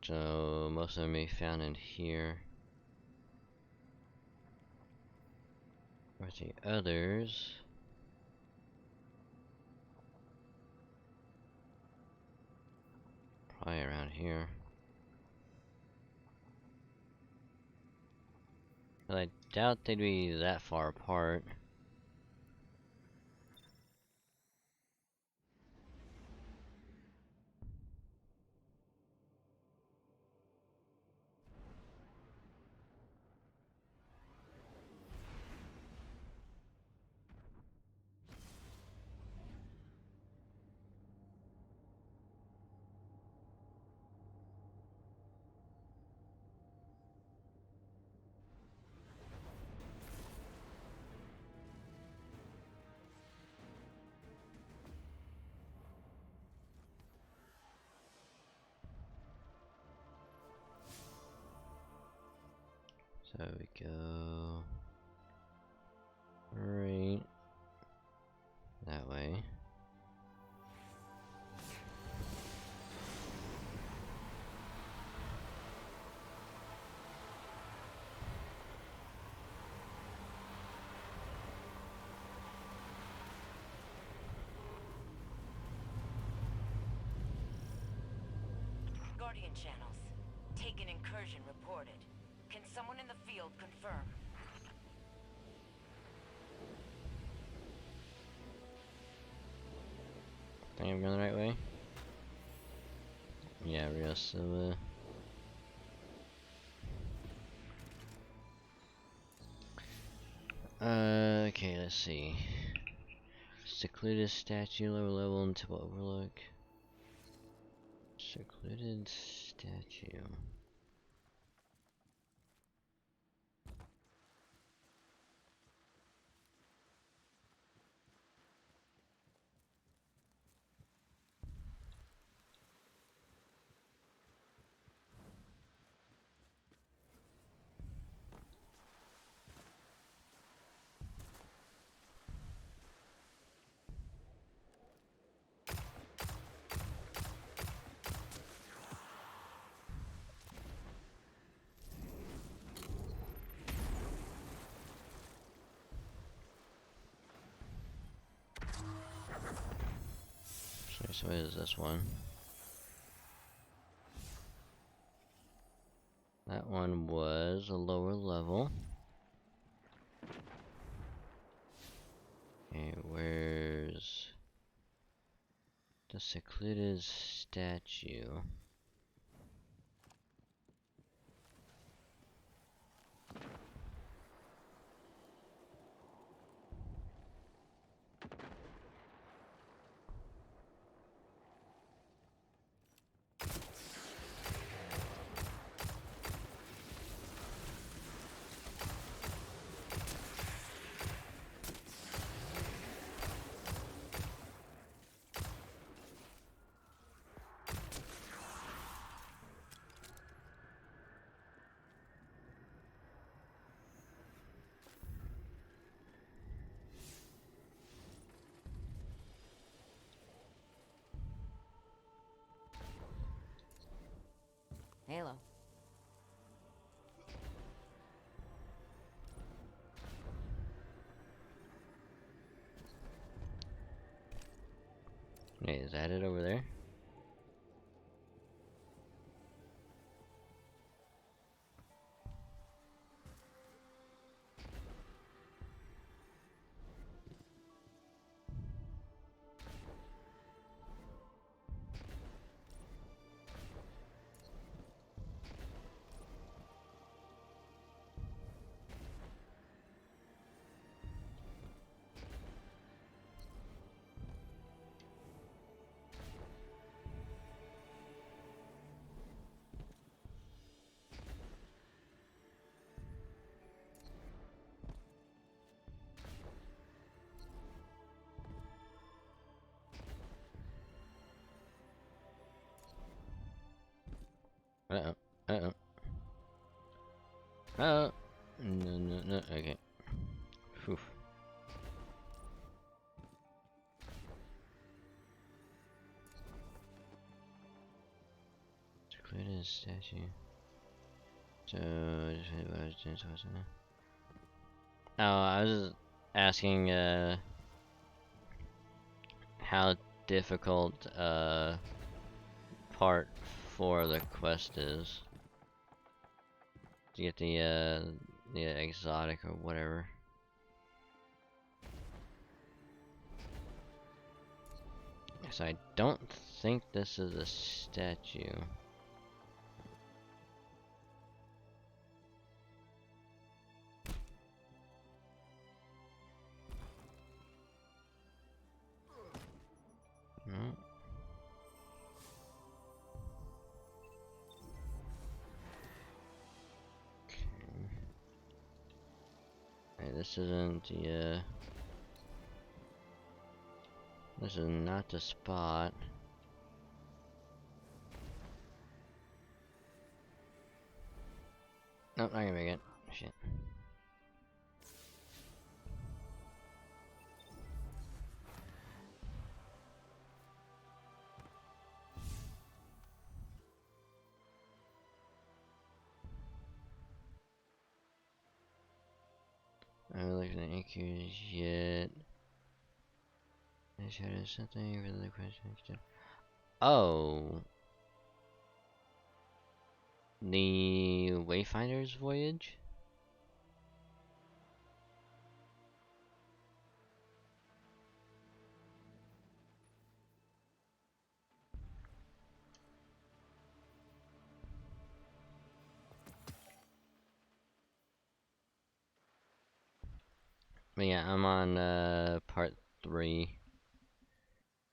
So most of them may be found in here. Where's the others? Probably around here. But I doubt they'd be that far apart. So we go right that way. Guardian channels. Take an incursion reported. Can someone in the field confirm? Think I'm going the right way? Yeah, real silver. Okay, let's see. Secluded statue, lower level until overlook. Secluded statue. So what is this one? That one was a lower level. Okay, where's the secluded statue? Wait, is that it over there? Uh-oh. Uh-oh. Oh. No, no, no. Okay. Phew. Secluded statue. So, just what I was doing, so I was in there. Oh, I was just asking, how difficult, part 4 of the quest is. To get the exotic or whatever. So I don't think this is a statue. No. Okay, this isn't the, this is not the spot. Nope, not gonna make it. Shit. I haven't looked at the AQs yet. I showed us something for the question. Oh. The Wayfinder's Voyage? But yeah, I'm on part 3.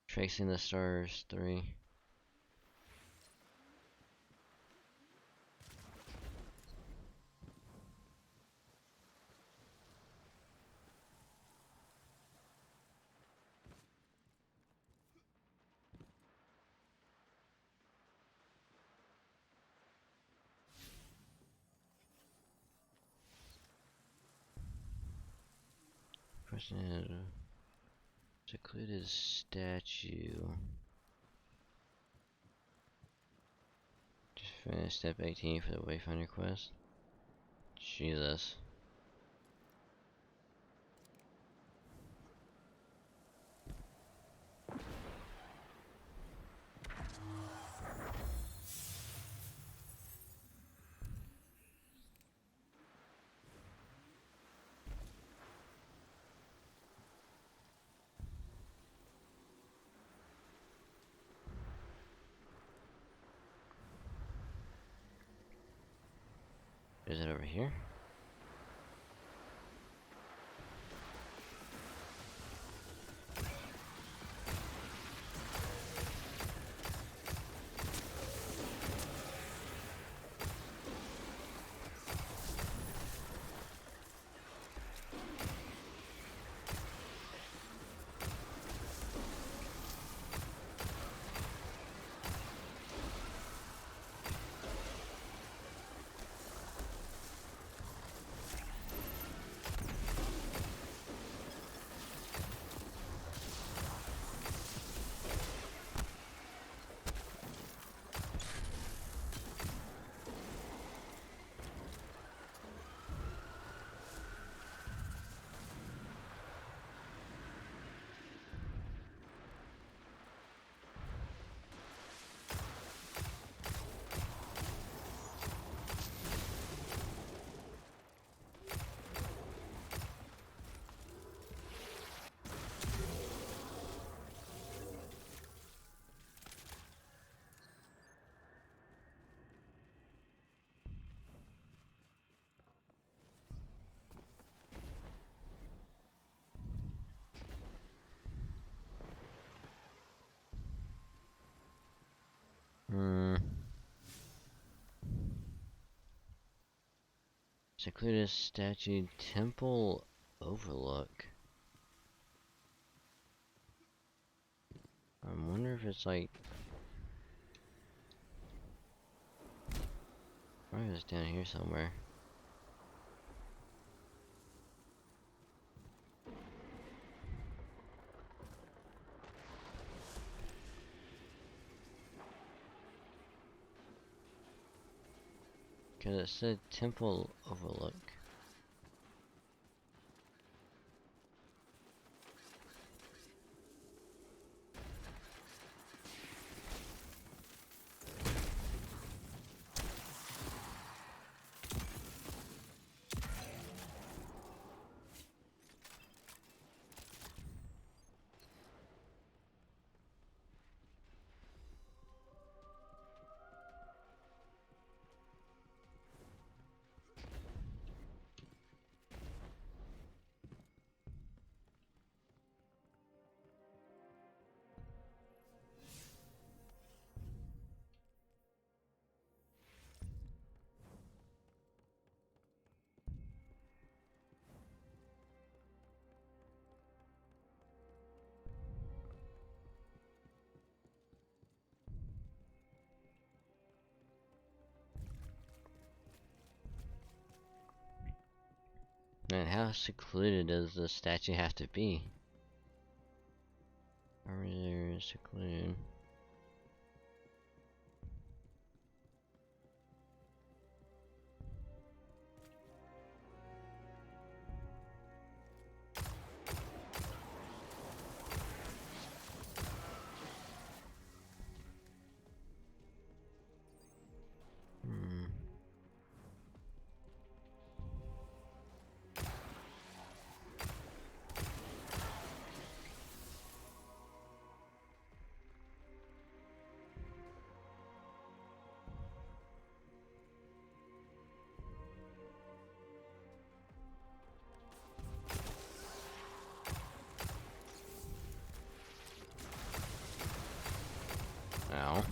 Tracing the Stars 3. Question is, secluded statue. Just finished step 18 for the Wayfinder quest. Jesus. Is it over here? Secluded statue temple overlook. I wonder if it's like, probably it's down here somewhere. Cause it said temple overlook. Man, how secluded does the statue have to be? Or is there secluded? Ow.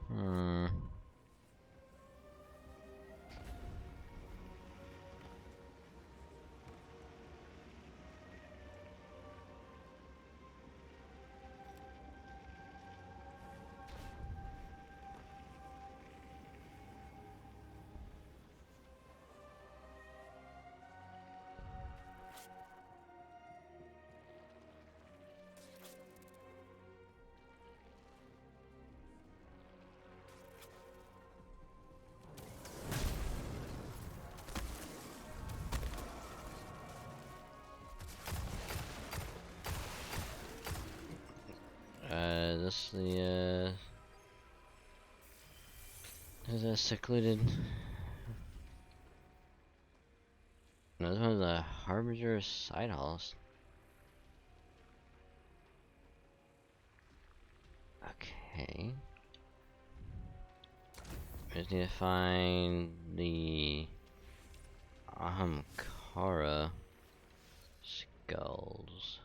Hmm. This is a secluded. No, this one's a Harbinger side halls. Okay. I just need to find the Ahamkara skulls.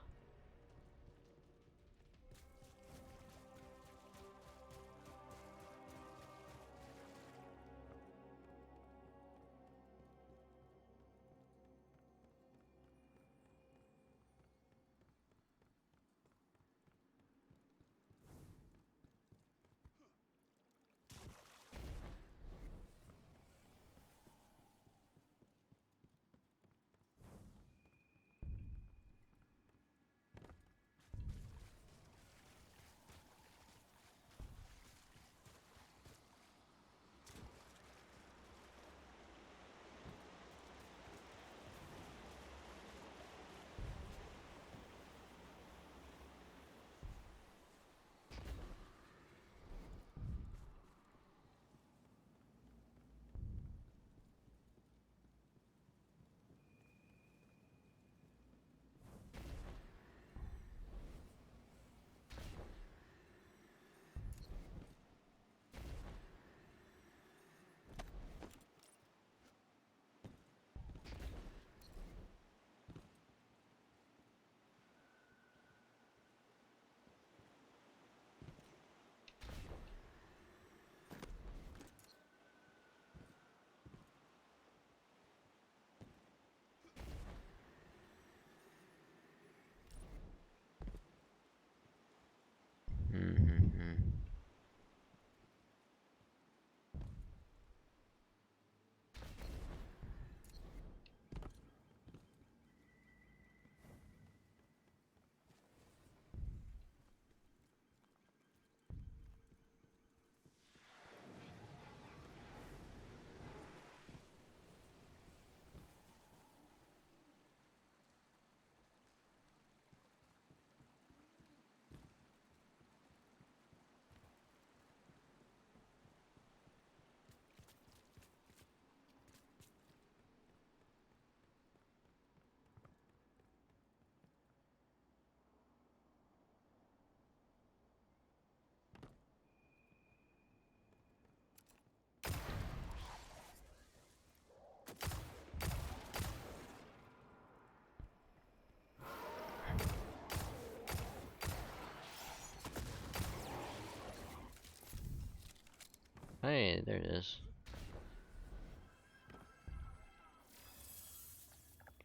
there it is.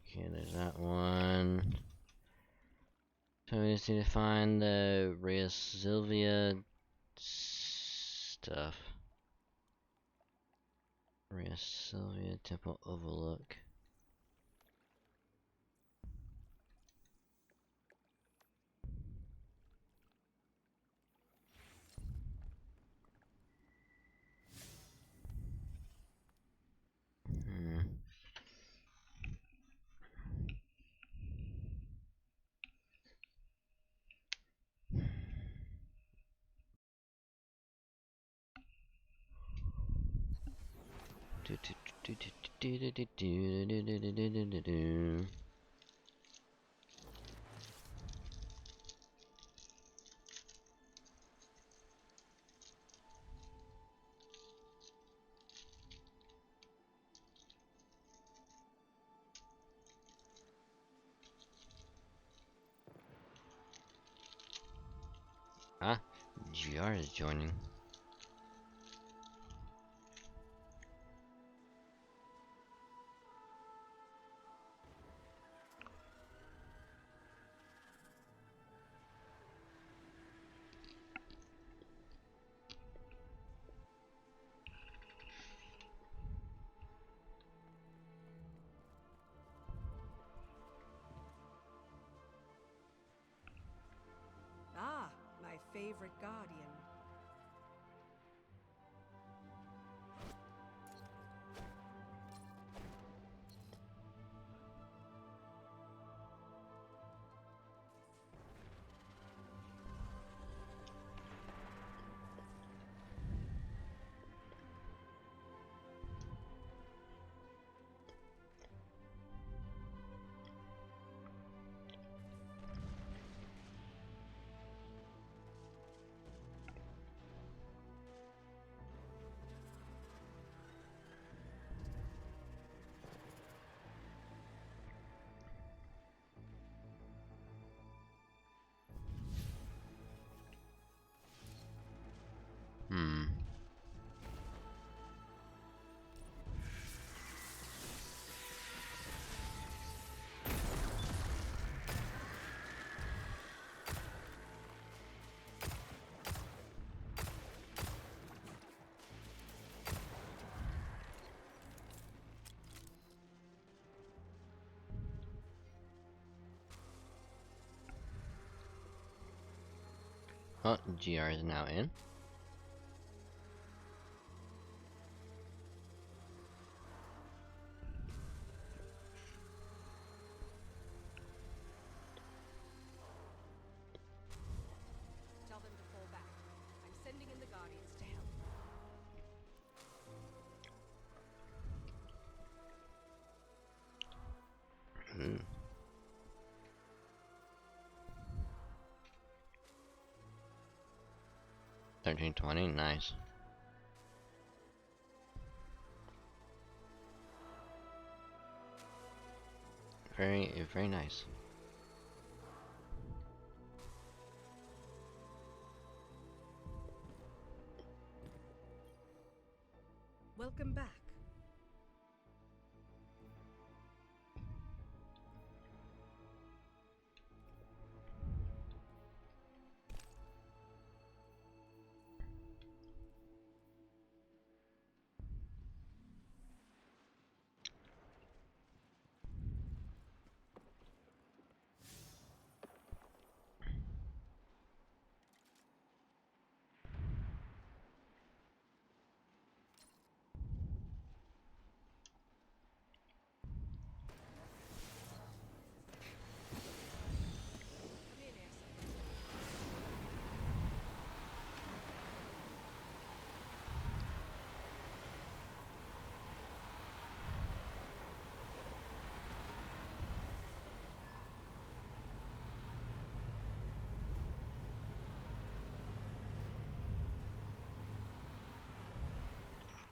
Okay, there's that one. So we just need to find the Rhea Sylvia stuff. Rhea Sylvia Temple Overlook. Ah, GR is joining. Ah, my favorite guardian. Hmm. Oh, GR is now in. Tell them to fall back. I'm sending in the guardians to help. Ooh. 1320, nice. Very nice. Welcome back. Come in, Airson.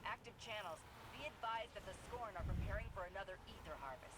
Active channels. Be advised that the Scorn are preparing for another ether harvest.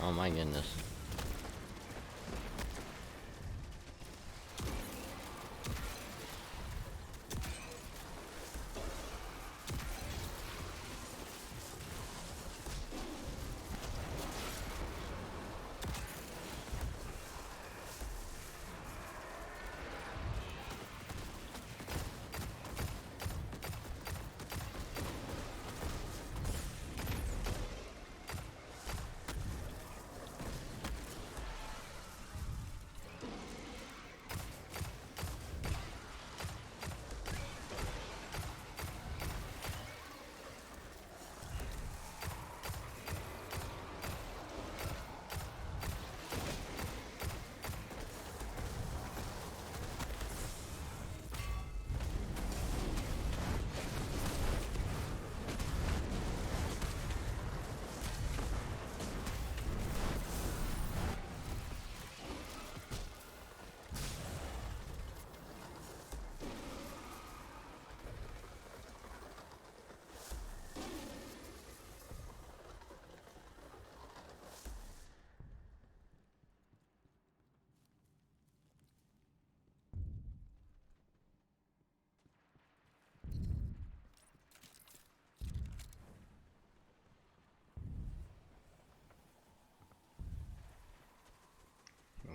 Oh my goodness.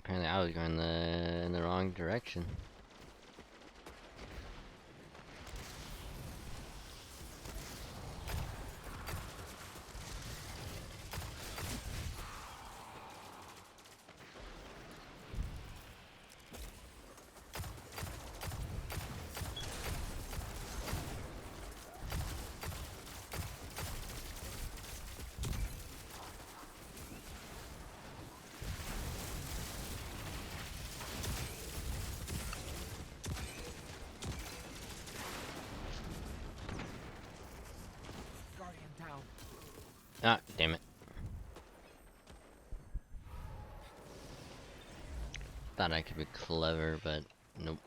Apparently I was going in the wrong direction. Guardian down. Ah, damn it. Thought I could be clever, but nope.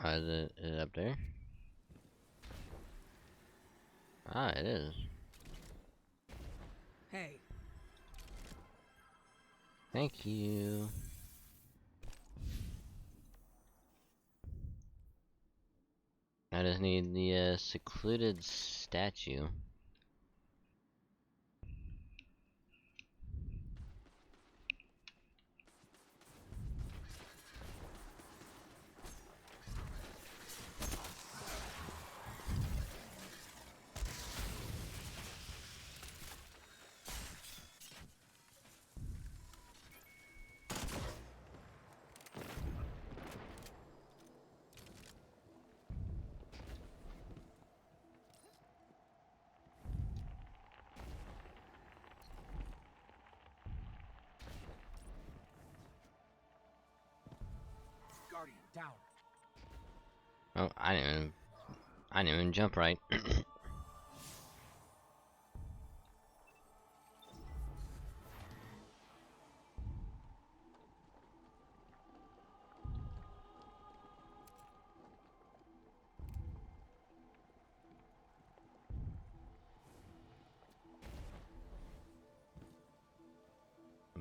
Is it up there? Ah, it is. Hey, Thank you. I just need the secluded statue. Guardian down. Oh, I didn't even jump right.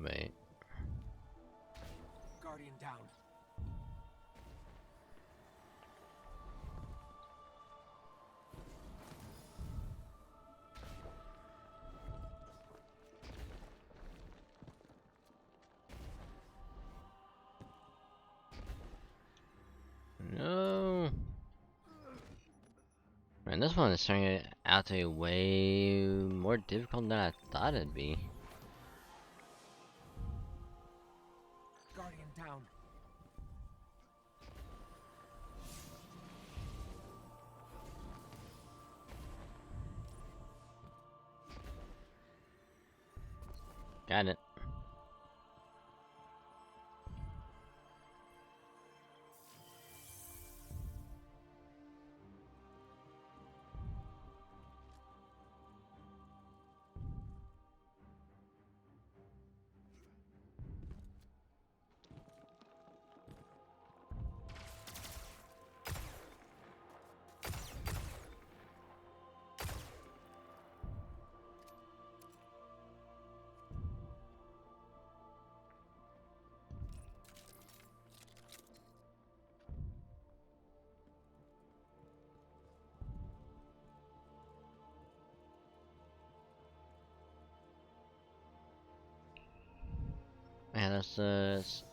Wait. Guardian down. And this one is turning out to be way more difficult than I thought it'd be. Guardian down. Got it. Yeah, that's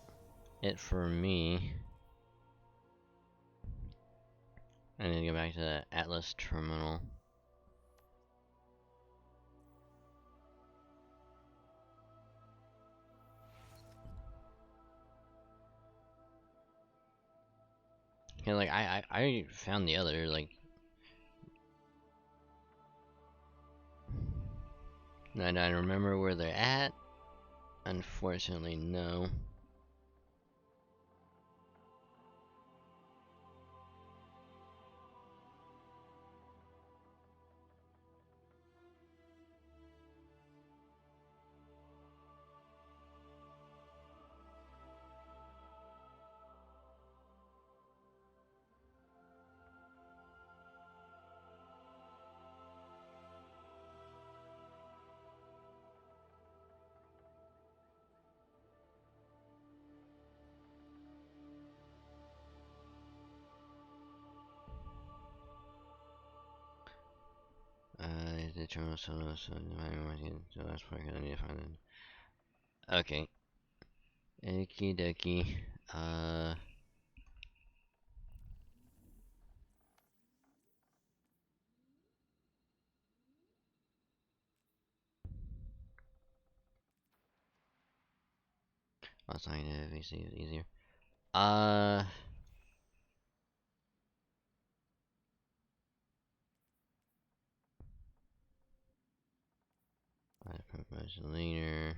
it for me. I need to go back to the Atlas terminal. Yeah, like I found the other, like, I don't remember where they're at. Unfortunately, no. The terminal solo, so the last part I need to find it. Okay. Okie dokie. I'll sign it if it's easier. I propose later.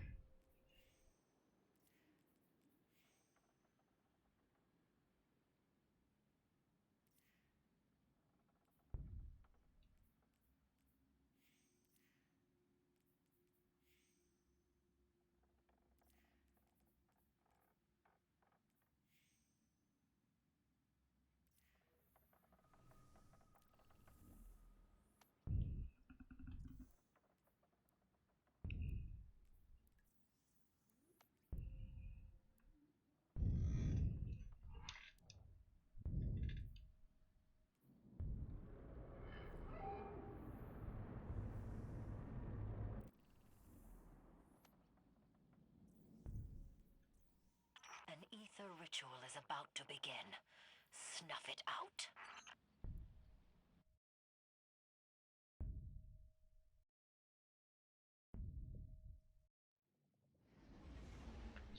An ether ritual is about to begin. Snuff it out.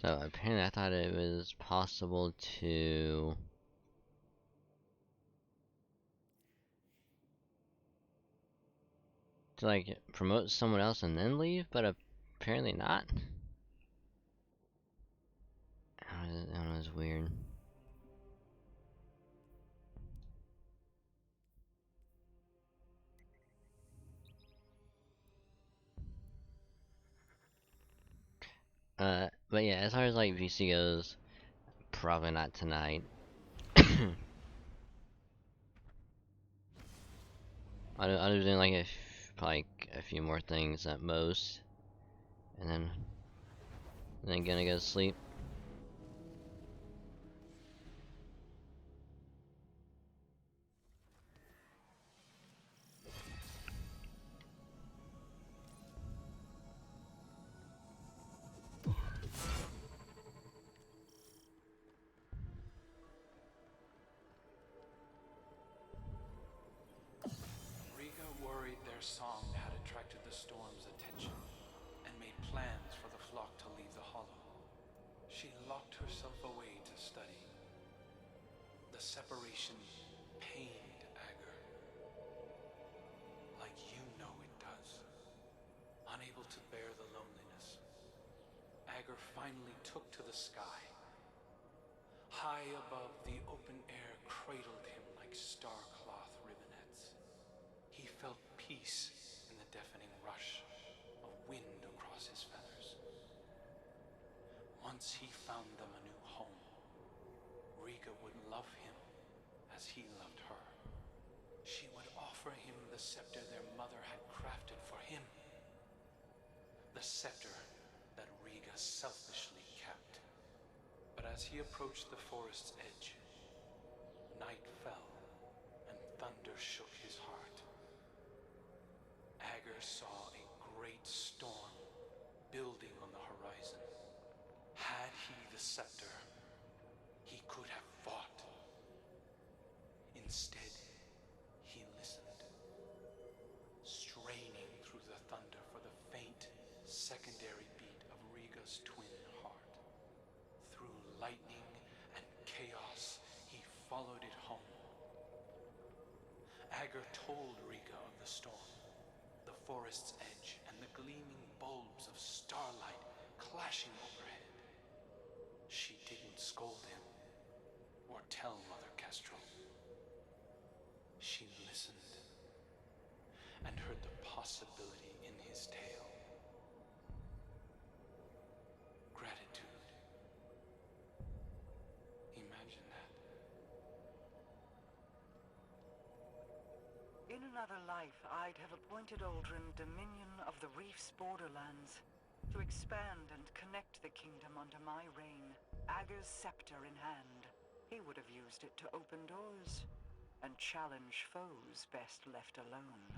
So apparently I thought it was possible to like promote someone else and then leave, but apparently not. I don't know, it's weird. But yeah, as far as like VC goes, probably not tonight. I'll be doing like like a few more things at most, and then gonna go to sleep. Their song had attracted the storm's attention and made plans for the flock to leave the hollow. She locked herself away to study. The separation pained Agar, like you know it does. Unable to bear the loneliness, Agar finally took to the sky. High above, the open air cradled him like star-cloth ribbonettes. He felt peace in the deafening rush of wind across his feathers. Once he found them a new home, Riga would love him as he loved her. She would offer him the scepter their mother had crafted for him. The scepter that Riga selfishly kept. But as he approached the forest's edge, night fell and thunder shook his heart. Agar saw a great storm building on the horizon. Had he the scepter, he could have fought. Instead, he listened, straining through the thunder for the faint, secondary beat of Riga's twin heart. Through lightning and chaos, he followed it home. Agar told Riga of the storm, the forest's edge, and the gleaming bulbs of starlight clashing overhead. She didn't scold him or tell Mother Kestrel. She listened and heard the possibility in his tale. Gratitude. Imagine that. In another life, I'd have appointed Aldrin Dominion of the Reef's borderlands to expand and connect the kingdom under my reign, Agar's scepter in hand. He would have used it to open doors and challenge foes best left alone.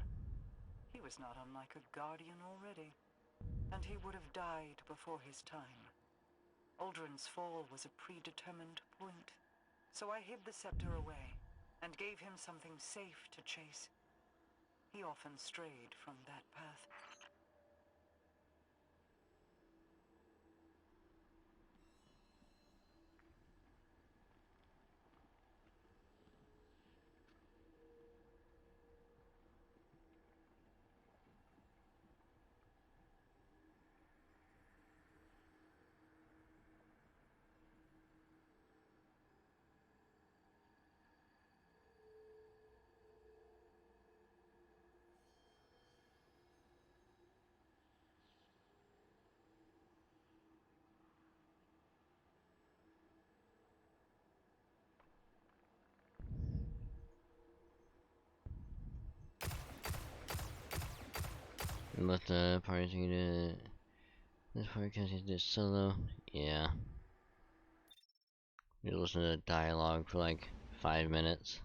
He was not unlike a guardian already, and he would have died before his time. Aldrin's fall was a predetermined point, so I hid the scepter away and gave him something safe to chase. He often strayed from that path. Let the party take it. This podcast is just solo. Yeah. You listen to dialogue for like 5 minutes.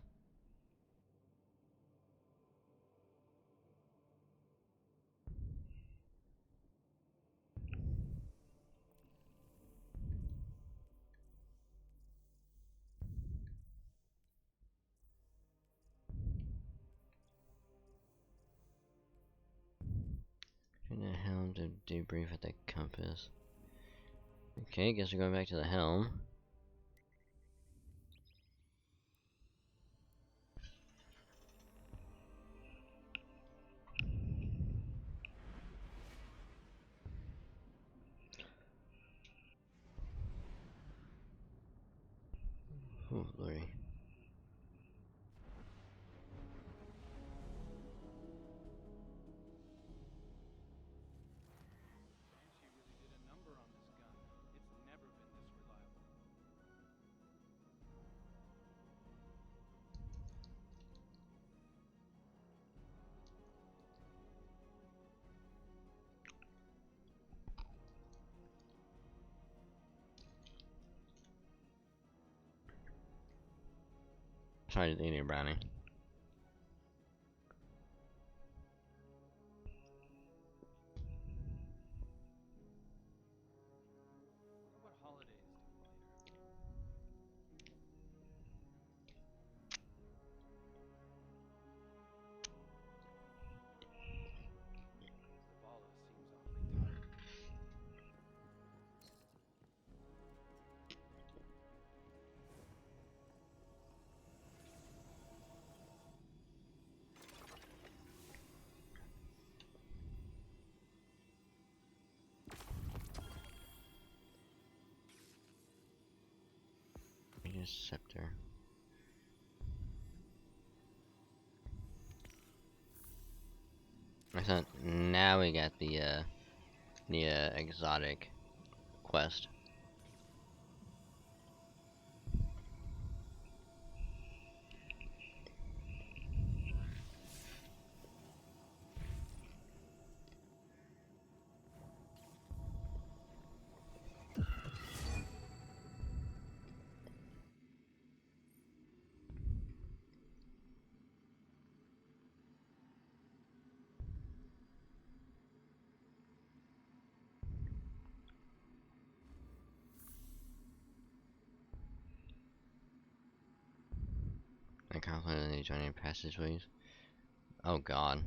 Turn the helm to debrief at the compass. Okay, guess we're going back to the helm. Oh, Lordy. She really did a number on this gun. It's never been this reliable. Sorry to eat your brownie. Wonder what holidays do later. Scepter. So now we got the exotic quest. I confidently joining passageways. Oh god.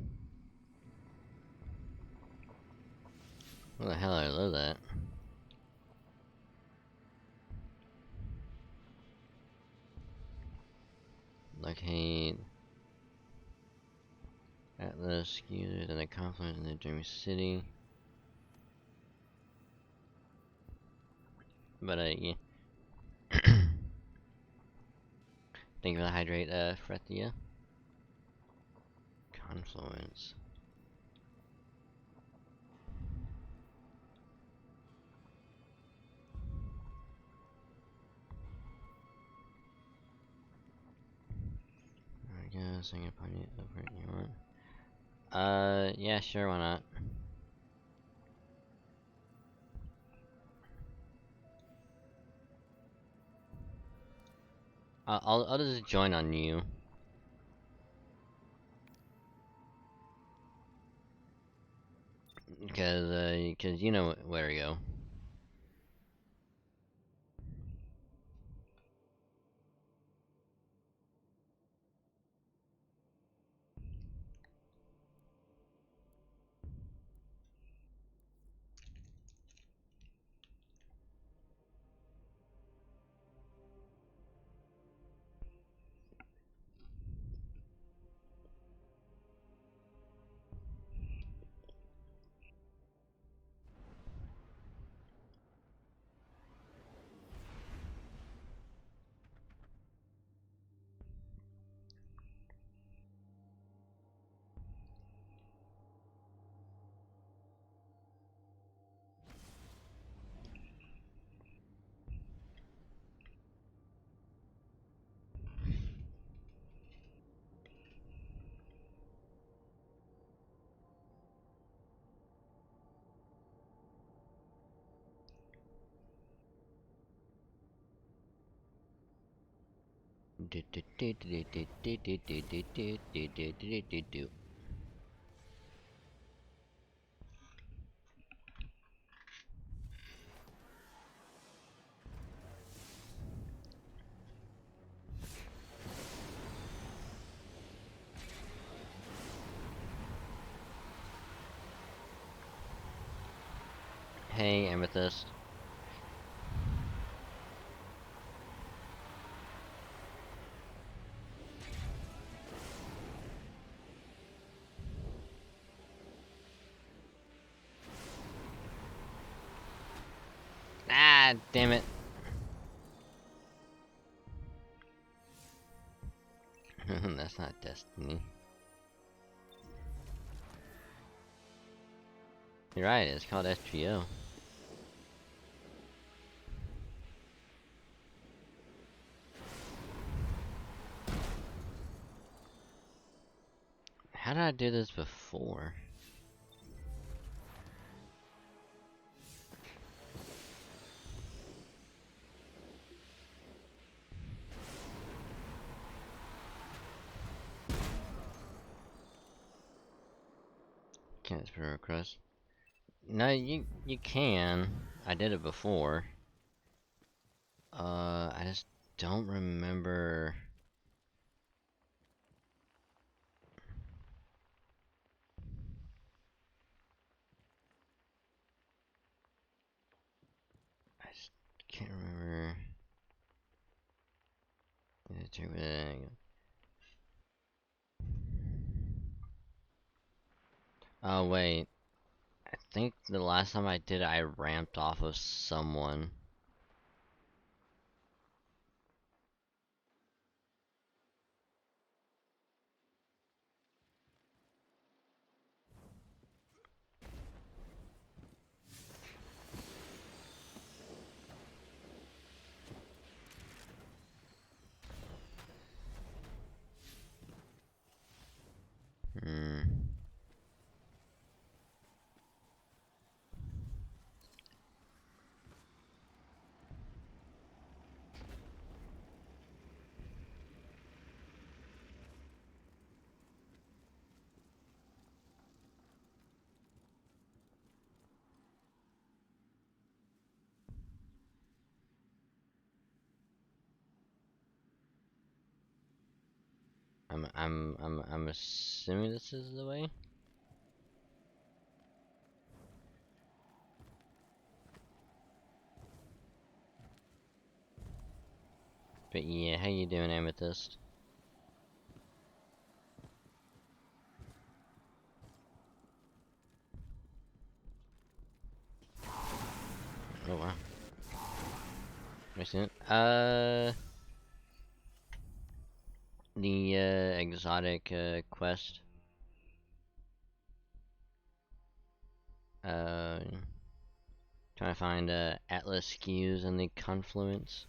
What the hell, I love that. Locate Atlas, users, and the confluence in the Dream City. But yeah. Thank you for the hydrate, Frethia. Confluence. There we go, sing upon you over you want. Yeah, sure, why not? I'll just join on you. Cause you know where to go. Hey, Amethyst. Ah, damn it. That's not Destiny. You're right, it's called FGO. How did I do this before? Can't spare a request. No, you can. I did it before. I just don't remember. I just can't remember. Oh wait, I think the last time I did it, I ramped off of someone. I'm assuming this is the way. But yeah, how you doing, Amethyst? Oh wow. I seen it. The exotic quest. Uh, Trying to find Atlas SKUs in the Confluence.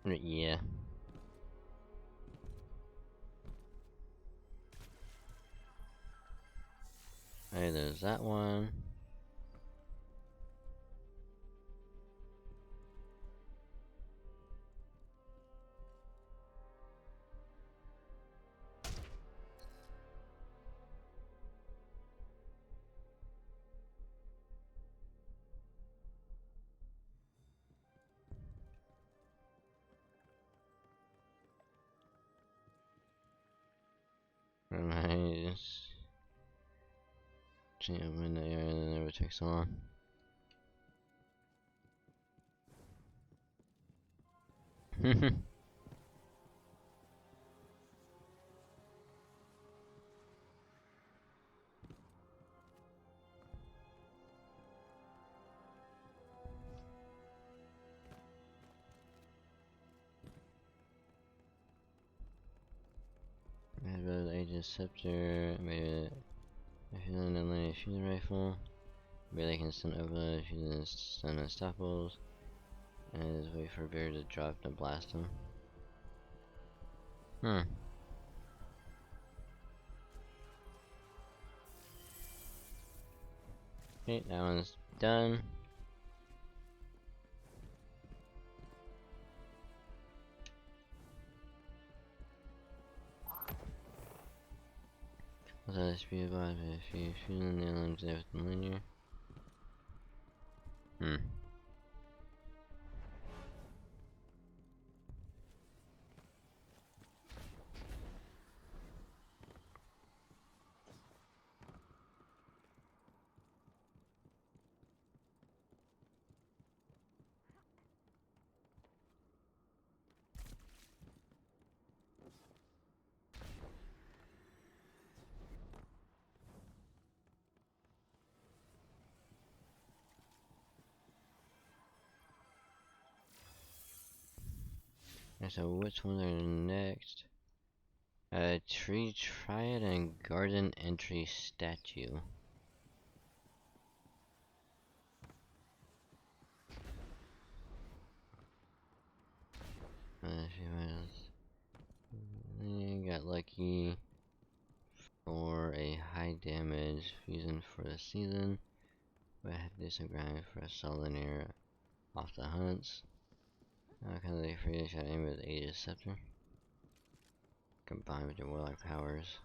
Yeah. Hey, there's that one. Nice. Change up in the area and it never takes so long. Maybe the Aegis Scepter, maybe if you land a linear shooting rifle, maybe they can stun overload if you didn't stun unstoppables, and just wait for a bear to drop to blast him. Hmm. Okay, that one's done. What's that speed about if you shoot in the islands there with the linear? Hmm. Okay, so which ones are next? Tree Triad and Garden Entry Statue. She got lucky for a high damage fusion for the season, but I had to do some grinding for a solid near off the hunts. Kind of free to shot aim with Aegis Scepter, combined with your warlock powers.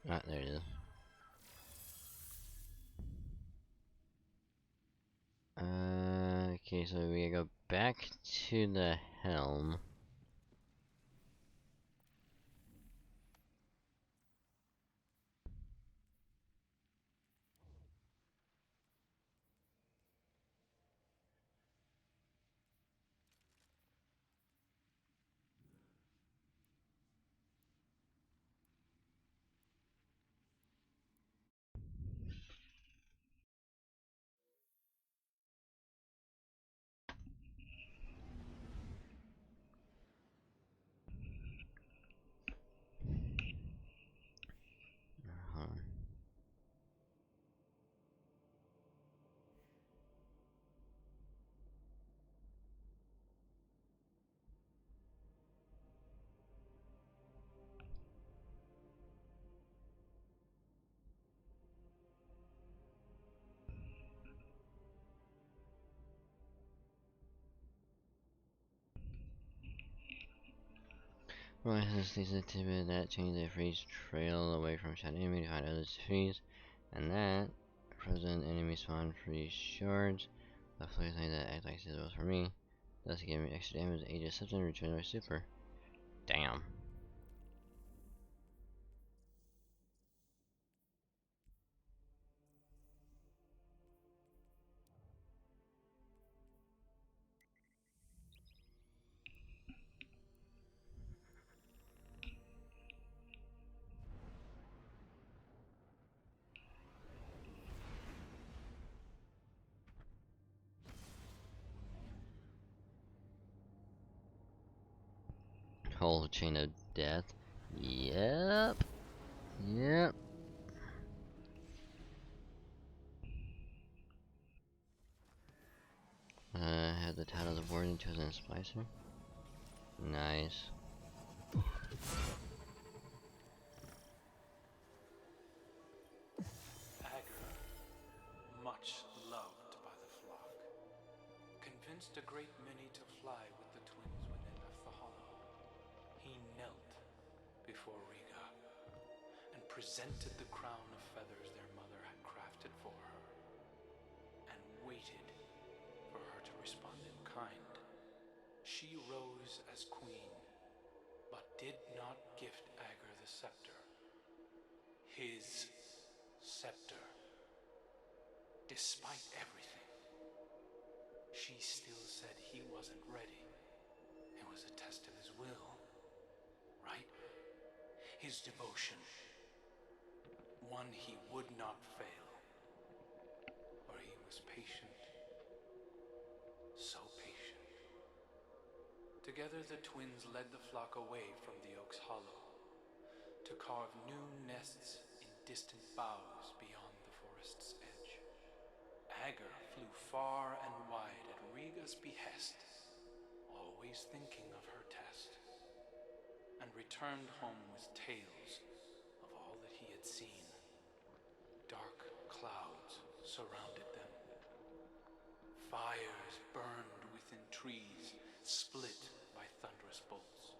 Ah, there it is. Okay, so we go back to the helm. License these activities that change the freeze trail away from shot enemy to find other trees, and that frozen enemy spawn free shards. The flares that act like sizzles for me. Thus give me extra damage, Aegis substance, return my super. Damn. Whole chain of death. Yep. Yep. Have the title of Warden chosen Splicer. Nice. Agar, much loved by the flock, convinced a great many to fly with the twins when they left the hollow. He knelt before Riga and presented the crown of feathers their mother had crafted for her, and waited for her to respond in kind. She rose as queen, but did not gift Agar the scepter. His scepter. Despite everything, she still said he wasn't ready. It was a test of his will, right? His devotion. One he would not fail. For he was patient. So patient. Together the twins led the flock away from the oak's hollow to carve new nests in distant boughs beyond the forest's edge. Agar flew far and wide at Riga's behest, always thinking of her test, and returned home with tales of all that he had seen. Dark clouds surrounded them. Fires burned within trees, split by thunderous bolts.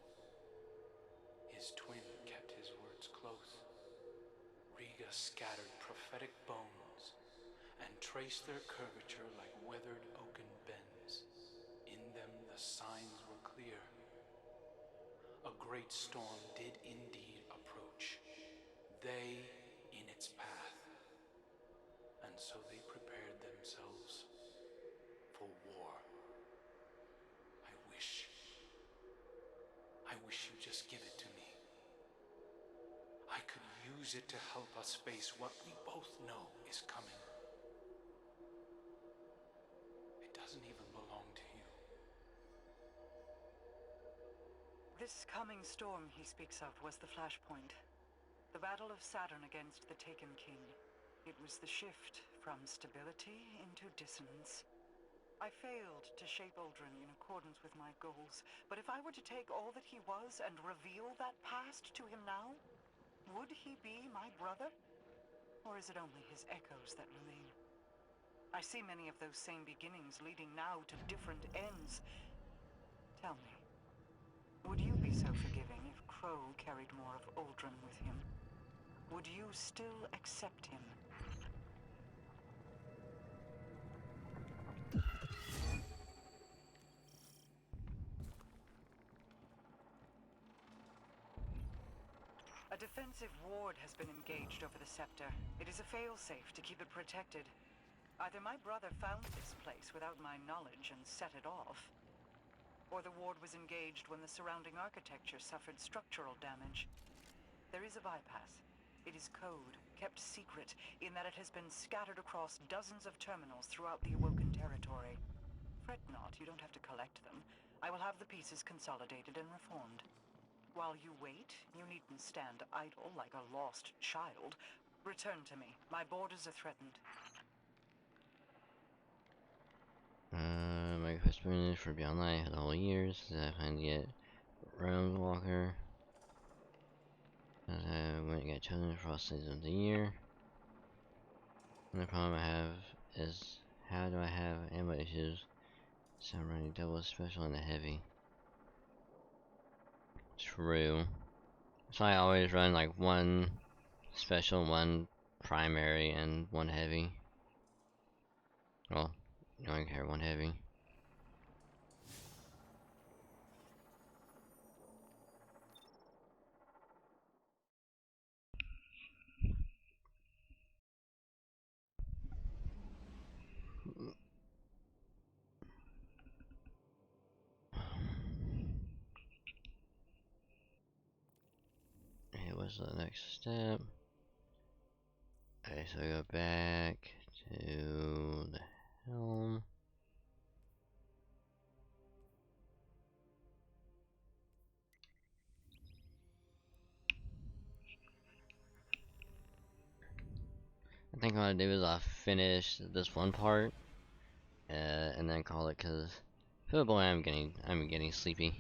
His twin kept his words close. Riga scattered prophetic bones and traced their curvature like weathered oaken bends. In them the signs were clear. A great storm did indeed approach, they in its path, and so they prepared themselves for war. I wish you'd just give it to me. I could use it to help us face what we both know is coming. It doesn't even belong to you. This coming storm he speaks of was the flashpoint. The battle of Saturn against the Taken King. It was the shift from stability into dissonance. I failed to shape Aldrin in accordance with my goals, but if I were to take all that he was and reveal that past to him now, would he be my brother? Or is it only his echoes that remain? I see many of those same beginnings leading now to different ends. Tell me, would you be so forgiving if Crow carried more of Aldrin with him? Would you still accept him? A defensive ward has been engaged over the scepter. It is a failsafe to keep it protected. Either my brother found this place without my knowledge and set it off, or the ward was engaged when the surrounding architecture suffered structural damage. There is a bypass. It is code, kept secret, in that it has been scattered across dozens of terminals throughout the Awoken territory. Fret not, you don't have to collect them. I will have the pieces consolidated and reformed. While you wait, you needn't stand idle like a lost child. Return to me. My borders are threatened. My request permanent for Beyond Light for the whole year, since I plan to get Realms Walker. As I went to get chosen for all seasons of the year. And the problem I have is, how do I have ammo issues? So I'm running double special and a heavy. True. So I always run like one special, one primary, and one heavy. Well, you only care one heavy. Okay, what's the next step? Okay, so we go back to the helm. I think what I'll do is I'll finish this one part, and then call it, cause oh boy, I'm getting sleepy.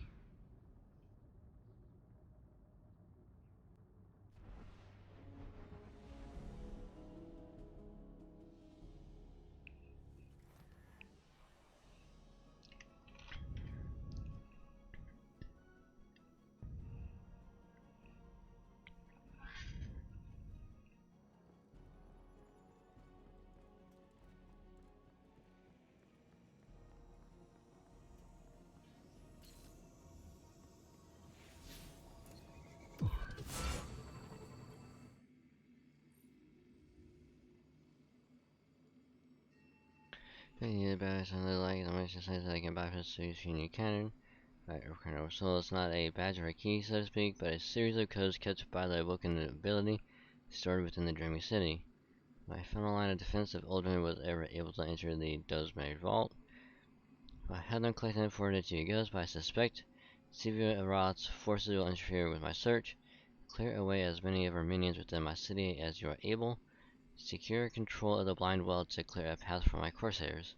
Yeah, but something like the mission says that I can bypass the new cannon. Right, so it's not a badge or a key, so to speak, but a series of codes kept by the awoken ability stored within the Dreaming City. My final line of defense if Ultimate was ever able to enter the Dozmag Vault. I had them collected for the two ghosts, but I suspect Sivia Arat's forces will interfere with my search. Clear away as many of our minions within my city as you are able. Secure control of the blind well to clear a path for my corsairs.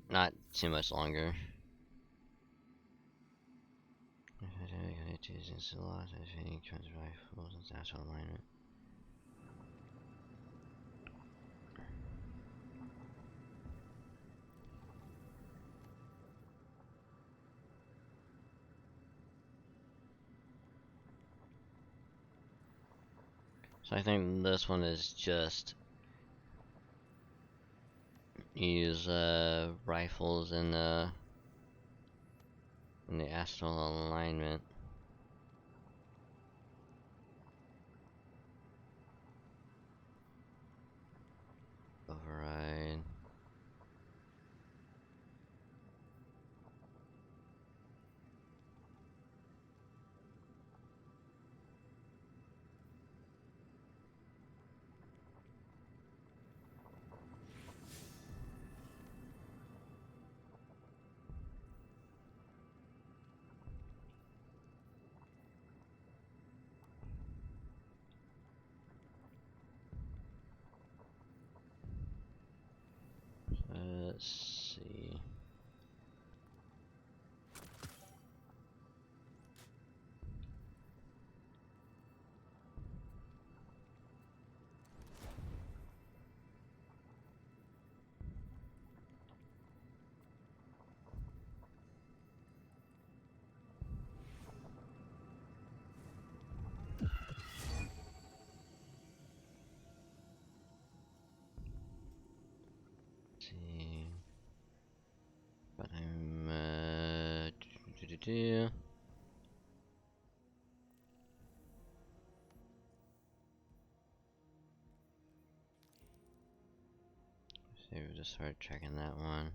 Not too much longer. Alignment. So I think this one is just use rifles in the astral alignment. Override. Let's see. See. But I'm So we'll just start checking that one.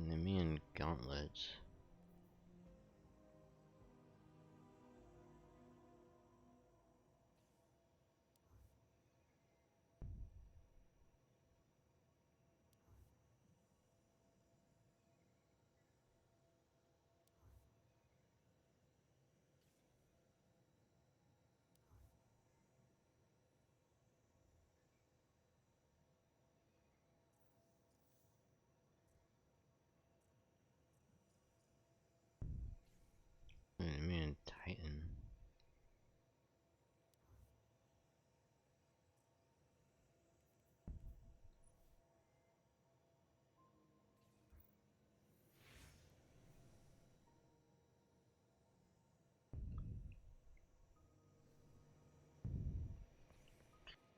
Nemean gauntlets.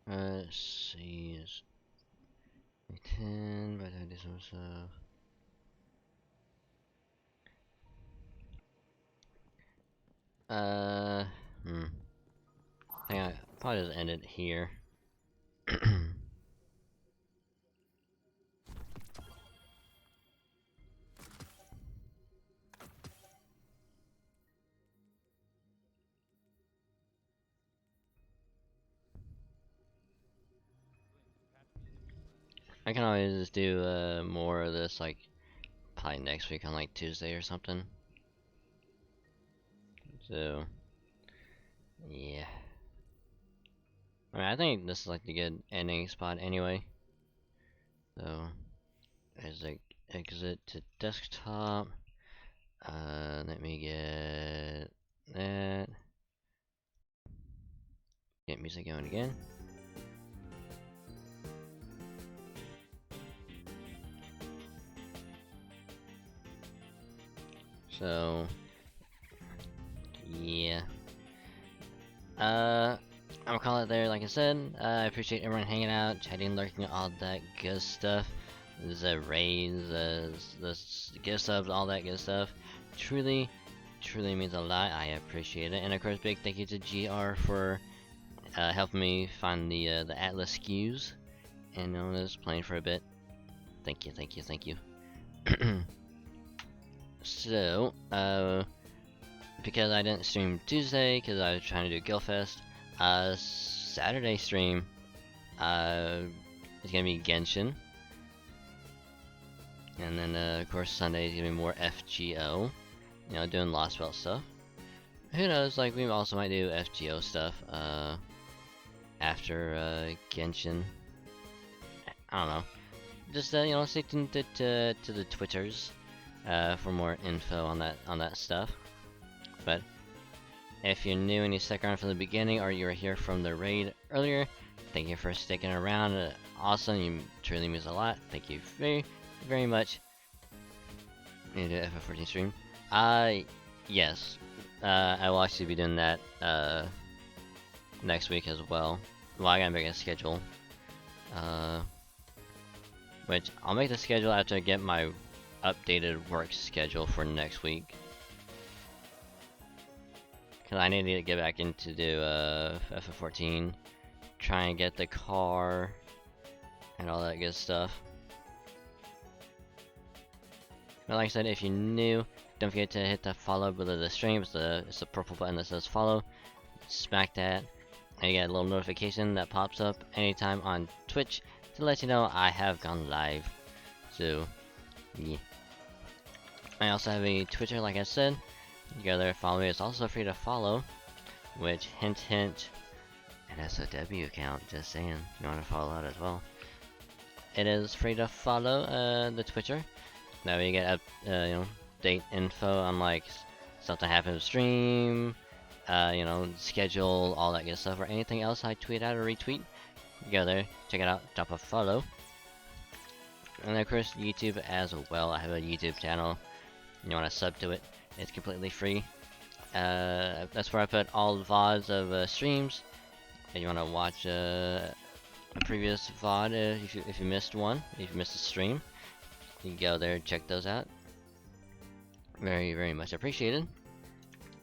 Let's see. It's 10, but I do some stuff. Hmm. I think I probably just end it here. I can always just do more of this like probably next week on like Tuesday or something. So yeah. I mean, I think this is like the good ending spot anyway. So as I exit to desktop, let me get that. Get music going again. So yeah. I'll call it there. Like I said, I appreciate everyone hanging out, chatting, lurking, all that good stuff. The raids, the gift subs, all that good stuff. Truly means a lot. I appreciate it. And of course, big thank you to GR for helping me find the Atlas SKUs. And I was playing for a bit. Thank you. So, because I didn't stream Tuesday, because I was trying to do Guildfest, Saturday stream, is gonna be Genshin. And then, of course, Sunday is gonna be more FGO. You know, doing Lost Belt stuff. Who knows, like, we also might do FGO stuff, after, Genshin. I don't know. Just, you know, stay tuned to the Twitters, for more info on that stuff. But if you're new and you stuck around from the beginning, or you were here from the raid earlier, thank you for sticking around. Awesome, you truly means a lot. Thank you very much. Need to do FF14 stream. Yes. I will actually be doing that next week as well. Well, I gotta make a schedule. Which I'll make the schedule after I get my updated work schedule for next week. Cause I need to get back into do FF14, try and get the car and all that good stuff. But like I said, if you're new, don't forget to hit the follow below the stream. It's the purple button that says follow. Smack that, and you get a little notification that pops up anytime on Twitch to let you know I have gone live. So yeah. I also have a Twitter, like I said. You go there, follow me. It's also free to follow, which hint, an SOW account. Just saying, you want to follow that as well. It is free to follow the Twitter. That way you get you know, date info on like stuff that happened to stream, you know, schedule, all that good stuff, or anything else I tweet out or retweet. You go there, check it out, drop a follow. And of course, YouTube as well. I have a YouTube channel. You want to sub to it? It's completely free. That's where I put all the VODs of streams. If you want to watch a previous VOD, if you missed one, if you missed a stream, you can go there and check those out. Very much appreciated.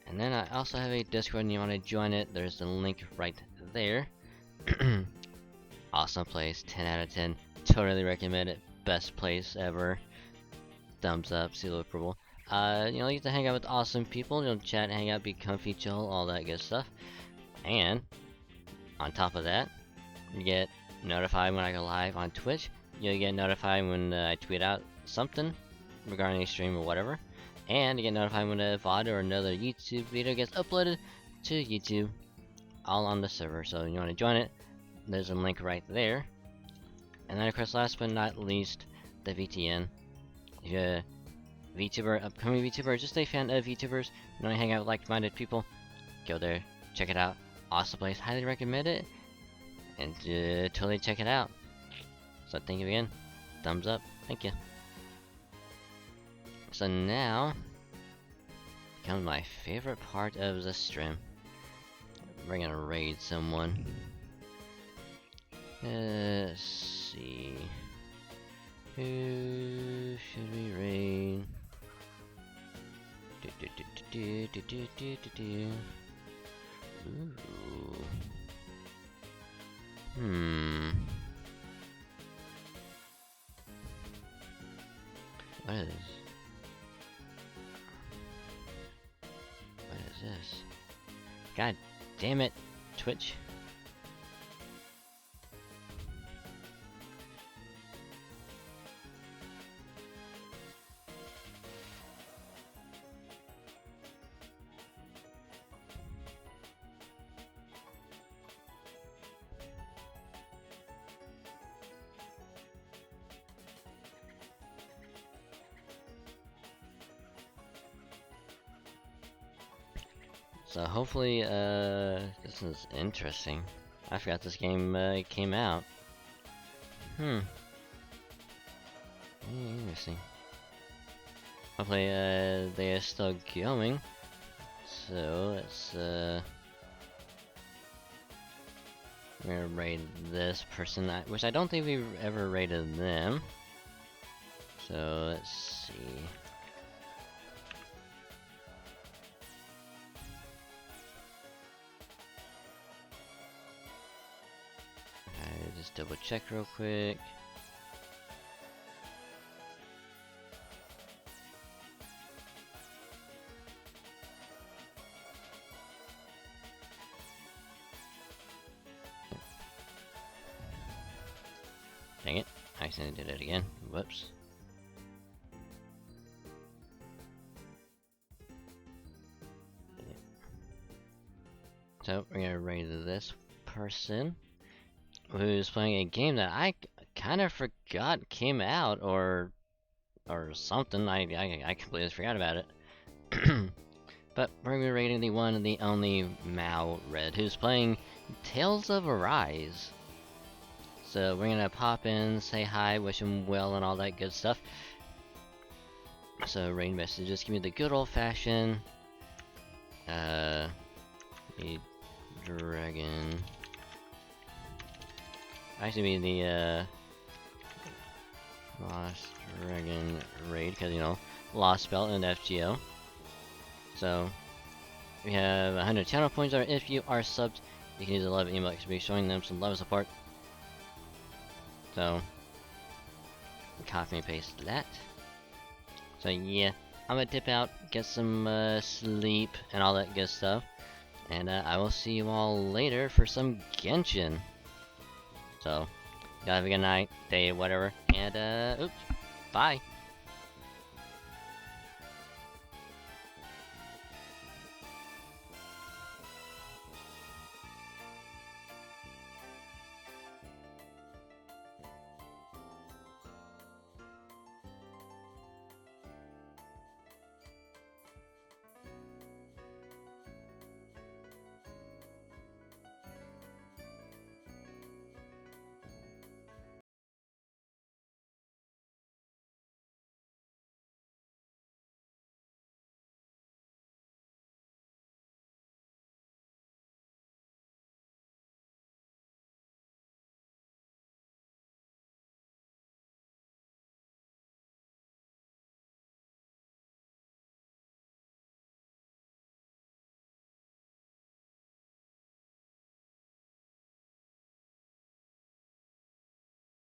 And then I also have a Discord, and you want to join it. There's the link right there. Awesome place, 10 out of 10. Totally recommend it. Best place ever. Thumbs up, seal of approval. You know, you get to hang out with awesome people, you know, chat, hang out, be comfy, chill, all that good stuff. And on top of that, you get notified when I go live on Twitch. You'll get notified when I tweet out something regarding a stream or whatever. And you get notified when a VOD or another YouTube video gets uploaded to YouTube, all on the server. So you want to join it, there's a link right there. And then of course, last but not least, the VTN. If you're a VTuber, upcoming VTuber, just a fan of VTubers, you want to hang out with like-minded people, go there, check it out. Awesome place, highly recommend it, and totally check it out. So thank you again, thumbs up, thank you. So now comes my favorite part of the stream. We're gonna raid someone. Let's see. Who should we raid? Ooh. What is this? God damn it, Twitch. So hopefully, this is interesting. I forgot this game came out. Interesting. Hopefully, they are still going. So let's we're gonna raid this person, which I don't think we've ever raided them. So let's see. Just double check real quick. Dang it, I accidentally did it again. Whoops. So we're gonna raid this person who's playing a game that I kind of forgot came out, or something. I completely forgot about it. But we're gonna be rating the one and the only Mao Red, who's playing Tales of Arise. So we're gonna pop in, say hi, wish him well, and all that good stuff. So raid messages, give me the good old-fashioned the dragon. Actually, be the Lost Dragon raid, because you know, Lost Spell and FGO. So we have 100 channel points, or if you are subbed, you can use a love emote to be showing them some love and support. So copy and paste that. So yeah, I'm gonna dip out, get some sleep and all that good stuff, and I will see you all later for some Genshin. So, y'all have a good night, day, whatever, and oops, bye.